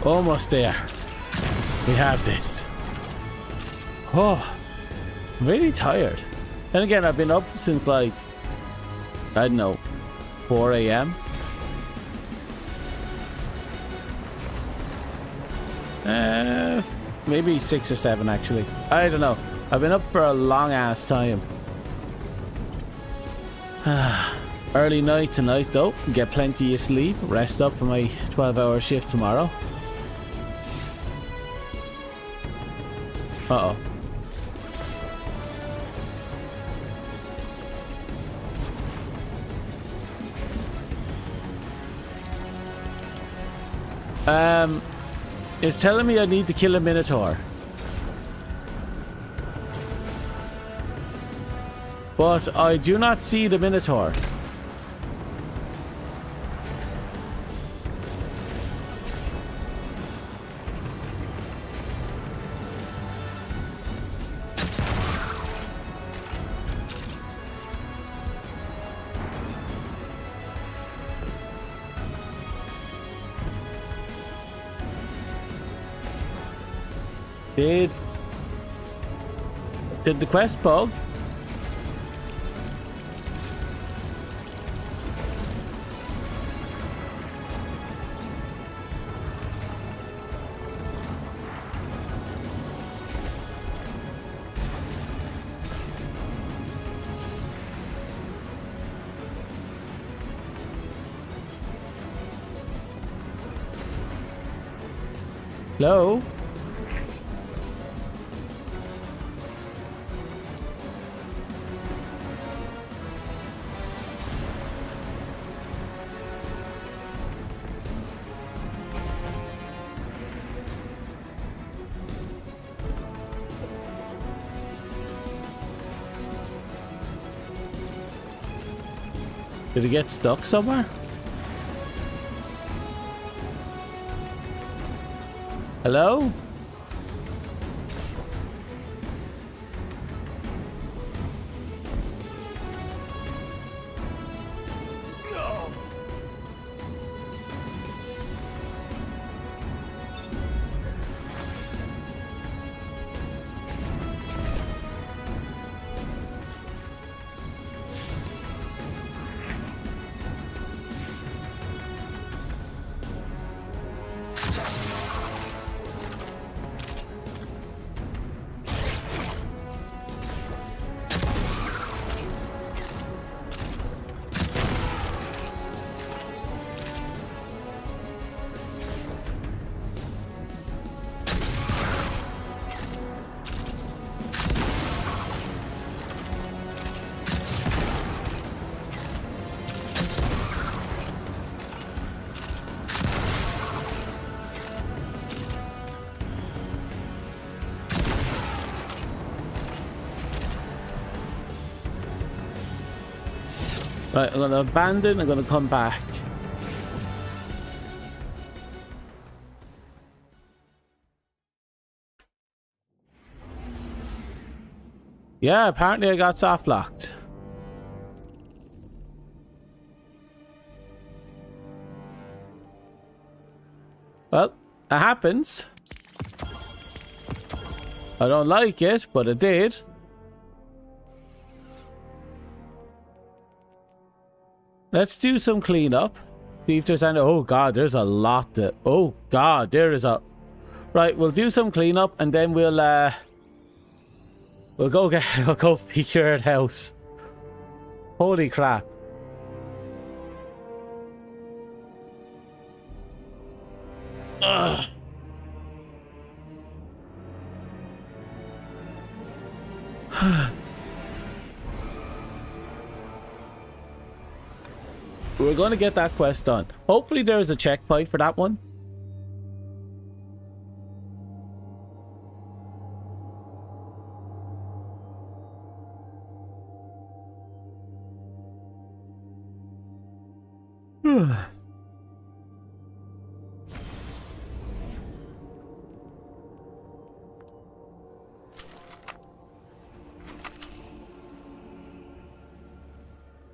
Almost there. We have this. Oh, I'm really tired. And again, I've been up since like, I don't know, 4 a.m. Maybe 6 or 7 actually. I don't know. I've been up for a long ass time. Early night tonight though. Get plenty of sleep. Rest up for my 12-hour shift tomorrow. Uh-oh. It's telling me I need to kill a Minotaur. But I do not see the Minotaur. Did the quest bug? Hello? Did it get stuck somewhere? Hello? Right, I'm gonna abandon, I'm gonna come back. Yeah, apparently I got soft locked. Well, it happens. I don't like it, but it did. Let's do some cleanup. See if there's any... Oh god, there's a lot that... Oh god, there is a... Right, we'll do some cleanup and then we'll go get... We'll go figure it out. Holy crap. Ugh. We're going to get that quest done. Hopefully there is a checkpoint for that one.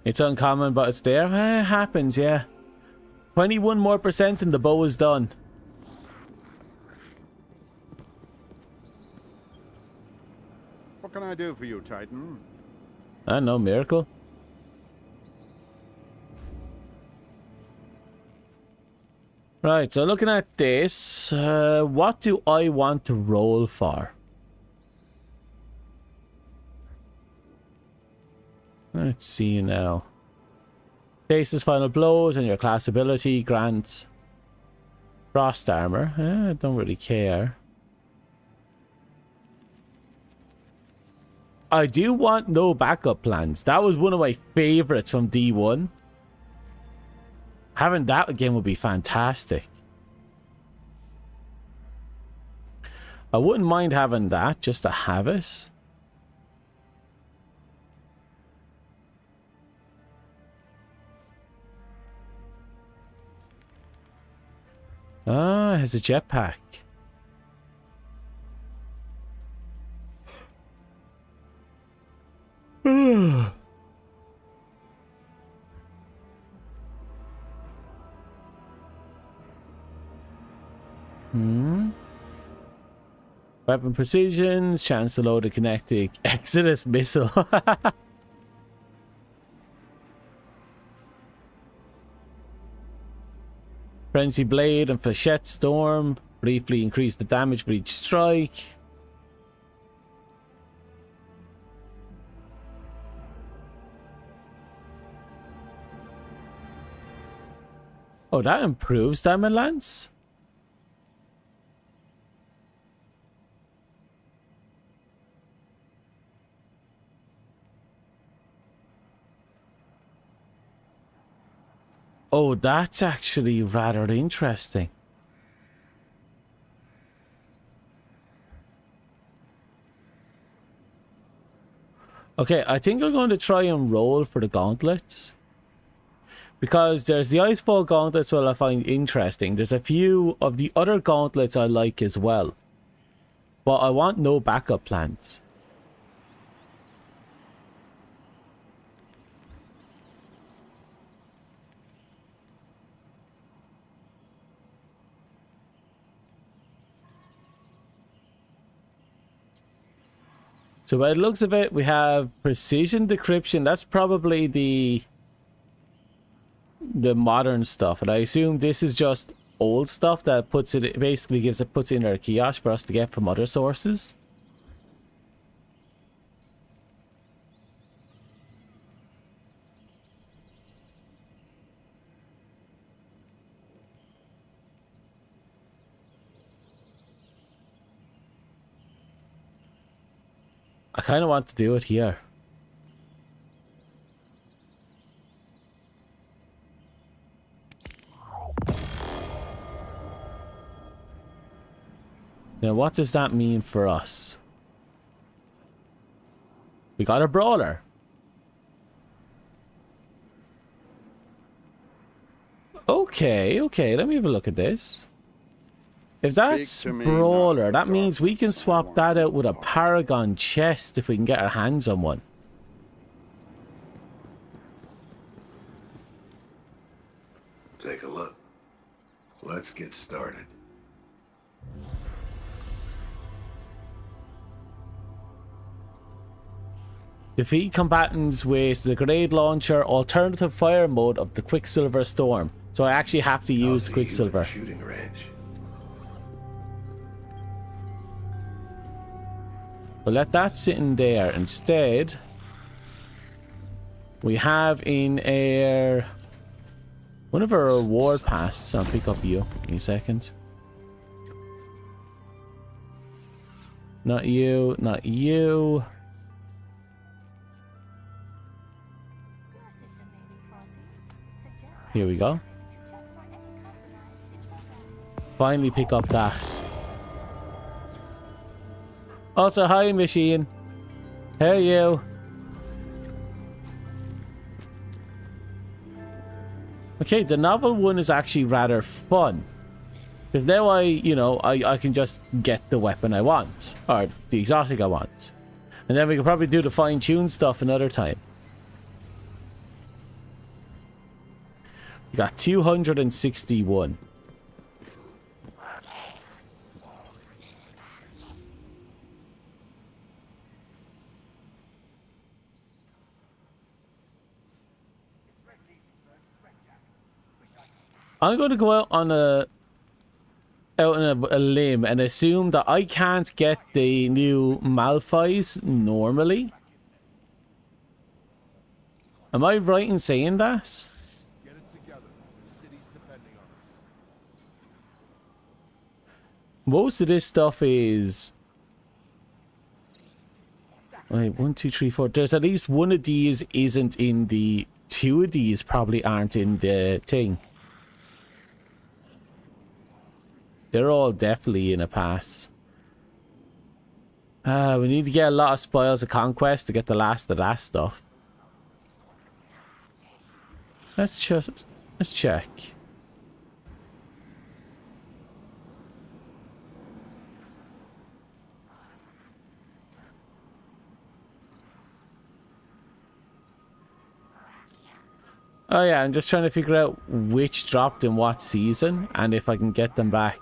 It's uncommon, but it's there. It happens, yeah. 21% more and the bow is done. What can I do for you, Titan? I don't know, miracle. Right, so looking at this, what do I want to roll for? Let's see now. Faces final blows and your class ability grants frost armor. I don't really care. I do want no backup plans. That was one of my favorites from D1. Having that again would be fantastic. I wouldn't mind having that just to have it. Ah, it has a jetpack. Weapon precision, chance to load a kinetic Exodus missile. Frenzy Blade and Flechette Storm. Briefly increase the damage for each strike. Oh, that improves Diamond Lance? Oh, that's actually rather interesting. Okay, I think I'm going to try and roll for the gauntlets. Because there's the Icefall gauntlets I find interesting. There's a few of the other gauntlets I like as well. But I want no backup plans. So by the looks of it, we have precision decryption. That's probably the modern stuff, and I assume this is just old stuff that puts it puts it in our kiosk for us to get from other sources. I kind of want to do it here. Now, what does that mean for us? We got a brawler. Okay, okay, let me have a look at this. If that's Speak to me, Brawler, not that the means we can swap that out with a Paragon chest if we can get our hands on one. Take a look. Let's get started. Defeat combatants with the grenade launcher alternative fire mode of the Quicksilver Storm. So I actually have to use the Quicksilver. Shooting range. But let that sit in there. Instead, we have in our one of our reward passes. I'll pick up you in a second. Not you, not you. Here we go. Finally pick up that. Also, hi machine. How are you? Okay, the novel one is actually rather fun. Because now I can just get the weapon I want. Or the exotic I want. And then we can probably do the fine-tune stuff another time. We got 261. I'm going to go out on a limb and assume that I can't get the new Malphys normally. Am I right in saying that? Most of this stuff is... Wait, 1, 2, 3, 4. There's at least one of these isn't in the... Two of these probably aren't in the thing. They're all definitely in a pass. We need to get a lot of spoils of conquest to get the last of that stuff. Let's check. Oh yeah, I'm just trying to figure out which dropped in what season and if I can get them back.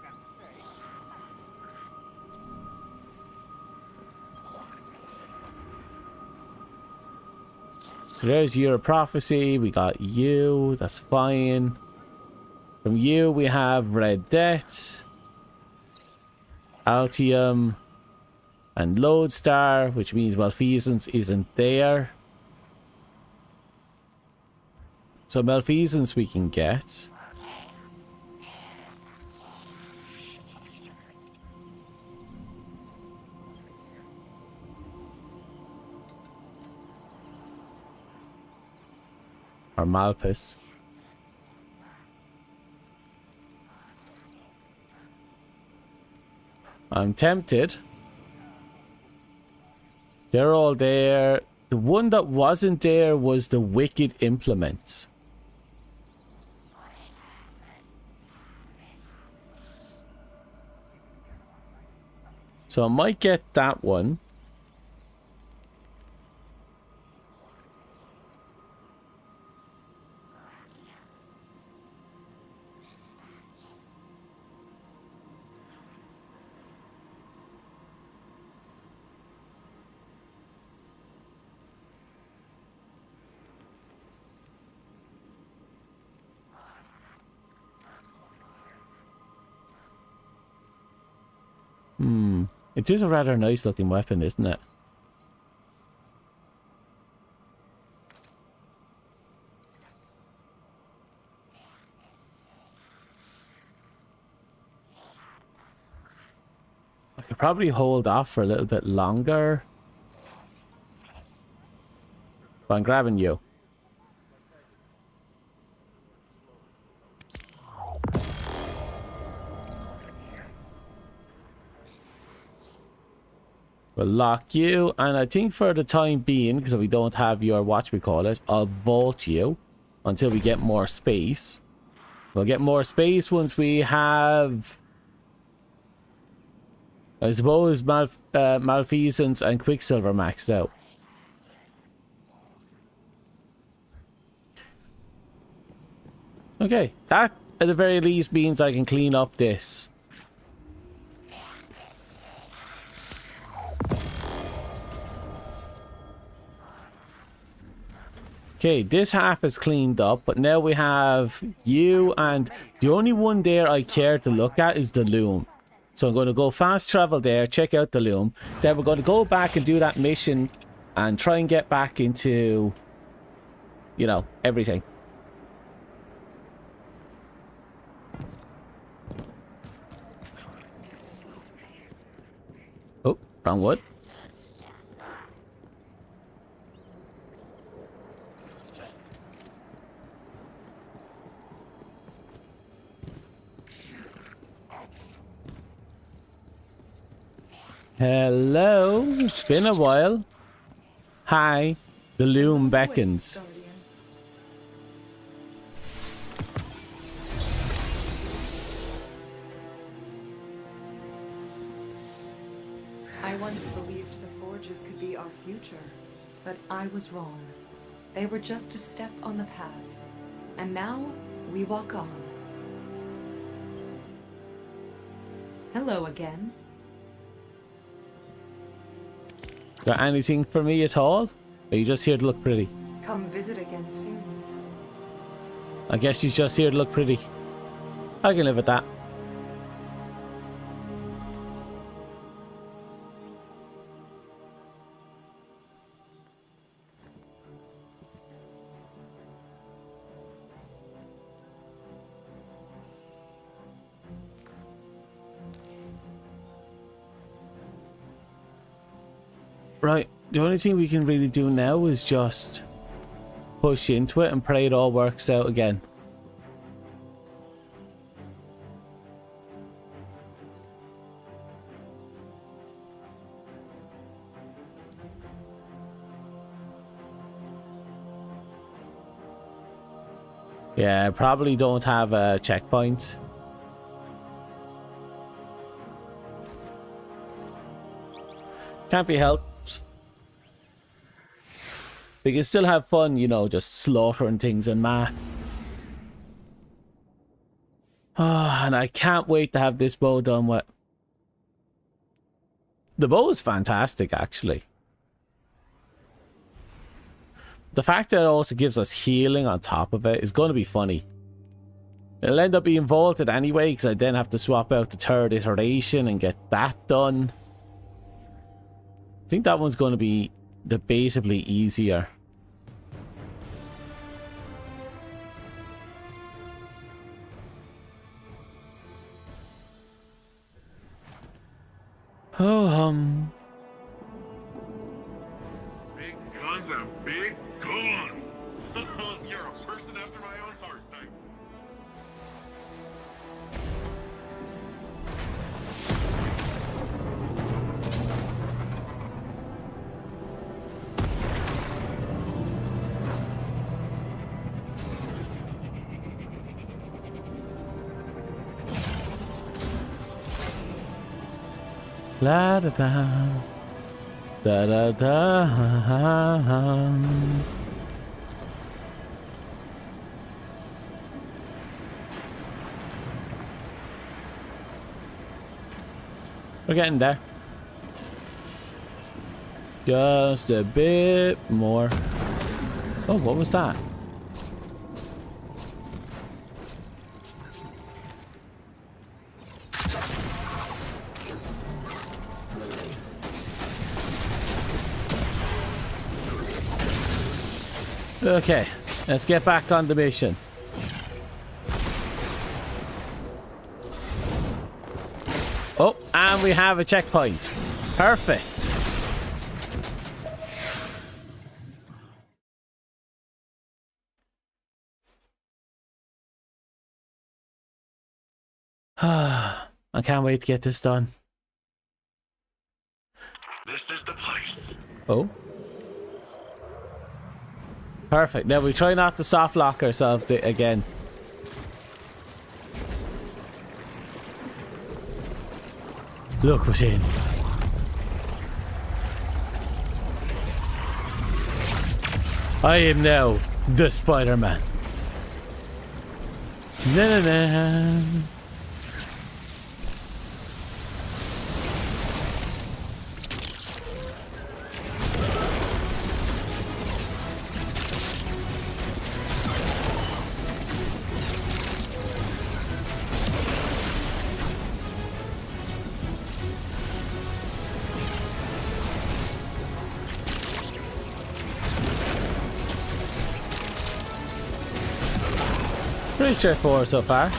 There's your prophecy. We got you. That's fine. From you, we have Red Debt, Altium, and Lodestar, which means Malfeasance isn't there. So Malfeasance we can get. Or Malpus. I'm tempted. They're all there. The one that wasn't there was the Wicked Implements. So I might get that one. It is a rather nice looking weapon, isn't it? I could probably hold off for a little bit longer. But I'm grabbing you. We'll lock you, and I think for the time being, because we don't have your, what we call it, I'll vault you until we get more space. We'll get more space once we have, I suppose, malfeasance and quicksilver maxed out. Okay, that at the very least means I can clean up this. Okay, this half is cleaned up, but now we have you, and the only one there I care to look at is the loom. So I'm going to go fast travel there, check out the loom. Then we're going to go back and do that mission and try and get back into, you know, everything. Oh, wrong wood. Hello, it's been a while. Hi, the loom beckons. I once believed the forges could be our future, but I was wrong. They were just a step on the path, and now we walk on. Hello again. Got anything for me at all? Or are you just here to look pretty? Come visit again soon. I guess she's just here to look pretty. I can live with that. Right, the only thing we can really do now is just push into it and pray it all works out again. Yeah, I probably don't have a checkpoint. Can't be helped. We can still have fun, you know, just slaughtering things en masse. Ah, and I can't wait to have this bow done with. The bow is fantastic, actually. The fact that it also gives us healing on top of it is going to be funny. It'll end up being vaulted anyway, because I then have to swap out the third iteration and get that done. I think that one's going to be debatably easier. Oh, Big guns and big guns. You're a person after my own heart, Titan. la da da da da da. We're getting there. Just a bit more. Oh, what was that? Okay, let's get back on the mission. Oh, and we have a checkpoint. Perfect. I can't wait to get this done. This is the place. Oh. Perfect. Now we try not to soft lock ourselves again. Look within. I am now the Spider-Man. Na na na. Pretty straightforward so far.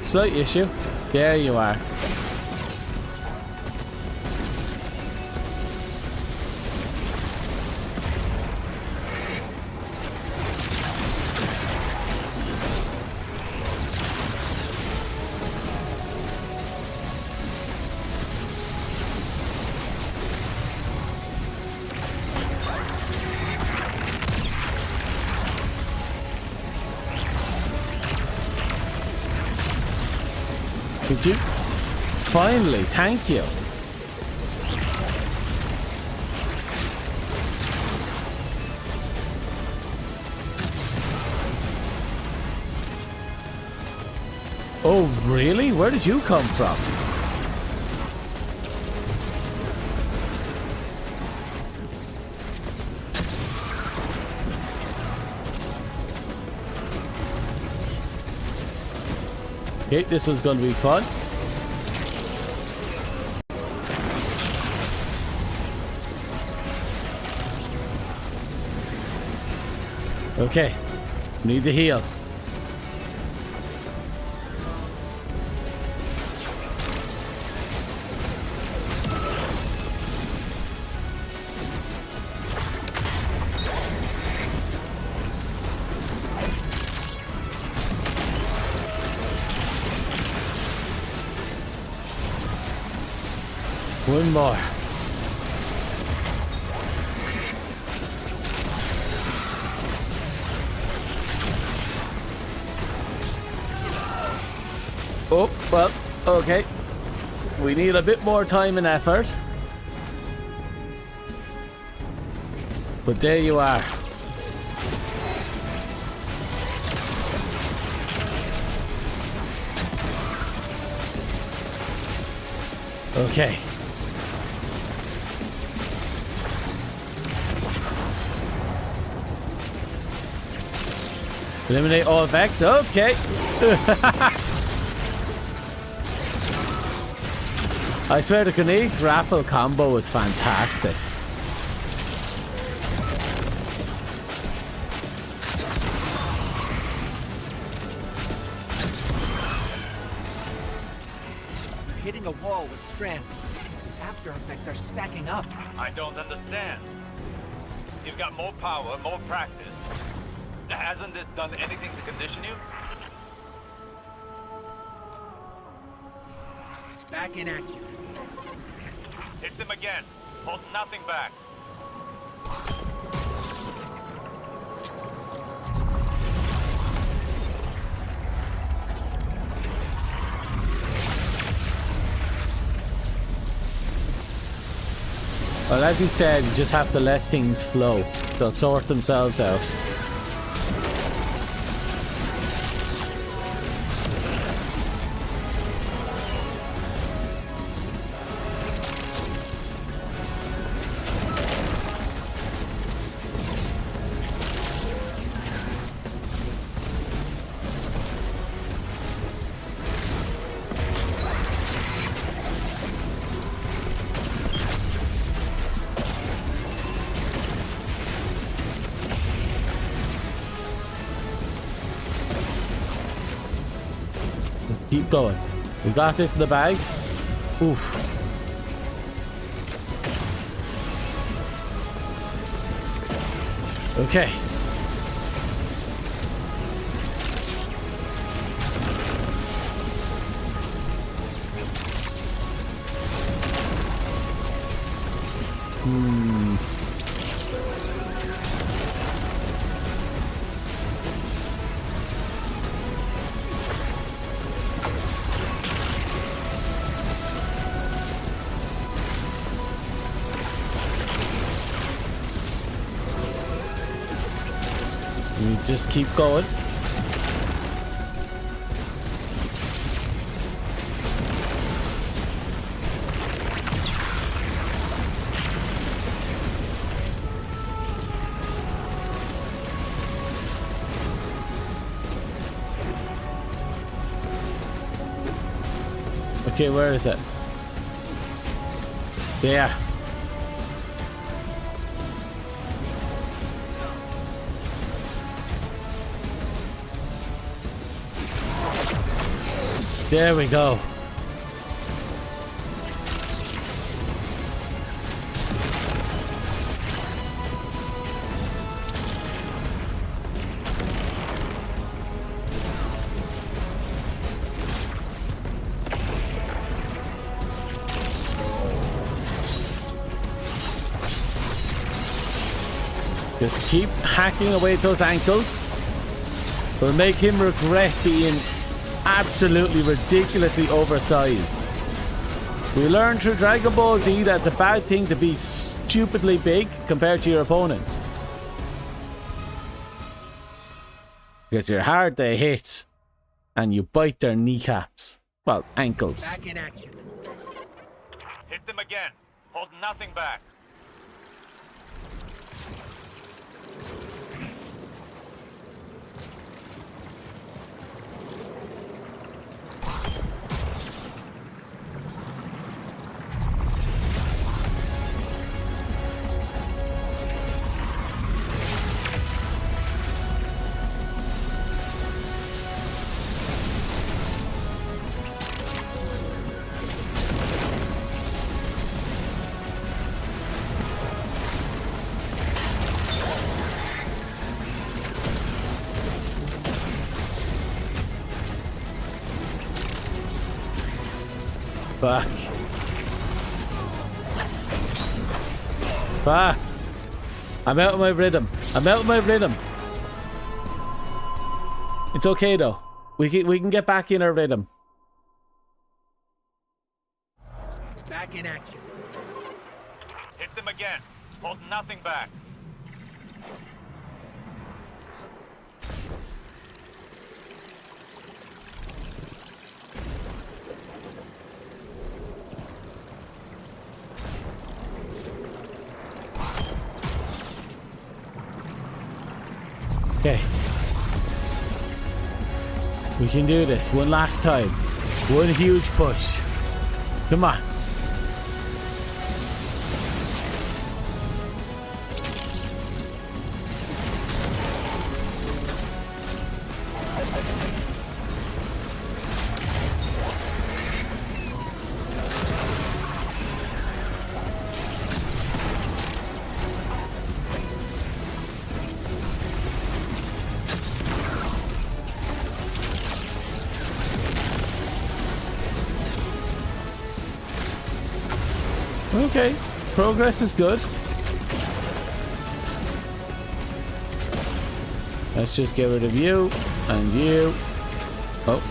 Slight issue. There you are. Did you? Finally, thank you. Oh, really? Where did you come from? Okay, this one's going to be fun. Okay, need to heal. One more. Oh, well, okay. We need a bit more time and effort. But there you are. Okay. Eliminate all effects. Okay. I swear the grenade grapple combo was fantastic. Hitting a wall with strands. The after effects are stacking up. I don't understand. You've got more power, more practice. Hasn't this done anything to condition you? Back in action. Hit them again. Hold nothing back. Well, as you said, you just have to let things flow. They'll sort themselves out. Keep going. We got this in the bag. Oof. Okay. We just keep going. Okay, where is it? There. There we go. Just keep hacking away at those ankles. Will make him regret being absolutely ridiculously oversized. We learned through Dragon Ball Z that it's a bad thing to be stupidly big compared to your opponents. Because you're hard to hit and you bite their kneecaps. Well, ankles. Back in action. Hit them again. Hold nothing back. Fuck. Fuck. I'm out of my rhythm. I'm out of my rhythm. It's okay though. We can get back in our rhythm. Back in action. Hit them again. Hold nothing back. Okay. We can do this one last time. One huge push. Come on. Okay, progress is good. Let's just get rid of you and you. Oh.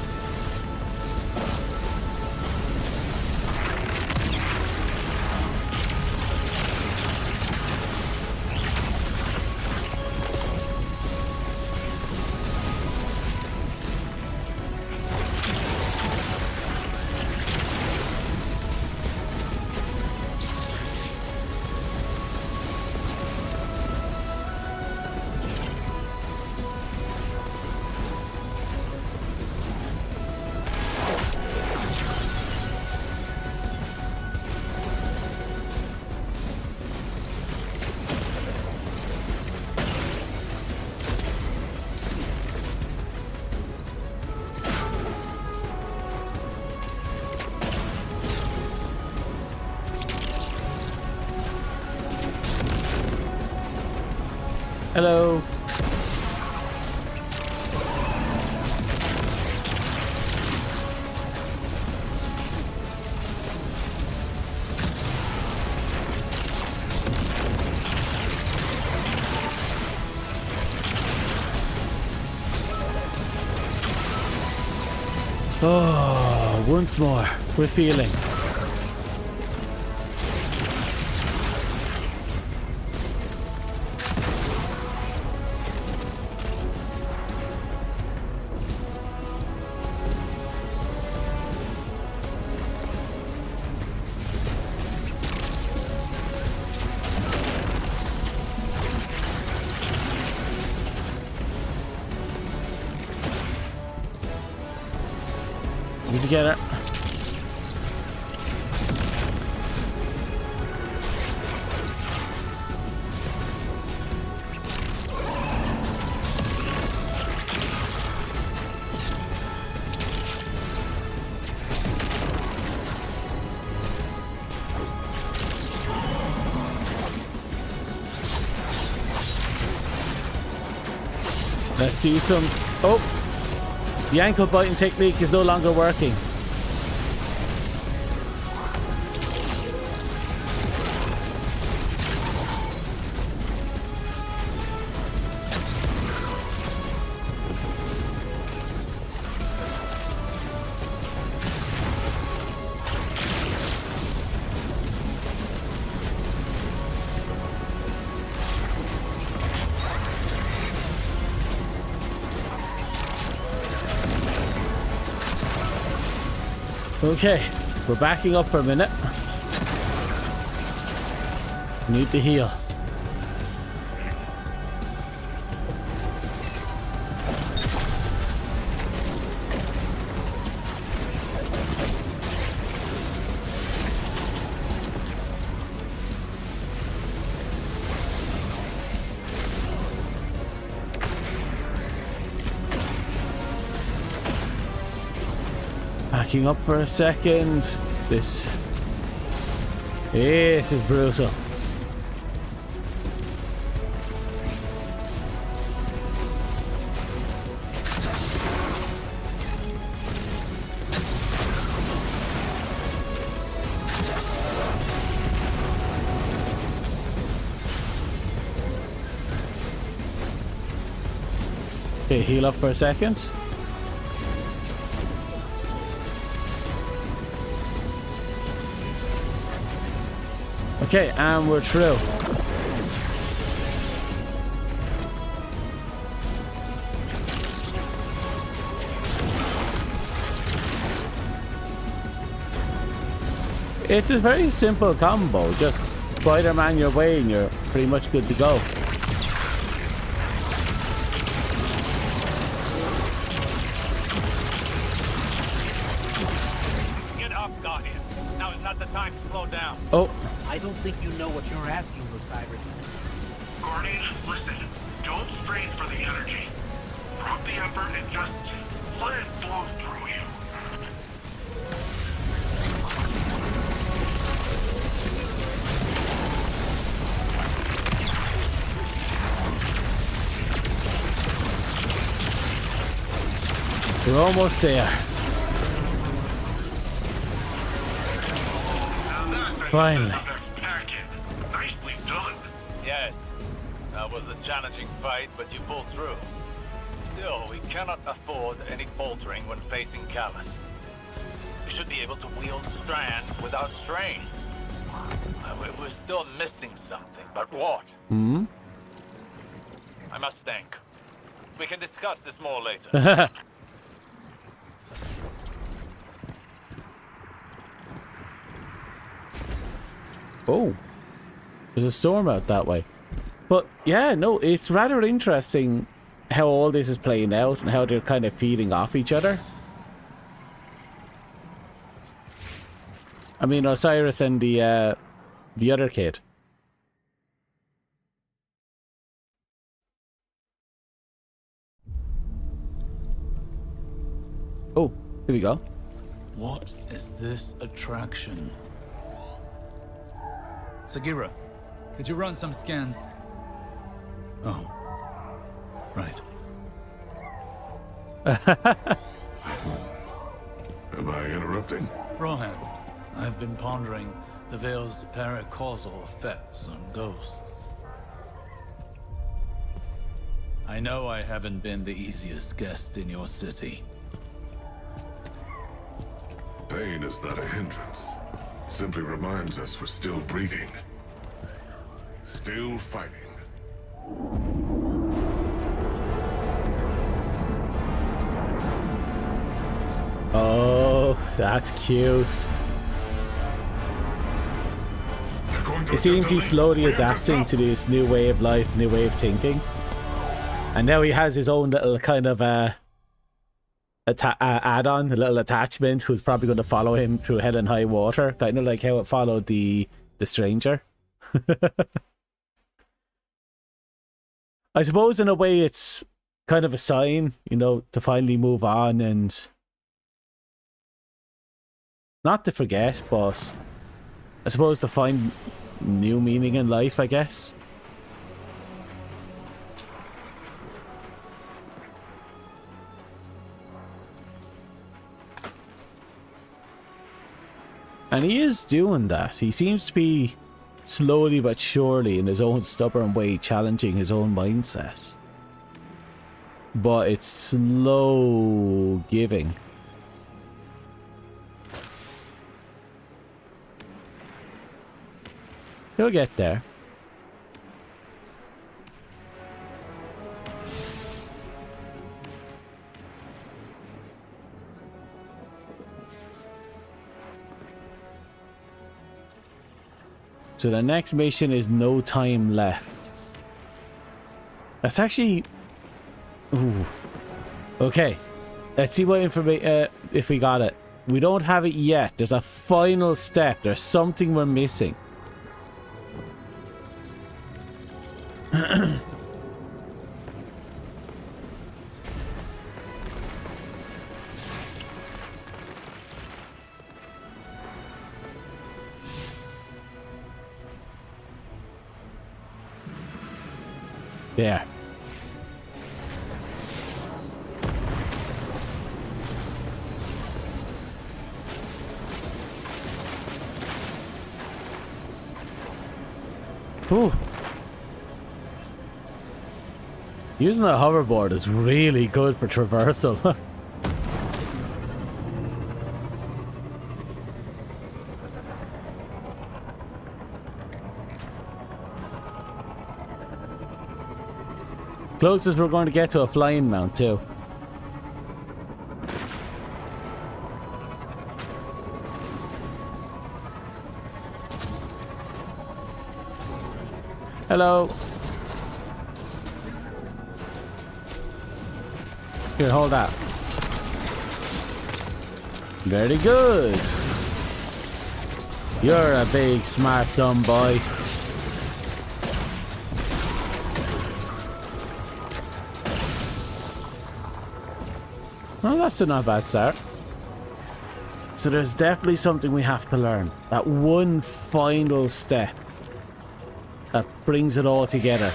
Hello. Oh, once more, we're feeling. Did you get it? Let's do some... Oh! The ankle biting technique is no longer working. Okay, we're backing up for a minute. Need to heal. Backing up for a second. This is brutal. Okay, heal up for a second. Okay, and we're through. It's a very simple combo. Just Spider-Man your way and you're pretty much good to go. Get up, Guardian. Now is not the time to slow down. Oh. I don't think you know what you're asking, Osiris. Guardian, listen. Don't strain for the energy. Drop the effort and just let it flow through you. We're almost there. Finally. Nicely done. Yes, that was a challenging fight, but you pulled through. Still, we cannot afford any faltering when facing Callus. We should be able to wield Strand without strain. We're still missing something, but what? Hmm? I must think. We can discuss this more later. Oh, there's a storm out that way. But yeah, no, it's rather interesting how all this is playing out and how they're kind of feeding off each other. I mean, Osiris and the other kid. Oh, here we go. What is this attraction? Sagira, could you run some scans? Oh, Right. Am I interrupting? Rohan, I've been pondering the Veil's paracausal effects on ghosts. I know I haven't been the easiest guest in your city. Pain is not a hindrance. It simply reminds us we're still breathing. Still fighting. Oh, that's cute. It seems he's slowly adapting to this new way of life, new way of thinking. And now he has his own little kind of add-on, a little attachment who's probably going to follow him through hell and high water. Kind of like how it followed the stranger. I suppose in a way it's kind of a sign, you know, to finally move on and not to forget, but I suppose to find new meaning in life, I guess. And he is doing that. He seems to be slowly but surely in his own stubborn way challenging his own mindset. But it's slow giving. He'll get there. So the next mission is no time left. That's actually... Ooh. Okay. Let's see what information... if we got it. We don't have it yet. There's a final step. There's something we're missing. There. Ooh. Using the hoverboard is really good for traversal. Closest we're going to get to a flying mount too. Hello. Here, hold that. Very good. You're a big, smart, dumb boy. Well, that's a not bad start. So there's definitely something we have to learn. That one final step that brings it all together.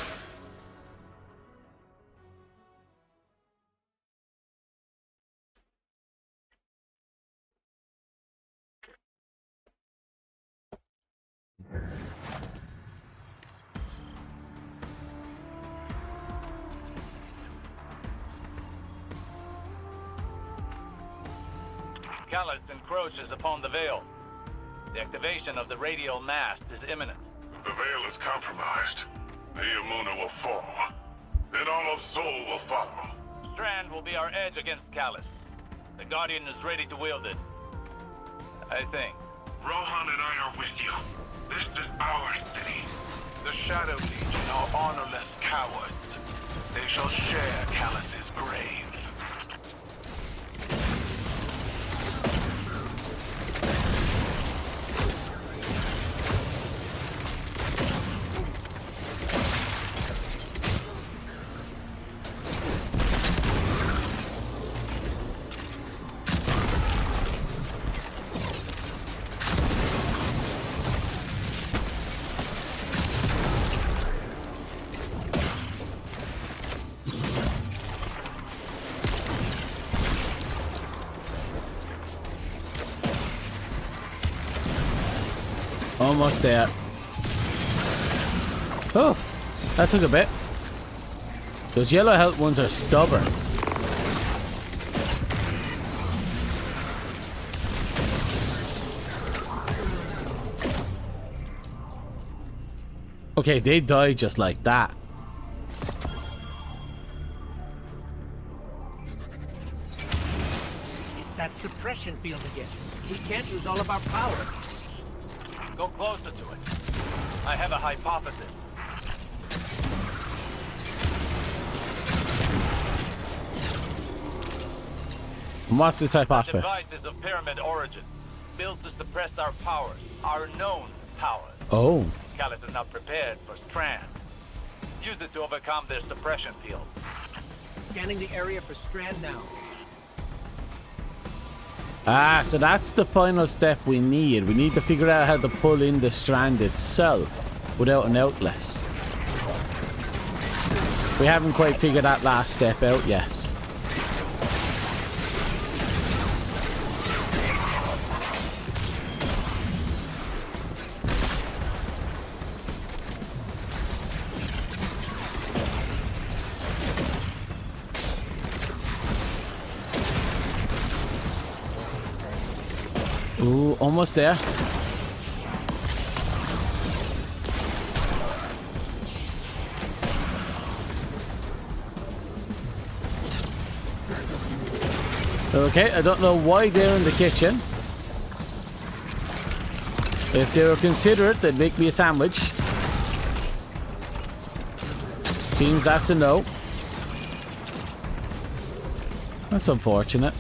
Callus encroaches upon the Veil. The activation of the radial mast is imminent. If the Veil is compromised, the Imuna will fall. Then all of Sol will follow. Strand will be our edge against Callus. The Guardian is ready to wield it. I think. Rohan and I are with you. This is our city. The Shadow Legion are honorless cowards. They shall share Callus's grave. Almost there. Oh, that took a bit. Those yellow health ones are stubborn. Okay, they died just like that. It's that suppression field again. We can't use all of our power. Go closer to it. I have a hypothesis. What's this The hypothesis? device is of pyramid origin, built to suppress our powers, our known powers. Oh. Callus is not prepared for Strand. Use it to overcome their suppression fields. Scanning the area for Strand now. Ah, so that's the final step we need. We need to figure out how to pull in the strand itself without an outlet. We haven't quite figured that last step out yet. Ooh, almost there. Okay, I don't know why they're in the kitchen. If they were considerate, they'd make me a sandwich. Seems that's a no. That's unfortunate.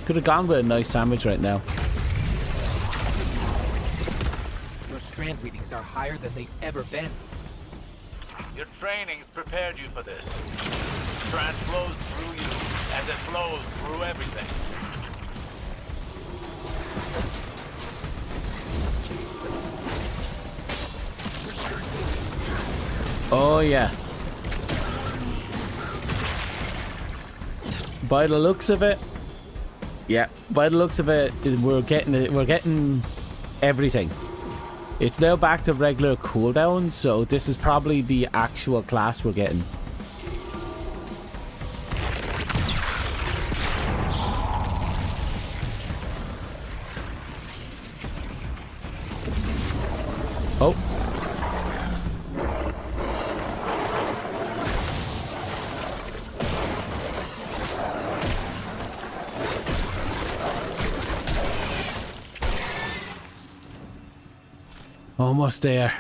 Could have gone with a nice sandwich right now. Your Strand readings are higher than they've ever been. Your training's prepared you for this. Strand flows through you as it flows through everything. Oh yeah. By the looks of it, yeah. By the looks of it, we're getting everything. It's now back to regular cooldown, so this is probably the actual class we're getting. Oh. Almost there.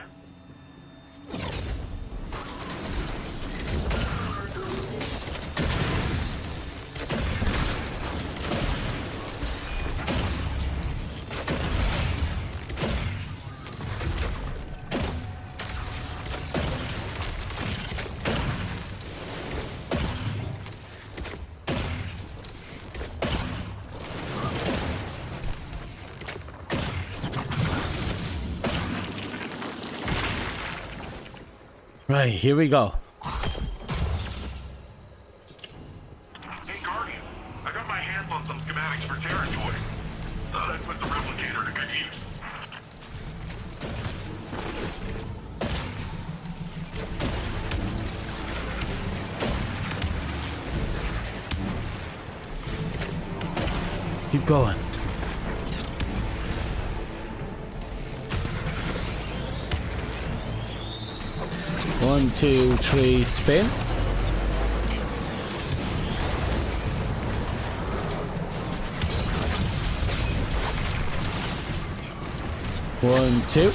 Right, here we go. Hey, Guardian. I got my hands on some schematics for territory. Thought I'd put the replicator to good use. Keep going. One, two, three, spin. One, two.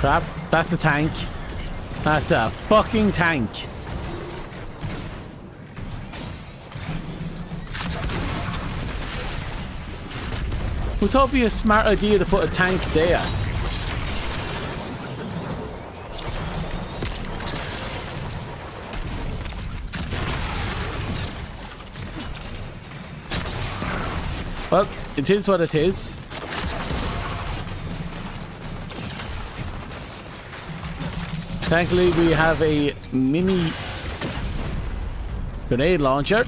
Crap, that's a tank. That's a fucking tank. We thought it'd be a smart idea to put a tank there. Well, it is what it is. Thankfully, we have a mini grenade launcher.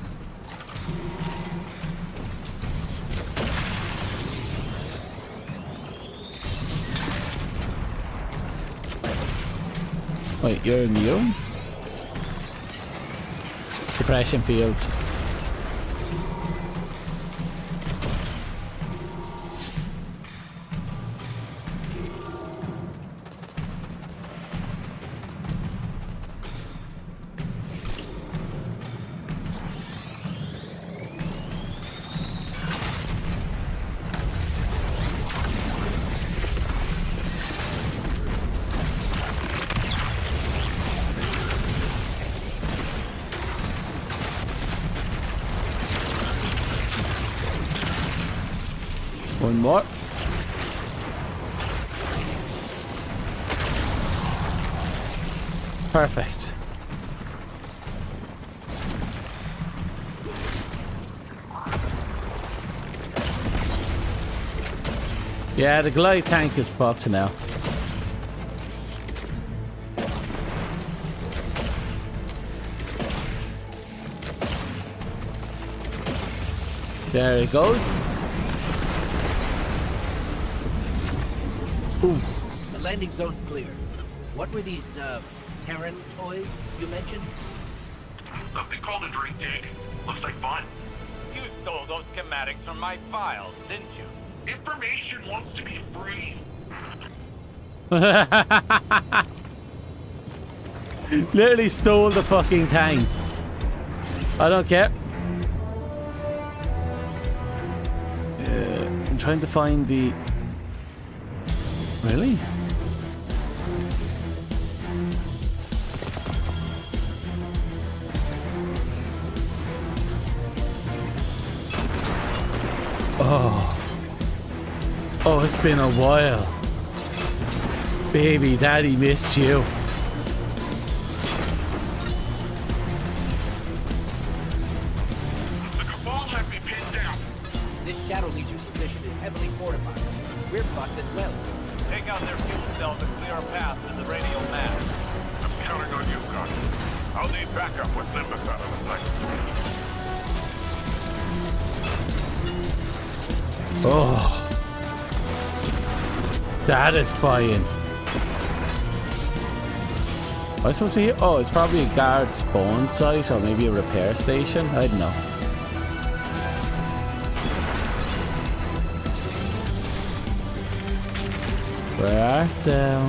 Wait, you're immune? Depression fields. One more. Perfect. Yeah, the glide tank is fucked now. There it goes. Ooh. The landing zone's clear. What were these, Terran toys you mentioned? They called it Drink Dig. Looks like fun. You stole those schematics from my files, didn't you? Information wants to be free. Literally stole the fucking tank. I don't care. I'm trying to find the... Really? Oh. Oh, it's been a while. Baby, daddy missed you. The Cabal have me pinned down. This Shadow Legion position is heavily fortified. We're fucked as well. Take out their fuel cells and clear a path to the radial mass. I'm counting on you, Gus. I'll need backup with Limbus out of the place. Oh. Satisfying. Am I supposed to be... Oh, it's probably a guard spawn site or maybe a repair station. I don't know. Where art thou?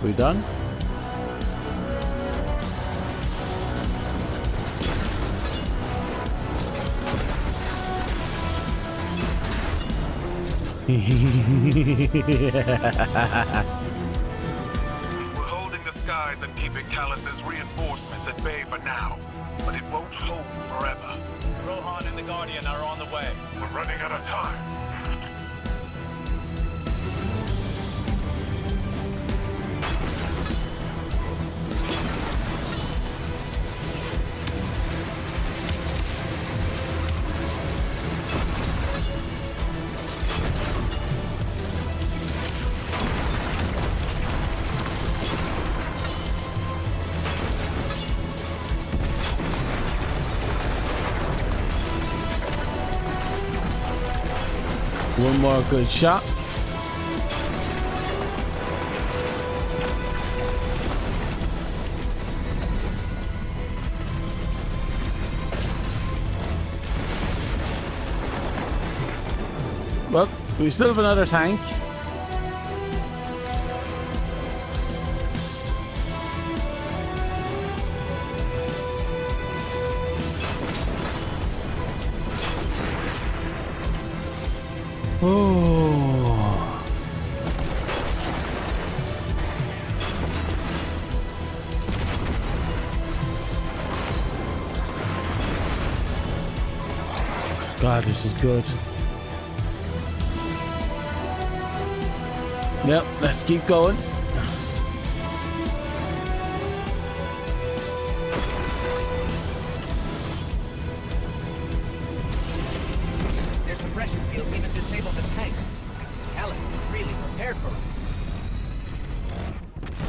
We done? We're holding the skies and keeping Callus's reinforcements at bay for now, but it won't hold forever. Rohan and the Guardian are on the way. We're running out of time. One more good shot. Well, we still have another tank. Oh. God, this is good. Yep, let's keep going. peripherals.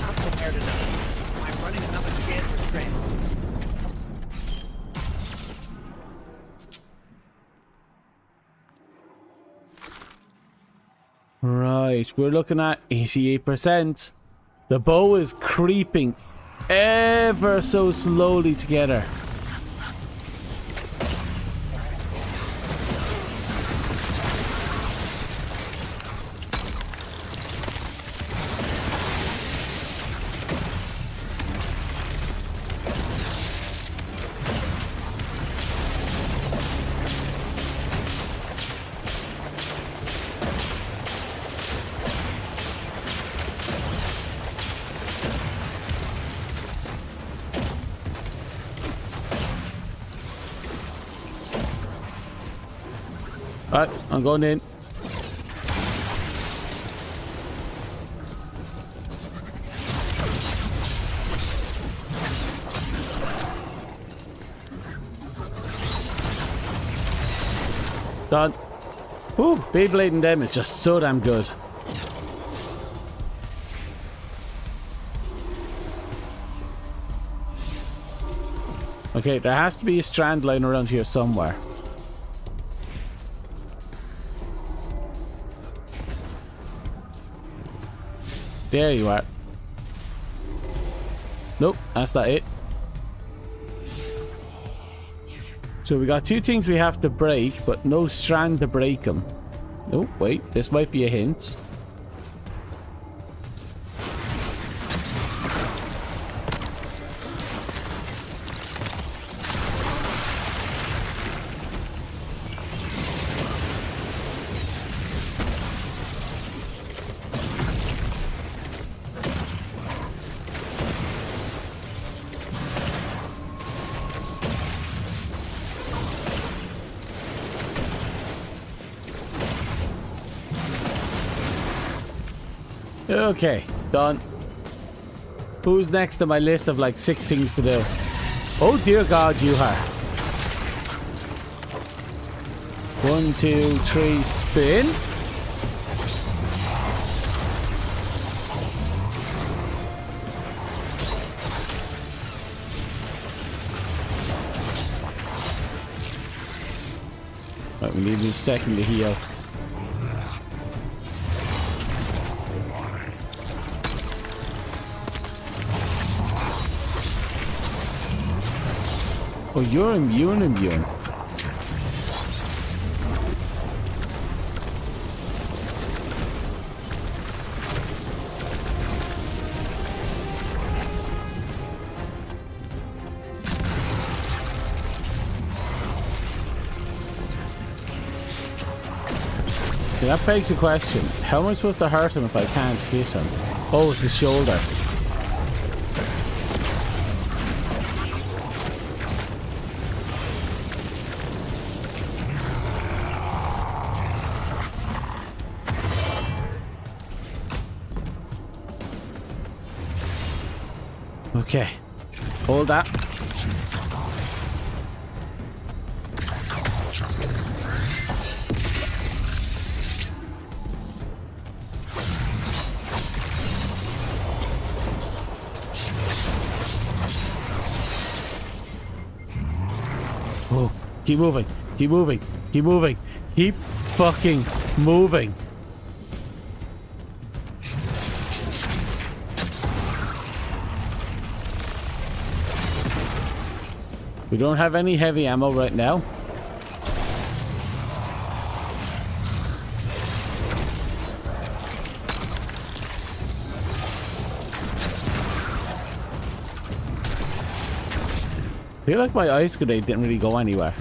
Not prepared enough. I'm running another scan for strain. Right, we're looking at 88%. The bow is creeping ever so slowly together. Alright, I'm going in. Done. Woo, Beyblading them is just so damn good. Okay, there has to be a strand line around here somewhere. There you are. Nope, that's not it. So we got two things we have to break, but no strand to break them. Oh, wait, this might be a hint. Okay, done. Who's next on my list of like 6 things to do? Oh dear God, you are. 1, 2, 3, spin. Right, we need a second to heal. Oh, you're immune. That begs the question, how am I supposed to hurt him if I can't hit him? Oh, it's his shoulder. Okay, hold that. Oh, keep moving, keep moving, keep moving, keep fucking moving. We don't have any heavy ammo right now. I feel like my ice grenade didn't really go anywhere.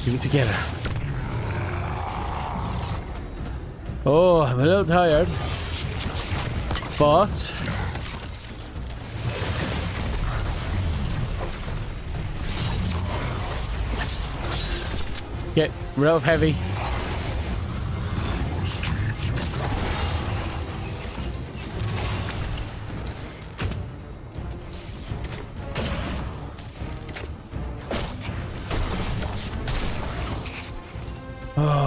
Keep it together. Oh, I'm a little tired. But get real heavy. Oh.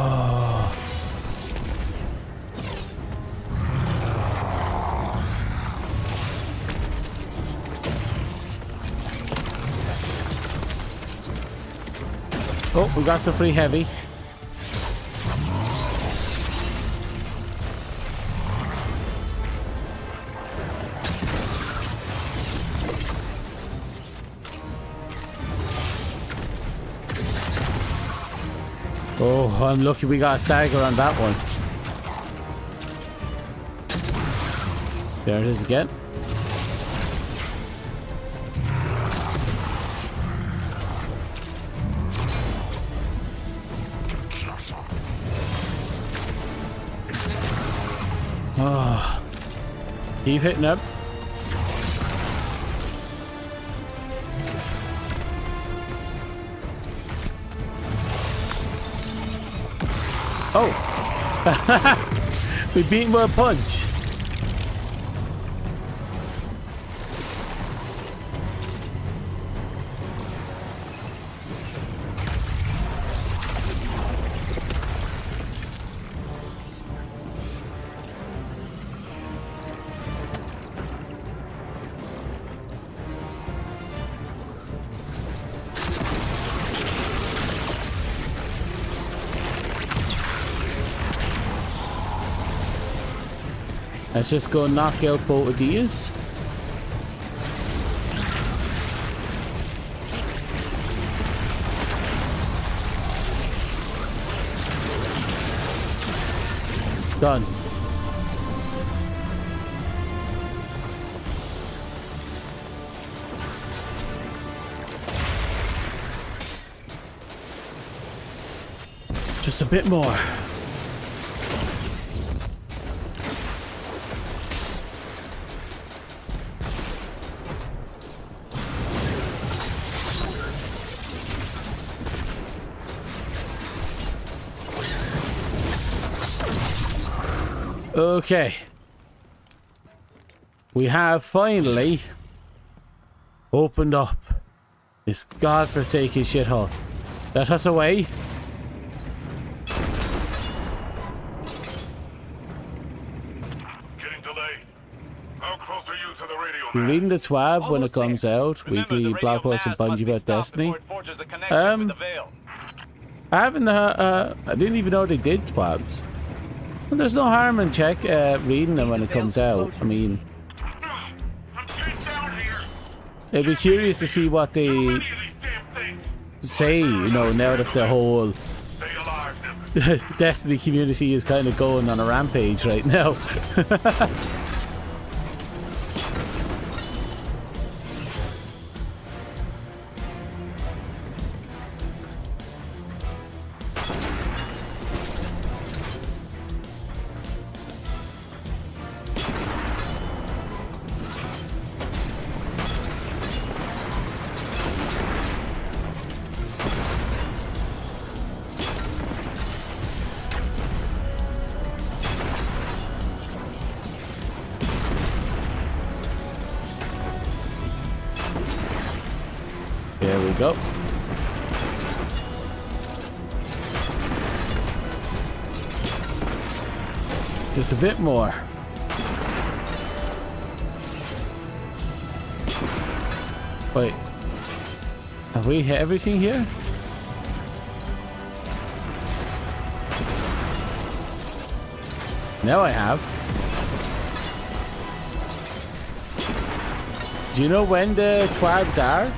Oh, we got some free heavy. Oh, I'm lucky we got a stagger on that one. There it is again. Oh, keep hitting up. Oh, we beat him with a punch. Let's just go knock out both of these. Done. Just a bit more. Okay, we have finally opened up this godforsaken shithole. Let us away. Getting delayed. How close are you to the radio? We're reading the TWAB when it comes out. Weekly blog posts and Bungie about Destiny. I haven't. I didn't even know they did TWABs. Well, there's no harm in reading them when it comes out. I mean, it'd be curious to see what they say, you know, now that the whole Destiny community is kind of going on a rampage right now. There we go. Just a bit more. Wait. Have we hit everything here? Now I have. Do you know when the TWABs are?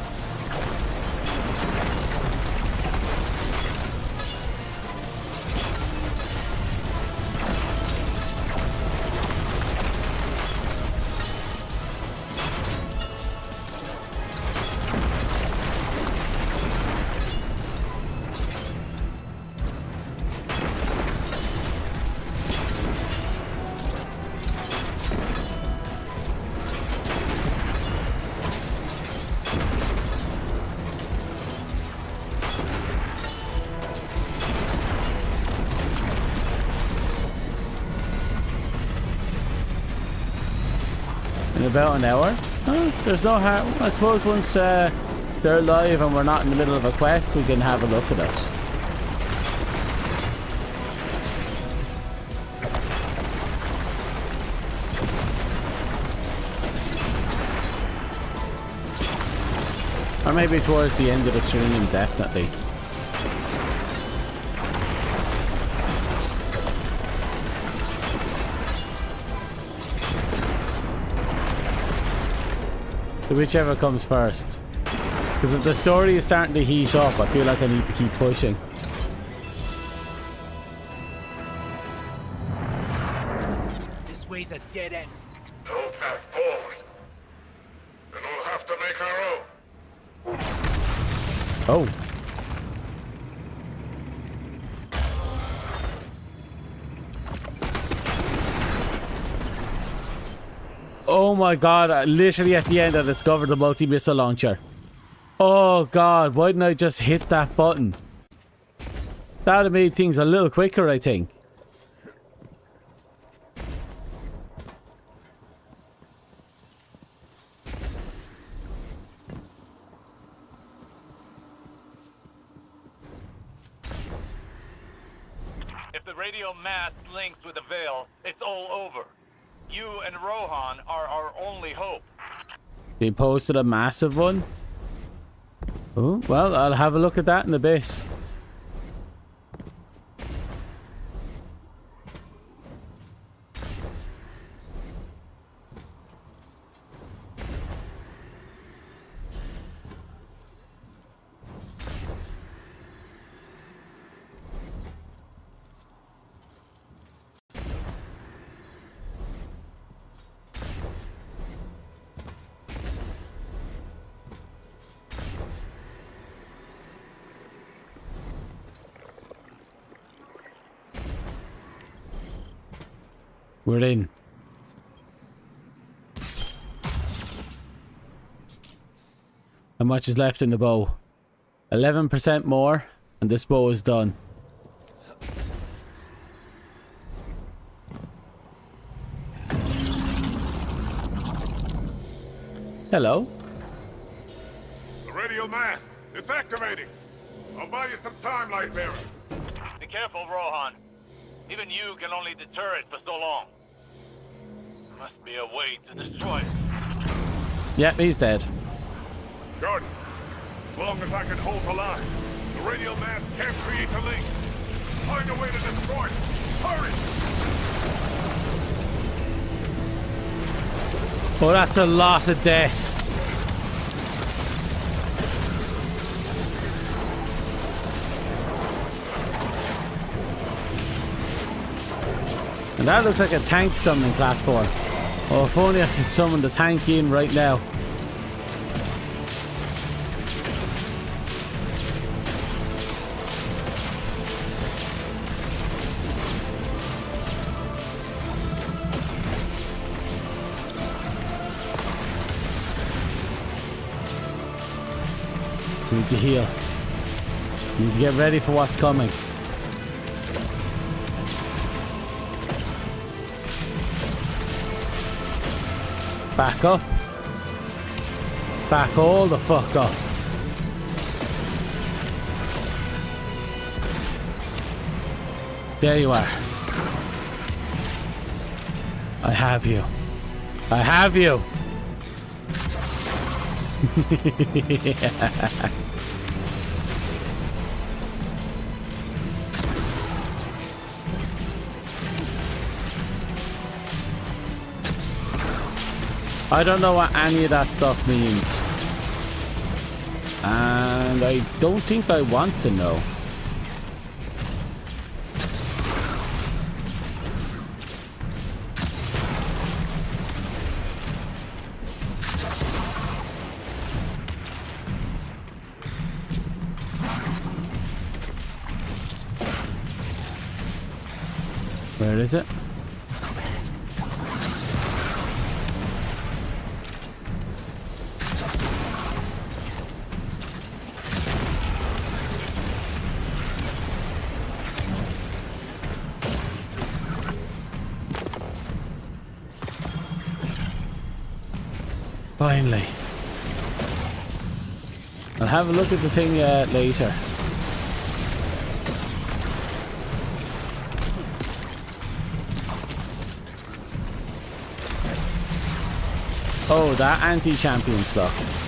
In about an hour? Oh, there's no harm. I suppose once they're live and we're not in the middle of a quest, we can have a look at us. Or maybe towards the end of the stream, definitely. So whichever comes first. Because if the story is starting to heat up, I feel like I need to keep pushing. This way's a dead end. No path forward. Then we'll have to make our own. Oh. Oh my god, literally at the end I discovered the multi-missile launcher. Oh god, why didn't I just hit that button? That would have made things a little quicker, I think. If the radio mast links with the Veil, it's all over. You and Rohan are our only hope. They posted a massive one. Oh, well, I'll have a look at that in a bit. We're in. How much is left in the bow? 11% more, and this bow is done. Hello. The radio mast. It's activating. I'll buy you some time, Lightbearer. Be careful, Rohan. Even you can only deter it for so long. Must be a way to destroy it. Yep, he's dead. Guardian, as long as I can hold the line, the radio mast can't create the link. Find a way to destroy it. Hurry! Oh, that's a lot of deaths. And that looks like a tank summoning platform. Oh, if only I could summon the tank in right now. Need to heal. Need to get ready for what's coming. Back up. Back all the fuck up. There you are. I have you. I have you. I don't know what any of that stuff means. And I don't think I want to know. Where is it? Finally. I'll have a look at the thing later. Oh, that anti-champion stuff.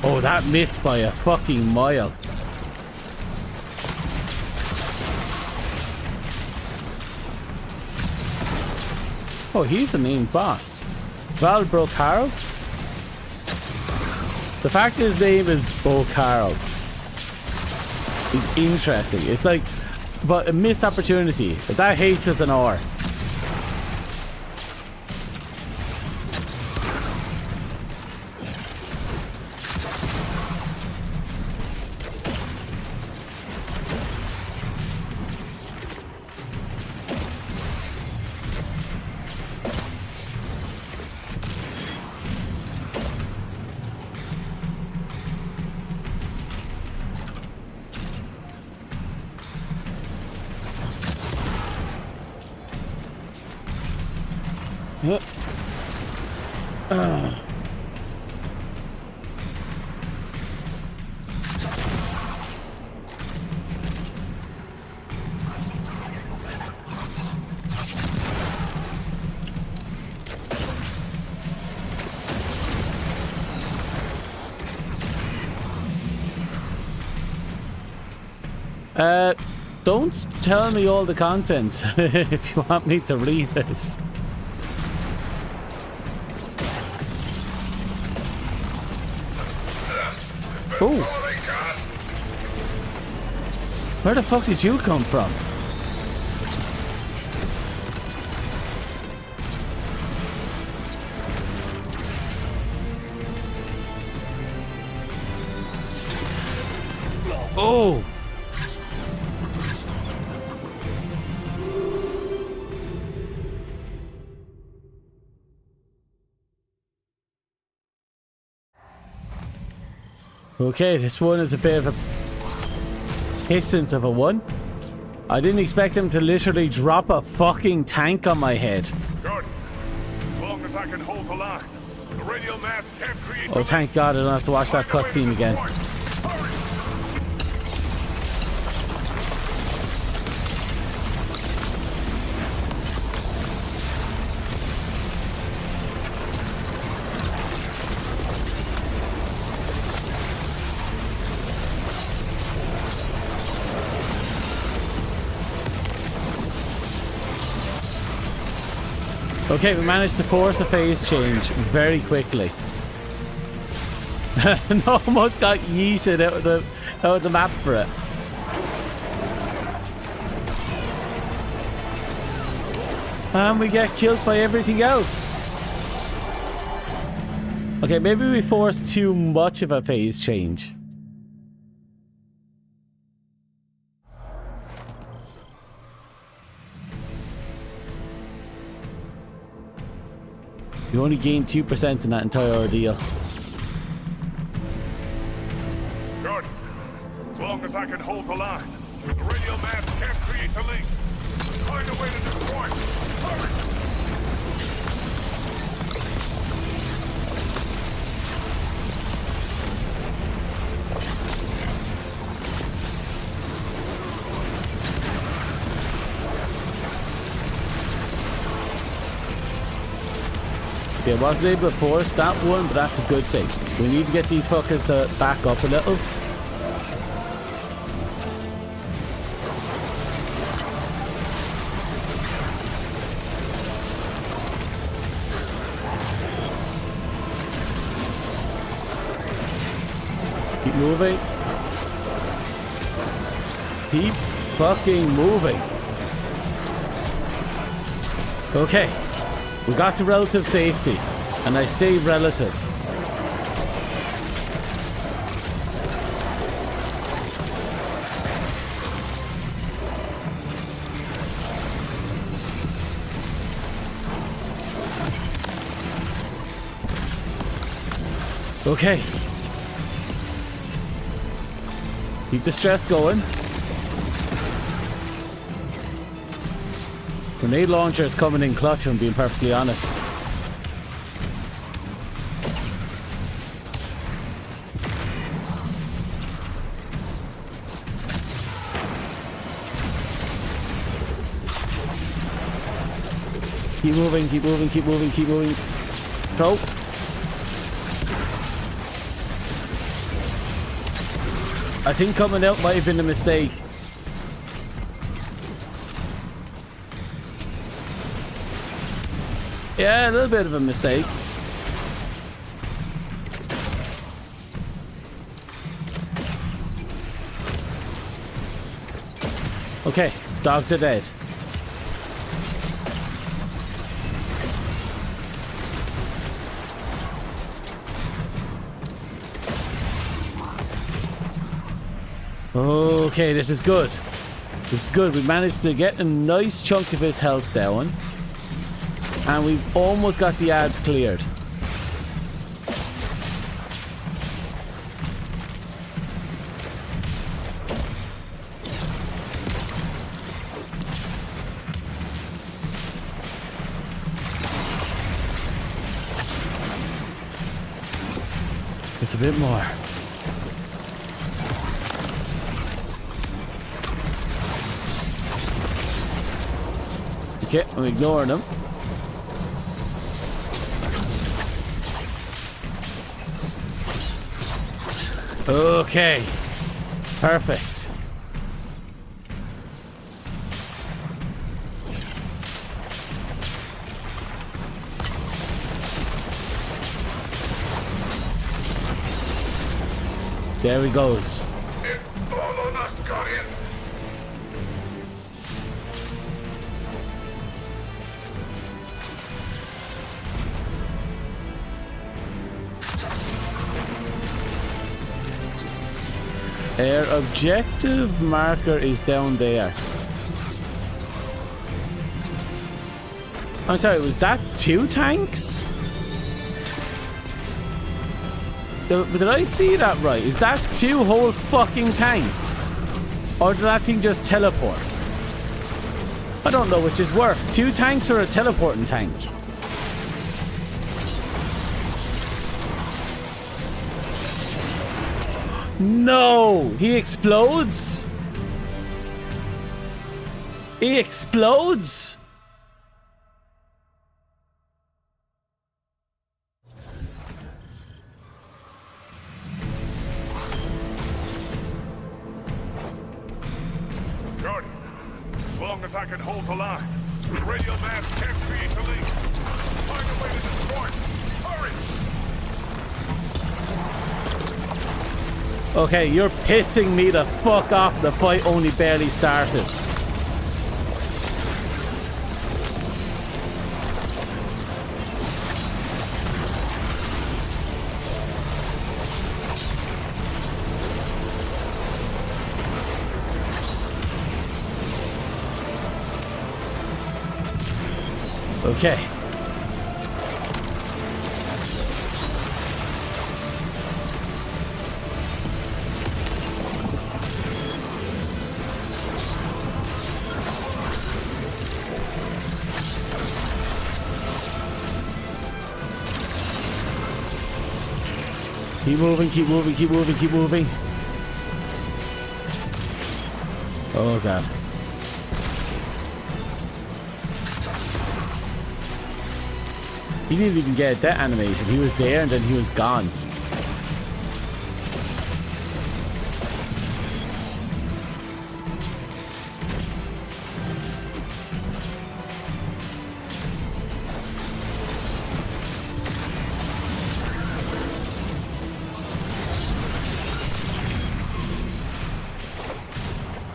Oh, that missed by a fucking mile. Oh, he's the main boss. Val Brocaro? The fact his name is Brocaro is interesting. It's like, but a missed opportunity. If that H is an R. Don't tell me all the content if you want me to read this. Oh! Where the fuck did you come from? Oh! Okay, this one is a bit of a hissant of a one. I didn't expect him to literally drop a fucking tank on my head. Guardian, as long as I can hold the line, the radial mass can't create. Oh, thank God I don't have to watch that cutscene again. Okay, we managed to force a phase change very quickly. And almost got yeeted out of the map for it. And we get killed by everything else. Okay, maybe we forced too much of a phase change. You only gained 2% in that entire ordeal. Guardian, as long as I can hold the line, the radial mass can't create the link. Find a way to destroy it. Hurry! Yeah, wasn't able to force that one, but that's a good thing. We need to get these fuckers to back up a little. Keep moving. Keep fucking moving. Okay. We got to relative safety. And I say relative. Okay. Keep the stress going. Grenade launcher is coming in clutch, if I'm being perfectly honest. Keep moving, keep moving, keep moving, keep moving. Throw. I think coming out might have been a mistake. Yeah, a little bit of a mistake. Okay, dogs are dead. Okay, this is good. This is good. We managed to get a nice chunk of his health down. And we've almost got the ads cleared. Just a bit more. Okay, I'm ignoring them. Okay, perfect. There he goes. Our objective marker is down there. I'm sorry, was that 2 tanks? Did I see that right? Is that 2 whole fucking tanks? Or did that thing just teleport? I don't know which is worse, 2 tanks or a teleporting tank? No! He explodes? He explodes? Guardian, as long as I can hold the line, the radio mass can't create the link. Find a way to destroy it. Hurry! Okay, you're pissing me the fuck off. The fight only barely started. Okay. Keep moving, keep moving, keep moving, keep moving. Oh god. He didn't even get that animation. He was there and then he was gone.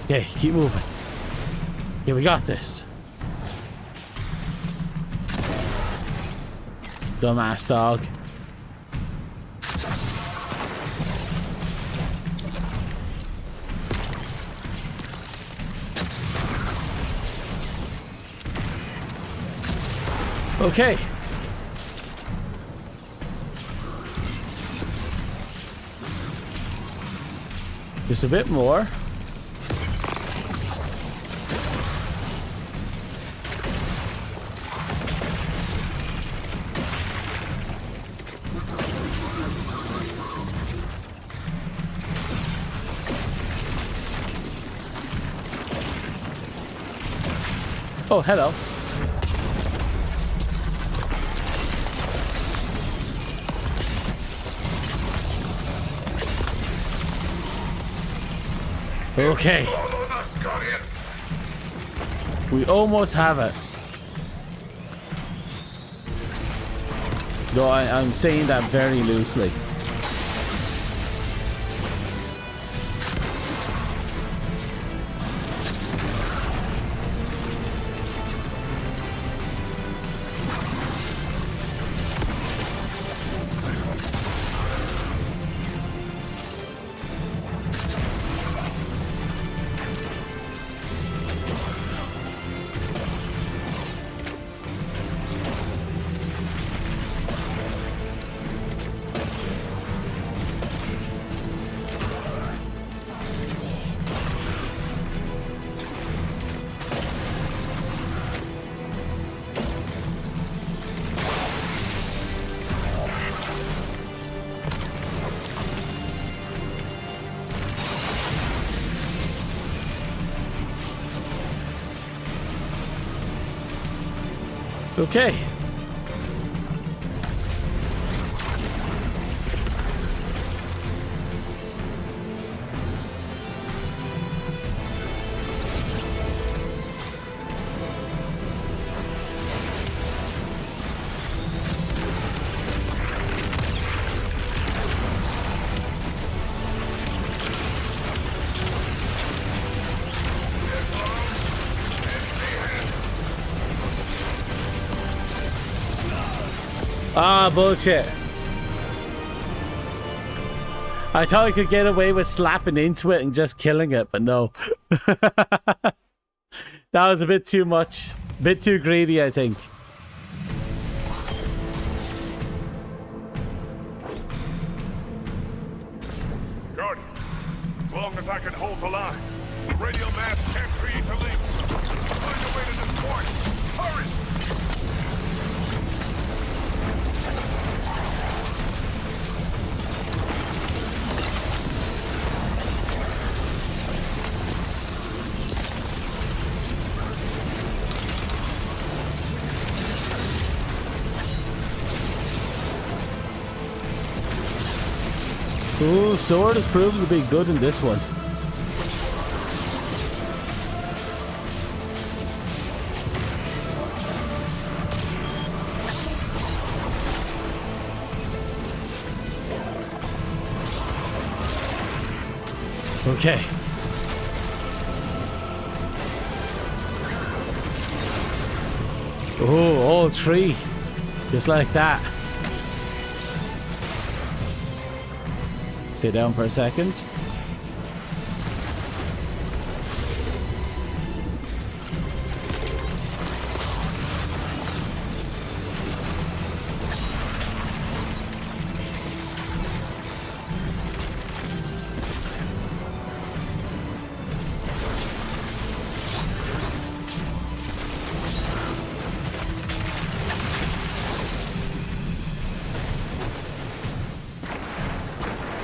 Okay, keep moving. Yeah, we got this. Dumbass dog. Okay. Just a bit more. Oh, hello. Okay. We almost have it. Though I'm saying that very loosely. Okay. Ah, bullshit. I thought I could get away with slapping into it and just killing it, but no. That was a bit too much. A bit too greedy, I think. Guardian, as long as I can hold the line, the radio mass can't create the link. Find a way to destroy it. Hurry! Ooh, sword is proven to be good in this one. Okay. Oh, all three. Just like that. Sit down for a second.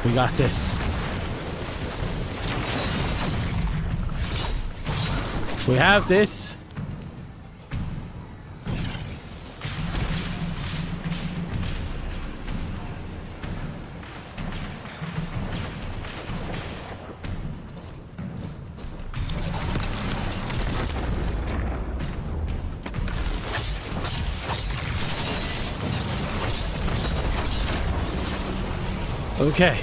We got this. We have this. Okay.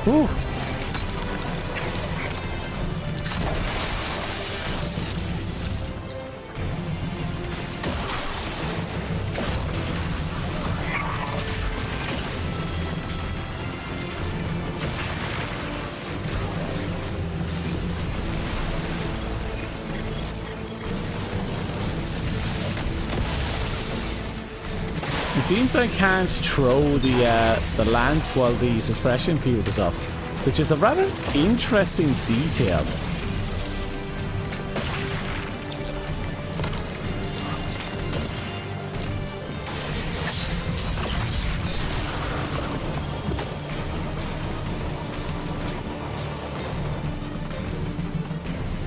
Ooh. It seems I can't throw the lance while the suppression field is up, which is a rather interesting detail.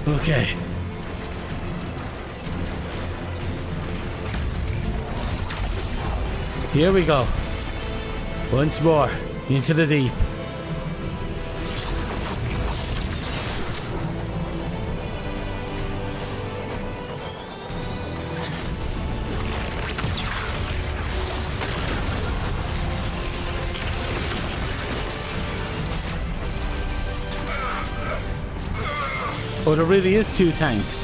Okay. Here we go. Once more, into the deep. Oh, there really is 2 tanks.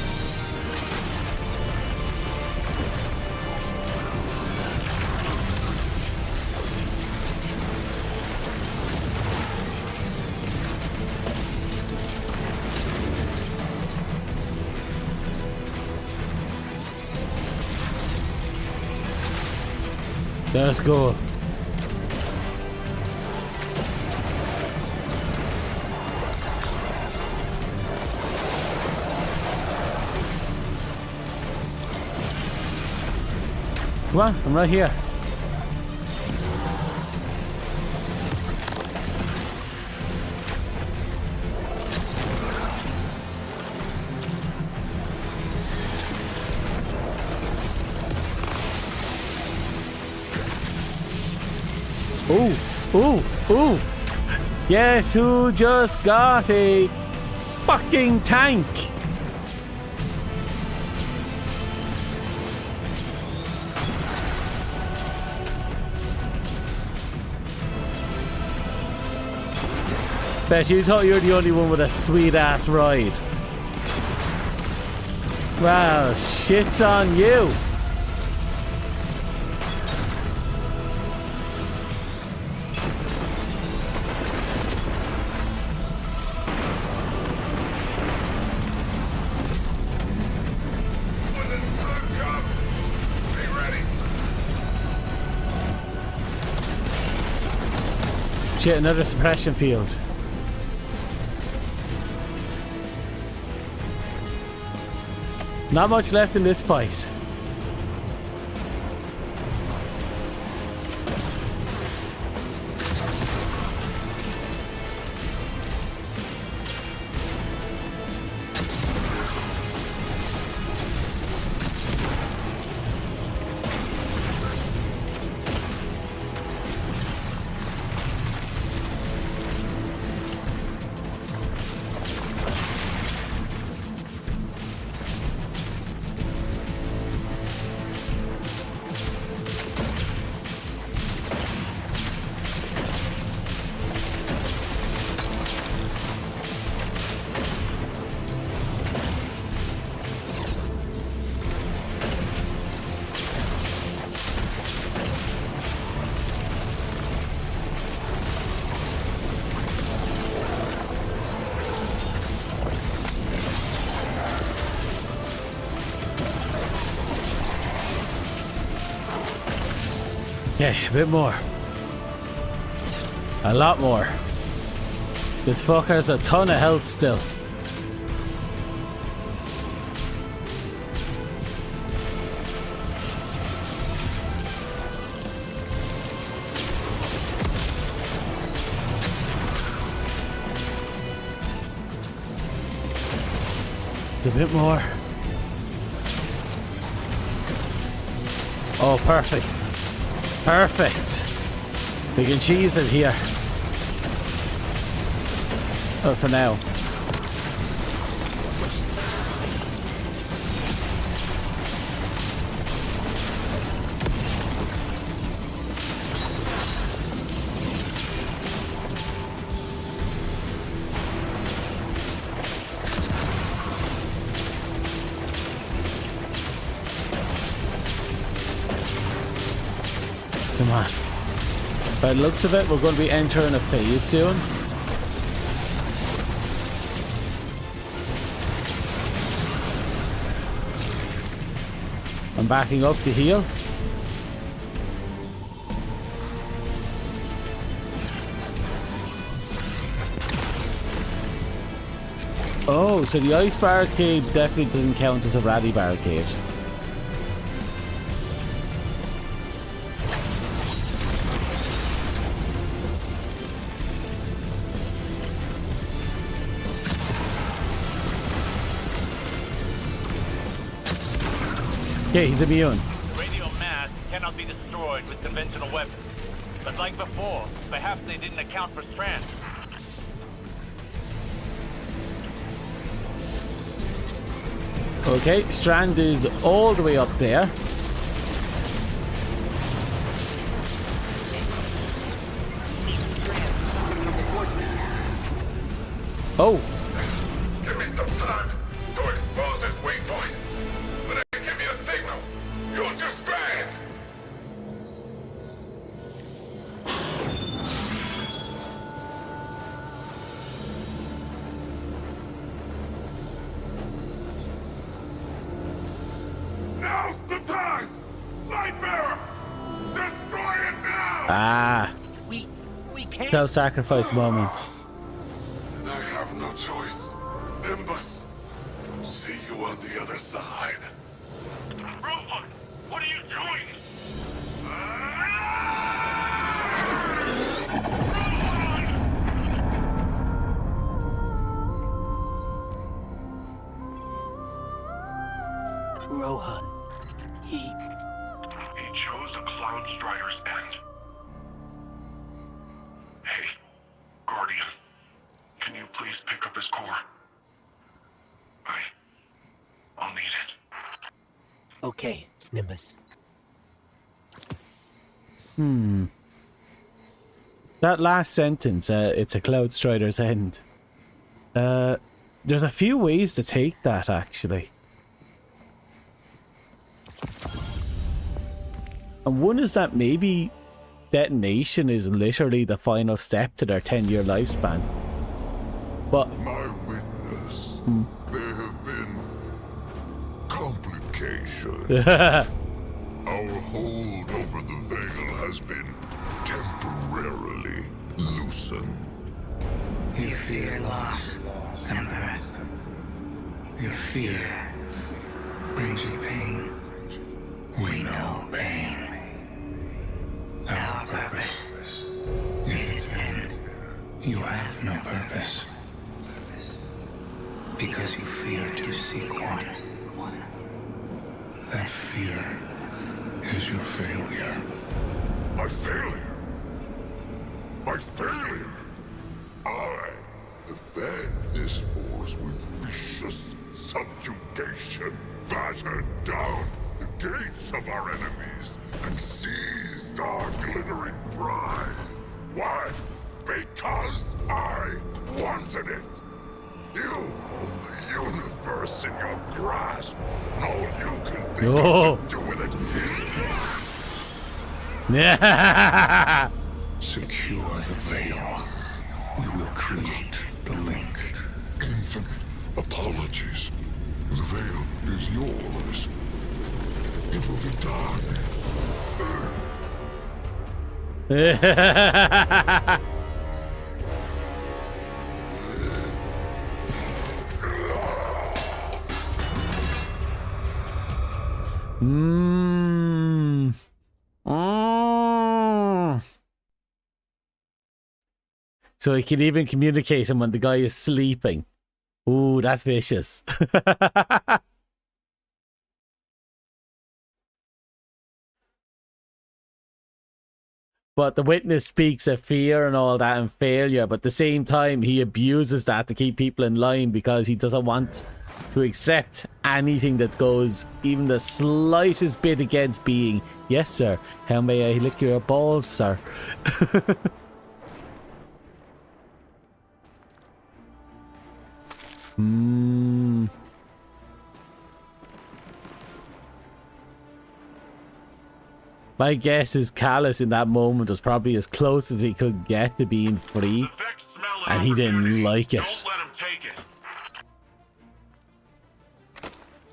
Let's go. Come on, I'm right here. Ooh, ooh, ooh. Guess who just got a fucking tank? Bet you thought you were the only one with a sweet ass ride. Wow, shit's on you. Shit, another suppression field. Not much left in this fight. Okay, a bit more. A lot more. This fucker has a ton of health still. A bit more. Oh, perfect. Perfect. We can cheese it here. Oh, for now. Come on. By the looks of it, we're going to be entering a phase soon. I'm backing up to heal. Oh, so the ice barricade definitely doesn't count as a rally barricade. Okay, he's immune. Radio mass cannot be destroyed with conventional weapons. But like before, perhaps they didn't account for Strand. Okay, Strand is all the way up there. Oh. Give me some time to expose its weak point. When I give you a signal, use your strand. Now's the time! Lightbearer! Destroy it now! Ah. We can't. Self-sacrifice moments. I have no choice. Nimbus, see you on the other side. Robot, what are you doing? Rohan. He chose a Cloud Strider's end. Hey, Guardian. Can you please pick up his core? I'll need it. Okay, Nimbus. That last sentence, it's a Cloud Strider's end. There's a few ways to take that, actually. And one is that maybe detonation is literally the final step to their 10-year lifespan. But My witness, there have been complications. Our hold over the veil has been temporarily loosened. You fear loss, Emperor. Your fear brings you pain. We know pain. Our purpose is its end. You have no purpose. Because you fear to seek one. That fear is your failure. My failure? My failure? I have fed this force with vicious subjugation, battered down the gates of our enemies, and seized our glittering prize. Why? Because I wanted it. You hold the universe in your grasp, and all you can think of to do with it is... Secure the veil. We will create the link. Infinite apologies. The veil is yours. It will be done. So he can even communicate him when the guy is sleeping. Ooh, that's vicious. But the witness speaks of fear and all that and failure, but at the same time he abuses that to keep people in line because he doesn't want to accept anything that goes even the slightest bit against being, yes sir, how may I lick your balls, sir? My guess is Callus in that moment was probably as close as he could get to being free, and he didn't like it. Don't let him take it.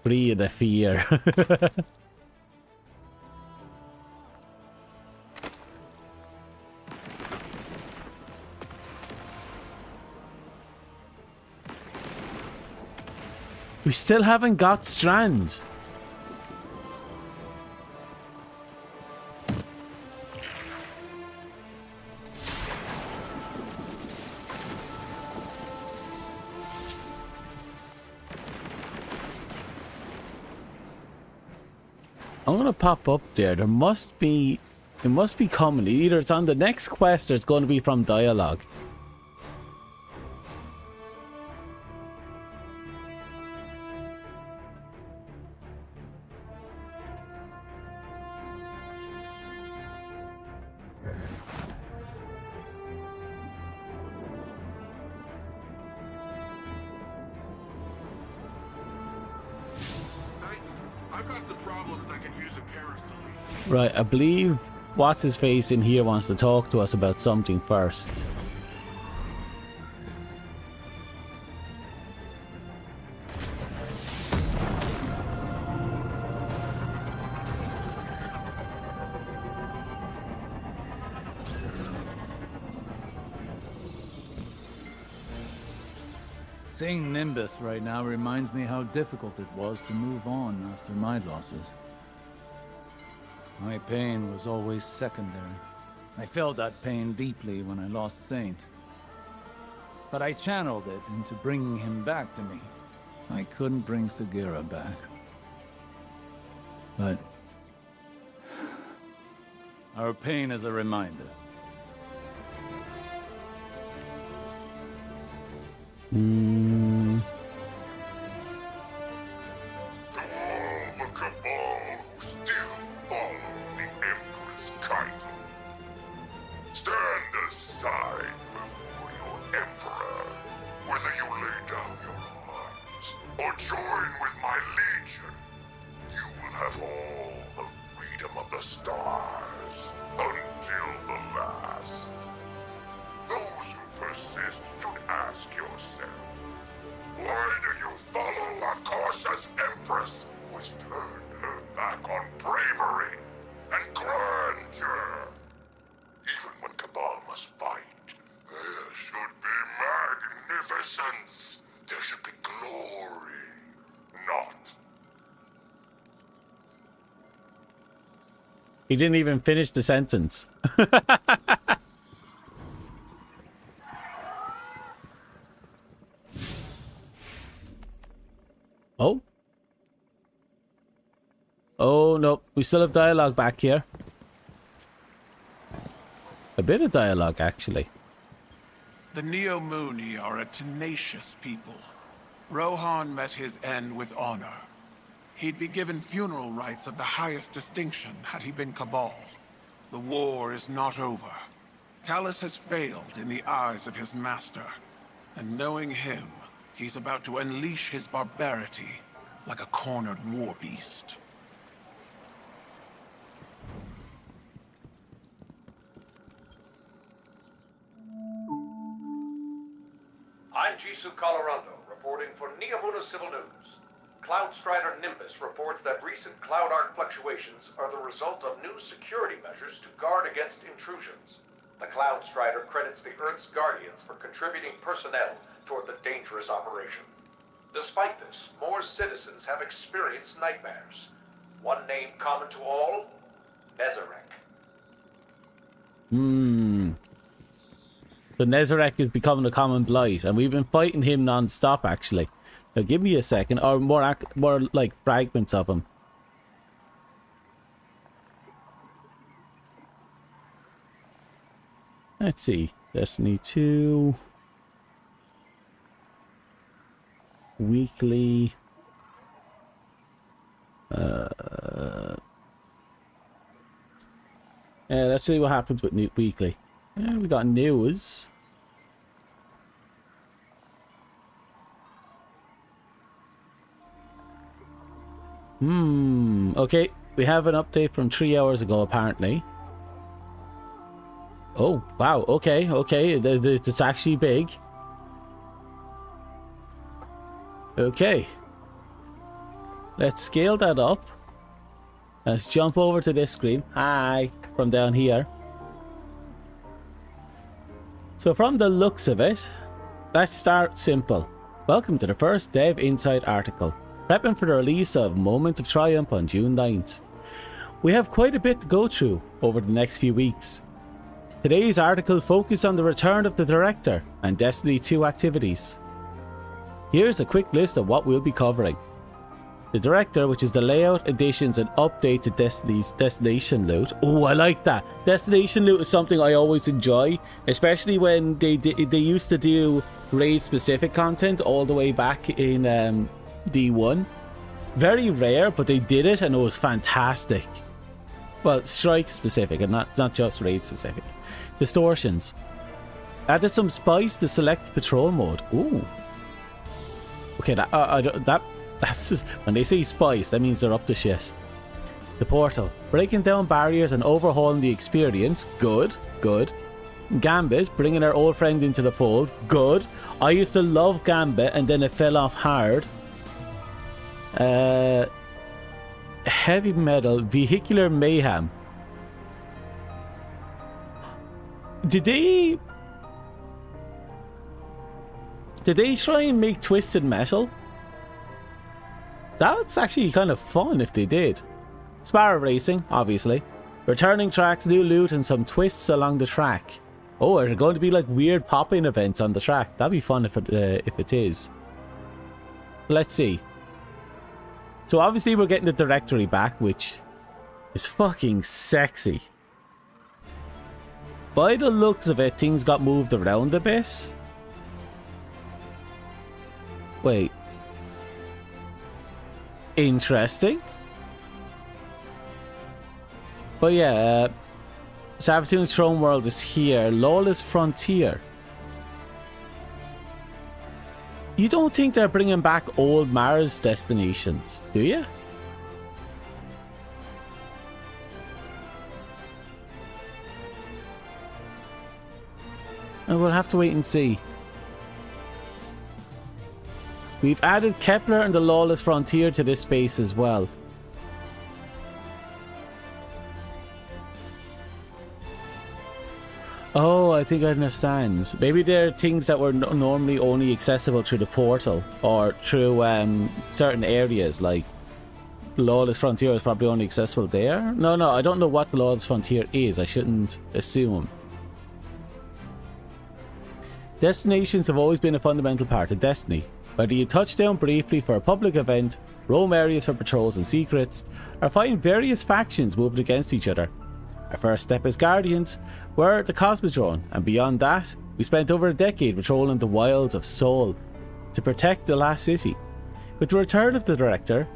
Free of the fear. We still haven't got Strand. I'm gonna pop up there. There must be... It must be coming. Either it's on the next quest or it's going to be from dialogue. I've got some problems I can use a Paris to leave. Right, I believe what's his face in here wants to talk to us about something first. Seeing Nimbus right now reminds me how difficult it was to move on after my losses. My pain was always secondary. I felt that pain deeply when I lost Saint. But I channeled it into bringing him back to me. I couldn't bring Sagira back. But our pain is a reminder. To all the Cabal who still follow the Empress Kaitel, stand aside before your Emperor, whether you lay down your arms or join with my Legion. You will have all the freedom of the stars until the last. Those who persist should ask yourself, why do you follow a cautious Empress who has turned her back on bravery and grandeur? Even when Cabal must fight, there should be magnificence. There should be glory, not. He didn't even finish the sentence. Oh. Oh, no. We still have dialogue back here. A bit of dialogue, actually. The Neo-Muni are a tenacious people. Rohan met his end with honor. He'd be given funeral rites of the highest distinction had he been Cabal. The war is not over. Callus has failed in the eyes of his master. And knowing him, he's about to unleash his barbarity like a cornered war beast. I'm Jisoo Colorando, reporting for Neomuna Civil News. Cloudstrider Nimbus reports that recent cloud arc fluctuations are the result of new security measures to guard against intrusions. The Cloudstrider credits the Earth's Guardians for contributing personnel toward the dangerous operation. Despite this, more citizens have experienced nightmares. One name common to all, Nezarek. So Nezarek is becoming a common blight, and we've been fighting him non-stop, actually. Now, give me a second, or more like fragments of him. Let's see. Destiny 2. Weekly. Let's see what happens with weekly. We got news. Okay. We have an update from 3 hours ago, apparently. Oh, wow. Okay, okay. It's actually big. Okay. Let's scale that up. Let's jump over to this screen. Hi. From down here. So from the looks of it, let's start simple. Welcome to the first Dev Insight article, prepping for the release of Moment of Triumph on June 9th. We have quite a bit to go through over the next few weeks. Today's article focuses on the return of the director and Destiny 2 activities. Here's a quick list of what we'll be covering. The director, which is the layout, additions and update to Destiny's destination loot. Oh, I like that. Destination loot is something I always enjoy, especially when they used to do raid specific content all the way back in D1. Very rare, but they did it and it was fantastic. Well, strike specific and not just raid specific. Distortions. Added some spice to select patrol mode. Ooh. Okay, that's just, when they say spice, that means they're up to shit. The portal. Breaking down barriers and overhauling the experience. Good, good. Gambit, bringing our old friend into the fold. Good. I used to love Gambit and then it fell off hard. Heavy metal. Vehicular mayhem. Did they try and make Twisted Metal? That's actually kind of fun if they did. Sparrow Racing, obviously. Returning tracks, new loot, and some twists along the track. Oh, are there going to be like weird pop-in events on the track? That'd be fun if it is. Let's see. So obviously we're getting the directory back, which is fucking sexy. By the looks of it, things got moved around a bit. Wait. Interesting. But yeah, Savatoon's Throne World is here. Lawless Frontier. You don't think they're bringing back old Mars destinations, do you? And we'll have to wait and see. We've added Kepler and the Lawless Frontier to this space as well. Oh, I think I understand. Maybe there are things that were normally only accessible through the portal or through certain areas, like Lawless Frontier is probably only accessible there. No, I don't know what the Lawless Frontier is. I shouldn't assume. Destinations have always been a fundamental part of Destiny. Whether you touch down briefly for a public event, roam areas for patrols and secrets, or find various factions moving against each other. Our first step as Guardians were the Cosmodrome, and beyond that, we spent over a decade patrolling the wilds of Sol to protect the last city. With the return of the director,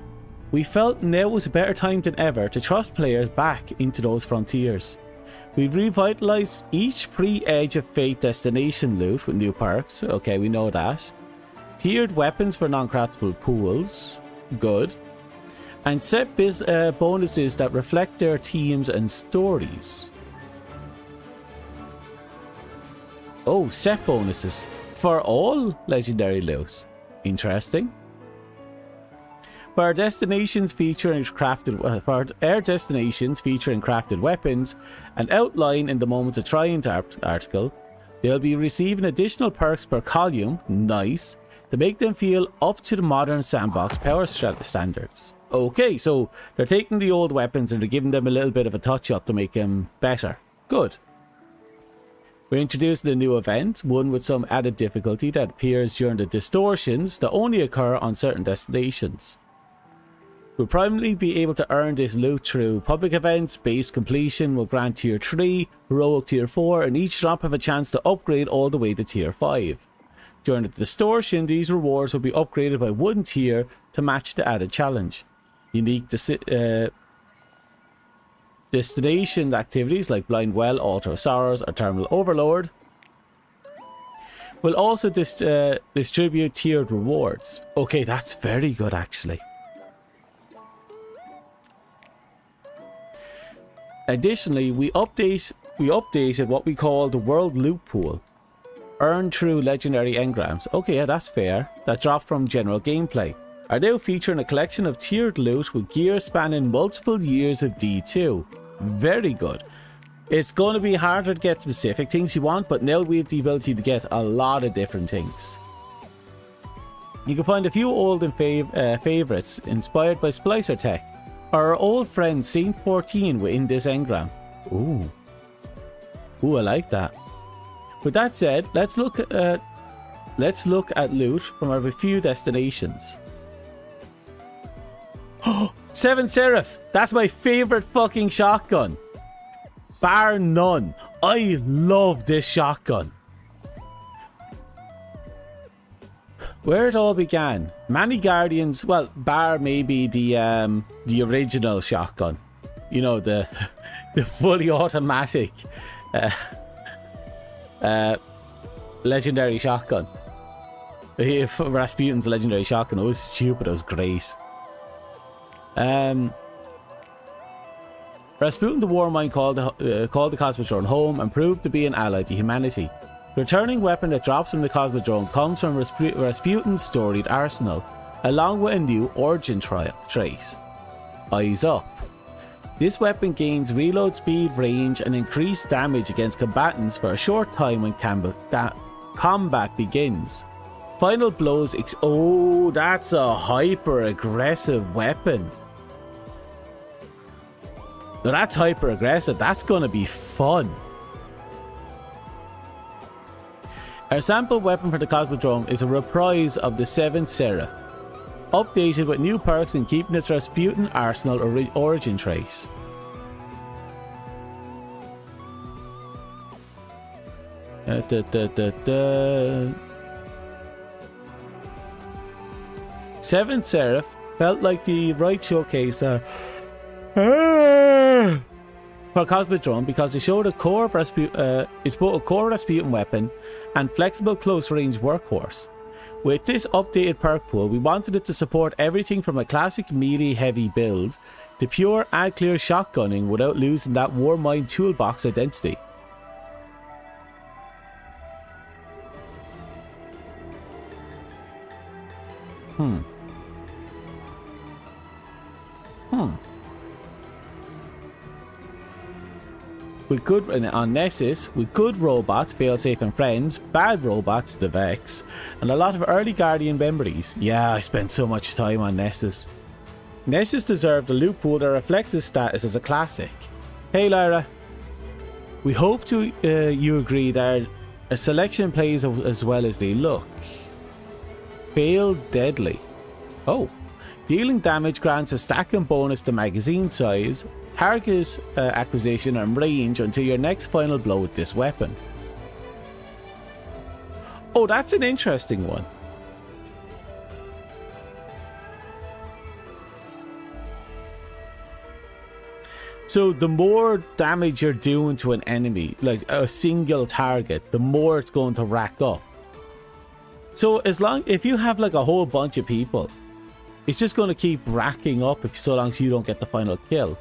we felt now was a better time than ever to thrust players back into those frontiers. We've revitalized each pre-Edge of Fate destination loot with new perks, okay, we know that. Tiered weapons for non-craftable pools, good. And set bonuses that reflect their themes and stories. Oh, set bonuses for all legendary loot. Interesting. For our destinations featuring crafted weapons, and outline in the Moments of Triumph article, they'll be receiving additional perks per column. Nice. To make them feel up to the modern sandbox power standards. Okay, so they're taking the old weapons and they're giving them a little bit of a touch up to make them better. Good. We're introducing a new event, one with some added difficulty that appears during the distortions that only occur on certain destinations. We'll primarily be able to earn this loot through public events. Base completion will grant tier 3, heroic tier 4, and each drop have a chance to upgrade all the way to tier 5. During the distortion, these rewards will be upgraded by 1 tier to match the added challenge. Unique destination activities like Blind Well, Altar of Sorrows, or Terminal Overlord will also distribute tiered rewards. Okay, that's very good actually. Additionally, we updated what we call the World Loot Pool. Earn through legendary engrams. Okay, yeah, that's fair. That dropped from general gameplay. Are now featuring a collection of tiered loot with gear spanning multiple years of D2. Very good. It's going to be harder to get specific things you want, but now we have the ability to get a lot of different things. You can find a few old and favourites inspired by Splicer tech. Our old friend Saint 14 within this engram. Ooh. Ooh, I like that. With that said, let's look at loot from our few destinations. Oh, 7 Seraph! That's my favourite fucking shotgun. Bar none. I love this shotgun. Where it all began. Many Guardians, well, bar maybe the original shotgun. You know, the fully automatic legendary shotgun. Rasputin's legendary shotgun. It was stupid, it was great. Rasputin the Warmind called the Cosmodrome home and proved to be an ally to humanity. The returning weapon that drops from the Cosmodrome comes from Rasputin's storied arsenal, along with a new origin trace. Eyes up. This weapon gains reload speed, range, and increased damage against combatants for a short time when combat begins. Final blows. Oh, that's a hyper aggressive weapon. Now that's hyper aggressive. That's gonna be fun. Our sample weapon for the Cosmodrome is a reprise of the 7th Seraph, updated with new perks and keeping its Rasputin arsenal origin trace. Seventh Seraph felt like the right showcase for Cosmodrome because it showed it's both a core Rasputin weapon and flexible close-range workhorse. With this updated perk pool, we wanted it to support everything from a classic melee-heavy build to pure ad-clear shotgunning without losing that Warmind toolbox identity. With good on Nessus, with good robots, failsafe and friends, bad robots, the Vex, and a lot of early Guardian memories. Yeah, I spent so much time on Nessus. Nessus deserved a loot pool that reflects his status as a classic. Hey Lyra. We hope you agree that a selection plays as well as they look. Fail deadly. Oh. Dealing damage grants a stacking bonus to magazine size, target acquisition and range until your next final blow with this weapon. Oh, that's an interesting one. So the more damage you're doing to an enemy, like a single target, the more it's going to rack up. So if you have like a whole bunch of people, it's just going to keep racking up so long as you don't get the final kill.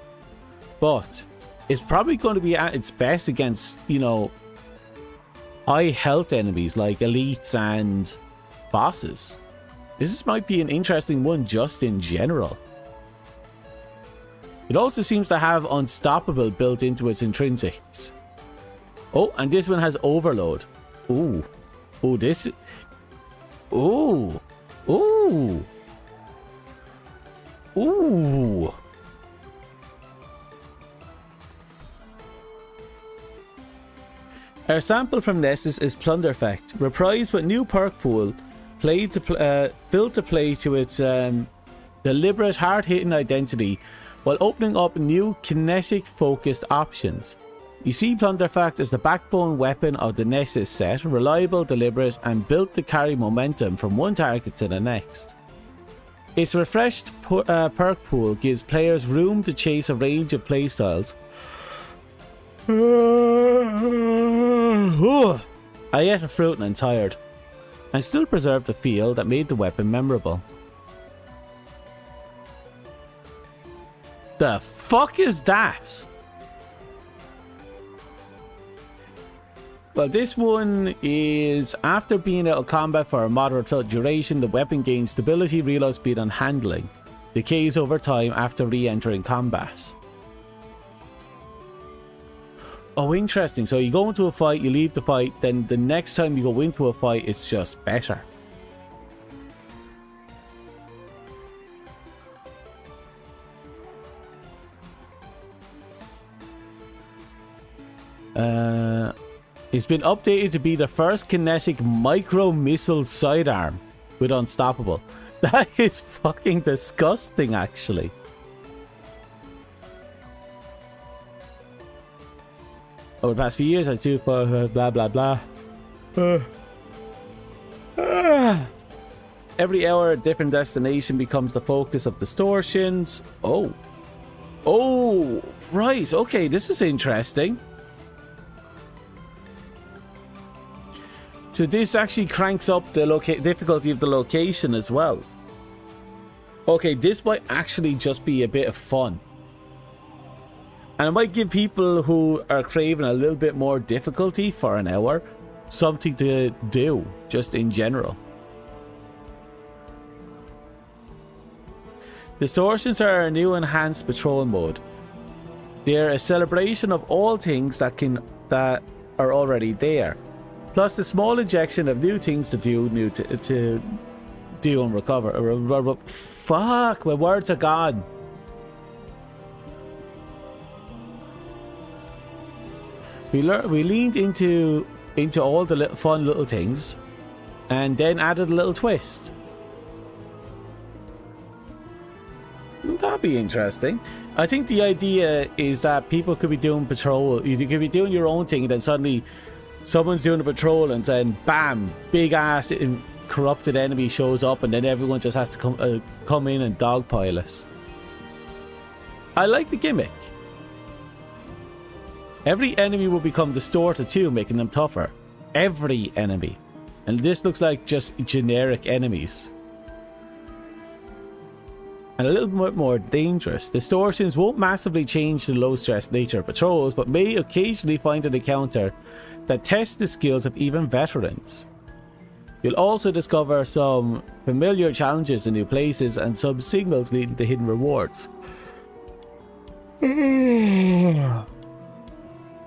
But it's probably going to be at its best against, you know, high health enemies like elites and bosses. This might be an interesting one just in general. It also seems to have Unstoppable built into its intrinsics. Oh, and this one has Overload. Ooh. Oh, this... Ooh. Ooh. Ooh. Our sample from Nessus is Plunderfect, reprised with new perk pool, built to play to its deliberate, hard-hitting identity, while opening up new kinetic-focused options. You see Plunderfect as the backbone weapon of the Nessus set, reliable, deliberate, and built to carry momentum from one target to the next. Its refreshed perk pool gives players room to chase a range of playstyles. I ate a fruit and I'm tired, and still preserved the feel that made the weapon memorable. The fuck is that? Well, this one is after being out of combat for a moderate duration, the weapon gains stability, reload speed, and handling. Decays over time after re-entering combat. Oh, interesting. So you go into a fight, you leave the fight, then the next time you go into a fight, it's just better. It's been updated to be the first kinetic micro-missile sidearm with Unstoppable. That is fucking disgusting, actually. Over the past few years, I do blah blah blah. Every hour, a different destination becomes the focus of distortions. Oh, right. Okay, this is interesting. So this actually cranks up the difficulty of the location as well. Okay, this might actually just be a bit of fun. And it might give people who are craving a little bit more difficulty for an hour something to do, just in general. Distortions are a new enhanced patrol mode. They're a celebration of all things that are already there. Plus a small injection of new things to do, to do and recover. Fuck, my words are gone. We leaned into all the fun little things, and then added a little twist. That'd be interesting. I think the idea is that people could be doing patrol. You could be doing your own thing, and then suddenly someone's doing a patrol, and then bam, big ass corrupted enemy shows up, and then everyone just has to come in and dogpile us. I like the gimmick. Every enemy will become distorted too, making them tougher. Every enemy. And this looks like just generic enemies. And a little bit more dangerous. Distortions won't massively change the low stress nature of patrols, but may occasionally find an encounter that tests the skills of even veterans. You'll also discover some familiar challenges in new places and some signals leading to hidden rewards.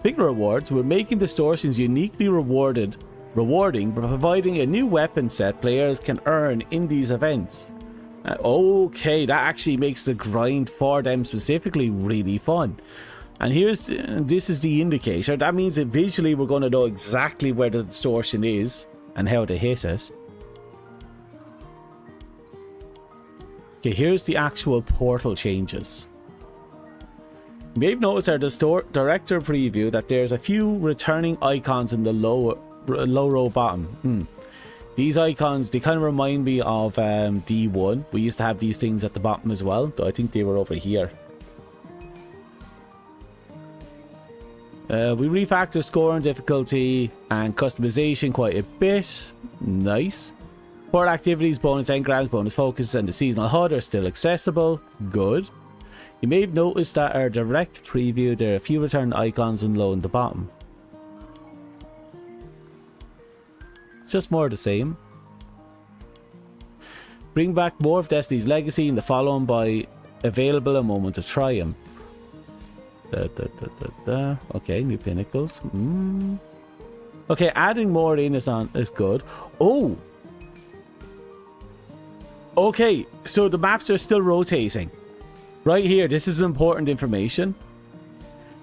Big rewards, we're making distortions uniquely rewarding by providing a new weapon set players can earn in these events. Okay, that actually makes the grind for them specifically really fun. And this is the indicator. That means that visually we're going to know exactly where the distortion is and how to hit it. Okay, here's the actual portal changes. You may have noticed our director preview that there's a few returning icons in the low row bottom. These icons, they kind of remind me of D1. We used to have these things at the bottom as well, though I think they were over here. We refactor score and difficulty and customization quite a bit. Nice. Portal activities, bonus engrams, bonus focus, and the seasonal HUD are still accessible. Good. You may have noticed that our direct preview, there are a few return icons and low in the bottom. Just more of the same. Bring back more of Destiny's Legacy in the following by available a moment of triumph. Okay, new pinnacles. Okay, adding more in is good. Oh! Okay, so the maps are still rotating. Right here, this is important information.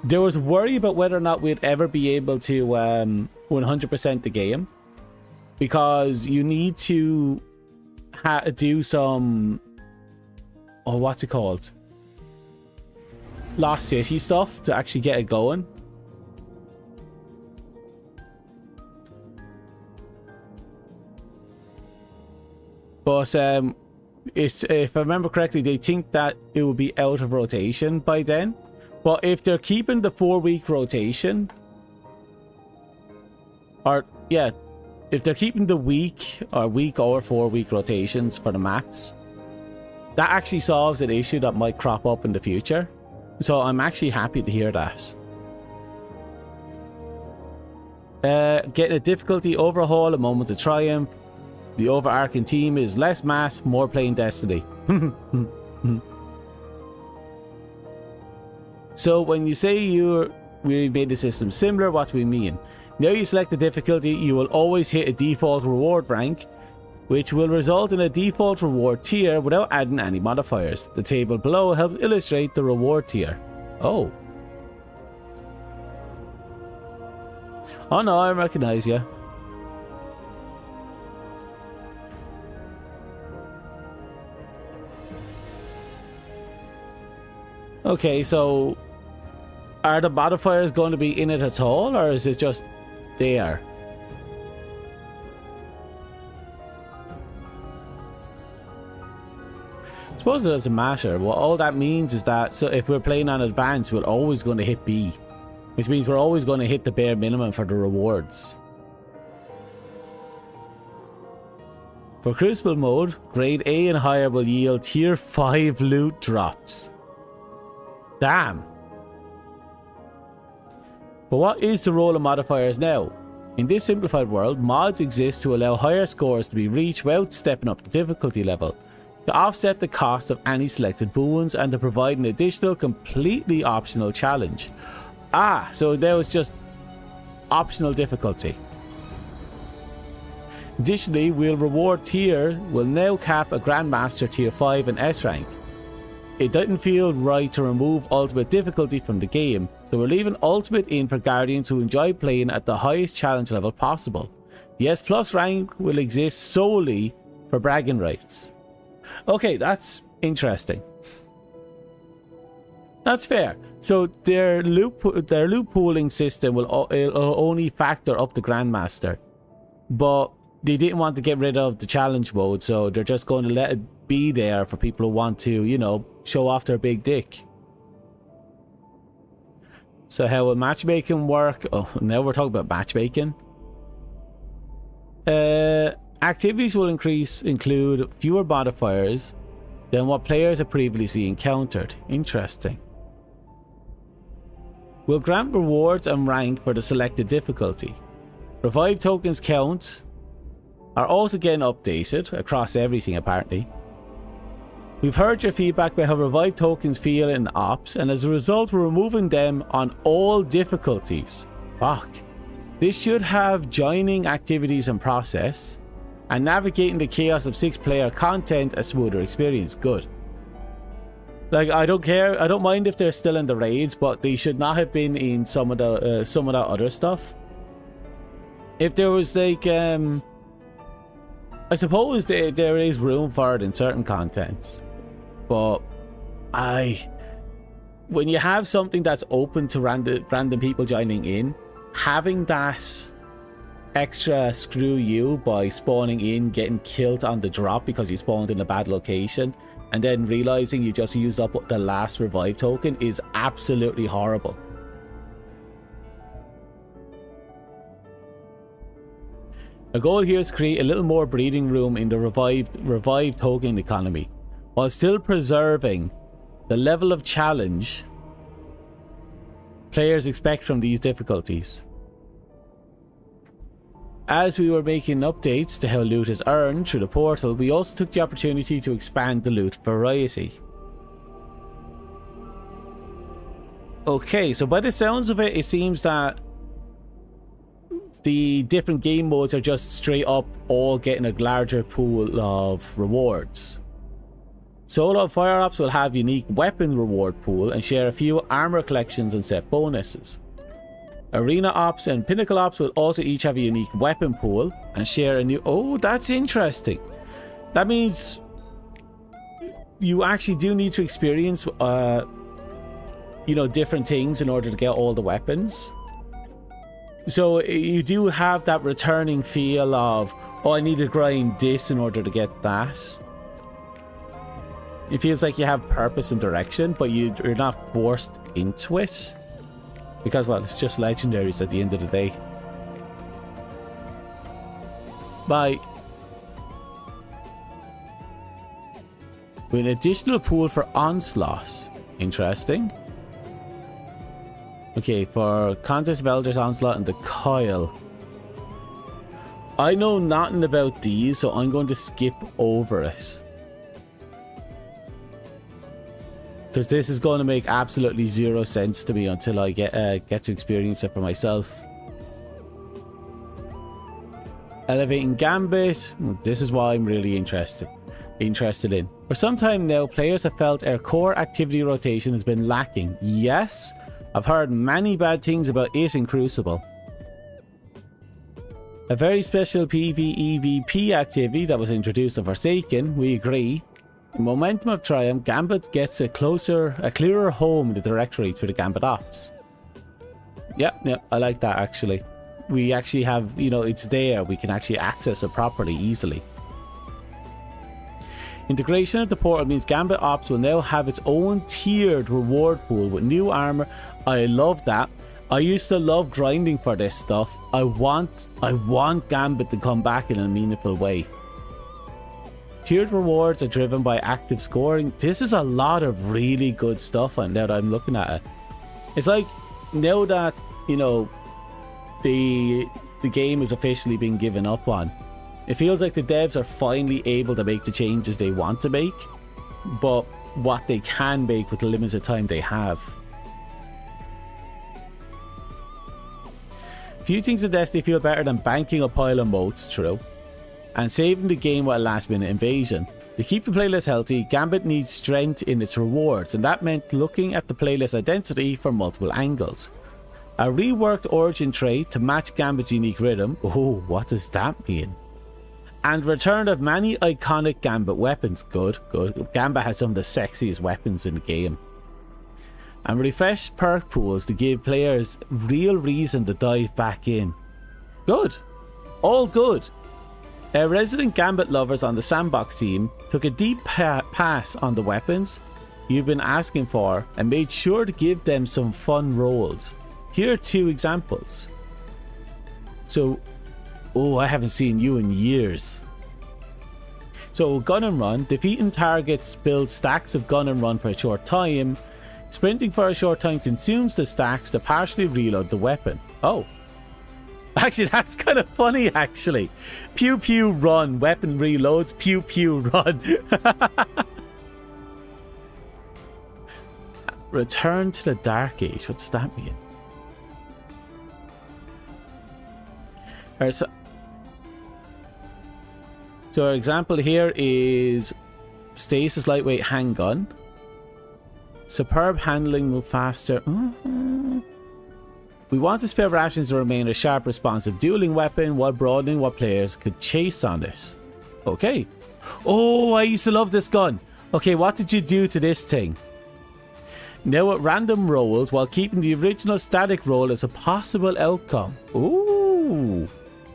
There was worry about whether or not we'd ever be able to 100% the game. Because you need to do some... Oh, what's it called? Lost City stuff to actually get it going. But if I remember correctly, they think that it will be out of rotation by then. But if they're keeping the 4-week rotation, or yeah, if they're keeping the week or 4-week rotations for the maps, that actually solves an issue that might crop up in the future. So I'm actually happy to hear that. Getting a difficulty overhaul, a moment of triumph. The overarching theme is less mass, more plain destiny. So when you say we made the system similar, what do we mean? Now you select the difficulty, you will always hit a default reward rank, which will result in a default reward tier without adding any modifiers. The table below helps illustrate the reward tier. Oh. Oh no, I recognize you. Okay, so are the modifiers going to be in it at all, or is it just there? I suppose it doesn't matter. Well, all that means is that so if we're playing on advanced, we're always going to hit B, which means we're always going to hit the bare minimum for the rewards. For Crucible mode, grade A and higher will yield tier 5 loot drops. Damn. But what is the role of modifiers now? In this simplified world, mods exist to allow higher scores to be reached without stepping up the difficulty level, to offset the cost of any selected boons, and to provide an additional completely optional challenge. Ah, so there was just optional difficulty. Additionally, reward tier will now cap a Grandmaster tier 5 and S rank. It didn't feel right to remove ultimate difficulty from the game, so we're leaving ultimate in for Guardians who enjoy playing at the highest challenge level possible. The S plus rank will exist solely for bragging rights. Okay, that's interesting. That's fair. So their loot pooling system will only factor up the Grandmaster, but they didn't want to get rid of the challenge mode, so they're just going to let it be there for people who want to, you know, show off their big dick. So how will matchmaking work? Oh, now we're talking about matchmaking. Activities will include fewer modifiers than what players have previously encountered. Interesting. Will grant rewards and rank for the selected difficulty. Revive tokens count are also getting updated across everything apparently. We've heard your feedback about how revive tokens feel in ops, and as a result we're removing them on all difficulties. Fuck. This should have joining activities and process, and navigating the chaos of 6-player content a smoother experience. Good. Like, I don't care, I don't mind if they're still in the raids, but they should not have been in some of the other stuff. If there was like I suppose there is room for it in certain contents, but when you have something that's open to random people joining in, having that extra screw you by spawning in, getting killed on the drop because you spawned in a bad location, and then realizing you just used up the last revive token is absolutely horrible. The goal here is to create a little more breathing room in the revived token economy, while still preserving the level of challenge players expect from these difficulties. As we were making updates to how loot is earned through the portal, we also took the opportunity to expand the loot variety. Okay, so by the sounds of it, it seems that the different game modes are just straight up all getting a larger pool of rewards. Solo and Fire Ops will have unique weapon reward pool and share a few armor collections and set bonuses. Arena Ops and Pinnacle Ops will also each have a unique weapon pool and share a new... Oh, that's interesting. That means you actually do need to experience you know, different things in order to get all the weapons. So you do have that returning feel of, oh, I need to grind this in order to get that. It feels like you have purpose and direction, but you're not forced into it. Because, well, it's just legendaries at the end of the day. Bye. With an additional pool for Onslaught. Interesting. Okay, for Contest of Elders, Onslaught, and the Coil. I know nothing about these, so I'm going to skip over it. Because this is going to make absolutely zero sense to me until I get to experience it for myself. Elevating Gambit. This is what I'm really interested in. For some time now, players have felt our core activity rotation has been lacking. Yes, I've heard many bad things about it in Crucible. A very special PvEVP activity that was introduced in Forsaken, we agree. In Momentum of Triumph, Gambit gets a clearer home in the directory through the Gambit Ops. Yep, I like that actually. We actually have, you know, it's there. We can actually access it properly, easily. Integration of the portal means Gambit Ops will now have its own tiered reward pool with new armor. I love that. I used to love grinding for this stuff. I want Gambit to come back in a meaningful way. Tiered rewards are driven by active scoring. This is a lot of really good stuff, and now that I'm looking at it, it's like now that, you know, the game is officially being given up on. It feels like the devs are finally able to make the changes they want to make, but what they can make with the limited time they have. Few things in Destiny feel better than banking a pile of motes, true, and saving the game with a last minute invasion. To keep the playlist healthy, Gambit needs strength in its rewards, and that meant looking at the playlist identity from multiple angles. A reworked origin trait to match Gambit's unique rhythm. Oh, what does that mean? And return of many iconic Gambit weapons. Good. Gambit has some of the sexiest weapons in the game. And refreshed perk pools to give players real reason to dive back in. Good. All good. Resident Gambit lovers on the Sandbox team took a deep pass on the weapons you've been asking for and made sure to give them some fun rolls. Here are 2 examples. So, I haven't seen you in years. So, Gun and Run. Defeating targets builds stacks of Gun and Run for a short time. Sprinting for a short time consumes the stacks to partially reload the weapon. Oh. Actually, that's kind of funny, actually. Pew pew run. Weapon reloads. Pew pew run. Return to the Dark Age. What's that mean? So our example here is Stasis Lightweight Handgun. Superb handling, move faster. We want to spare rations to remain a sharp, responsive dueling weapon while broadening what players could chase on this. Okay. Oh, I used to love this gun. Okay, what did you do to this thing? Now at random rolls while keeping the original static roll as a possible outcome. Ooh.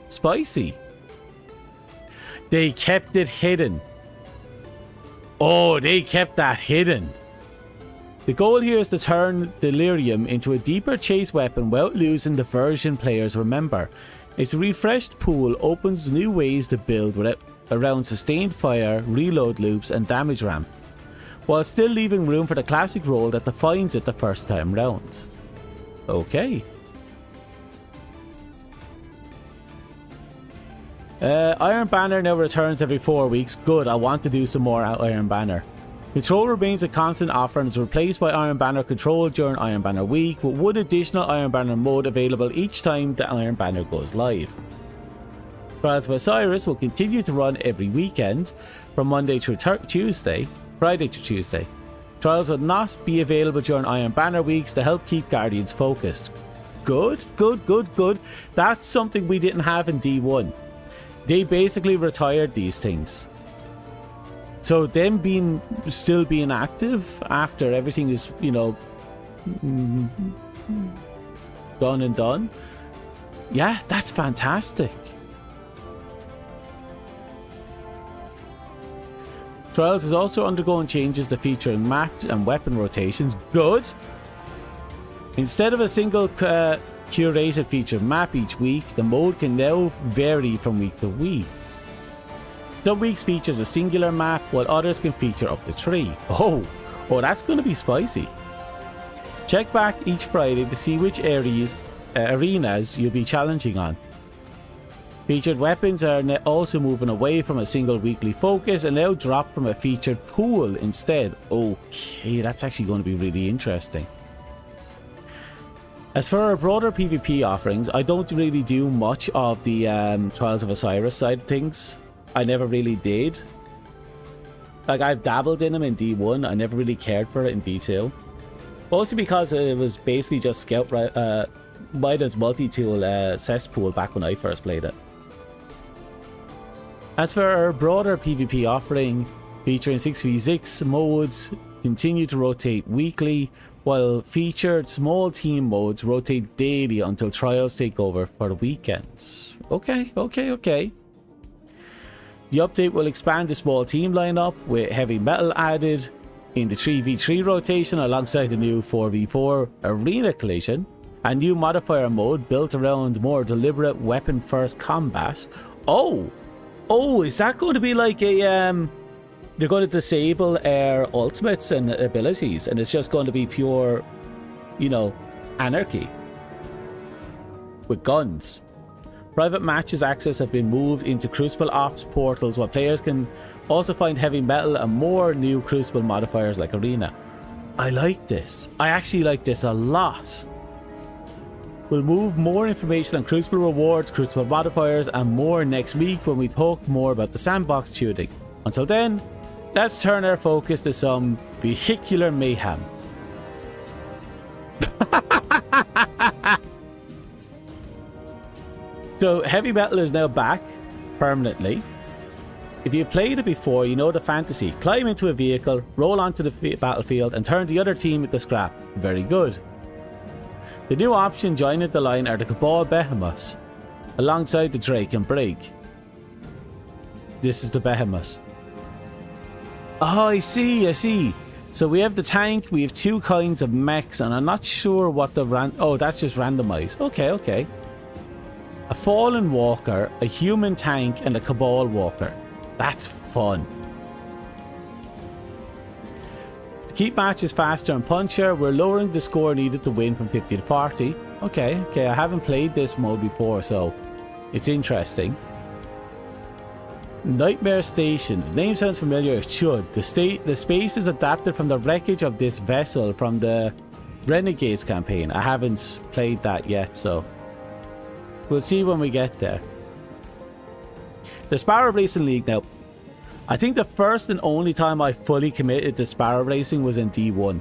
Spicy. They kept it hidden. Oh, they kept that hidden. The goal here is to turn Delirium into a deeper chase weapon without losing the version players remember. Its refreshed pool opens new ways to build around sustained fire, reload loops and damage ramp, while still leaving room for the classic role that defines it the first time round. Okay. Iron Banner now returns every 4 weeks. Good, I want to do some more Iron Banner. Control remains a constant offer and is replaced by Iron Banner Control during Iron Banner Week, with one additional Iron Banner mode available each time the Iron Banner goes live. Trials of Osiris will continue to run every weekend from Monday through Friday to Tuesday. Trials will not be available during Iron Banner weeks to help keep Guardians focused. Good. That's something we didn't have in D1. They basically retired these things. So them still being active after everything is, you know, done and done. Yeah, that's fantastic. Trials is also undergoing changes to feature maps and weapon rotations. Good. Instead of a single curated feature map each week, the mode can now vary from week to week. Some weeks features a singular map, while others can feature up to 3. Oh, that's going to be spicy. Check back each Friday to see which arenas you'll be challenging on. Featured weapons are also moving away from a single weekly focus and now drop from a featured pool instead. Okay, that's actually going to be really interesting. As for our broader PvP offerings, I don't really do much of the Trials of Osiris side of things. I never really did. Like, I've dabbled in them in D1. I never really cared for it in D2. Mostly because it was basically just Scout Midas multi-tool cesspool back when I first played it. As for our broader PvP offering, featuring 6v6 modes continue to rotate weekly, while featured small team modes rotate daily until trials take over for the weekends. Okay. The update will expand the small team lineup with heavy metal added in the 3v3 rotation alongside the new 4v4 arena collision, a new modifier mode built around more deliberate weapon first combat. Oh, is that going to be like a they're going to disable our ultimates and abilities and it's just going to be pure, you know, anarchy with guns? Private matches access have been moved into Crucible Ops portals, while players can also find heavy metal and more new Crucible modifiers like Arena. I like this. I actually like this a lot. We'll move more information on Crucible rewards, Crucible modifiers, and more next week when we talk more about the sandbox tuning. Until then, let's turn our focus to some vehicular mayhem. So, heavy metal is now back permanently. If you've played it before, you know the fantasy. Climb into a vehicle, roll onto the battlefield, and turn the other team into scrap. Very good. The new option joining the line are the Cabal Behemoths, alongside the Drake and Brig. This is the Behemoths. Oh, I see. So we have the tank, we have two kinds of mechs, and I'm not sure what the oh, that's just randomized. Okay. A Fallen Walker, a Human Tank, and a Cabal Walker. That's fun. To keep matches faster and punchier, we're lowering the score needed to win from 50 to 40. Okay, I haven't played this mode before, so it's interesting. Nightmare Station. The name sounds familiar. It should. The space is adapted from the wreckage of this vessel from the Renegades campaign. I haven't played that yet, so we'll see when we get there. The Sparrow Racing League. Now, I think the first and only time I fully committed to Sparrow Racing was in D1.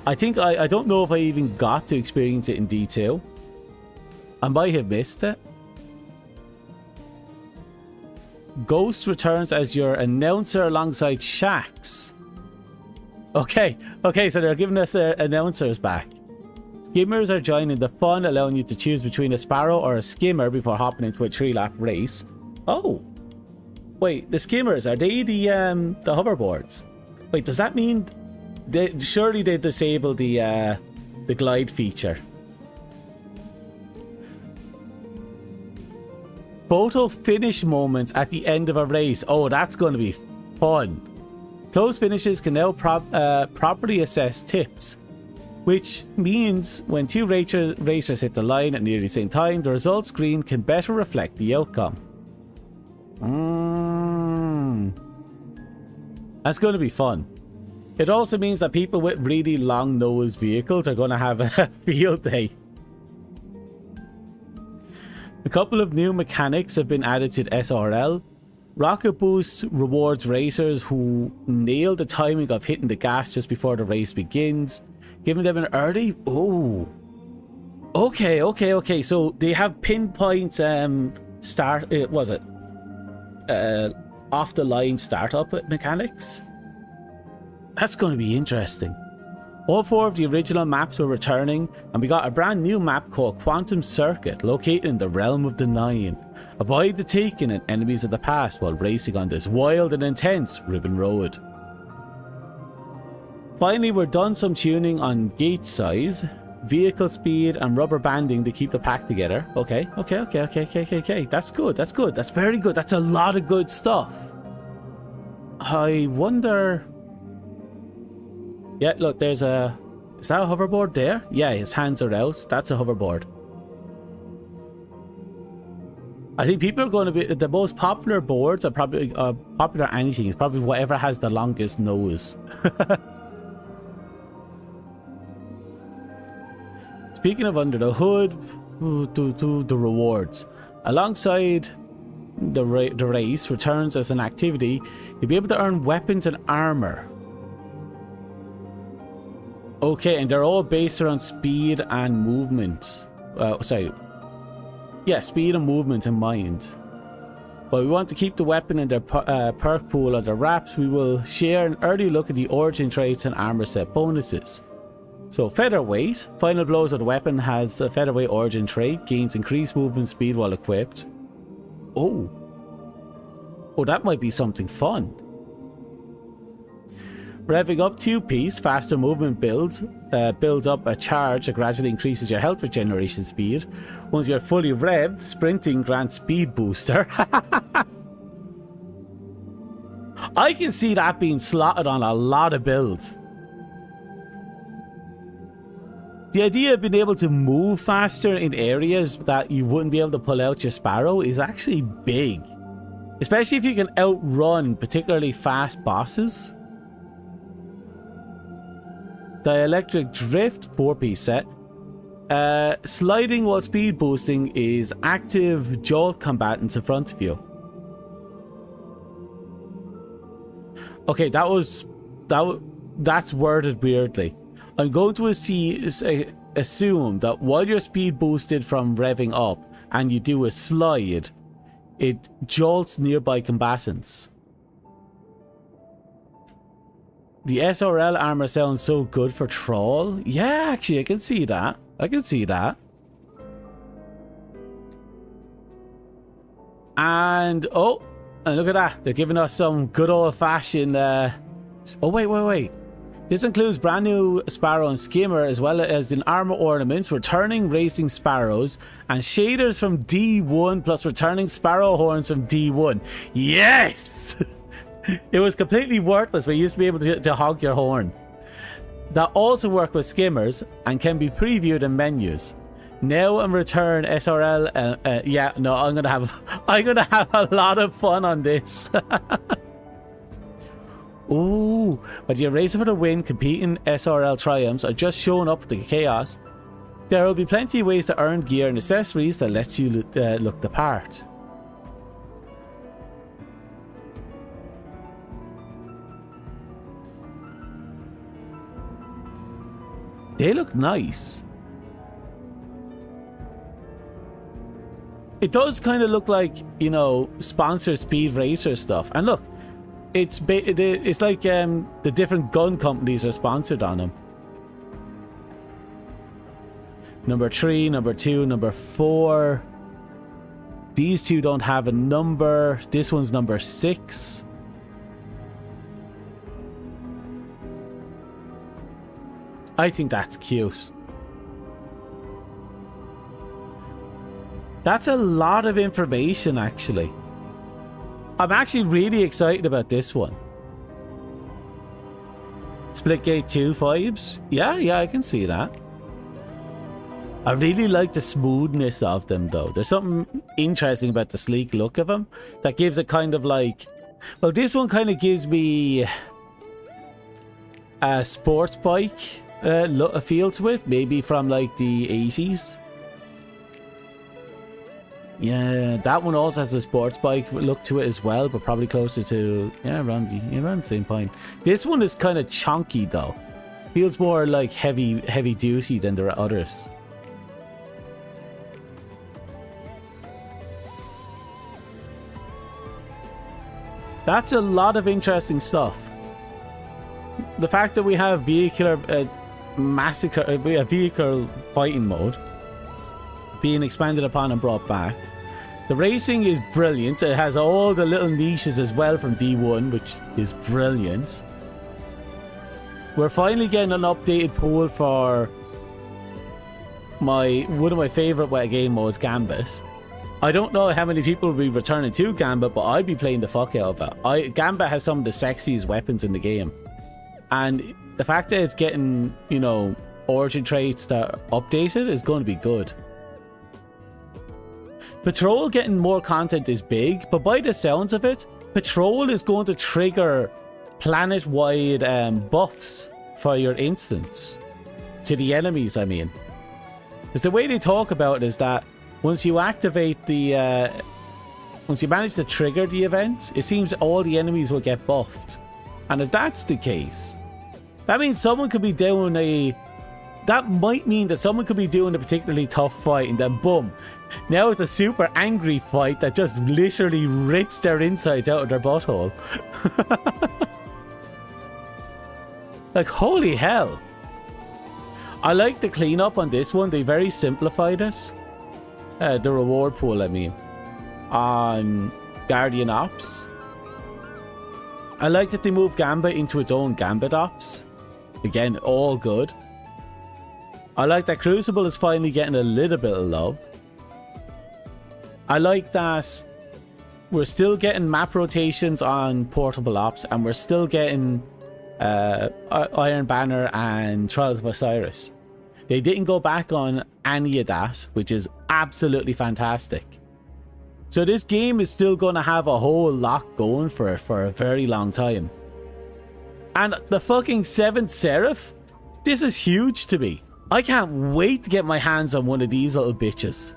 I think I don't know if I even got to experience it in D2. I might have missed it. Ghost returns as your announcer alongside Shax. Okay, so they're giving us announcers back. Skimmers are joining the fun, allowing you to choose between a Sparrow or a Skimmer before hopping into a 3-lap race. Oh, wait, the Skimmers, are they the hoverboards? Wait, does that mean surely they disabled the glide feature? Photo finish moments at the end of a race. Oh, that's going to be fun. Close finishes can now properly assess tips, which means when two racers hit the line at nearly the same time, the results screen can better reflect the outcome. That's going to be fun. It also means that people with really long-nosed vehicles are going to have a field day. A couple of new mechanics have been added to SRL. Rocket Boost rewards racers who nail the timing of hitting the gas just before the race begins, giving them an early... Oh. Okay. So they have pinpoint off the line startup mechanics. That's going to be interesting. All 4 of the original maps were returning, and we got a brand new map called Quantum Circuit, located in the Realm of the Nine. Avoid the Taken and enemies of the past while racing on this wild and intense Ribbon Road. Finally, we're done some tuning on gate size, vehicle speed, and rubber banding to keep the pack together. Okay. That's good. That's very good. That's a lot of good stuff. I wonder... Yeah, look, there's a... Is that a hoverboard there? Yeah, his hands are out. That's a hoverboard. I think people are going to be the most popular boards are probably popular anything is probably whatever has the longest nose. Speaking of under the hood, to the rewards. Alongside the race returns as an activity, you'll be able to earn weapons and armor. Okay, and they're all based around speed and movement. Yeah, speed and movement in mind. But we want to keep the weapon in their perk pool under wraps. We will share an early look at the origin traits and armor set bonuses. So, featherweight. Final blows of the weapon has the featherweight origin trait. Gains increased movement speed while equipped. Oh, that might be something fun. Revving up 2-piece, faster movement builds up a charge that gradually increases your health regeneration speed. Once you're fully revved, sprinting grants speed booster. I can see that being slotted on a lot of builds. The idea of being able to move faster in areas that you wouldn't be able to pull out your Sparrow is actually big. Especially if you can outrun particularly fast bosses. Dielectric Drift 4-piece set. Sliding while speed boosting is active jolt combatants in front of you. Okay, that's worded weirdly. I'm going to assume that while you're speed boosted from revving up and you do a slide, it jolts nearby combatants. The SRL armor sounds so good for Troll. Yeah, actually, I can see that. And, oh, and look at that. They're giving us some good old-fashioned... Oh, wait. This includes brand new Sparrow and Skimmer, as well as the armor ornaments, returning racing Sparrows, and shaders from D1, plus returning Sparrow horns from D1. Yes! It was completely worthless, but you used to be able to honk your horn. That also work with Skimmers and can be previewed in menus. Now and return SRL. I'm gonna have a lot of fun on this. Ooh, but you're racing for the win, competing SRL triumphs are just showing up the chaos. There will be plenty of ways to earn gear and accessories that lets you look the part. They look nice. It does kind of look like, you know, sponsored Speed Racer stuff. And look, it's like the different gun companies are sponsored on them. Number 3, number 2, number 4. These two don't have a number. This one's number 6. I think that's cute. That's a lot of information, actually. I'm actually really excited about this one. Splitgate 2 vibes? Yeah, I can see that. I really like the smoothness of them, though. There's something interesting about the sleek look of them that gives it kind of like... Well, this one kind of gives me a sports bike feel to it, maybe from like the 80s. Yeah, that one also has a sports bike look to it as well, but probably closer to around the same point. This one is kind of chunky though. Feels more like heavy duty than there are others. That's a lot of interesting stuff. The fact that we have vehicular vehicle fighting mode being expanded upon and brought back. The racing is brilliant. It has all the little niches as well from D1, which is brilliant. We're finally getting an updated pool for one of my favourite game modes, Gambit. I don't know how many people will be returning to Gambit, but I'll be playing the fuck out of it. Gambit has some of the sexiest weapons in the game. And the fact that it's getting, you know, origin traits that are updated is going to be good. Patrol getting more content is big, but by the sounds of it, Patrol is going to trigger planet-wide buffs for your instance. To the enemies, I mean. Because the way they talk about it is that once you activate the... once you manage to trigger the event, it seems all the enemies will get buffed. And if that's the case, that means someone could be doing a... That might mean that someone could be doing a particularly tough fight and then boom. Now it's a super angry fight that just literally rips their insides out of their butthole. Like, holy hell. I like the cleanup on this one. They very simplified it. The reward pool, I mean. On Guardian Ops. I like that they moved Gambit into its own Gambit Ops. Again, all good. I like that Crucible is finally getting a little bit of love. I like that we're still getting map rotations on Portable Ops, and we're still getting Iron Banner and Trials of Osiris. They didn't go back on any of that, which is absolutely fantastic. So this game is still going to have a whole lot going for it for a very long time. And the fucking 7th Seraph, this is huge to me. I can't wait to get my hands on one of these little bitches.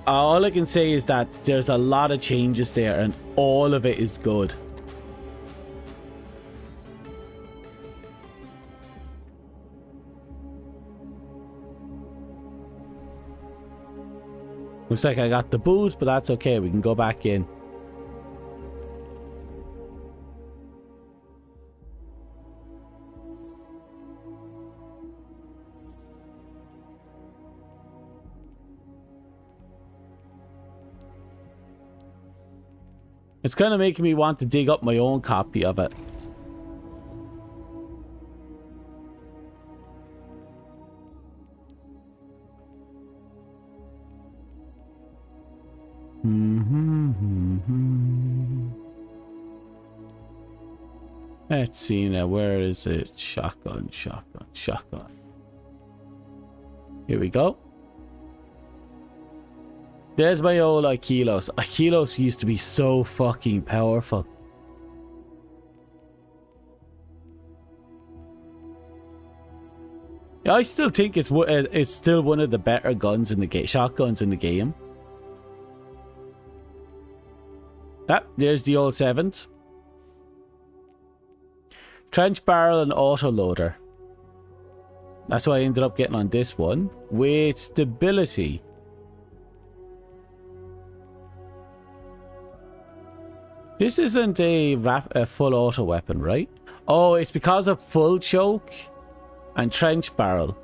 All I can say is that there's a lot of changes there and all of it is good. Looks like I got the boot, but that's okay. We can go back in. It's kind of making me want to dig up my own copy of it. Let's see now, where is it? Shotgun, shotgun, shotgun. Here we go. There's my old Aikilos. Aikilos used to be so fucking powerful. Yeah, I still think it's still one of the better guns in the game, shotguns in the game. Ah, there's the old 7s. Trench barrel and autoloader. That's why I ended up getting on this one. With stability. This isn't a full auto weapon, right? Oh, it's because of full choke and trench barrel.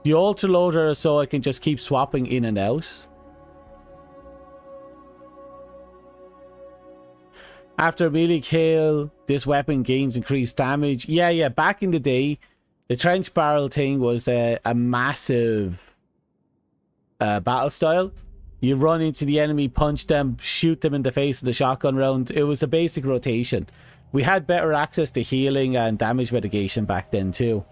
The autoloader is so I can just keep swapping in and out. After melee kill, this weapon gains increased damage. Yeah, back in the day, the trench barrel thing was a massive battle style. You run into the enemy, punch them, shoot them in the face with the shotgun round. It was a basic rotation. We had better access to healing and damage mitigation back then too.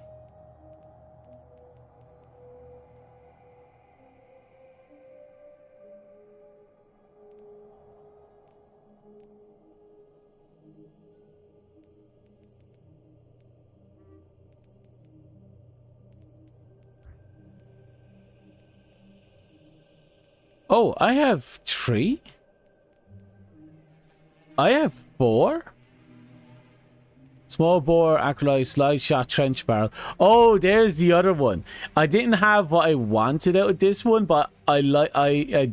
Oh, I have 3? I have 4? Small bore, acrylite, slide shot, trench barrel. Oh, there's the other one. I didn't have what I wanted out of this one, but I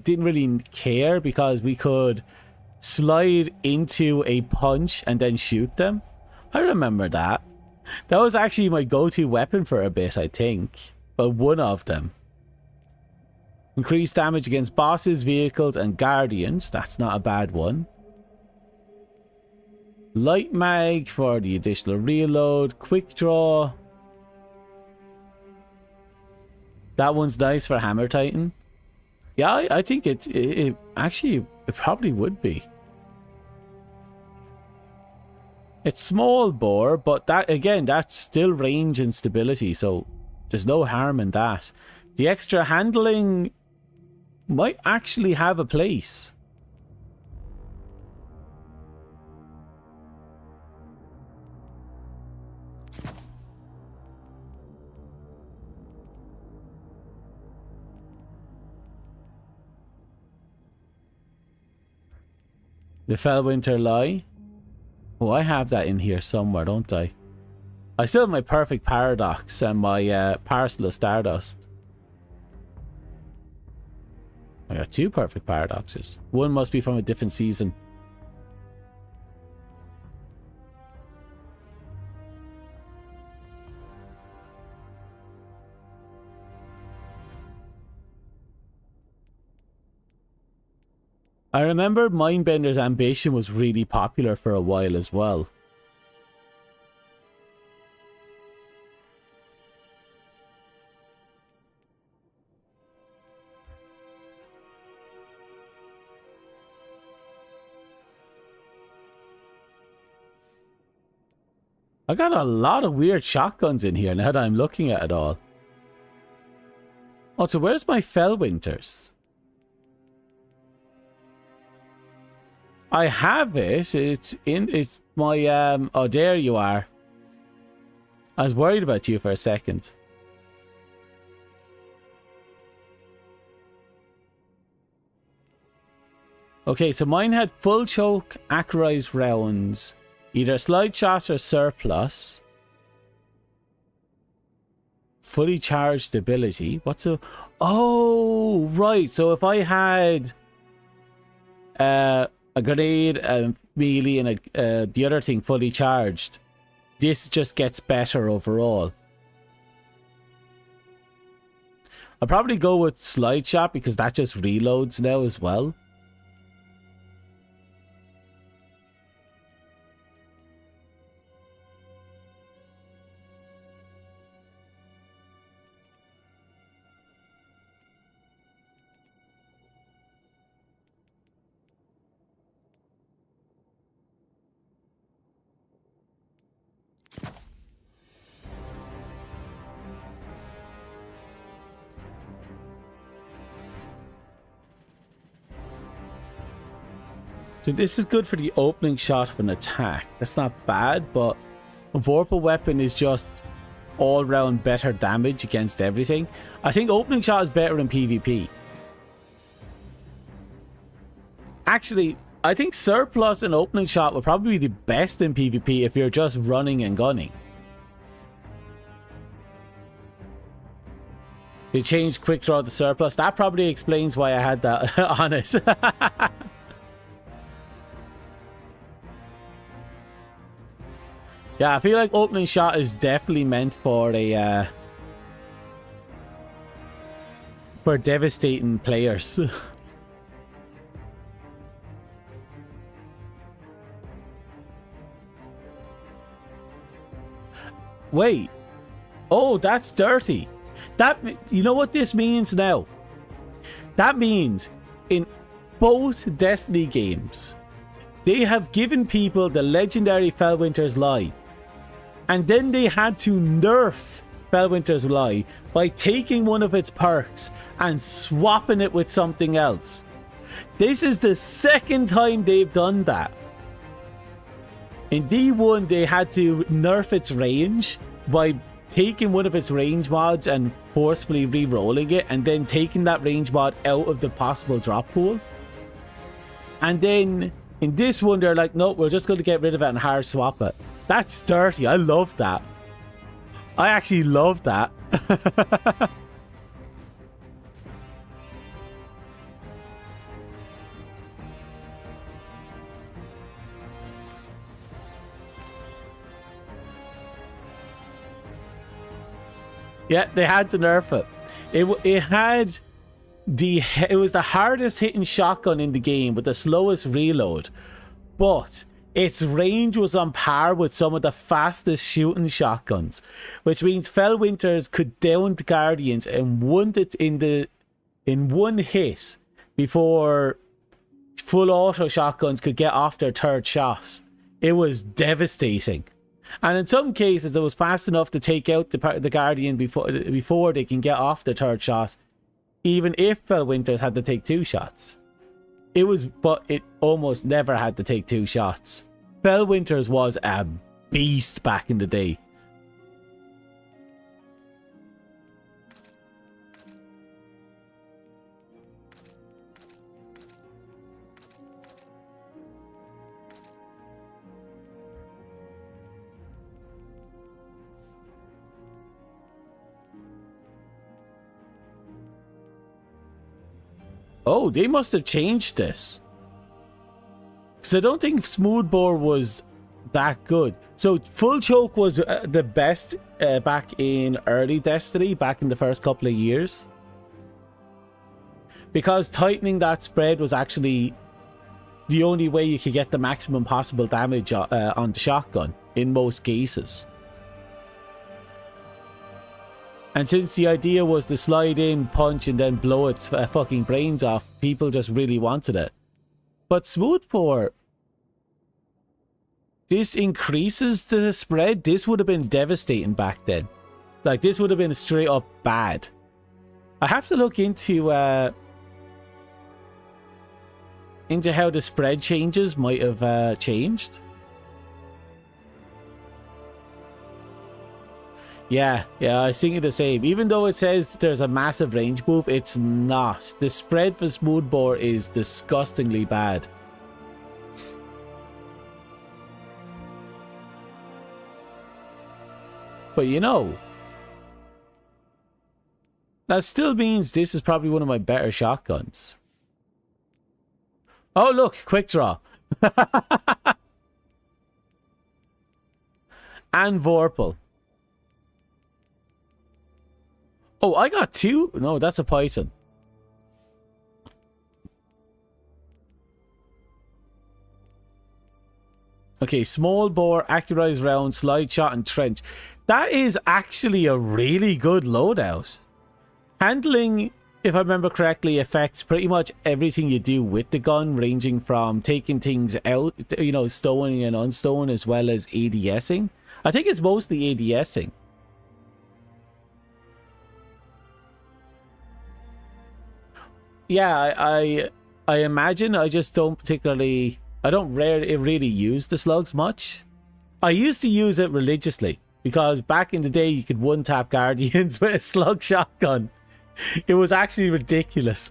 didn't really care because we could slide into a punch and then shoot them. I remember that. That was actually my go-to weapon for a bit, I think. But one of them. Increased damage against bosses, vehicles, and guardians. That's not a bad one. Light mag for the additional reload. Quick draw. That one's nice for Hammer Titan. Yeah, I think it actually, it probably would be. It's small bore, but that, again, that's still range and stability, so there's no harm in that. The extra handling might actually have a place. The Fellwinter Lie. Oh, I have that in here somewhere, don't I? I still have my Perfect Paradox and my Parcel of Stardust. I got 2 Perfect Paradoxes. One must be from a different season. I remember Mindbender's Ambition was really popular for a while as well. I got a lot of weird shotguns in here now that I'm looking at it all. Oh, so where's my Fellwinters? I have it. It's my oh, there you are. I was worried about you for a second. Okay, so mine had full choke, accurized rounds, either slide shot or surplus. Fully charged ability. What's a... Oh, right. So if I had a grenade, a melee, and the other thing fully charged, this just gets better overall. I'll probably go with slide shot because that just reloads now as well. So this is good for the opening shot of an attack. That's not bad, but a Vorpal weapon is just all-round better damage against everything. I think opening shot is better in PvP. Actually, I think surplus and opening shot would probably be the best in PvP if you're just running and gunning. They changed quick draw to surplus. That probably explains why I had that on it. Yeah, I feel like opening shot is definitely meant for a for devastating players. Wait. Oh, that's dirty. That, you know what this means now? That means in both Destiny games, they have given people the legendary Fellwinter's Lie. And then they had to nerf Fellwinter's Lie by taking one of its perks and swapping it with something else. This is the second time they've done that. In D1, they had to nerf its range by taking one of its range mods and forcefully re-rolling it, and then taking that range mod out of the possible drop pool. And then in this one, they're like, no, we're just going to get rid of it and hard swap it. That's dirty. I love that. I actually love that. Yeah, they had to nerf it. It was the hardest hitting shotgun in the game with the slowest reload, but Its range was on par with some of the fastest shooting shotguns, which means Fellwinters could down the Guardians in one hit before full auto shotguns could get off their third shots. It was devastating. And in some cases, it was fast enough to take out the Guardian before they can get off the third shot, even if Fellwinters had to take 2 shots. But it almost never had to take 2 shots. Fellwinters was a beast back in the day. Oh, they must have changed this. Because I don't think smoothbore was that good. So full choke was the best back in early Destiny, back in the first couple of years. Because tightening that spread was actually the only way you could get the maximum possible damage on the shotgun in most cases. And since the idea was to slide in, punch, and then blow its fucking brains off, people just really wanted it. But smoothbore, this increases the spread. This would have been devastating back then. Like, this would have been straight up bad. I have to look into how the spread changes might have changed. Yeah, I was thinking the same. Even though it says there's a massive range move, it's not. The spread for smoothbore is disgustingly bad. But you know, that still means this is probably one of my better shotguns. Oh look, quick draw. And Vorpal. Oh, I got 2? No, that's a Python. Okay, small bore, accurized round, slide shot, and trench. That is actually a really good loadout. Handling, if I remember correctly, affects pretty much everything you do with the gun, ranging from taking things out, you know, stowing and unstowing, as well as ADSing. I think it's mostly ADSing. Yeah, I imagine. I just don't particularly... I don't really use the slugs much. I used to use it religiously, because back in the day you could one-tap Guardians with a slug shotgun. It was actually ridiculous.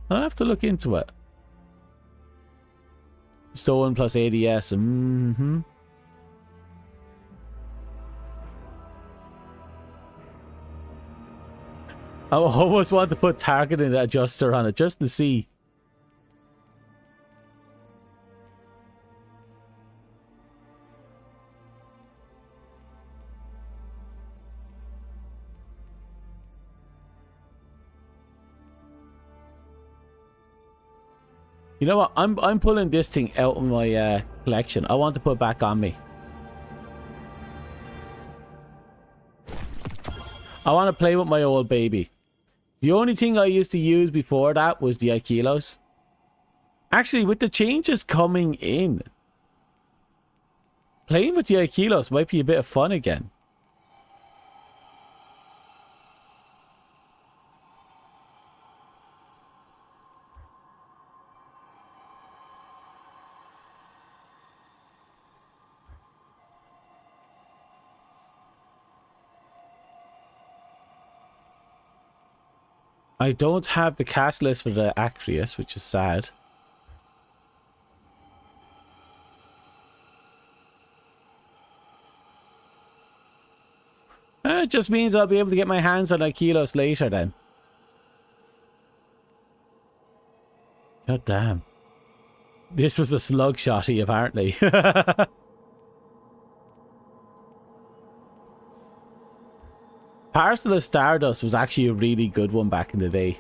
I'll have to look into it. Stolen plus ADS. I almost want to put targeting adjuster on it just to see. You know what? I'm pulling this thing out of my collection. I want to put it back on me. I want to play with my old baby. The only thing I used to use before that was the Aikilos. Actually, with the changes coming in, playing with the Aikilos might be a bit of fun again. I don't have the cast list for the Acrius, which is sad. It just means I'll be able to get my hands on Aikilos later then. God damn. This was a slug shotty, apparently. Parcel of Stardust was actually a really good one back in the day.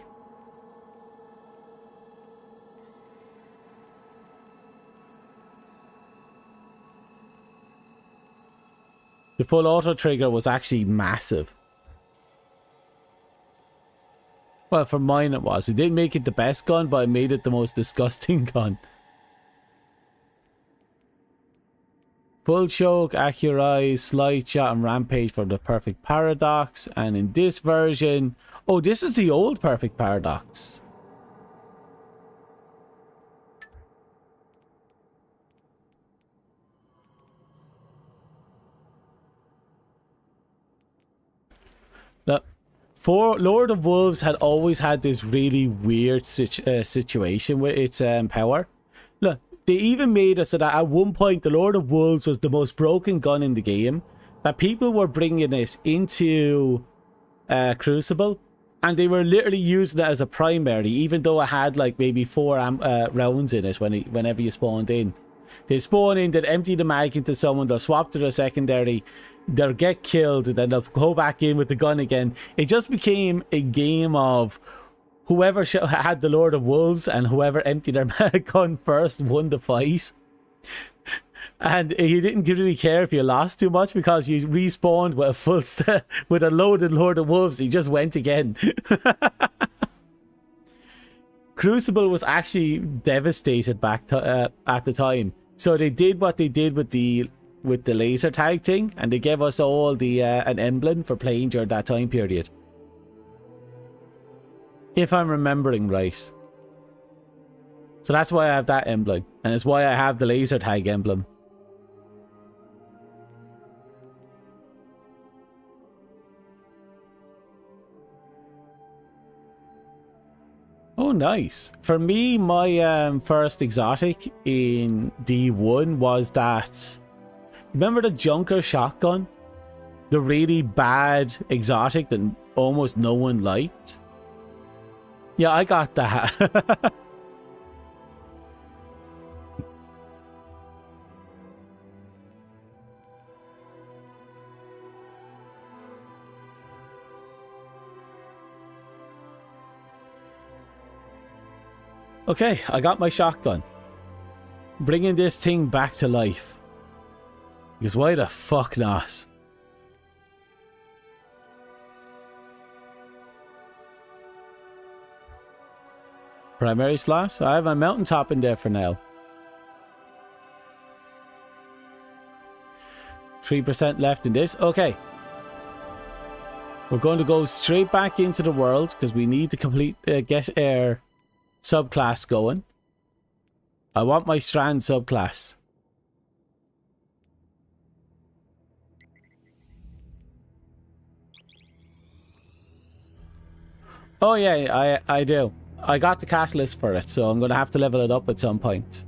The full auto trigger was actually massive. Well, for mine it was. It didn't make it the best gun, but it made it the most disgusting gun. Full choke, accurize, slide shot, and rampage for the perfect paradox. And in this version... Oh, this is the old perfect paradox. For Lord of Wolves had always had this really weird situation with its power. Look, they even made it so that at one point the Lord of Wolves was the most broken gun in the game. That people were bringing it into Crucible, and they were literally using it as a primary, even though it had like maybe 4 rounds in it whenever you spawned in. They spawn in, they'd empty the mag into someone, they'll swap to their secondary, they'll get killed, then they'll go back in with the gun again. It just became a game of whoever had the Lord of Wolves and whoever emptied their mag gun first won the fight. And you didn't really care if you lost too much because you respawned with a full with a loaded Lord of Wolves. You just went again. Crucible was actually devastated back to, at the time. So they did what they did with the laser tag thing, and they gave us all the an emblem for playing during that time period. If I'm remembering right. So that's why I have that emblem, and it's why I have the laser tag emblem. Oh, nice. For me, my first exotic in D1 was that... Remember the Junker shotgun? The really bad exotic that almost no one liked? Yeah, I got that. Okay, I got my shotgun. Bringing this thing back to life. Because why the fuck not? Primary slot? I have my mountaintop in there for now. 3% left in this. Okay. We're going to go straight back into the world because we need to complete get our subclass going. I want my Strand subclass. Oh yeah, I do. I got the catalyst for it, so I'm going to have to level it up at some point.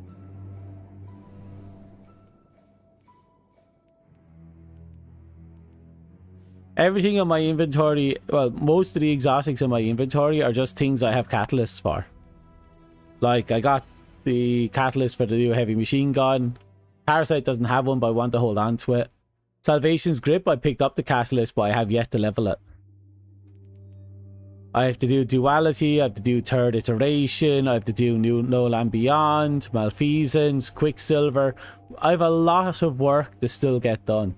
Everything in my inventory, well, most of the exotics in my inventory are just things I have catalysts for. Like, I got the catalyst for the new heavy machine gun. Parasite doesn't have one, but I want to hold on to it. Salvation's Grip, I picked up the catalyst, but I have yet to level it. I have to do Duality, I have to do Third Iteration, I have to do New No Land Beyond, Malfeasance, Quicksilver. I have a lot of work to still get done.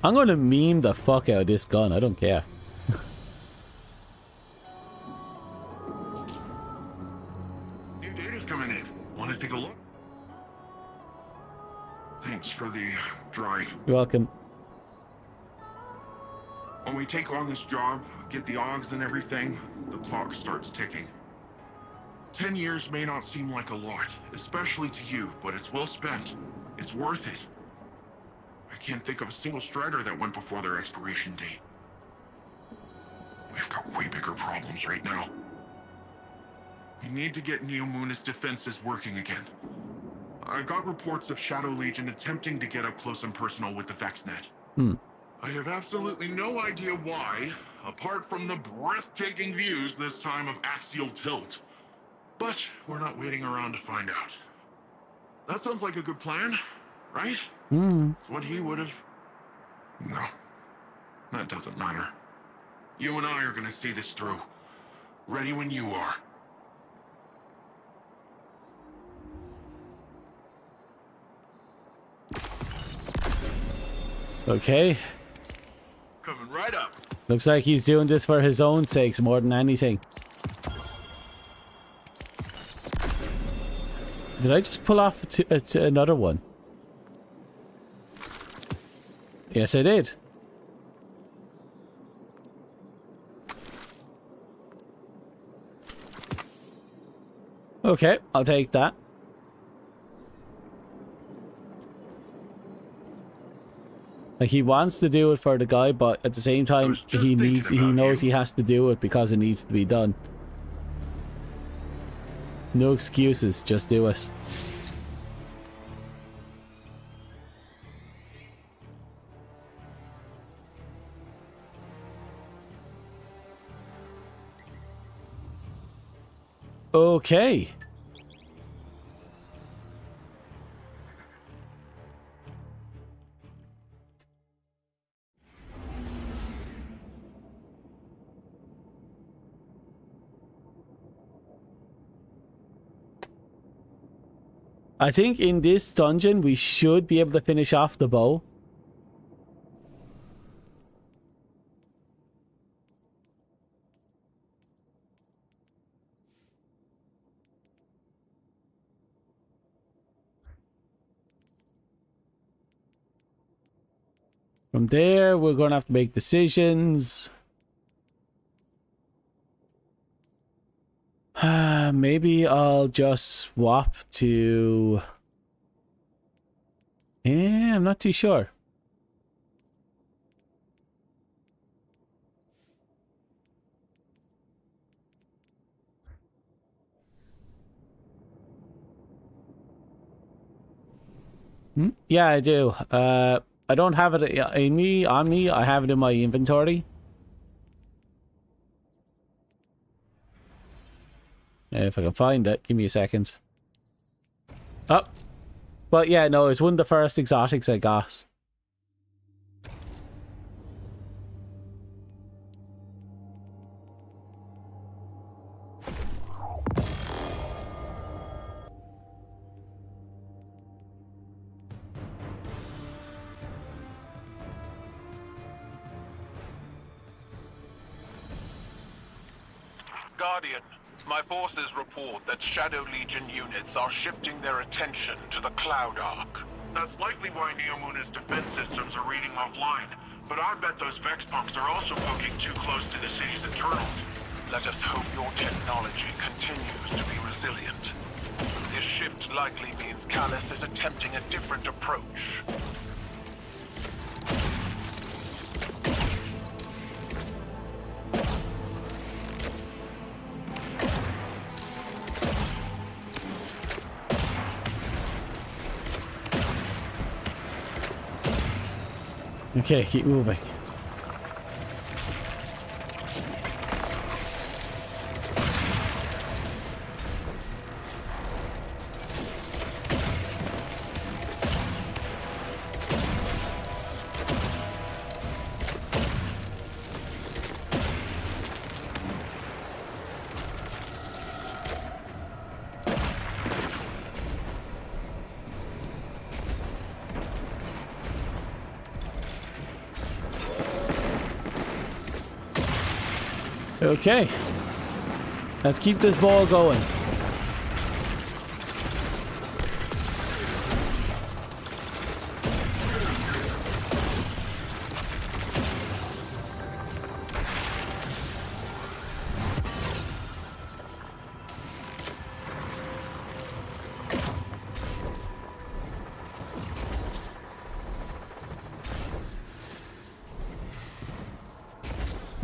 I'm going to meme the fuck out of this gun, I don't care. New data's coming in. Want to take a look? Thanks for the drive. You're welcome. When we take on this job, get the OGs and everything, the clock starts ticking. 10 years may not seem like a lot, especially to you, but it's well spent. It's worth it. I can't think of a single Strider that went before their expiration date. We've got way bigger problems right now. We need to get Neo Muna's defenses working again. I got reports of Shadow Legion attempting to get up close and personal with the VexNet. I have absolutely no idea why, apart from the breathtaking views this time of axial tilt. But we're not waiting around to find out. That sounds like a good plan, right? It's what he would have... No, that doesn't matter. You and I are gonna see this through. Ready when you are. Okay. Coming right up. Looks like he's doing this for his own sakes more than anything. Did I just pull off to another one? Yes, I did. Okay, I'll take that. Like, he wants to do it for the guy, but at the same time, he knows he has to do it because it needs to be done. No excuses, just do it. Okay. I think in this dungeon we should be able to finish off the bow. From there, we're going to have to make decisions. Maybe I'll just swap to... Yeah, I'm not too sure. Yeah, I do. I don't have it on me. I have it in my inventory. If I can find it, give me a second. Oh, but yeah, no, it's one of the first exotics I got. Guardian, my forces report that Shadow Legion units are shifting their attention to the Cloud Arc. That's likely why Neomuna's defense systems are reading offline. But I bet those Vex pumps are also poking too close to the city's internals. Let us hope your technology continues to be resilient. This shift likely means Callus is attempting a different approach. Okay, keep moving. Okay, let's keep this ball going.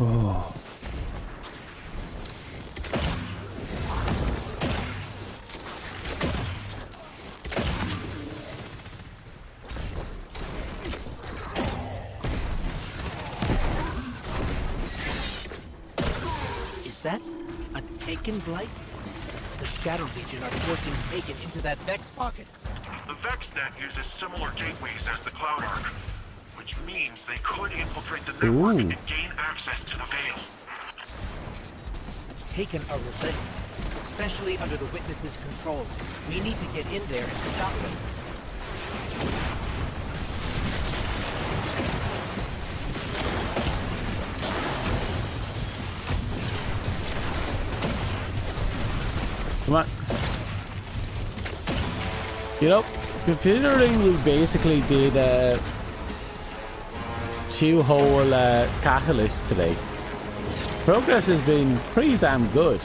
Oh. That a Taken Blight? The Shadow Legion are forcing Taken into that Vex pocket. The Vex net uses similar gateways as the Cloud Arc, which means they could infiltrate the network and gain access to the Veil. Taken are relentless, especially under the Witness's control. We need to get in there and stop them. Come on. You know, considering we basically did 2 whole catalysts today, progress has been pretty damn good.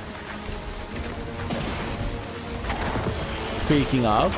Speaking of,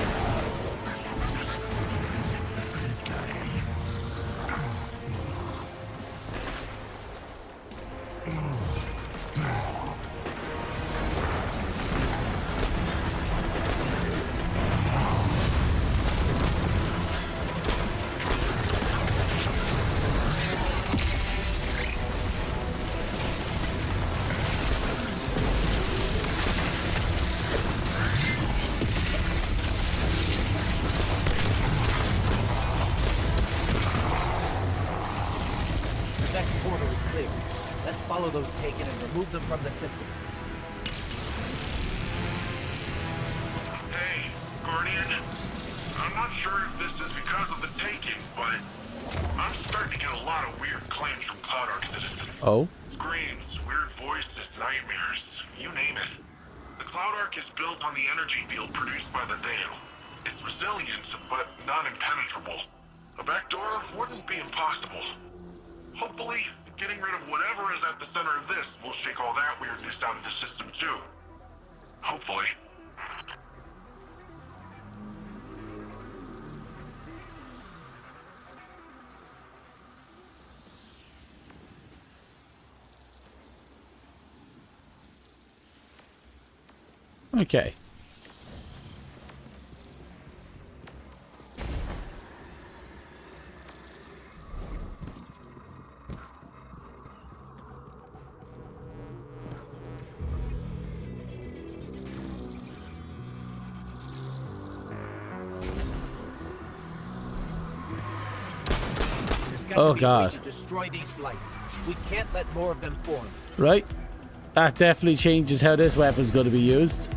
Those taken and remove them from the system. Hey, Guardian. I'm not sure if this is because of the taking, but I'm starting to get a lot of weird claims from Cloud Ark citizens. Oh? Screams, weird voices, nightmares, you name it. The Cloud Ark is built on the energy field produced by the Veil. It's resilient, but not impenetrable. A backdoor wouldn't be impossible. Hopefully, getting rid of whatever is at the center of this will shake all that weirdness out of the system too. Hopefully. Okay. Oh god. To destroy these flights. We can't let more of them form. Right. That definitely changes how this weapon's going to be used.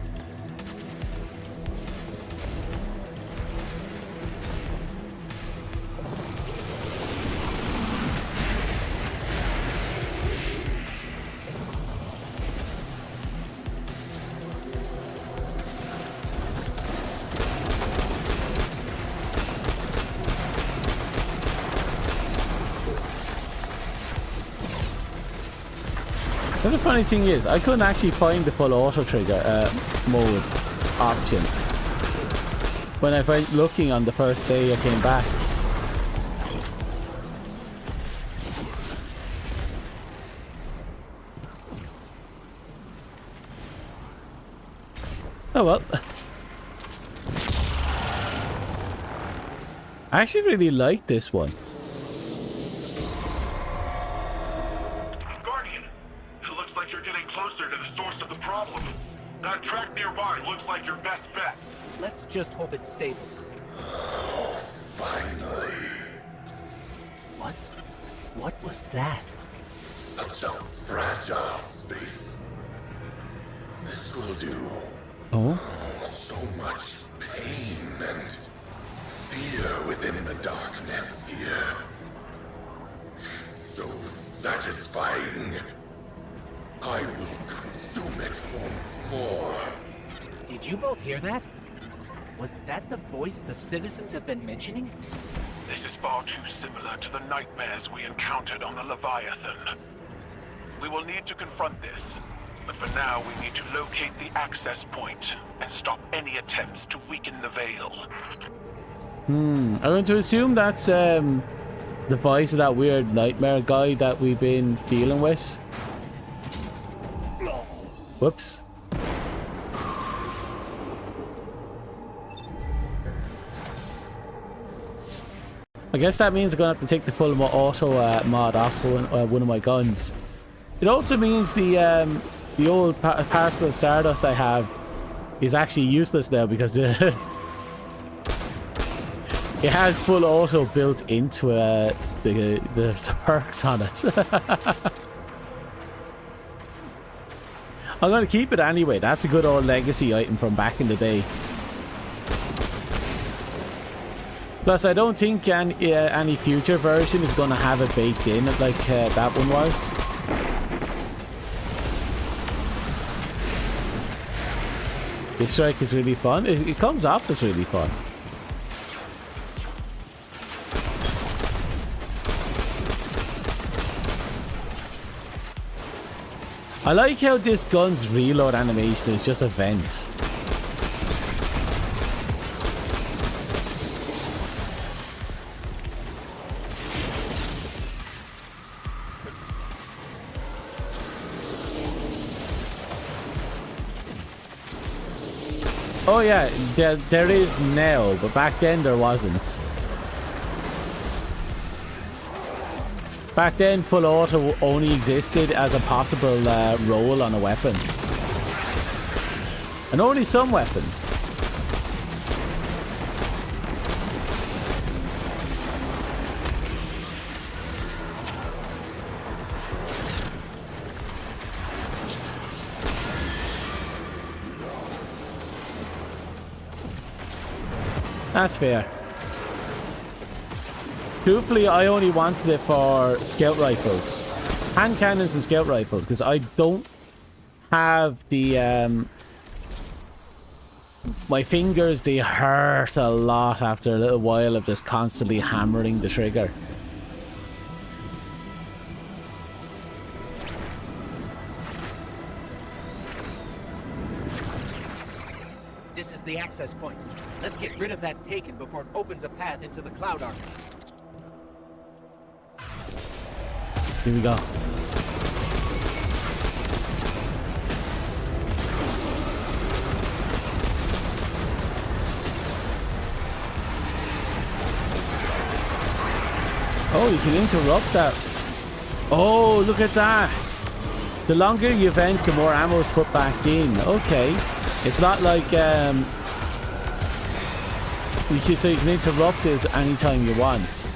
The funny thing is, I couldn't actually find the full auto trigger mode option when I went looking on the first day I came back. Oh well. I actually really like this one. That track nearby looks like your best bet. Let's just hope it's stable. Oh, finally. What was that? Such a fragile space. This will do. Oh? So much pain and fear within the darkness here. It's so satisfying. I will consume it once more. Did you both hear that? Was that the voice the citizens have been mentioning? This is far too similar to the nightmares we encountered on the Leviathan. We will need to confront this, but for now we need to locate the access point and stop any attempts to weaken the Veil. I'm going to assume that's the voice of that weird nightmare guy that we've been dealing with. Whoops. I guess that means I'm going to have to take the full auto mod off one of my guns. It also means the old parcel of Stardust I have is actually useless now because it has full auto built into the perks on it. I'm going to keep it anyway. That's a good old legacy item from back in the day. Plus, I don't think any future version is going to have it baked in like that one was. This strike is really fun. It comes off as really fun. I like how this gun's reload animation is just events. Oh yeah, there is now, but back then there wasn't. Back then, full auto only existed as a possible roll on a weapon. And only some weapons. That's fair. Truthfully, I only wanted it for scout rifles. Hand cannons and scout rifles, because I don't have the... my fingers, they hurt a lot after a little while of just constantly hammering the trigger. This is the access point. Let's get rid of that taken before it opens a path into the Cloud Army. Here we go. Oh, you can interrupt that. Oh, look at that. The longer you vent, the more ammo is put back in. Okay. It's not like, so you can interrupt this anytime you want.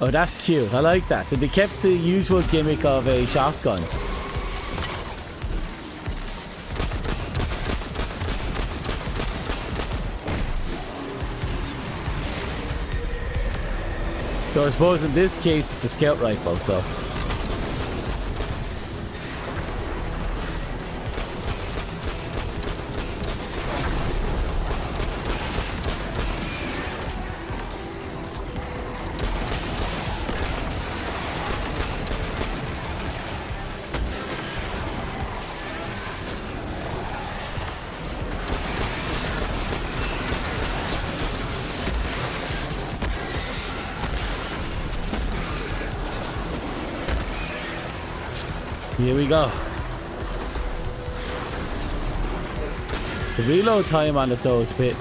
Oh, that's cute. I like that. So they kept the usual gimmick of a shotgun. So I suppose in this case it's a scout rifle, so... Here we go. The reload time on it though is a bit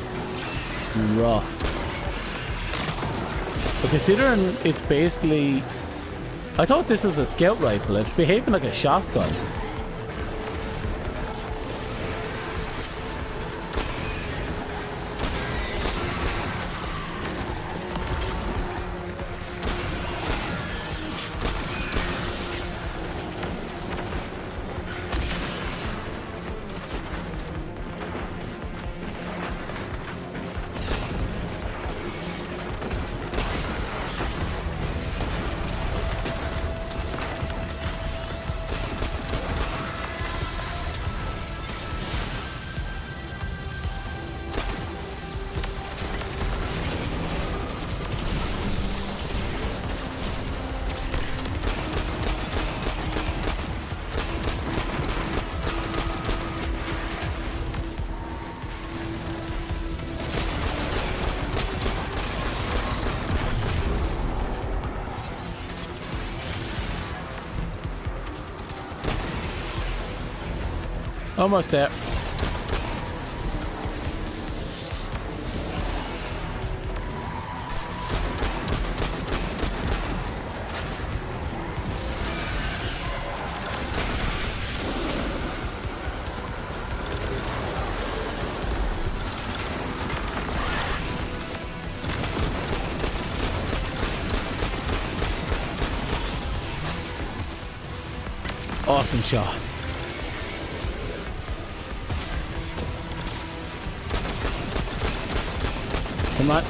rough. But considering it's basically... I thought this was a scout rifle. It's behaving like a shotgun. Almost there. Awesome shot. Come on.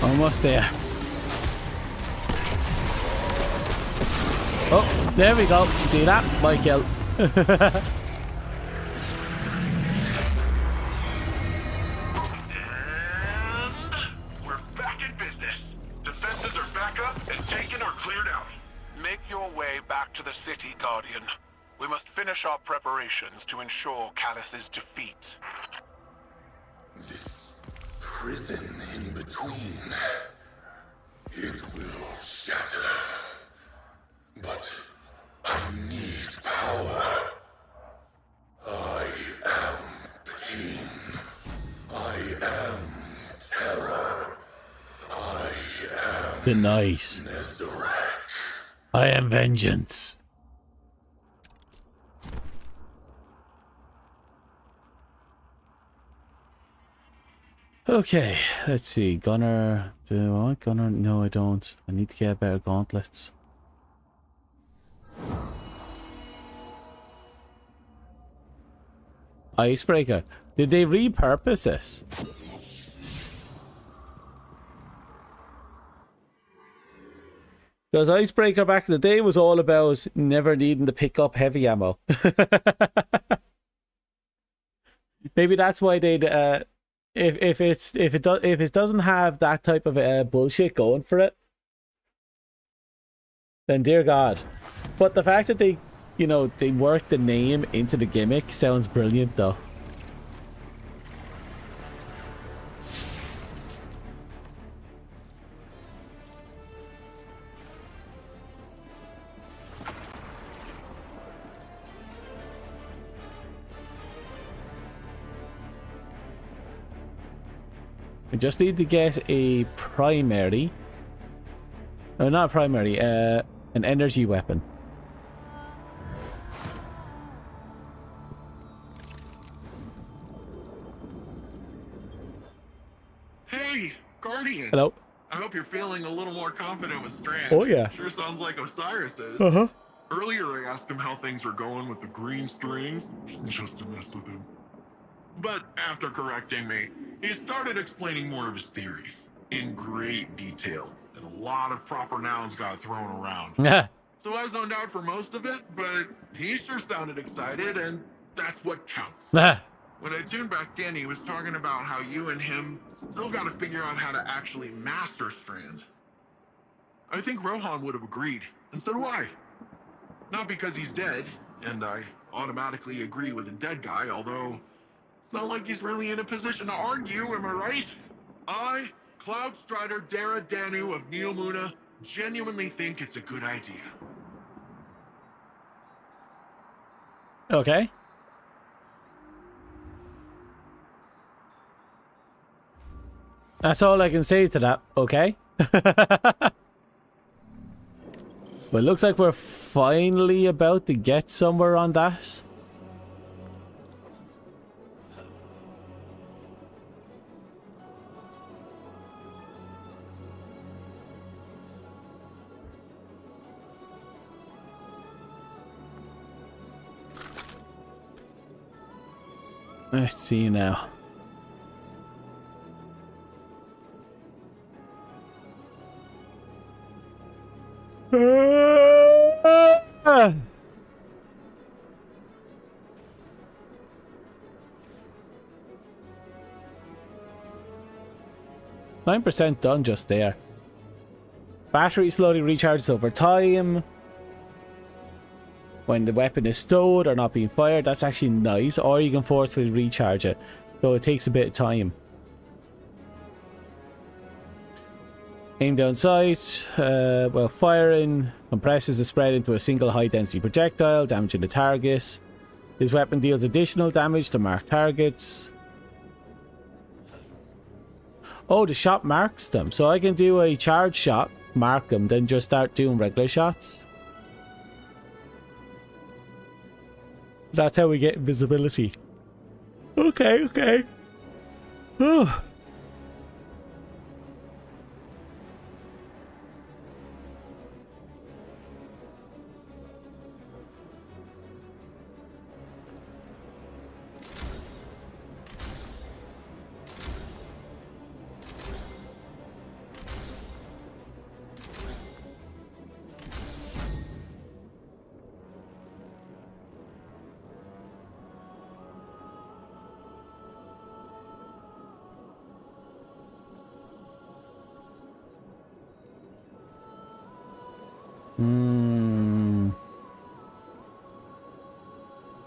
Almost there. Oh, there we go. See that? My kill. We're back in business. Defenses are back up and taken or cleared out. Make your way back to the city, Guardian. We must finish our preparations to ensure Callus's defeat. This prison in between, it will shatter. But I need power. I am pain. I am terror. I am The night. I am vengeance. Okay, let's see. Gunner. Do I want Gunner? No, I don't. I need to get better gauntlets. Icebreaker. Did they repurpose this? Because Icebreaker back in the day was all about never needing to pick up heavy ammo. Maybe that's why they'd if it doesn't have that type of bullshit going for it, then dear God. But the fact that they, you know, they worked the name into the gimmick sounds brilliant though. I just need to get a primary. No, not a primary, an energy weapon. Hey, Guardian. Hello. I hope you're feeling a little more confident with Strand. Oh, yeah. Sure sounds like Osiris is. Uh-huh. Earlier I asked him how things were going with the green strings, just to mess with him. But after correcting me, he started explaining more of his theories in great detail, and a lot of proper nouns got thrown around. So I zoned out for most of it, but he sure sounded excited, and that's what counts. When I tuned back in, he was talking about how you and him still got to figure out how to actually master Strand. I think Rohan would have agreed, and so do I. Not because he's dead, and I automatically agree with a dead guy, although it's not like he's really in a position to argue, am I right? I, Cloud Strider Dara Danu of Neomuna, genuinely think it's a good idea. Okay. That's all I can say to that, okay? But it looks like we're finally about to get somewhere on that. Let's see now. Ah! 9% done just there. Battery slowly recharges over time. When the weapon is stowed or not being fired, that's actually nice. Or you can forcefully recharge it, so it takes a bit of time. Aim down sight, while firing, compresses the spread into a single high-density projectile, damaging the target. This weapon deals additional damage to marked targets. Oh, the shot marks them, so I can do a charge shot, mark them, then just start doing regular shots. That's how we get invisibility. Okay, okay. Oh.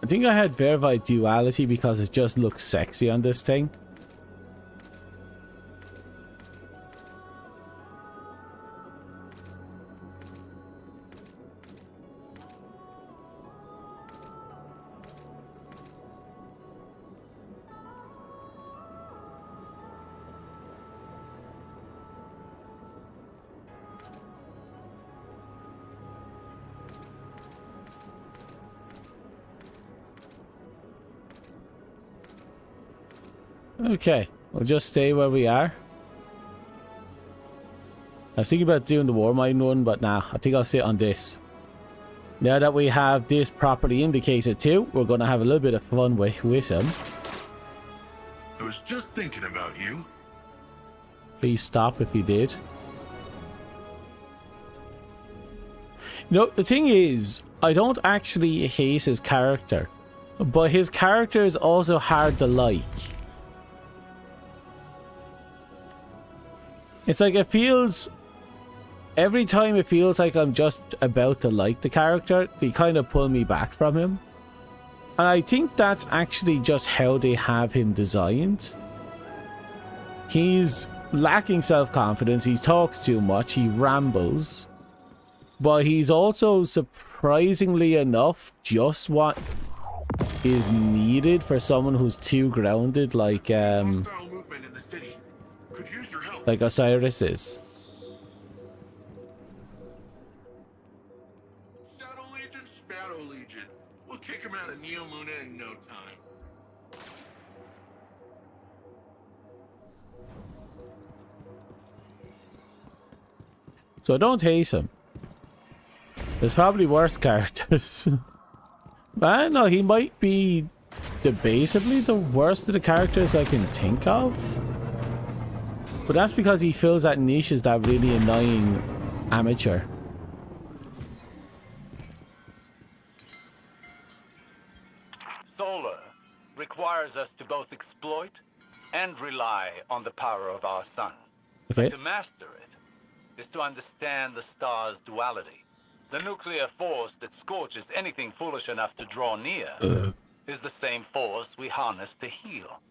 I think I had verified duality because it just looks sexy on this thing. Okay, we'll just stay where we are. I was thinking about doing the war mine one, but nah, I think I'll sit on this. Now that we have this properly indicated too, we're going to have a little bit of fun with him. I was just thinking about you. Please stop if you did. You know, the thing is, I don't actually hate his character, but his character is also hard to like. It's like it feels... Every time it feels like I'm just about to like the character, they kind of pull me back from him. And I think that's actually just how they have him designed. He's lacking self-confidence, he talks too much, he rambles. But he's also, surprisingly enough, just what is needed for someone who's too grounded, like Osiris is. Shadow Legion, Shadow Legion. We'll kick him out of Neo Muna in no time. So I don't hate him. There's probably worse characters. I don't know, he might be debatably the worst of the characters I can think of. But that's because he fills that niche as that really annoying amateur. Solar requires us to both exploit and rely on the power of our sun. Okay. To master it is to understand the star's duality. The nuclear force that scorches anything foolish enough to draw near is the same force we harness to heal.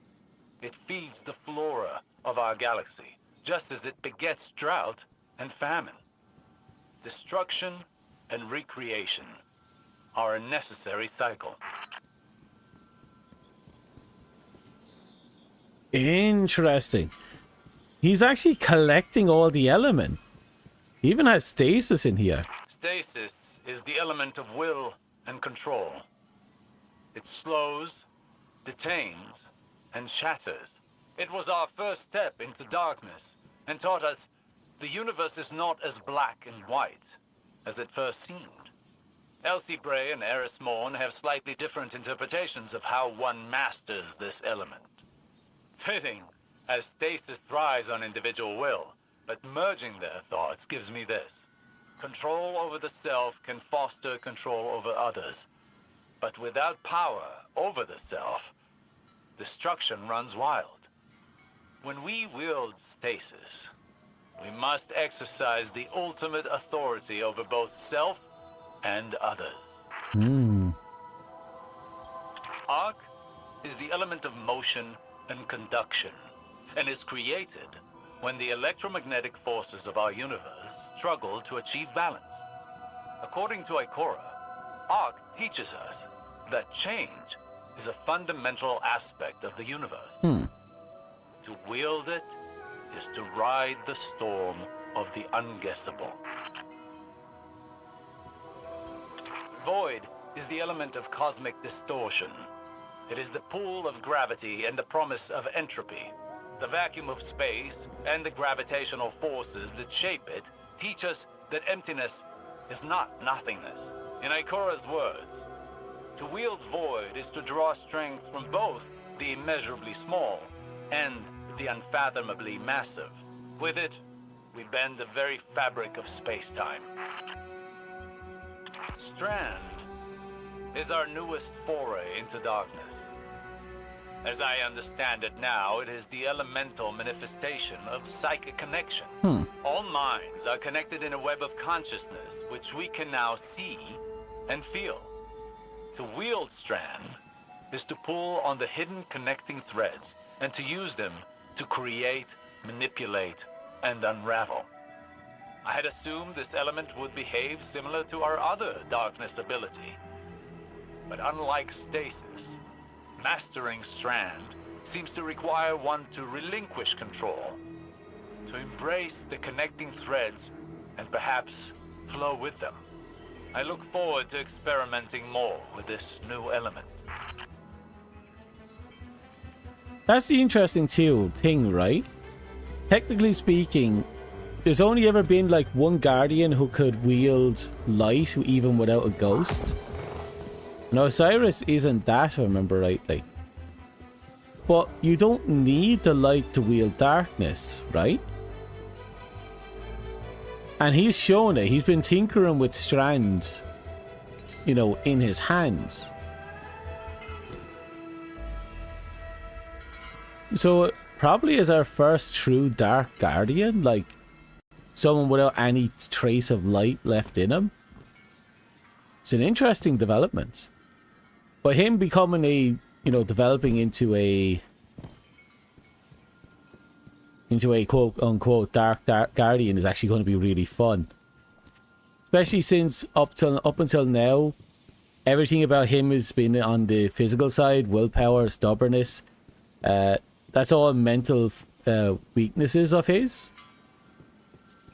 It feeds the flora of our galaxy, just as it begets drought and famine. Destruction and recreation are a necessary cycle. Interesting. He's actually collecting all the elements. He even has stasis in here. Stasis is the element of will and control. It slows, detains, and shatters. It was our first step into darkness and taught us the universe is not as black and white as it first seemed. Elsie Bray and Eris Morn have slightly different interpretations of how one masters this element. Fitting, as stasis thrives on individual will, but merging their thoughts gives me this. Control over the self can foster control over others. But without power over the self, destruction runs wild. When we wield stasis, we must exercise the ultimate authority over both self and others. Arc is the element of motion and conduction, and is created when the electromagnetic forces of our universe struggle to achieve balance. According to Ikora, Arc teaches us that change is a fundamental aspect of the universe. To wield it is to ride the storm of the unguessable. Void is the element of cosmic distortion. It is the pull of gravity and the promise of entropy. The vacuum of space and the gravitational forces that shape it teach us that emptiness is not nothingness. In Ikora's words, to wield void is to draw strength from both the immeasurably small and the unfathomably massive. With it, we bend the very fabric of space-time. Strand is our newest foray into darkness. As I understand it now, it is the elemental manifestation of psychic connection. All minds are connected in a web of consciousness, which we can now see and feel. To wield Strand is to pull on the hidden connecting threads and to use them to create, manipulate, and unravel. I had assumed this element would behave similar to our other darkness ability. But unlike stasis, mastering Strand seems to require one to relinquish control, to embrace the connecting threads and perhaps flow with them. I look forward to experimenting more with this new element. That's the interesting thing, right? Technically speaking, there's only ever been like one Guardian who could wield light even without a ghost. And Osiris isn't that, if I remember rightly. But you don't need the light to wield darkness, right? And he's shown it. He's been tinkering with strands, you know, in his hands. So it probably is our first true Dark Guardian, like someone without any trace of light left in him. It's an interesting development. But him becoming a, you know, developing into a quote-unquote dark Guardian is actually going to be really fun. Especially since up until now, everything about him has been on the physical side, willpower, stubbornness. That's all mental weaknesses of his.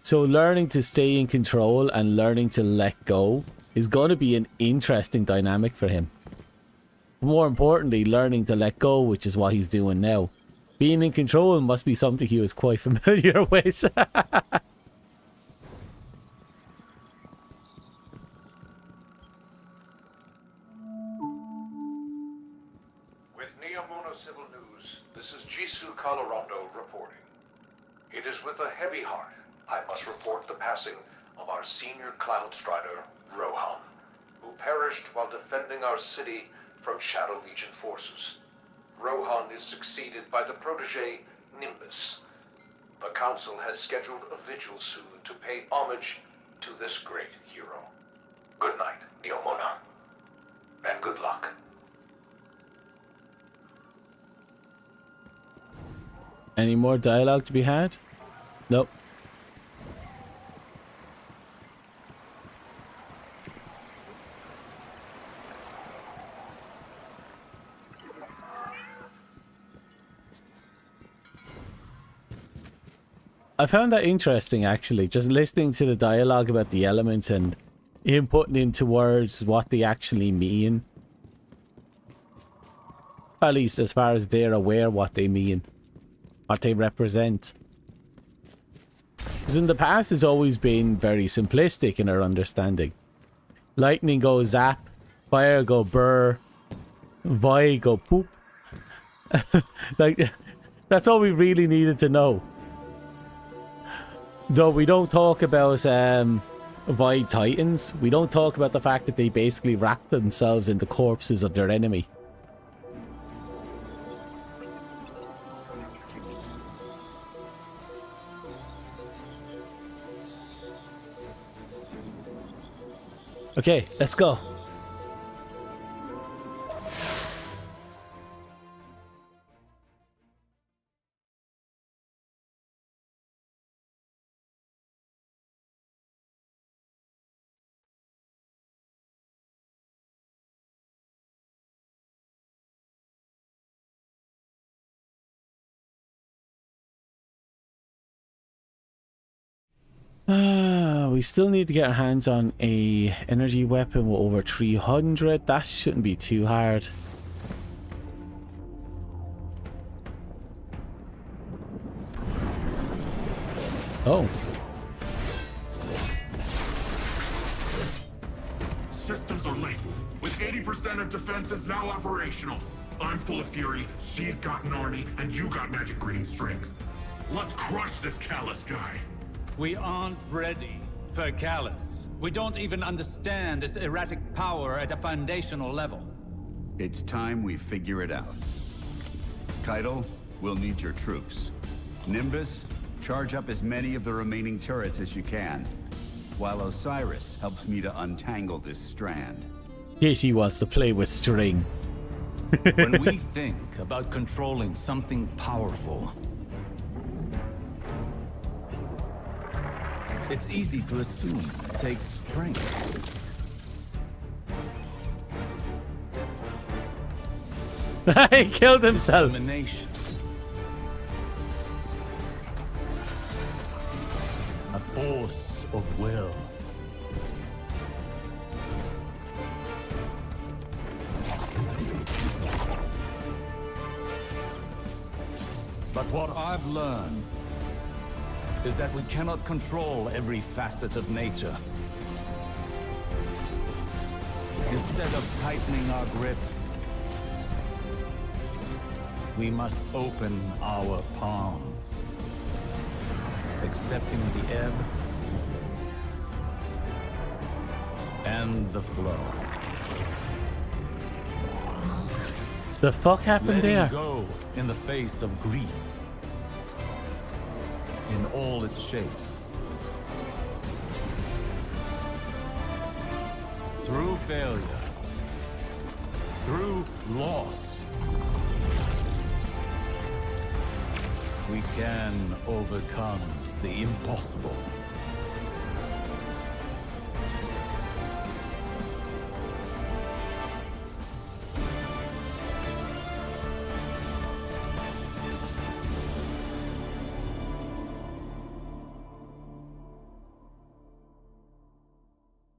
So learning to stay in control and learning to let go is going to be an interesting dynamic for him. More importantly, learning to let go, which is what he's doing now. Being in control must be something he was quite familiar with. With Neomuna Civil News, this is Jisoo Colorado reporting. It is with a heavy heart I must report the passing of our senior Cloud Strider, Rohan, who perished while defending our city from Shadow Legion forces. Rohan is succeeded by the protege, Nimbus. The Council has scheduled a vigil soon to pay homage to this great hero. Good night, Neomuna. And good luck. Any more dialogue to be had? Nope. I found that interesting, actually, just listening to the dialogue about the elements and him putting into words what they actually mean. At least as far as they're aware what they mean, what they represent. Because in the past it's always been very simplistic in our understanding. Lightning go zap, fire go burr, void go poop. Like, that's all we really needed to know. Though we don't talk about Void Titans, we don't talk about the fact that they basically wrap themselves in the corpses of their enemy. Okay, let's go. We still need to get our hands on a energy weapon with over 300. That shouldn't be too hard. Oh. Systems are late. With 80% of defenses now operational. I'm full of fury, she's got an army, and you got magic green strings. Let's crush this Callus guy. We aren't ready for Callus. We don't even understand this erratic power at a foundational level. It's time we figure it out. Keitel, we'll need your troops. Nimbus, charge up as many of the remaining turrets as you can, while Osiris helps me to untangle this strand. Katie wants to play with string. When we think about controlling something powerful, it's easy to assume it takes strength. He killed himself. Determination. A force of will. But what I've learned is that we cannot control every facet of nature. Instead of tightening our grip, we must open our palms, accepting the ebb and the flow. The fuck happened Letting there? go in the face of grief, in all its shapes. Through failure, through loss, we can overcome the impossible.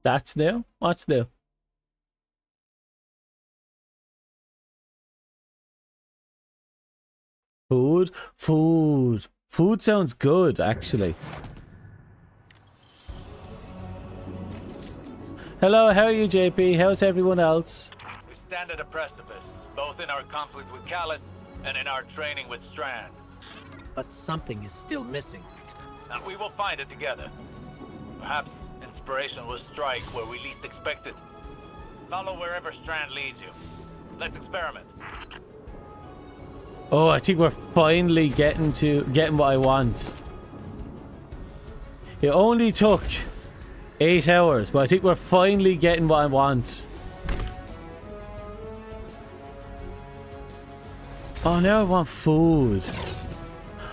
That's new? What's new? Food? Food. Food sounds good, actually. Hello, how are you, JP? How's everyone else? We stand at a precipice, both in our conflict with Callus and in our training with Strand. But something is still missing. And we will find it together. Perhaps inspiration will strike where we least expect it. Follow wherever Strand leads you. Let's experiment. Oh, I think we're finally getting what I want. It only took 8 hours, but I think we're finally getting what I want. Oh, now I want food.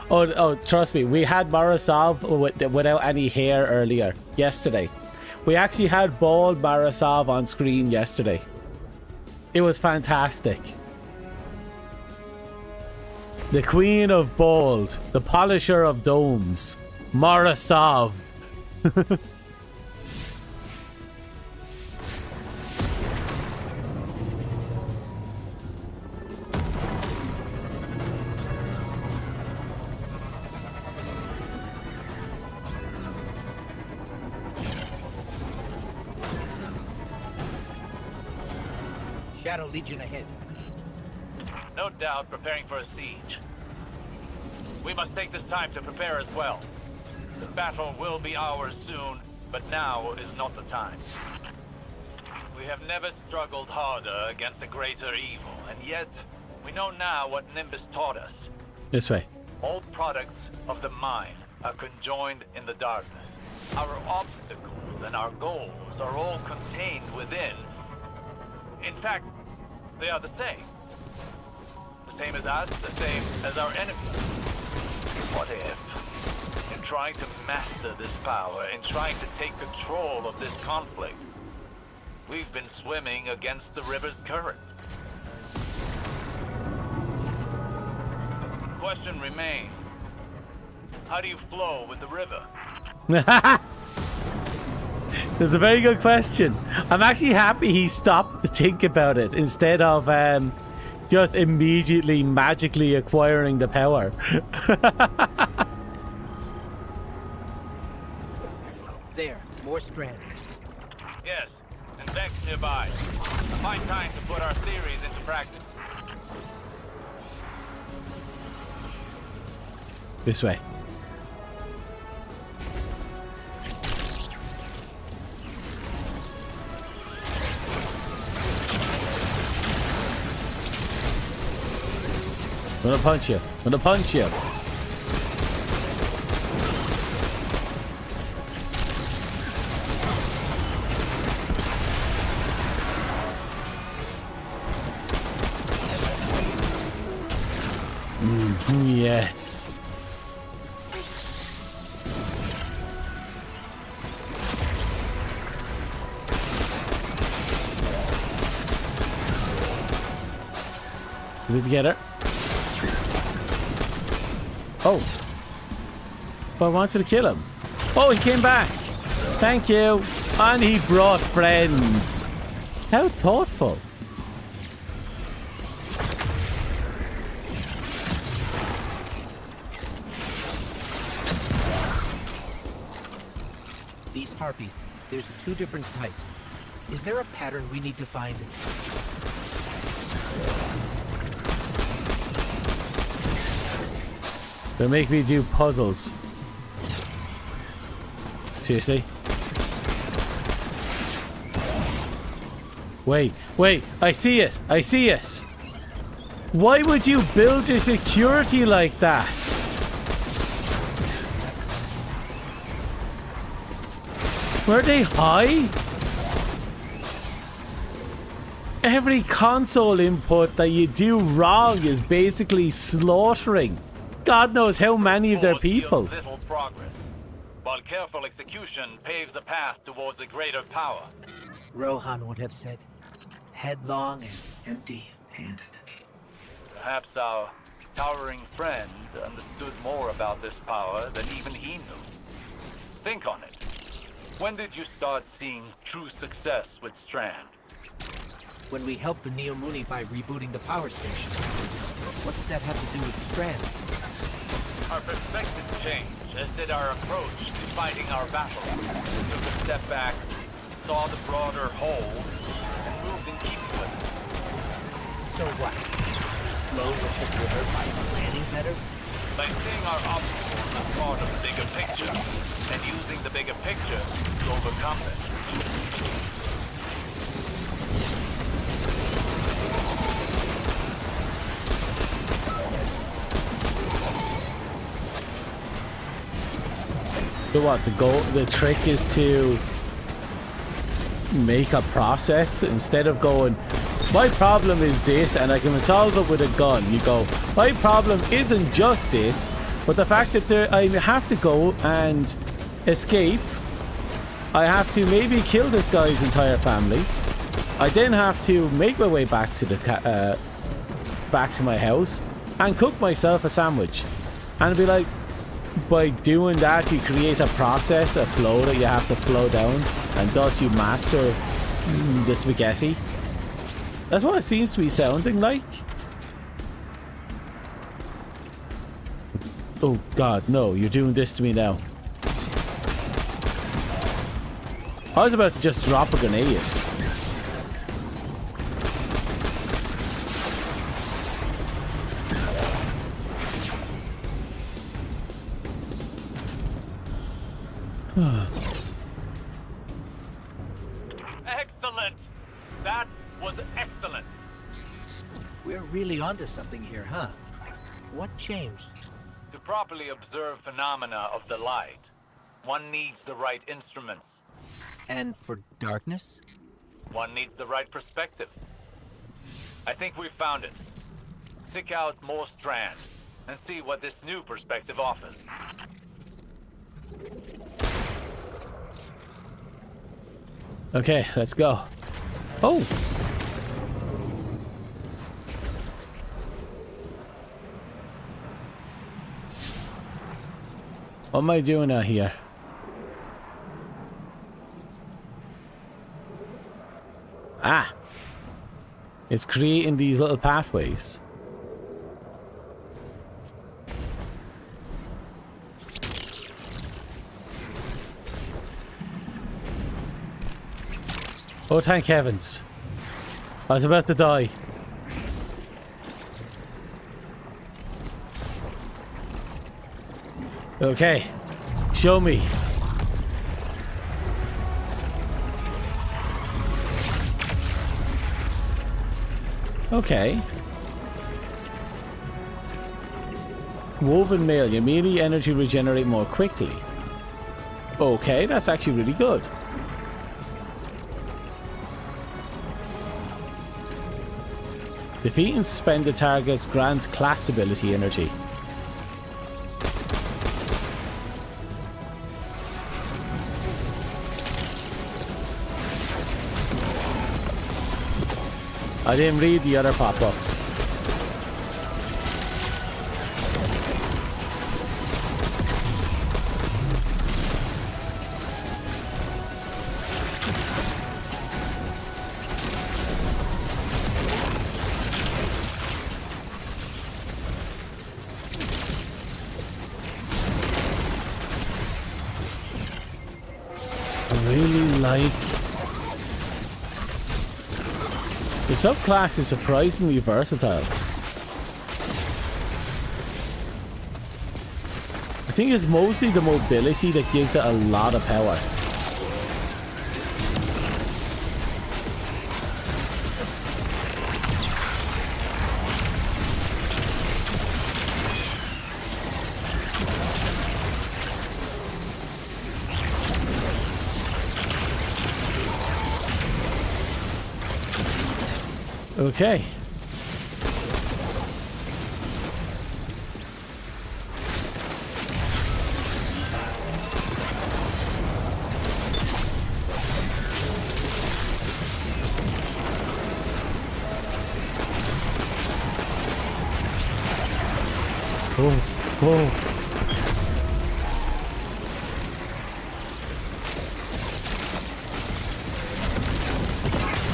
Oh, trust me, we had Marasov without any hair earlier, yesterday. We actually had bald Marasov on screen yesterday. It was fantastic. The Queen of Bald, the Polisher of Domes, Marasov. Shadow Legion ahead. No doubt preparing for a siege. We must take this time to prepare as well. The battle will be ours soon, but now is not the time. We have never struggled harder against a greater evil, and yet we know now what Nimbus taught us. This way. All products of the mind are conjoined in the darkness. Our obstacles and our goals are all contained within. In fact, they are the same. The same as us, the same as our enemy. What if, in trying to master this power, in trying to take control of this conflict, we've been swimming against the river's current? The question remains, how do you flow with the river? That's a very good question. I'm actually happy he stopped to think about it instead of just immediately magically acquiring the power. There, more Strand. Yes, and Vex nearby. A fine time to put our theories into practice. This way. I'm gonna punch you. I'm gonna punch you. Yes. Did we get her? Oh. But I wanted to kill him. Oh, he came back. Thank you. And he brought friends. How thoughtful. These harpies, there's 2 different types. Is there a pattern we need to find? They make me do puzzles. Seriously? Wait, I see it. Why would you build your security like that? Were they high? Every console input that you do wrong is basically slaughtering God knows how many of their people. Little progress, while careful execution paves a path towards a greater power. Rohan would have said, headlong and empty-handed. Perhaps our towering friend understood more about this power than even he knew. Think on it. When did you start seeing true success with Strand? When we helped the Neomuni by rebooting the power station. What did that have to do with Strand? Our perspective changed, as did our approach to fighting our battle. We took a step back, saw the broader whole, and moved in keeping with it. So what? Flow with the river by planning better? By seeing our obstacles as part of the bigger picture, and using the bigger picture to overcome them. So what, the trick is to make a process instead of going, my problem is this and I can solve it with a gun. You go, my problem isn't just this, but the fact that I have to go and escape, I have to maybe kill this guy's entire family. I then have to make my way back to the back to my house and cook myself a sandwich, and be like, by doing that you create a process, a flow that you have to flow down, and thus you master the spaghetti. That's what it seems to be sounding like. Oh god, no, you're doing this to me now. I was about to just drop a grenade. Excellent! That was excellent! We're really onto something here, huh? What changed? To properly observe phenomena of the light, one needs the right instruments. And for darkness? One needs the right perspective. I think we've found it. Seek out more Strand and see what this new perspective offers. Okay, let's go. Oh! What am I doing out here? Ah! It's creating these little pathways. Oh, thank heavens. I was about to die. Okay. Show me. Okay. Woven mail. Your melee energy regenerate more quickly. Okay, that's actually really good. Defeating suspended targets grants class ability energy. I didn't read the other pop-ups. The subclass is surprisingly versatile. I think it's mostly the mobility that gives it a lot of power. Okay. Whoa.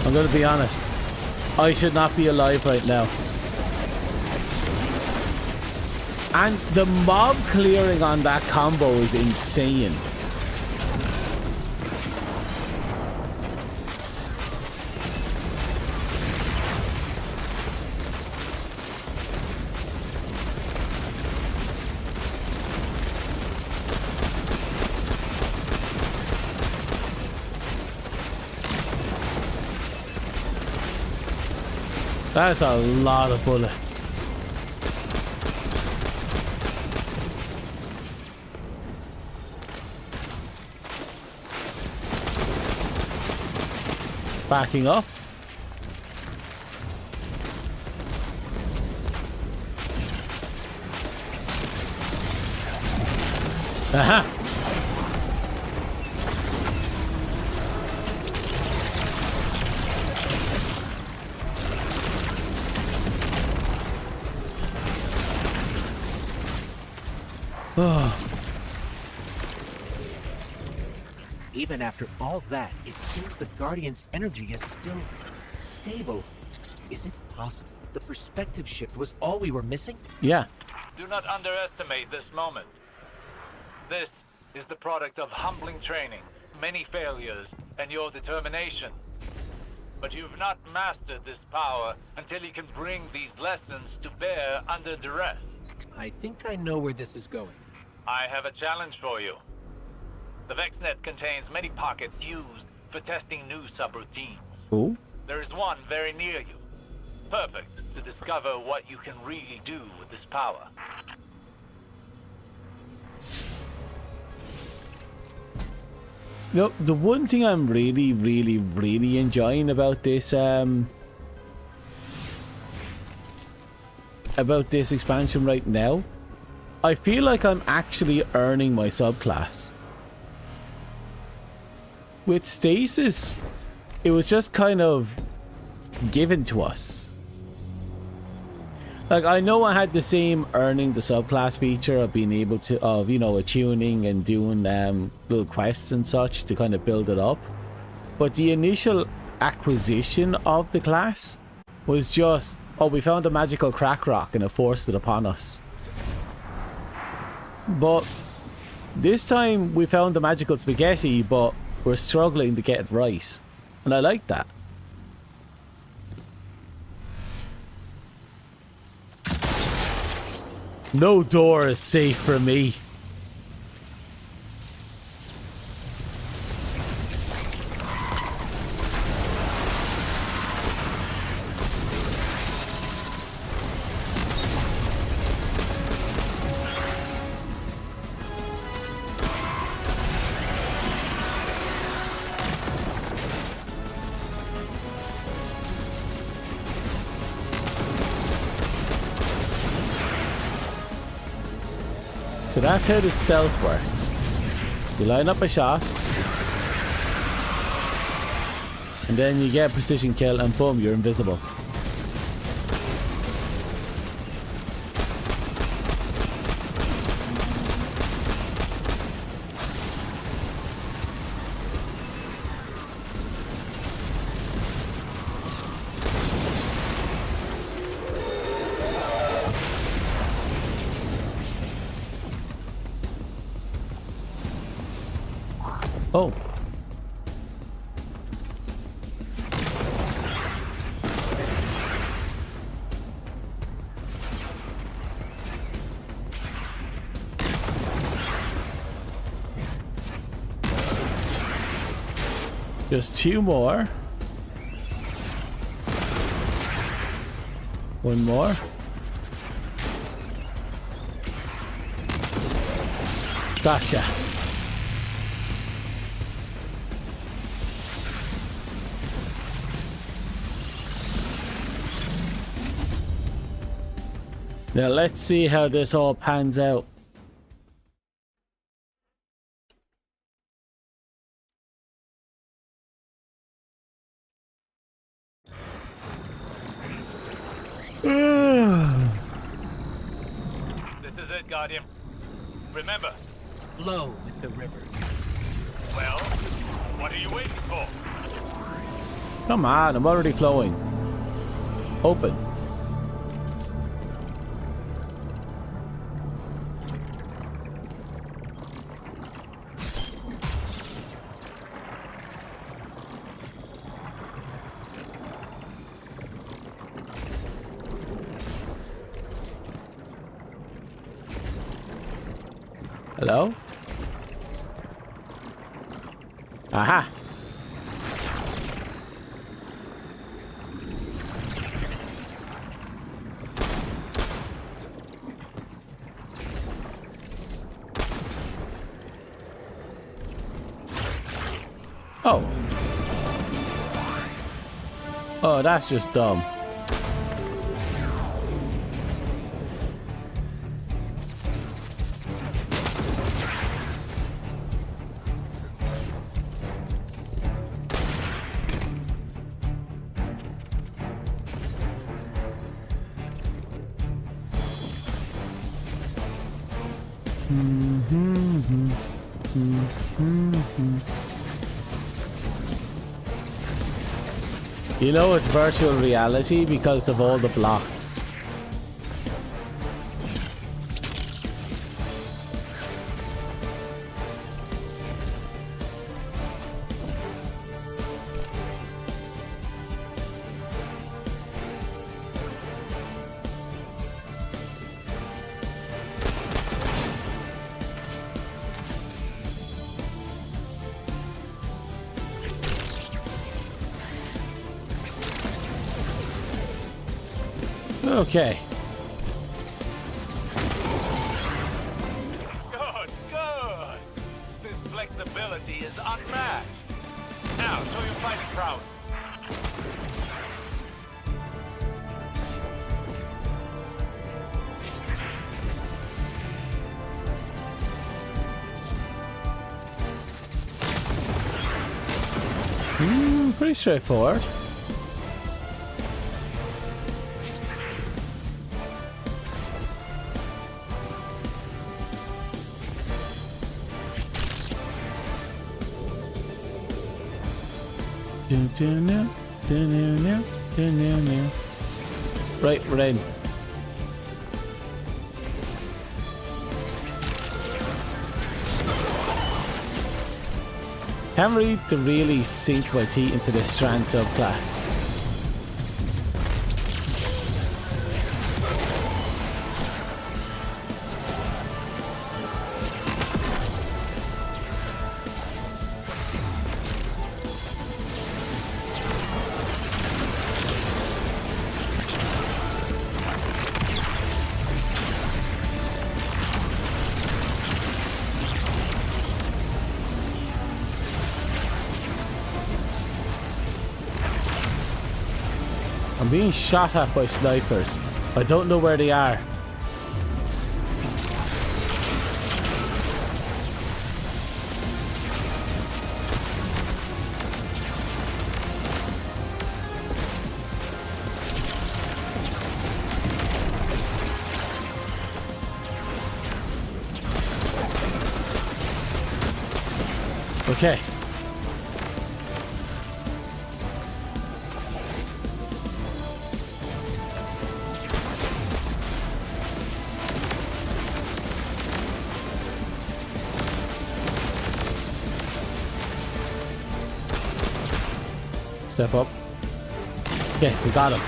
I'm gonna be honest. I should not be alive right now. And the mob clearing on that combo is insane. That's a lot of bullets. Backing up. Aha! Even after all that, it seems the Guardian's energy is still stable. Is it possible the perspective shift was all we were missing? Yeah. Do not underestimate this moment. This is the product of humbling training, many failures, and your determination. But you've not mastered this power until you can bring these lessons to bear under duress. I think I know where this is going. I have a challenge for you. The VexNet contains many pockets used for testing new subroutines. Ooh. There is one very near you. Perfect to discover what you can really do with this power. You know, the one thing I'm really enjoying about this expansion right now, I feel like I'm actually earning my subclass. With Stasis, it was just kind of given to us. Like, I know I had the same earning the subclass feature of being able to, you know, attuning and doing little quests and such to kind of build it up. But the initial acquisition of the class was just, oh, we found a magical crack rock and it forced it upon us. But this time we found the magical spaghetti, but we're struggling to get it right. And I like that. No door is safe for me. So that's how the stealth works. You line up a shot, and then you get a precision kill, and boom, you're invisible. Oh. Just 2 more. 1 more. Gotcha. Now let's see how this all pans out. This is it, Guardian. Remember, Flow with the river. well, what are you waiting for? Come on, I'm already flowing. Open. Hello? Aha! Oh. Oh, that's just dumb. You know it's virtual reality because of all the blocks. Okay. Good, good. This flexibility is unmatched. Now, show your fighting prowess. Pretty straightforward. Right, we're in. Can't read to really sink my teeth into this strand subclass. I'm being shot at by snipers. I don't know where they are. Okay. Step up. Okay, we got him.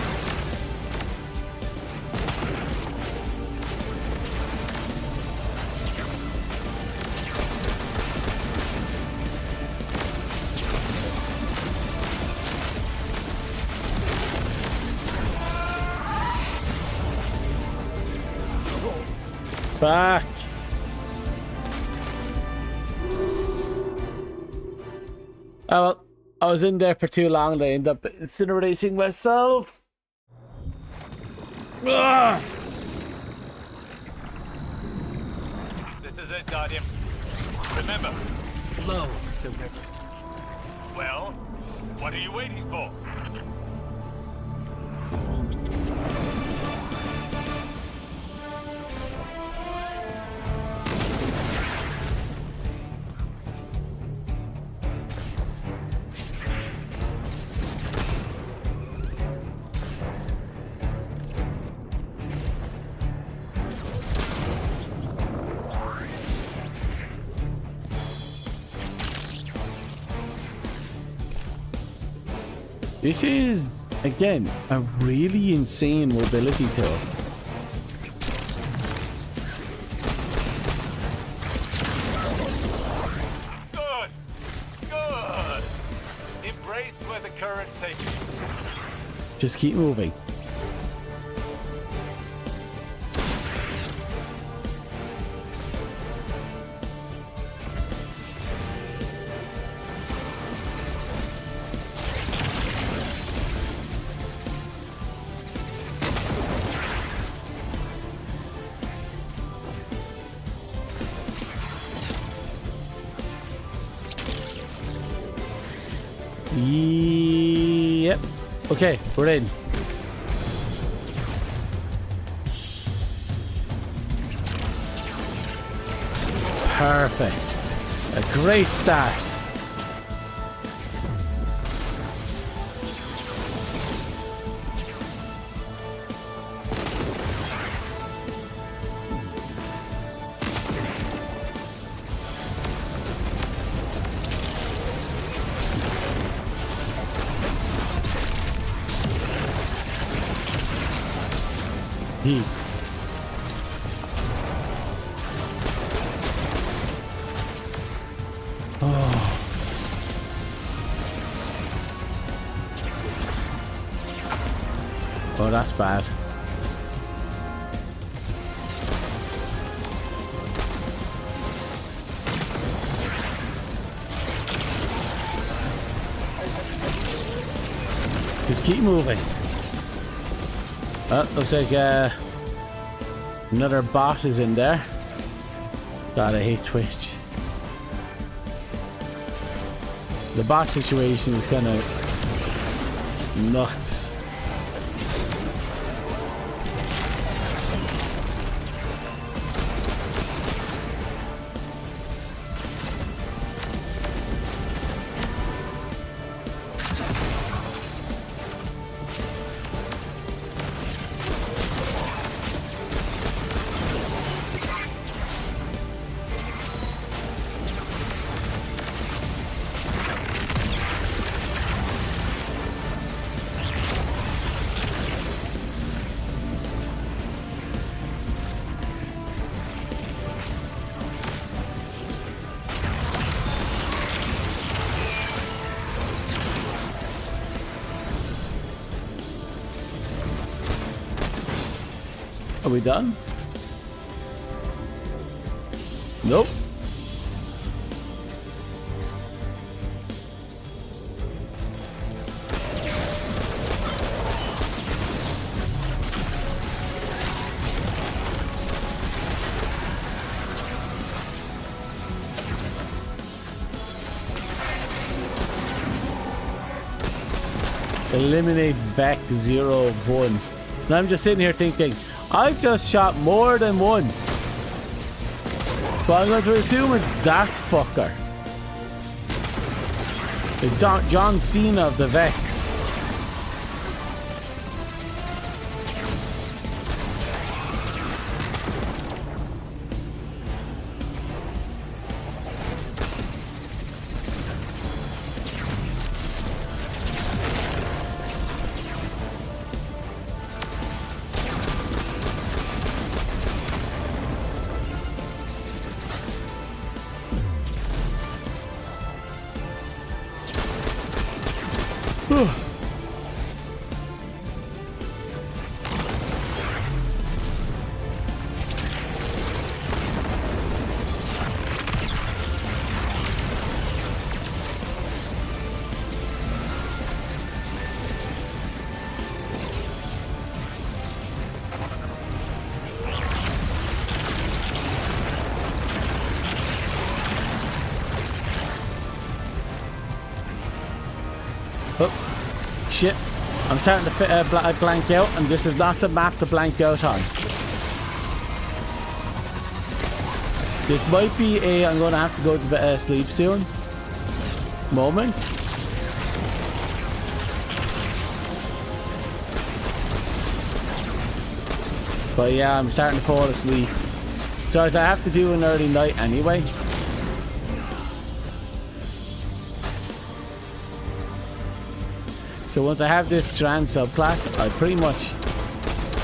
Back. Oh well, I was in there for too long and I ended up incinerating myself. Ugh. This is it, Guardian. Remember. Low, the river. Well, what are you waiting for? This is, again, a really insane mobility tool. Good! Good! Embrace where the current takes you. Just keep moving. Yep. Okay, we're in. Perfect. A great start. Heat. Oh. Oh, that's bad. Just keep moving. Oh, looks like another boss is in there. God, I hate Twitch. The bot situation is kind of nuts. Are we done? Nope. Eliminate back to 0-1. And I'm just sitting here thinking, I've just shot more than one. But I'm going to assume it's that fucker. The John Cena of the Vex. Oh, shit. I'm starting to fit, blank out, and this is not the map to blank out on. This might be a I'm going to have to go to sleep soon moment. But yeah, I'm starting to fall asleep. So I have to do an early night anyway. So once I have this Strand subclass, I pretty much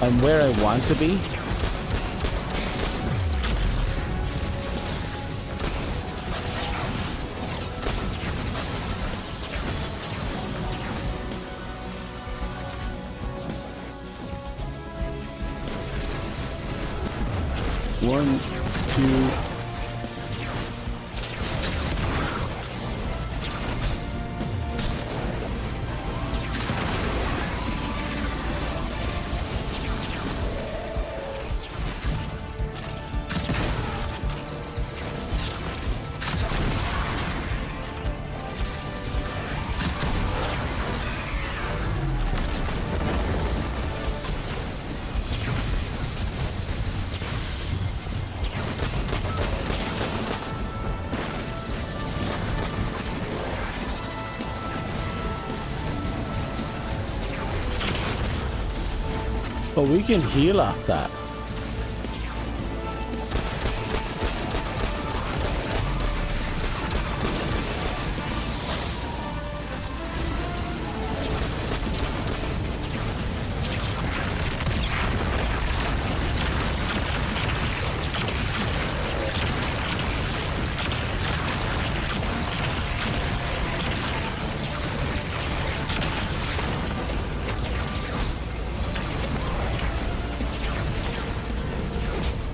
I'm where I want to be. One, two. But we can heal off that.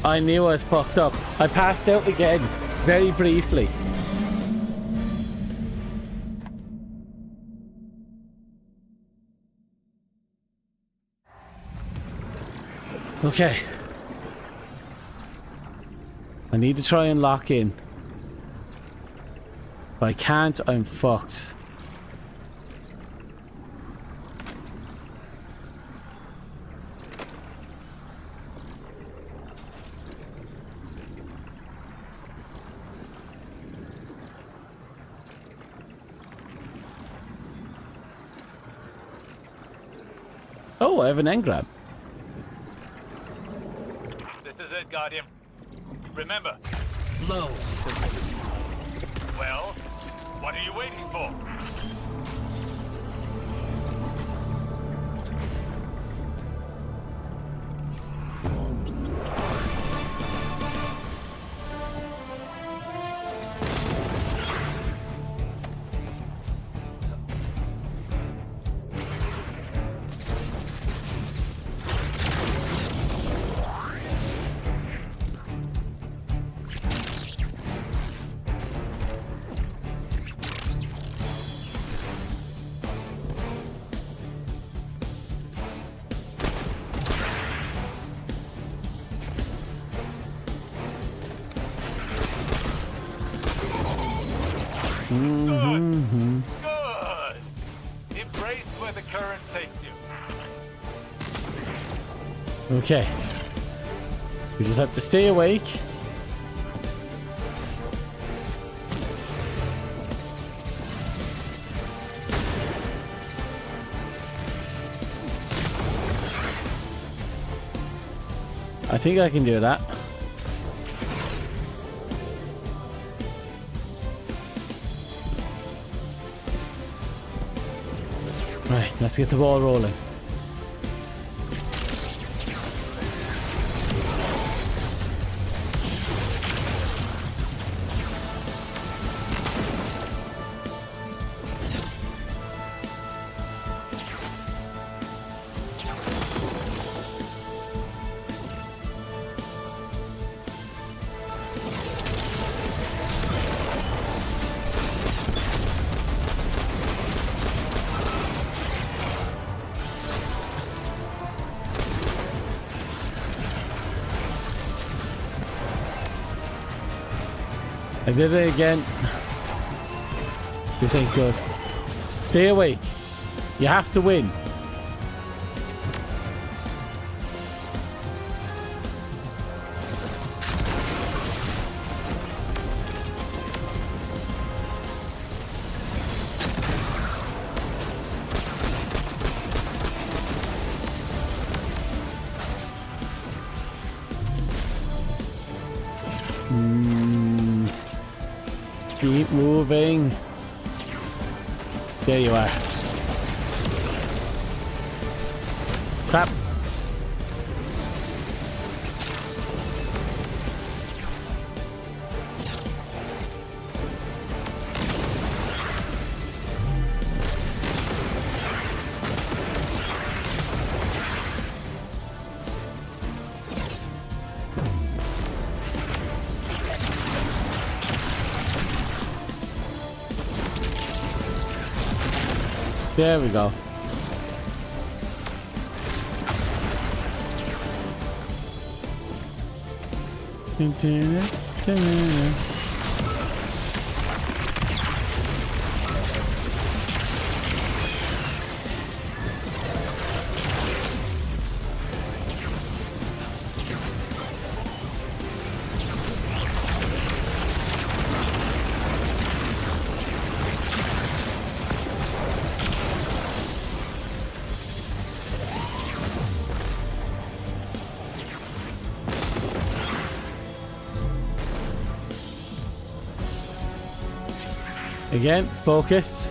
I knew I was fucked up. I passed out again, very briefly. Okay. I need to try and lock in. If I can't, I'm fucked. Oh, I have an engram. This is it, Guardian. Remember. Low. Well, what are you waiting for? Good. Embrace where the current takes you. Okay. We just have to stay awake. I think I can do that. Right, let's get the ball rolling. I did it again. This ain't good. Stay awake. You have to win. Keep moving. There you are. Crap. There we go. Again, focus.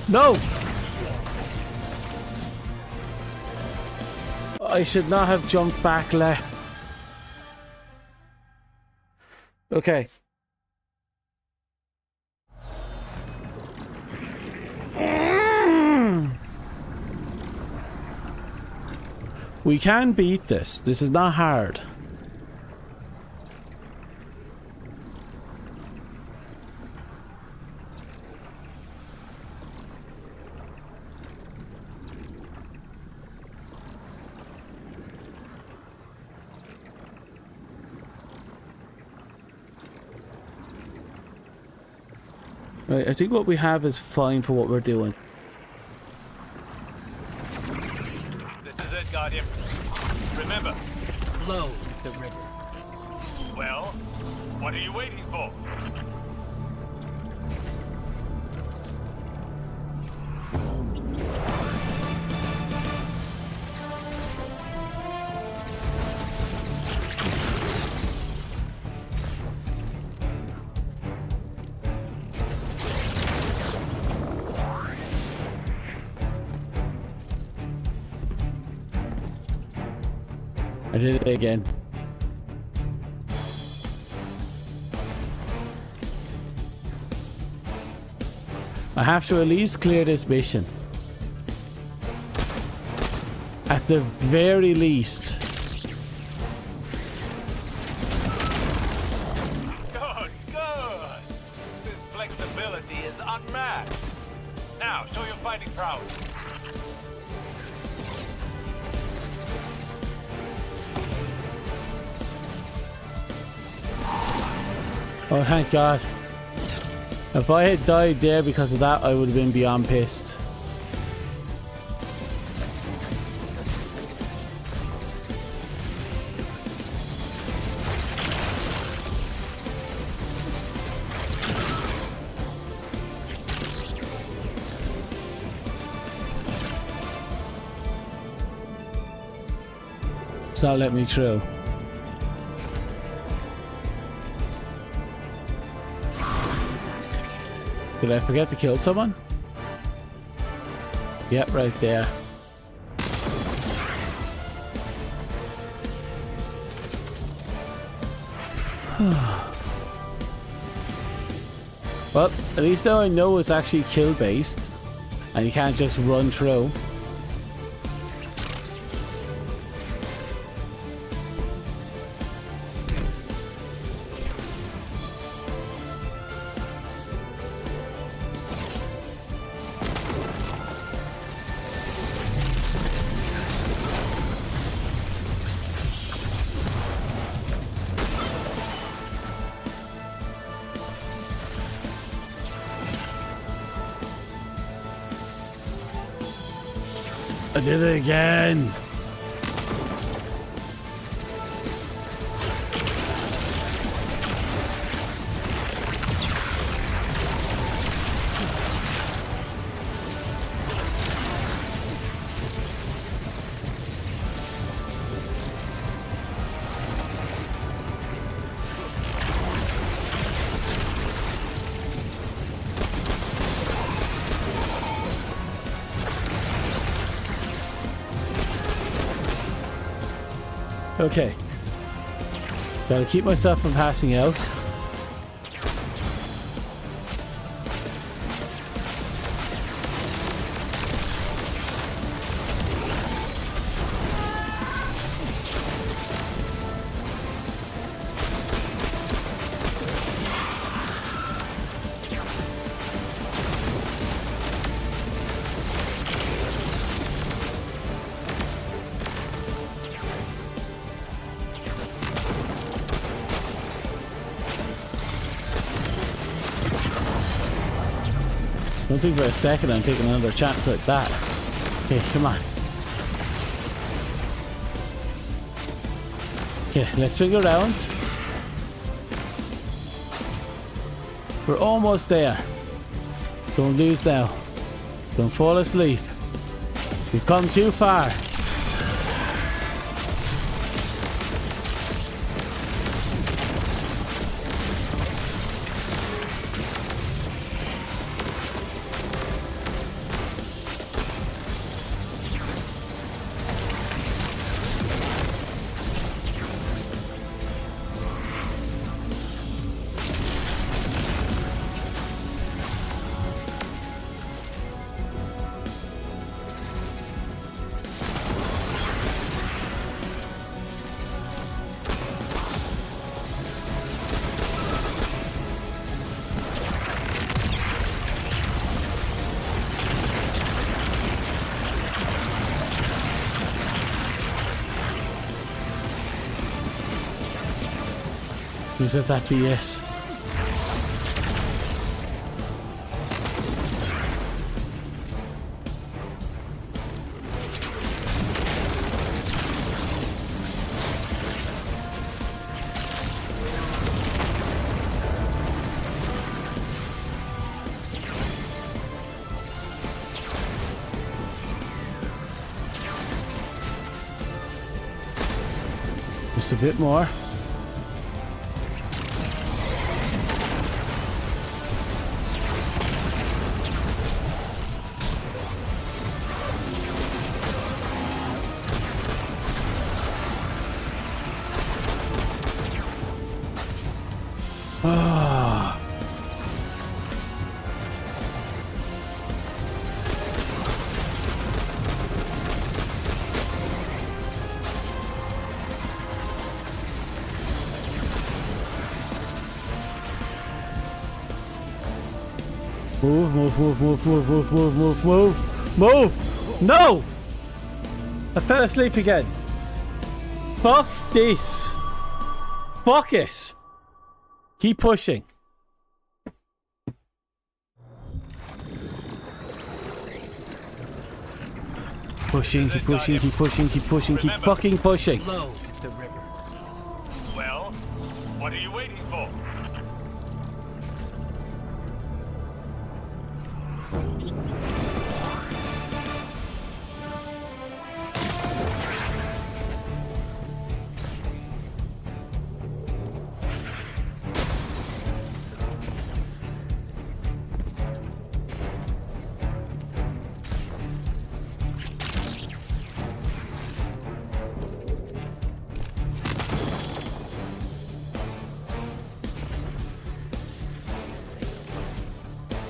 No! I should not have jumped back left. Okay. We can beat this. This is not hard. Right, I think what we have is fine for what we're doing. This is it, Guardian. Remember, Flow the river. well, what are you waiting for? I did it again. I have to at least clear this mission. At the very least. Good, good. This flexibility is unmatched. Now, show your fighting prowess. Oh, thank God. If I had died there because of that, I would have been beyond pissed. It's not letting me through. Did I forget to kill someone? Yep, right there. Well, at least now I know it's actually kill based and you can't just run through. I did it again. Okay. Gotta keep myself from passing out. Don't think for a second I'm taking another chance like that. Okay, come on. Okay, let's swing around. We're almost there. Don't lose now. Don't fall asleep. We've come too far. Who's at that BS? Just a bit more. Move, move, move, move, move, move, move, move, move, move! No! I fell asleep again. Fuck this. Fuck it. Keep pushing. Pushing, keep pushing, keep pushing, keep pushing, keep fucking pushing. Well, what are you waiting for?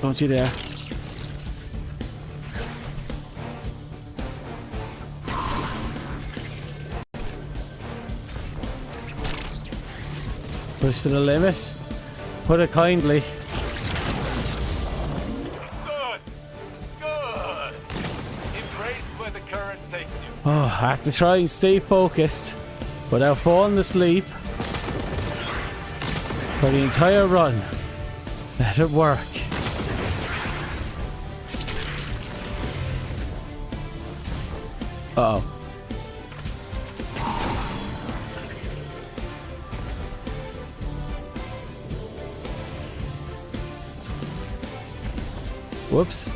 Don't you dare. Push to the limit. Put it kindly. Good. Good. Embrace where the current takes you. Oh, I have to try and stay focused without falling asleep for the entire run. Let it work. Uh-oh. Whoops.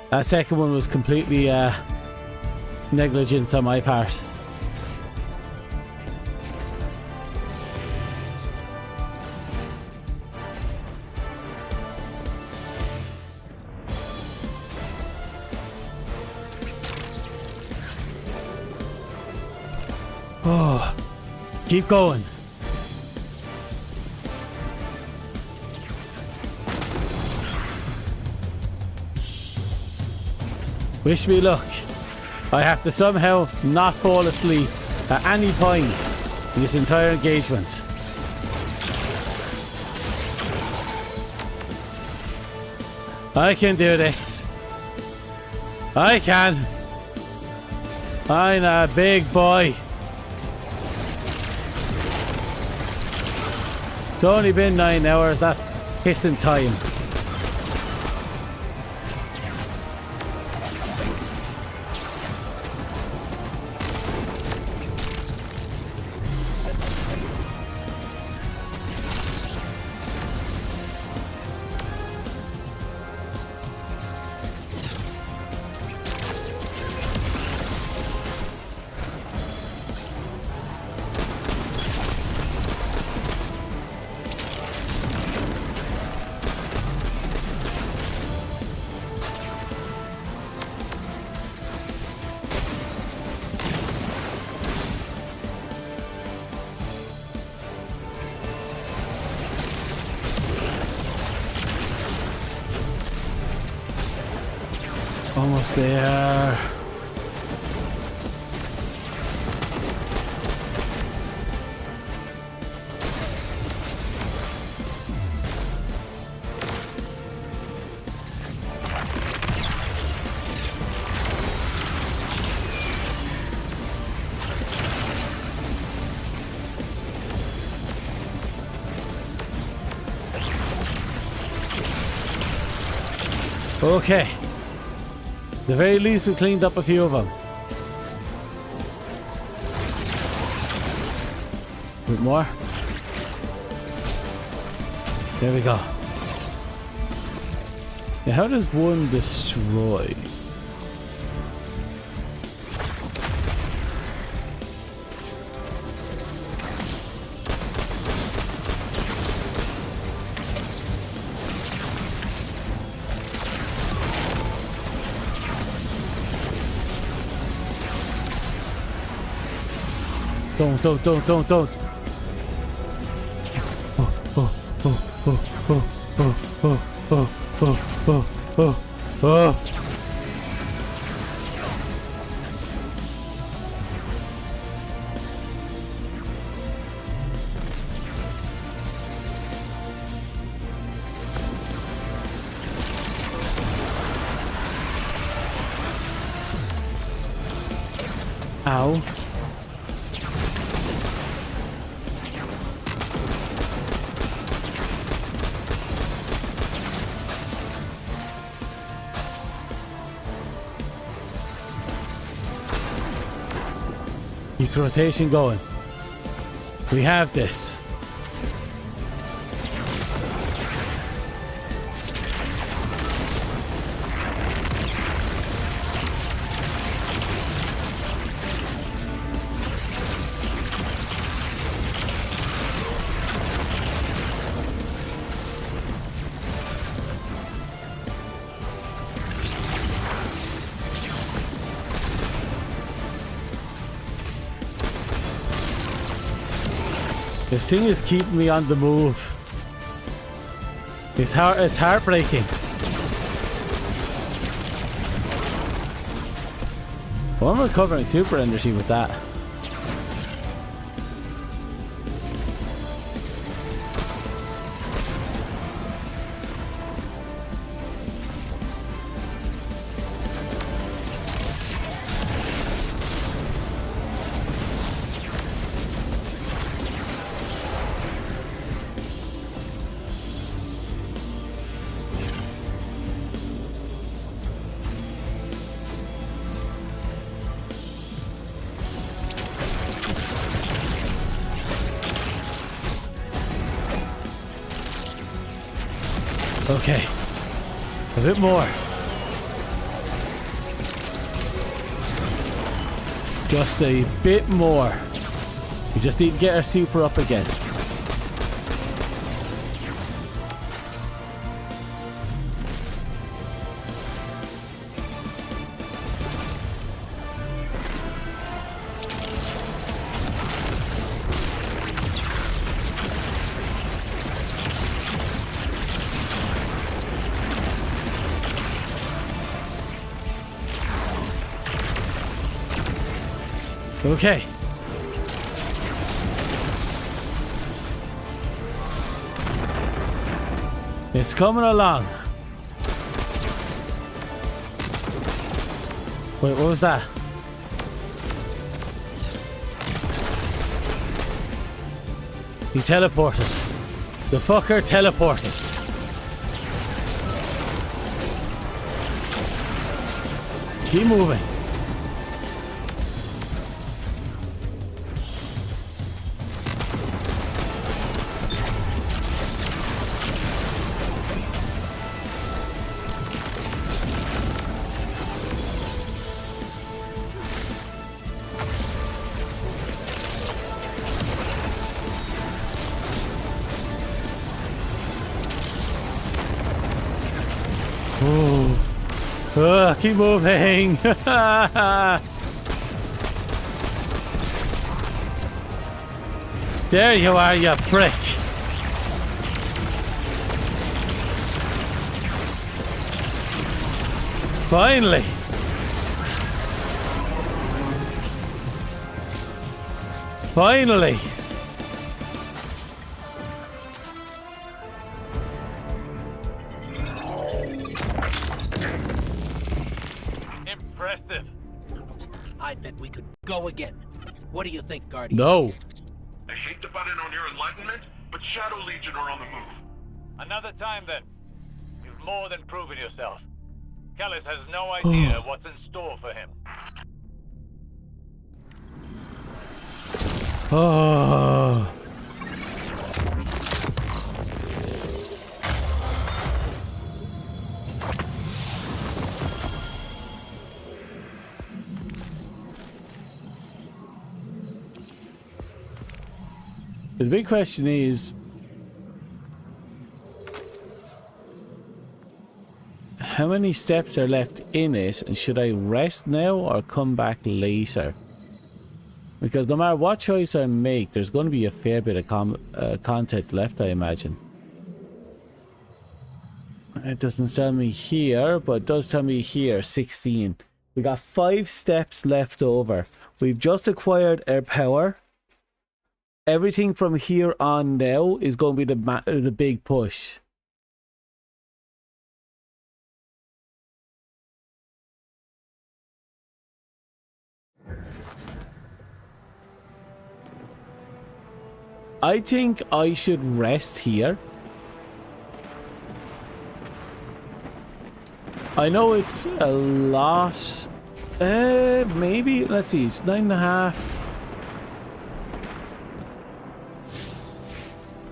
That second one was completely negligence on my part. Oh, keep going. Wish me luck. I have to somehow not fall asleep at any point in this entire engagement. I can do this. I can. I'm a big boy. It's only been 9 hours. That's pissing time. Almost there. Okay. At the very least, we cleaned up a few of them. A bit more. There we go. Now, how does one destroy? Don't. Oh. Ow. Keep the rotation going. We have this. This thing is keeping me on the move. It's heartbreaking. Well, I'm recovering super energy with that. Okay. A bit more. Just a bit more. We just need to get our super up again. Okay. It's coming along. Wait, what was that? He teleported. The fucker teleported. Keep moving. Keep moving. There you are, you prick. Finally. Finally. I bet we could go again. What do you think, Guardian? No. I hate to butt in on your enlightenment, but Shadow Legion are on the move. Another time then. You've more than proven yourself. Callus has no idea what's in store for him. Oh. The big question is, how many steps are left in it, and should I rest now or come back later? Because no matter what choice I make, there's going to be a fair bit of content left, I imagine. It doesn't tell me here, but it does tell me here, 16. We got 5 steps left over. We've just acquired our power. Everything from here on now is going to be the big push. I think I should rest here. I know it's a lot. Maybe, let's see, it's 9.5.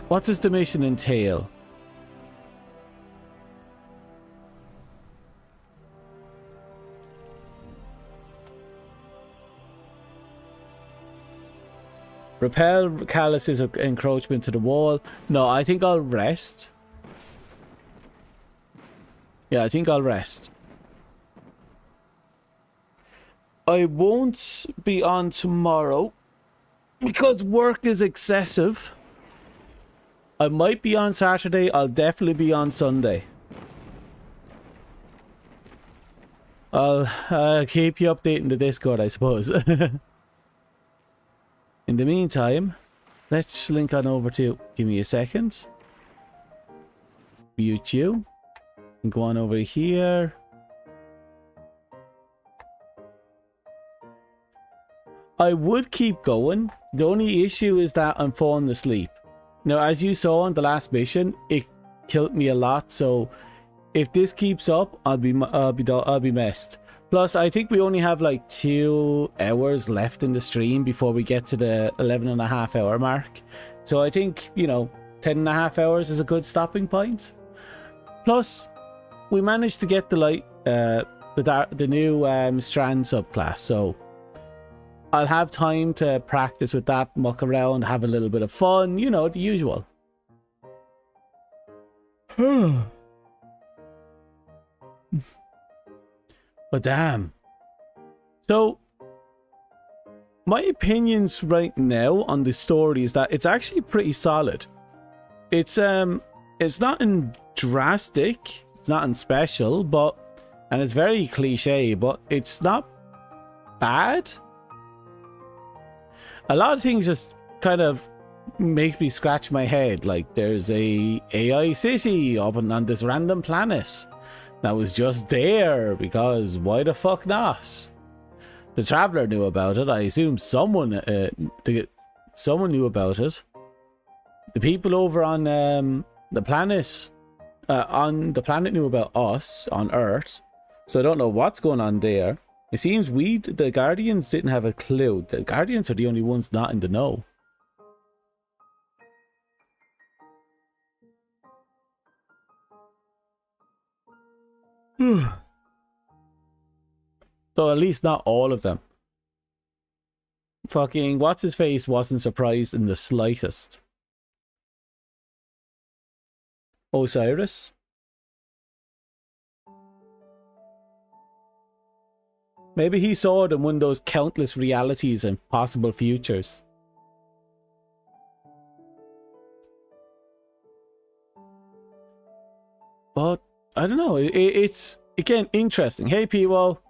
What does the mission entail? Repel Callus's encroachment to the wall. No, I think I'll rest. Yeah, I think I'll rest. I won't be on tomorrow because work is excessive. I might be on Saturday. I'll definitely be on Sunday. I'll keep you updating the Discord, I suppose. In the meantime, let's link on over to... Give me a second. Mute you. And go on over here. I would keep going. The only issue is that I'm falling asleep. Now, as you saw on the last mission, it killed me a lot. So, if this keeps up, I'll be messed. Plus, I think we only have like 2 hours left in the stream before we get to the 11.5 hour mark. So, I think, you know, 10.5 hours is a good stopping point. Plus, we managed to get the new Strand subclass, so I'll have time to practice with that, muck around, have a little bit of fun, you know, the usual. But damn. So, my opinions right now on the story is that it's actually pretty solid. It's nothing drastic, it's nothing special, and it's very cliche, but it's not bad. A lot of things just kind of makes me scratch my head. Like, there's a AI city up on this random planet that was just there because why the fuck not? The Traveler knew about it. I assume someone knew about it. The people over on the planet knew about us on Earth, so I don't know what's going on there. It seems the Guardians didn't have a clue. The Guardians are the only ones not in the know. So at least not all of them. Fucking what's-his-face wasn't surprised in the slightest. Osiris? Maybe he saw it in one of those countless realities and possible futures. But, I don't know, it's, again, interesting. Hey, people.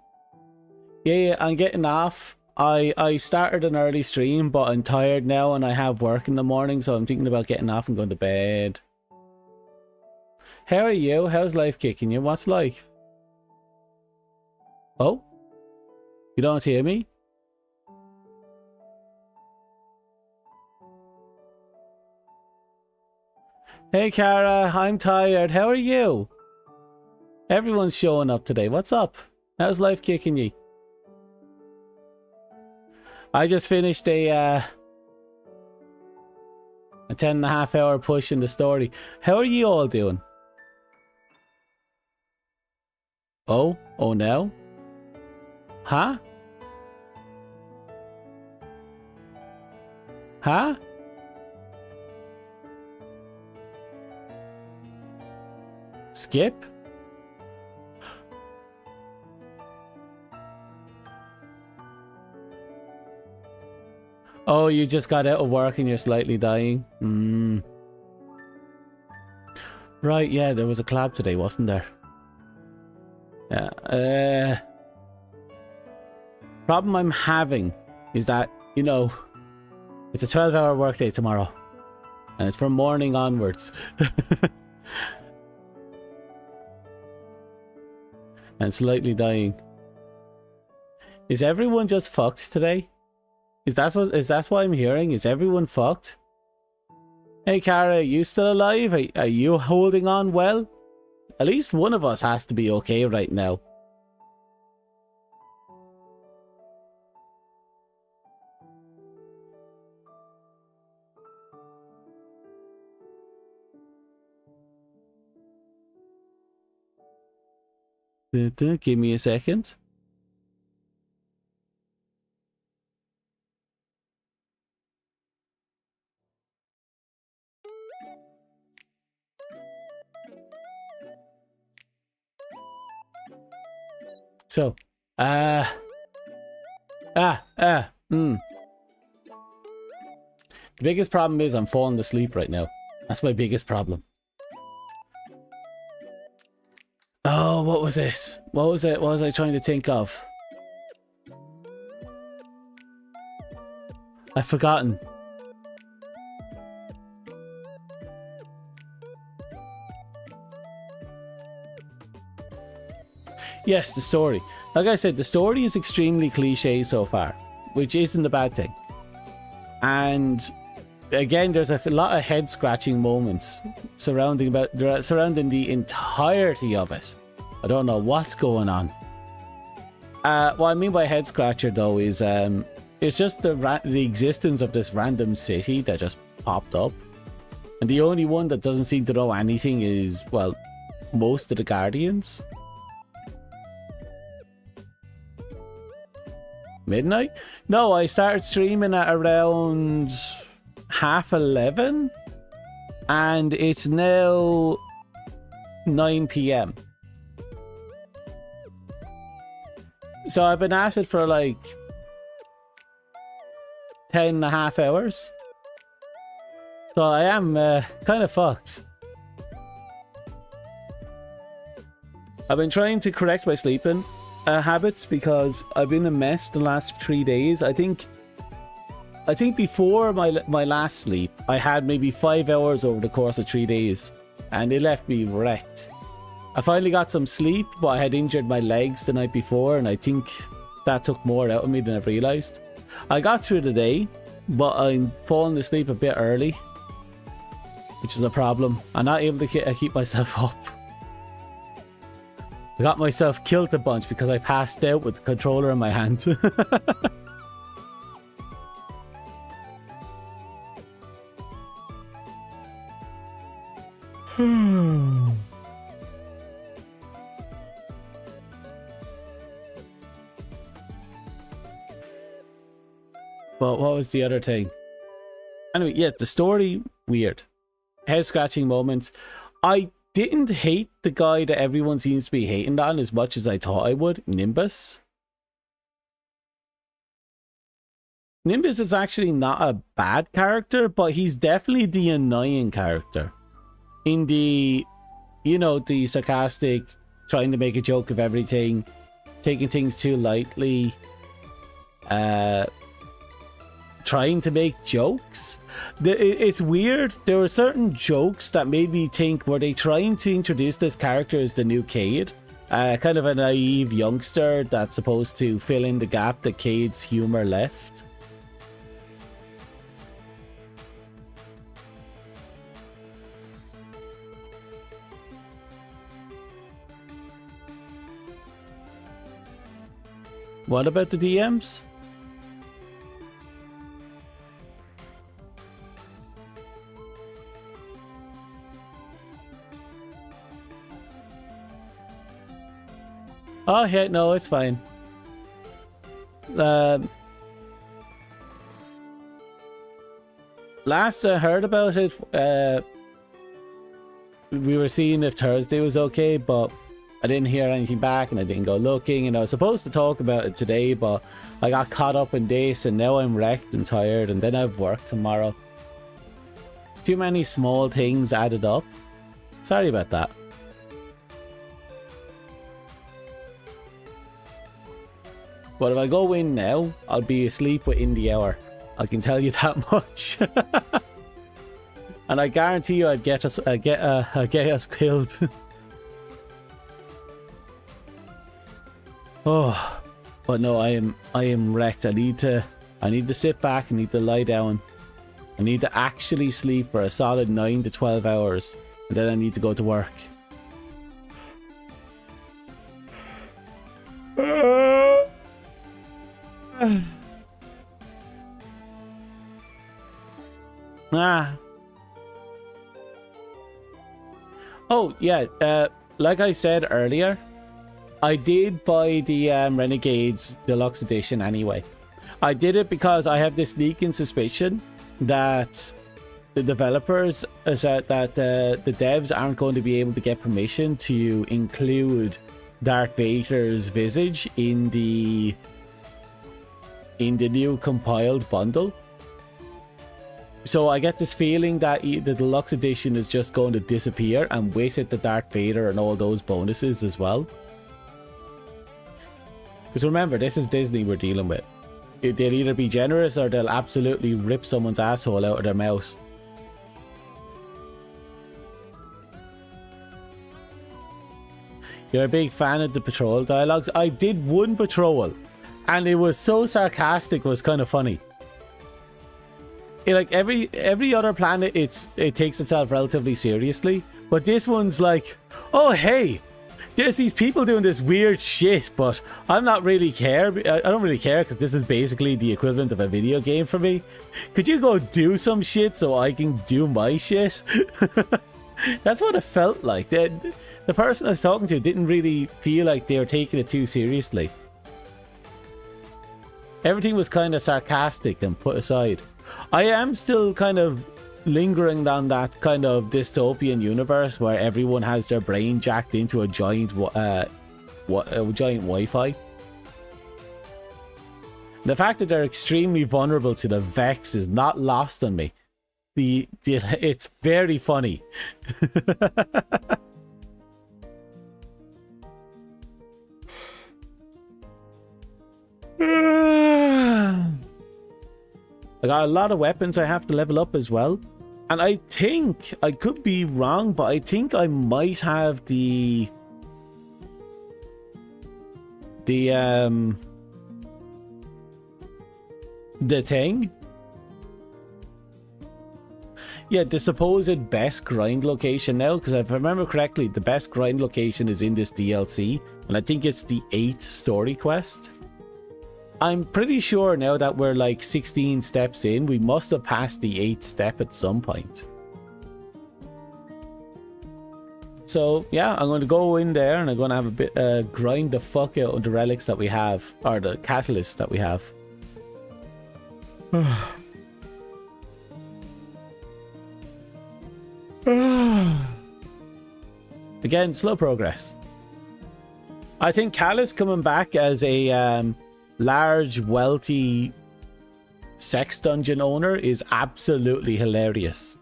Yeah, I'm getting off. I started an early stream, but I'm tired now and I have work in the morning, so I'm thinking about getting off and going to bed. How are you? How's life kicking you? What's life? Oh? You don't hear me? Hey, Kara. I'm tired. How are you? Everyone's showing up today. What's up? How's life kicking you? I just finished a 10.5 hour push in the story. How are you all doing? Oh no? Huh? Huh? Skip? Oh, you just got out of work and you're slightly dying? Right, yeah, there was a collab today, wasn't there? Yeah, problem I'm having is that, you know, it's a 12-hour workday tomorrow. And it's from morning onwards. And slightly dying. Is everyone just fucked today? Is that what I'm hearing? Is everyone fucked? Hey, Kara, are you still alive? Are you holding on well? At least one of us has to be okay right now. Give me a second. So, The biggest problem is I'm falling asleep right now. That's my biggest problem. Oh, what was this? What was it? What was I trying to think of? I've forgotten. Yes, the story. Like I said, the story is extremely cliche so far, which isn't a bad thing. And again, there's a lot of head-scratching moments surrounding the entirety of it. I don't know what's going on. What I mean by head-scratcher, though, is it's just the existence of this random city that just popped up. And the only one that doesn't seem to know anything is, well, most of the Guardians. Midnight? No, I started streaming at around 11:30, and it's now 9 p.m. So I've been at it for like 10.5 hours. So I am kind of fucked. I've been trying to correct my sleeping habits because I've been a mess the last 3 days. I think before my last sleep, I had maybe 5 hours over the course of 3 days, and it left me wrecked. I finally got some sleep, but I had injured my legs the night before, and I think that took more out of me than I realized. I got through the day, but I'm falling asleep a bit early, which is a problem. I'm not able to keep myself up. I got myself killed a bunch because I passed out with the controller in my hand. But what was the other thing? Anyway, yeah, the story, weird. Head scratching moments. I didn't hate the guy that everyone seems to be hating on as much as I thought I would, Nimbus. Nimbus is actually not a bad character, but he's definitely the annoying character. In the, you know, the sarcastic, trying to make a joke of everything, taking things too lightly, trying to make jokes. It's weird. There were certain jokes that made me think, were they trying to introduce this character as the new Cade? Kind of a naive youngster that's supposed to fill in the gap that Cade's humor left. What about the DMs? Oh, yeah, no, it's fine. Last I heard about it, we were seeing if Thursday was okay, but I didn't hear anything back and I didn't go looking, and I was supposed to talk about it today, but I got caught up in this and now I'm wrecked and tired, and then I've work tomorrow. Too many small things added up. Sorry about that. But if I go in now, I'll be asleep within the hour. I can tell you that much. And I guarantee you I'd get us killed. Oh, but no, I am wrecked. I need to sit back. I need to lie down. I need to actually sleep for a solid 9 to 12 hours, and then I need to go to work. Oh yeah, like I said earlier, I did buy the Renegades Deluxe Edition anyway. I did it because I have this sneaking suspicion that the developers said that the devs aren't going to be able to get permission to include Darth Vader's visage in the new compiled bundle. So I get this feeling that the deluxe edition is just going to disappear, and with it the Darth Vader and all those bonuses as well. Because remember, this is Disney we're dealing with. They'll either be generous or they'll absolutely rip someone's asshole out of their mouth. You're a big fan of the patrol dialogues. I did one patrol, and it was so sarcastic, it was kind of funny. Like every other planet, it takes itself relatively seriously, but this one's like, oh hey, there's these people doing this weird shit, but I'm not really care. I don't really care because this is basically the equivalent of a video game for me. Could you go do some shit so I can do my shit? That's what it felt like. the person I was talking to didn't really feel like they were taking it too seriously. Everything was kind of sarcastic and put aside. I am still kind of lingering on that kind of dystopian universe where everyone has their brain jacked into a giant giant Wi-Fi. The fact that they're extremely vulnerable to the Vex is not lost on me. It's very funny. I got a lot of weapons I have to level up as well. And I think, I could be wrong, but I think I might have the thing. Yeah, the supposed best grind location now, because if I remember correctly, the best grind location is in this DLC, and I think it's the 8th story quest. I'm pretty sure now that we're like 16 steps in, we must have passed the 8th step at some point. So yeah, I'm going to go in there and I'm going to have a bit grind the fuck out of the relics that we have, or the catalysts that we have. Again, slow progress. I think Callus coming back as a large, wealthy sex dungeon owner is absolutely hilarious.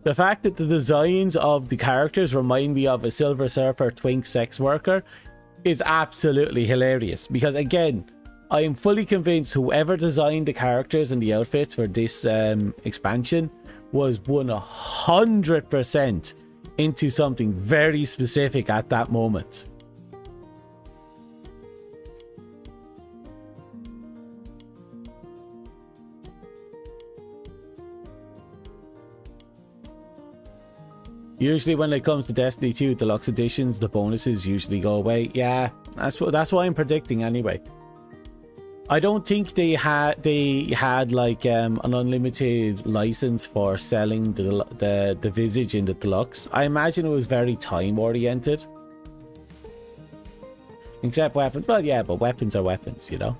The fact that the designs of the characters remind me of a Silver Surfer twink sex worker is absolutely hilarious. Because again, I am fully convinced whoever designed the characters and the outfits for this expansion was 100% into something very specific at that moment. Usually when it comes to Destiny 2 Deluxe Editions, the bonuses usually go away. Yeah, that's why I'm predicting anyway. I don't think they had like an unlimited license for selling the Visage in the Deluxe. I imagine it was very time oriented. Except weapons. Well, yeah, but weapons are weapons, you know.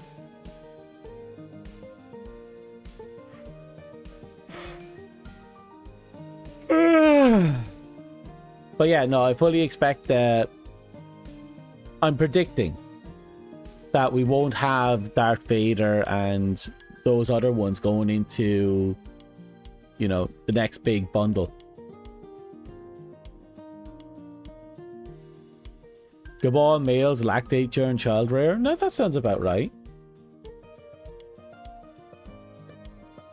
But yeah, no, I fully expect that. I'm predicting that we won't have Darth Vader and those other ones going into, you know, the next big bundle. Gabon males lactate during child rear? No, that sounds about right.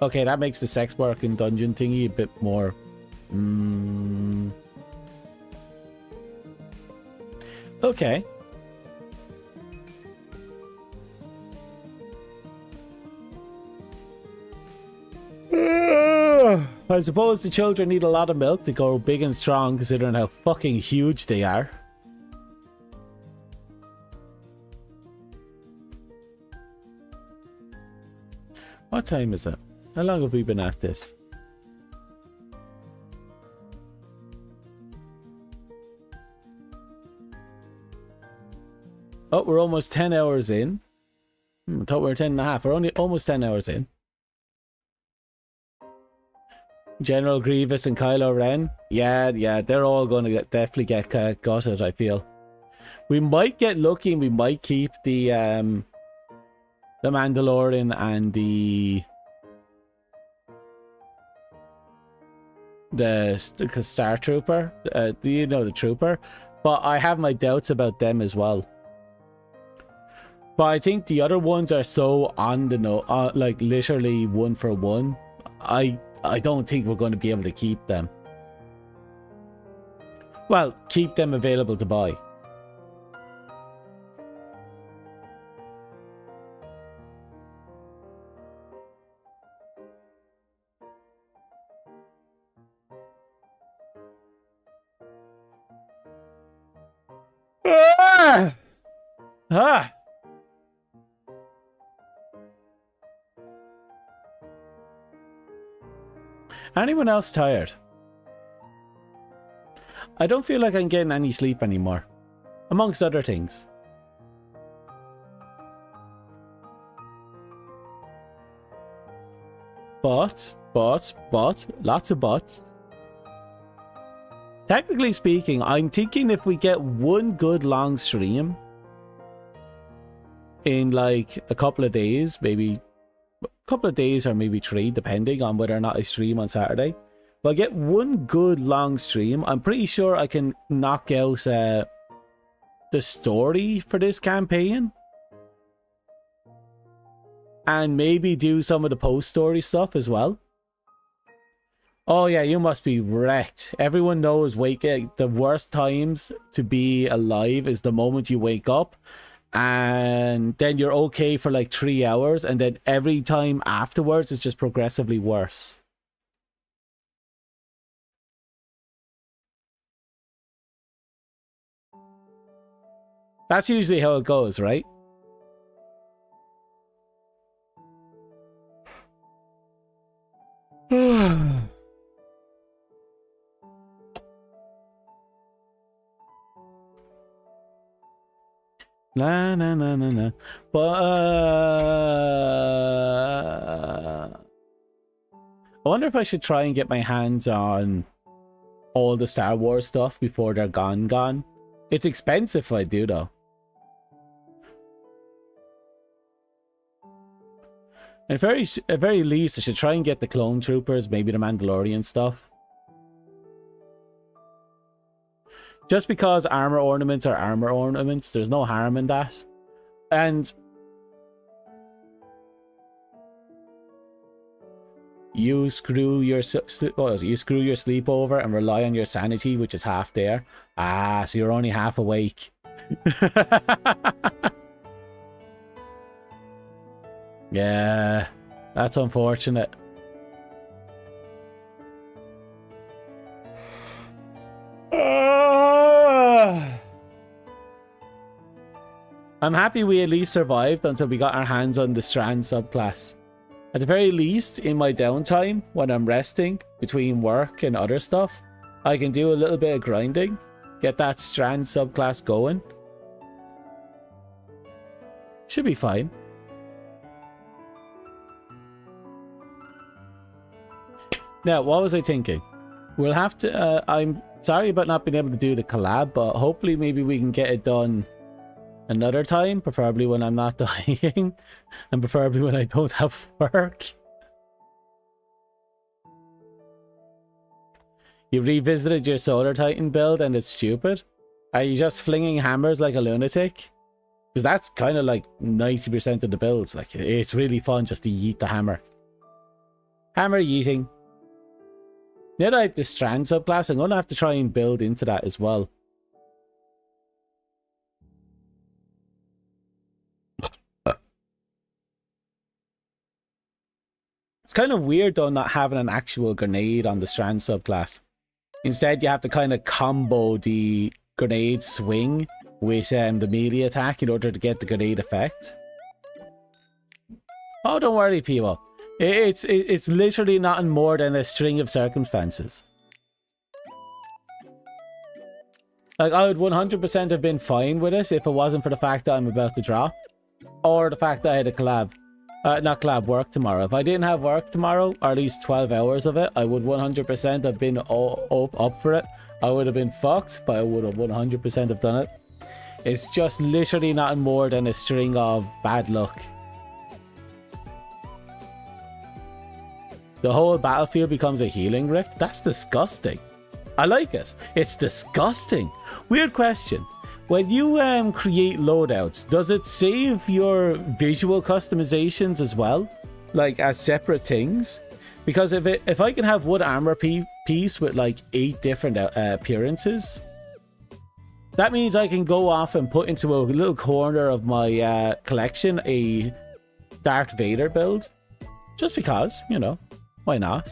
Okay, that makes the sex work in dungeon thingy a bit more... Okay. I suppose the children need a lot of milk to grow big and strong, considering how fucking huge they are. What time is it? How long have we been at this? Oh, we're almost 10 hours in. I thought we were 10 and a half. We're only almost 10 hours in. General Grievous and Kylo Ren. Yeah, they're all going to definitely get gutted, I feel. We might get lucky and we might keep the Mandalorian and the Star Trooper. You know, the Trooper. But I have my doubts about them as well. But I think the other ones are so on the note, like literally one for one. I don't think we're going to be able to keep them. Well, keep them available to buy. Ah! Anyone else tired? I don't feel like I'm getting any sleep anymore, amongst other things. But, lots of buts. Technically speaking, I'm thinking if we get one good long stream in like a couple of days, maybe a couple of days or maybe 3, depending on whether or not I stream on Saturday. If I get one good long stream, I'm pretty sure I can knock out the story for this campaign. And maybe do some of the post-story stuff as well. Oh yeah, you must be wrecked. Everyone knows the worst times to be alive is the moment you wake up. And then you're okay for like 3 hours. And then every time afterwards, it's just progressively worse. That's usually how it goes, right? Na na na na na. But I wonder if I should try and get my hands on all the Star Wars stuff before they're gone. It's expensive if I do though. At very least, I should try and get the Clone Troopers, maybe the Mandalorian stuff. Just because armor ornaments are armor ornaments, there's no harm in that. And you screw your sleep over and rely on your sanity, which is half there. Ah, so you're only half awake. Yeah, that's unfortunate. I'm happy we at least survived until we got our hands on the Strand subclass. At the very least, in my downtime, when I'm resting between work and other stuff, I can do a little bit of grinding, get that Strand subclass going. Should be fine. Now, what was I thinking? We'll have to... I'm sorry about not being able to do the collab, but hopefully maybe we can get it done another time, preferably when I'm not dying, and preferably when I don't have work. You revisited your Solar Titan build and it's stupid? Are you just flinging hammers like a lunatic? Because that's kind of like 90% of the builds. Like, it's really fun just to yeet the hammer. Hammer yeeting. Now that I have the Strand subclass, I'm going to have to try and build into that as well. It's kind of weird though not having an actual grenade on the Strand subclass. Instead, you have to kind of combo the grenade swing with the melee attack in order to get the grenade effect. Oh, don't worry, people. It's literally nothing more than a string of circumstances. Like, I would 100% have been fine with it if it wasn't for the fact that I'm about to drop. Or the fact that I had a collab. Not collab, work tomorrow. If I didn't have work tomorrow, or at least 12 hours of it, I would 100% have been up for it. I would have been fucked, but I would have 100% have done it. It's just literally nothing more than a string of bad luck. The whole battlefield becomes a healing rift? That's disgusting. I like it. It's disgusting. Weird question. When you create loadouts, does it save your visual customizations as well? Like as separate things? Because if I can have one armor piece with like 8 different appearances, that means I can go off and put into a little corner of my collection a Darth Vader build. Just because, you know, why not?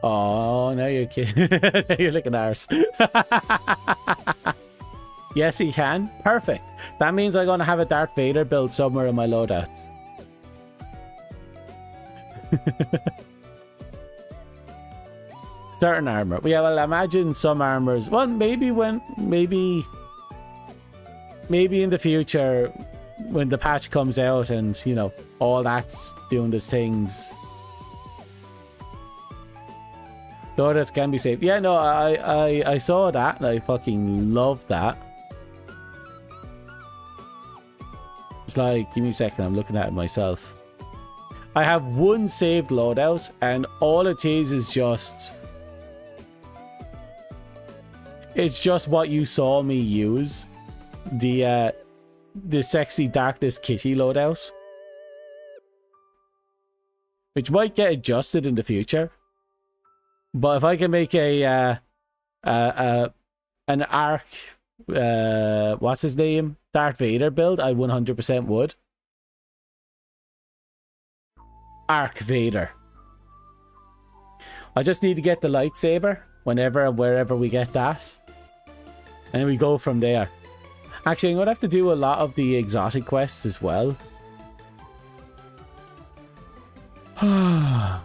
Oh, now you're kidding. Now you're looking at ours. Yes, he can. Perfect. That means I'm going to have a Darth Vader build somewhere in my loadouts. Certain armor. Yeah, well, imagine some armors. Well, maybe in the future when the patch comes out and, you know, all that's doing these things. Loadouts can be saved. Yeah, no, I saw that and I fucking loved that. It's like, give me a second, I'm looking at it myself. I have one saved loadout and all it is just... It's just what you saw me use. The sexy darkness kitty loadout. Which might get adjusted in the future. But if I can make an Arc, what's his name? Darth Vader build, I 100% would. Arc Vader. I just need to get the lightsaber whenever and wherever we get that. And we go from there. Actually, I'm going to have to do a lot of the exotic quests as well. Try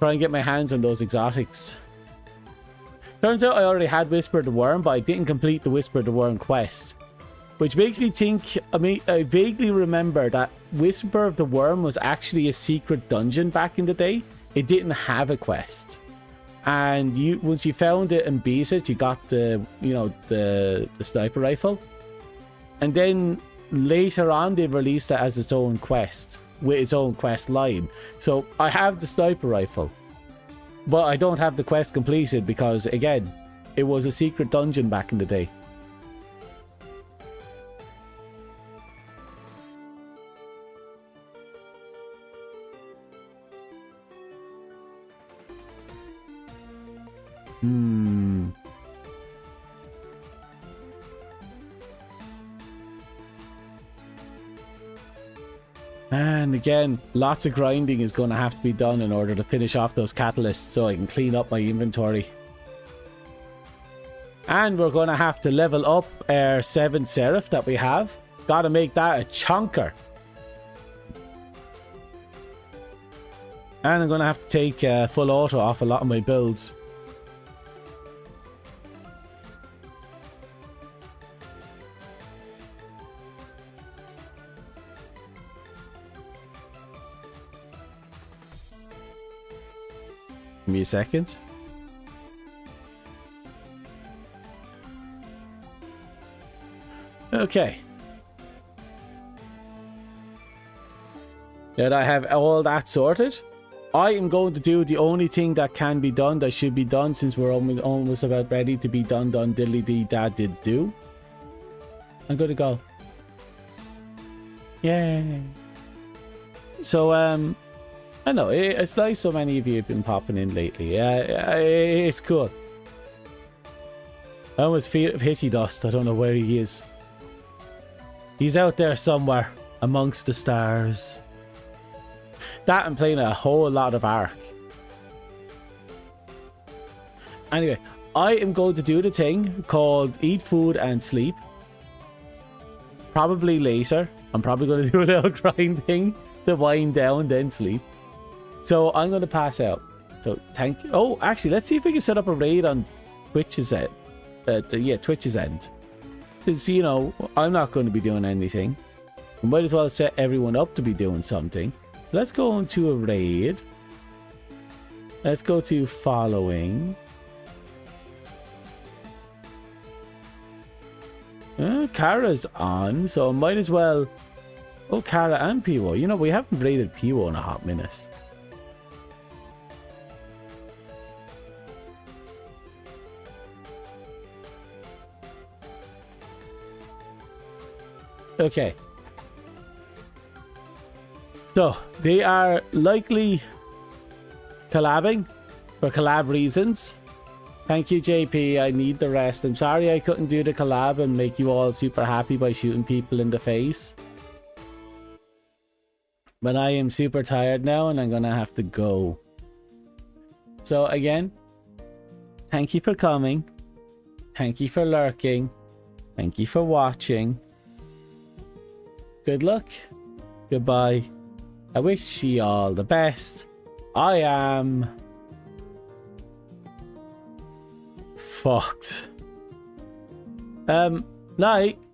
and get my hands on those exotics. Turns out I already had Whisper the Worm, but I didn't complete the Whisper the Worm quest. Which makes me think, I vaguely remember that Whisper of the Worm was actually a secret dungeon back in the day. It didn't have a quest. And once you found it and beat it, you got the sniper rifle. And then later on, they released it as its own quest, with its own quest line. So I have the sniper rifle, but I don't have the quest completed because, again, it was a secret dungeon back in the day. And again, lots of grinding is going to have to be done in order to finish off those catalysts so I can clean up my inventory. And we're going to have to level up our 7th Seraph that we have. Got to make that a chonker. And I'm going to have to take full auto off a lot of my builds. Give me a second. Okay. Now that I have all that sorted, I am going to do the only thing that can be done, that should be done, since we're almost about ready to be done diddly dee da did do. I'm going to go. Yay. So, I know, it's nice so many of you have been popping in lately. It's cool. I almost feel pity Dust. I don't know where he is. He's out there somewhere amongst the stars. That and playing a whole lot of Ark. Anyway, I am going to do the thing called eat food and sleep. Probably later. I'm probably going to do a little grinding to wind down, then sleep. So I'm going to pass out. So thank you. Oh, actually, let's see if we can set up a raid on Twitch's end. Twitch's end. Because, you know, I'm not going to be doing anything. We might as well set everyone up to be doing something. So let's go into a raid. Let's go to following. Kara's on, so I might as well... Oh, Kara and Piwo. You know, we haven't raided Piwo in a hot minute. Okay. So, they are likely collabing for collab reasons. Thank you, JP. I need the rest. I'm sorry I couldn't do the collab and make you all super happy by shooting people in the face. But I am super tired now and I'm gonna have to go. So again, thank you for coming. Thank you for lurking. Thank you for watching. Good luck. Goodbye. I wish you all the best. I am fucked. Night.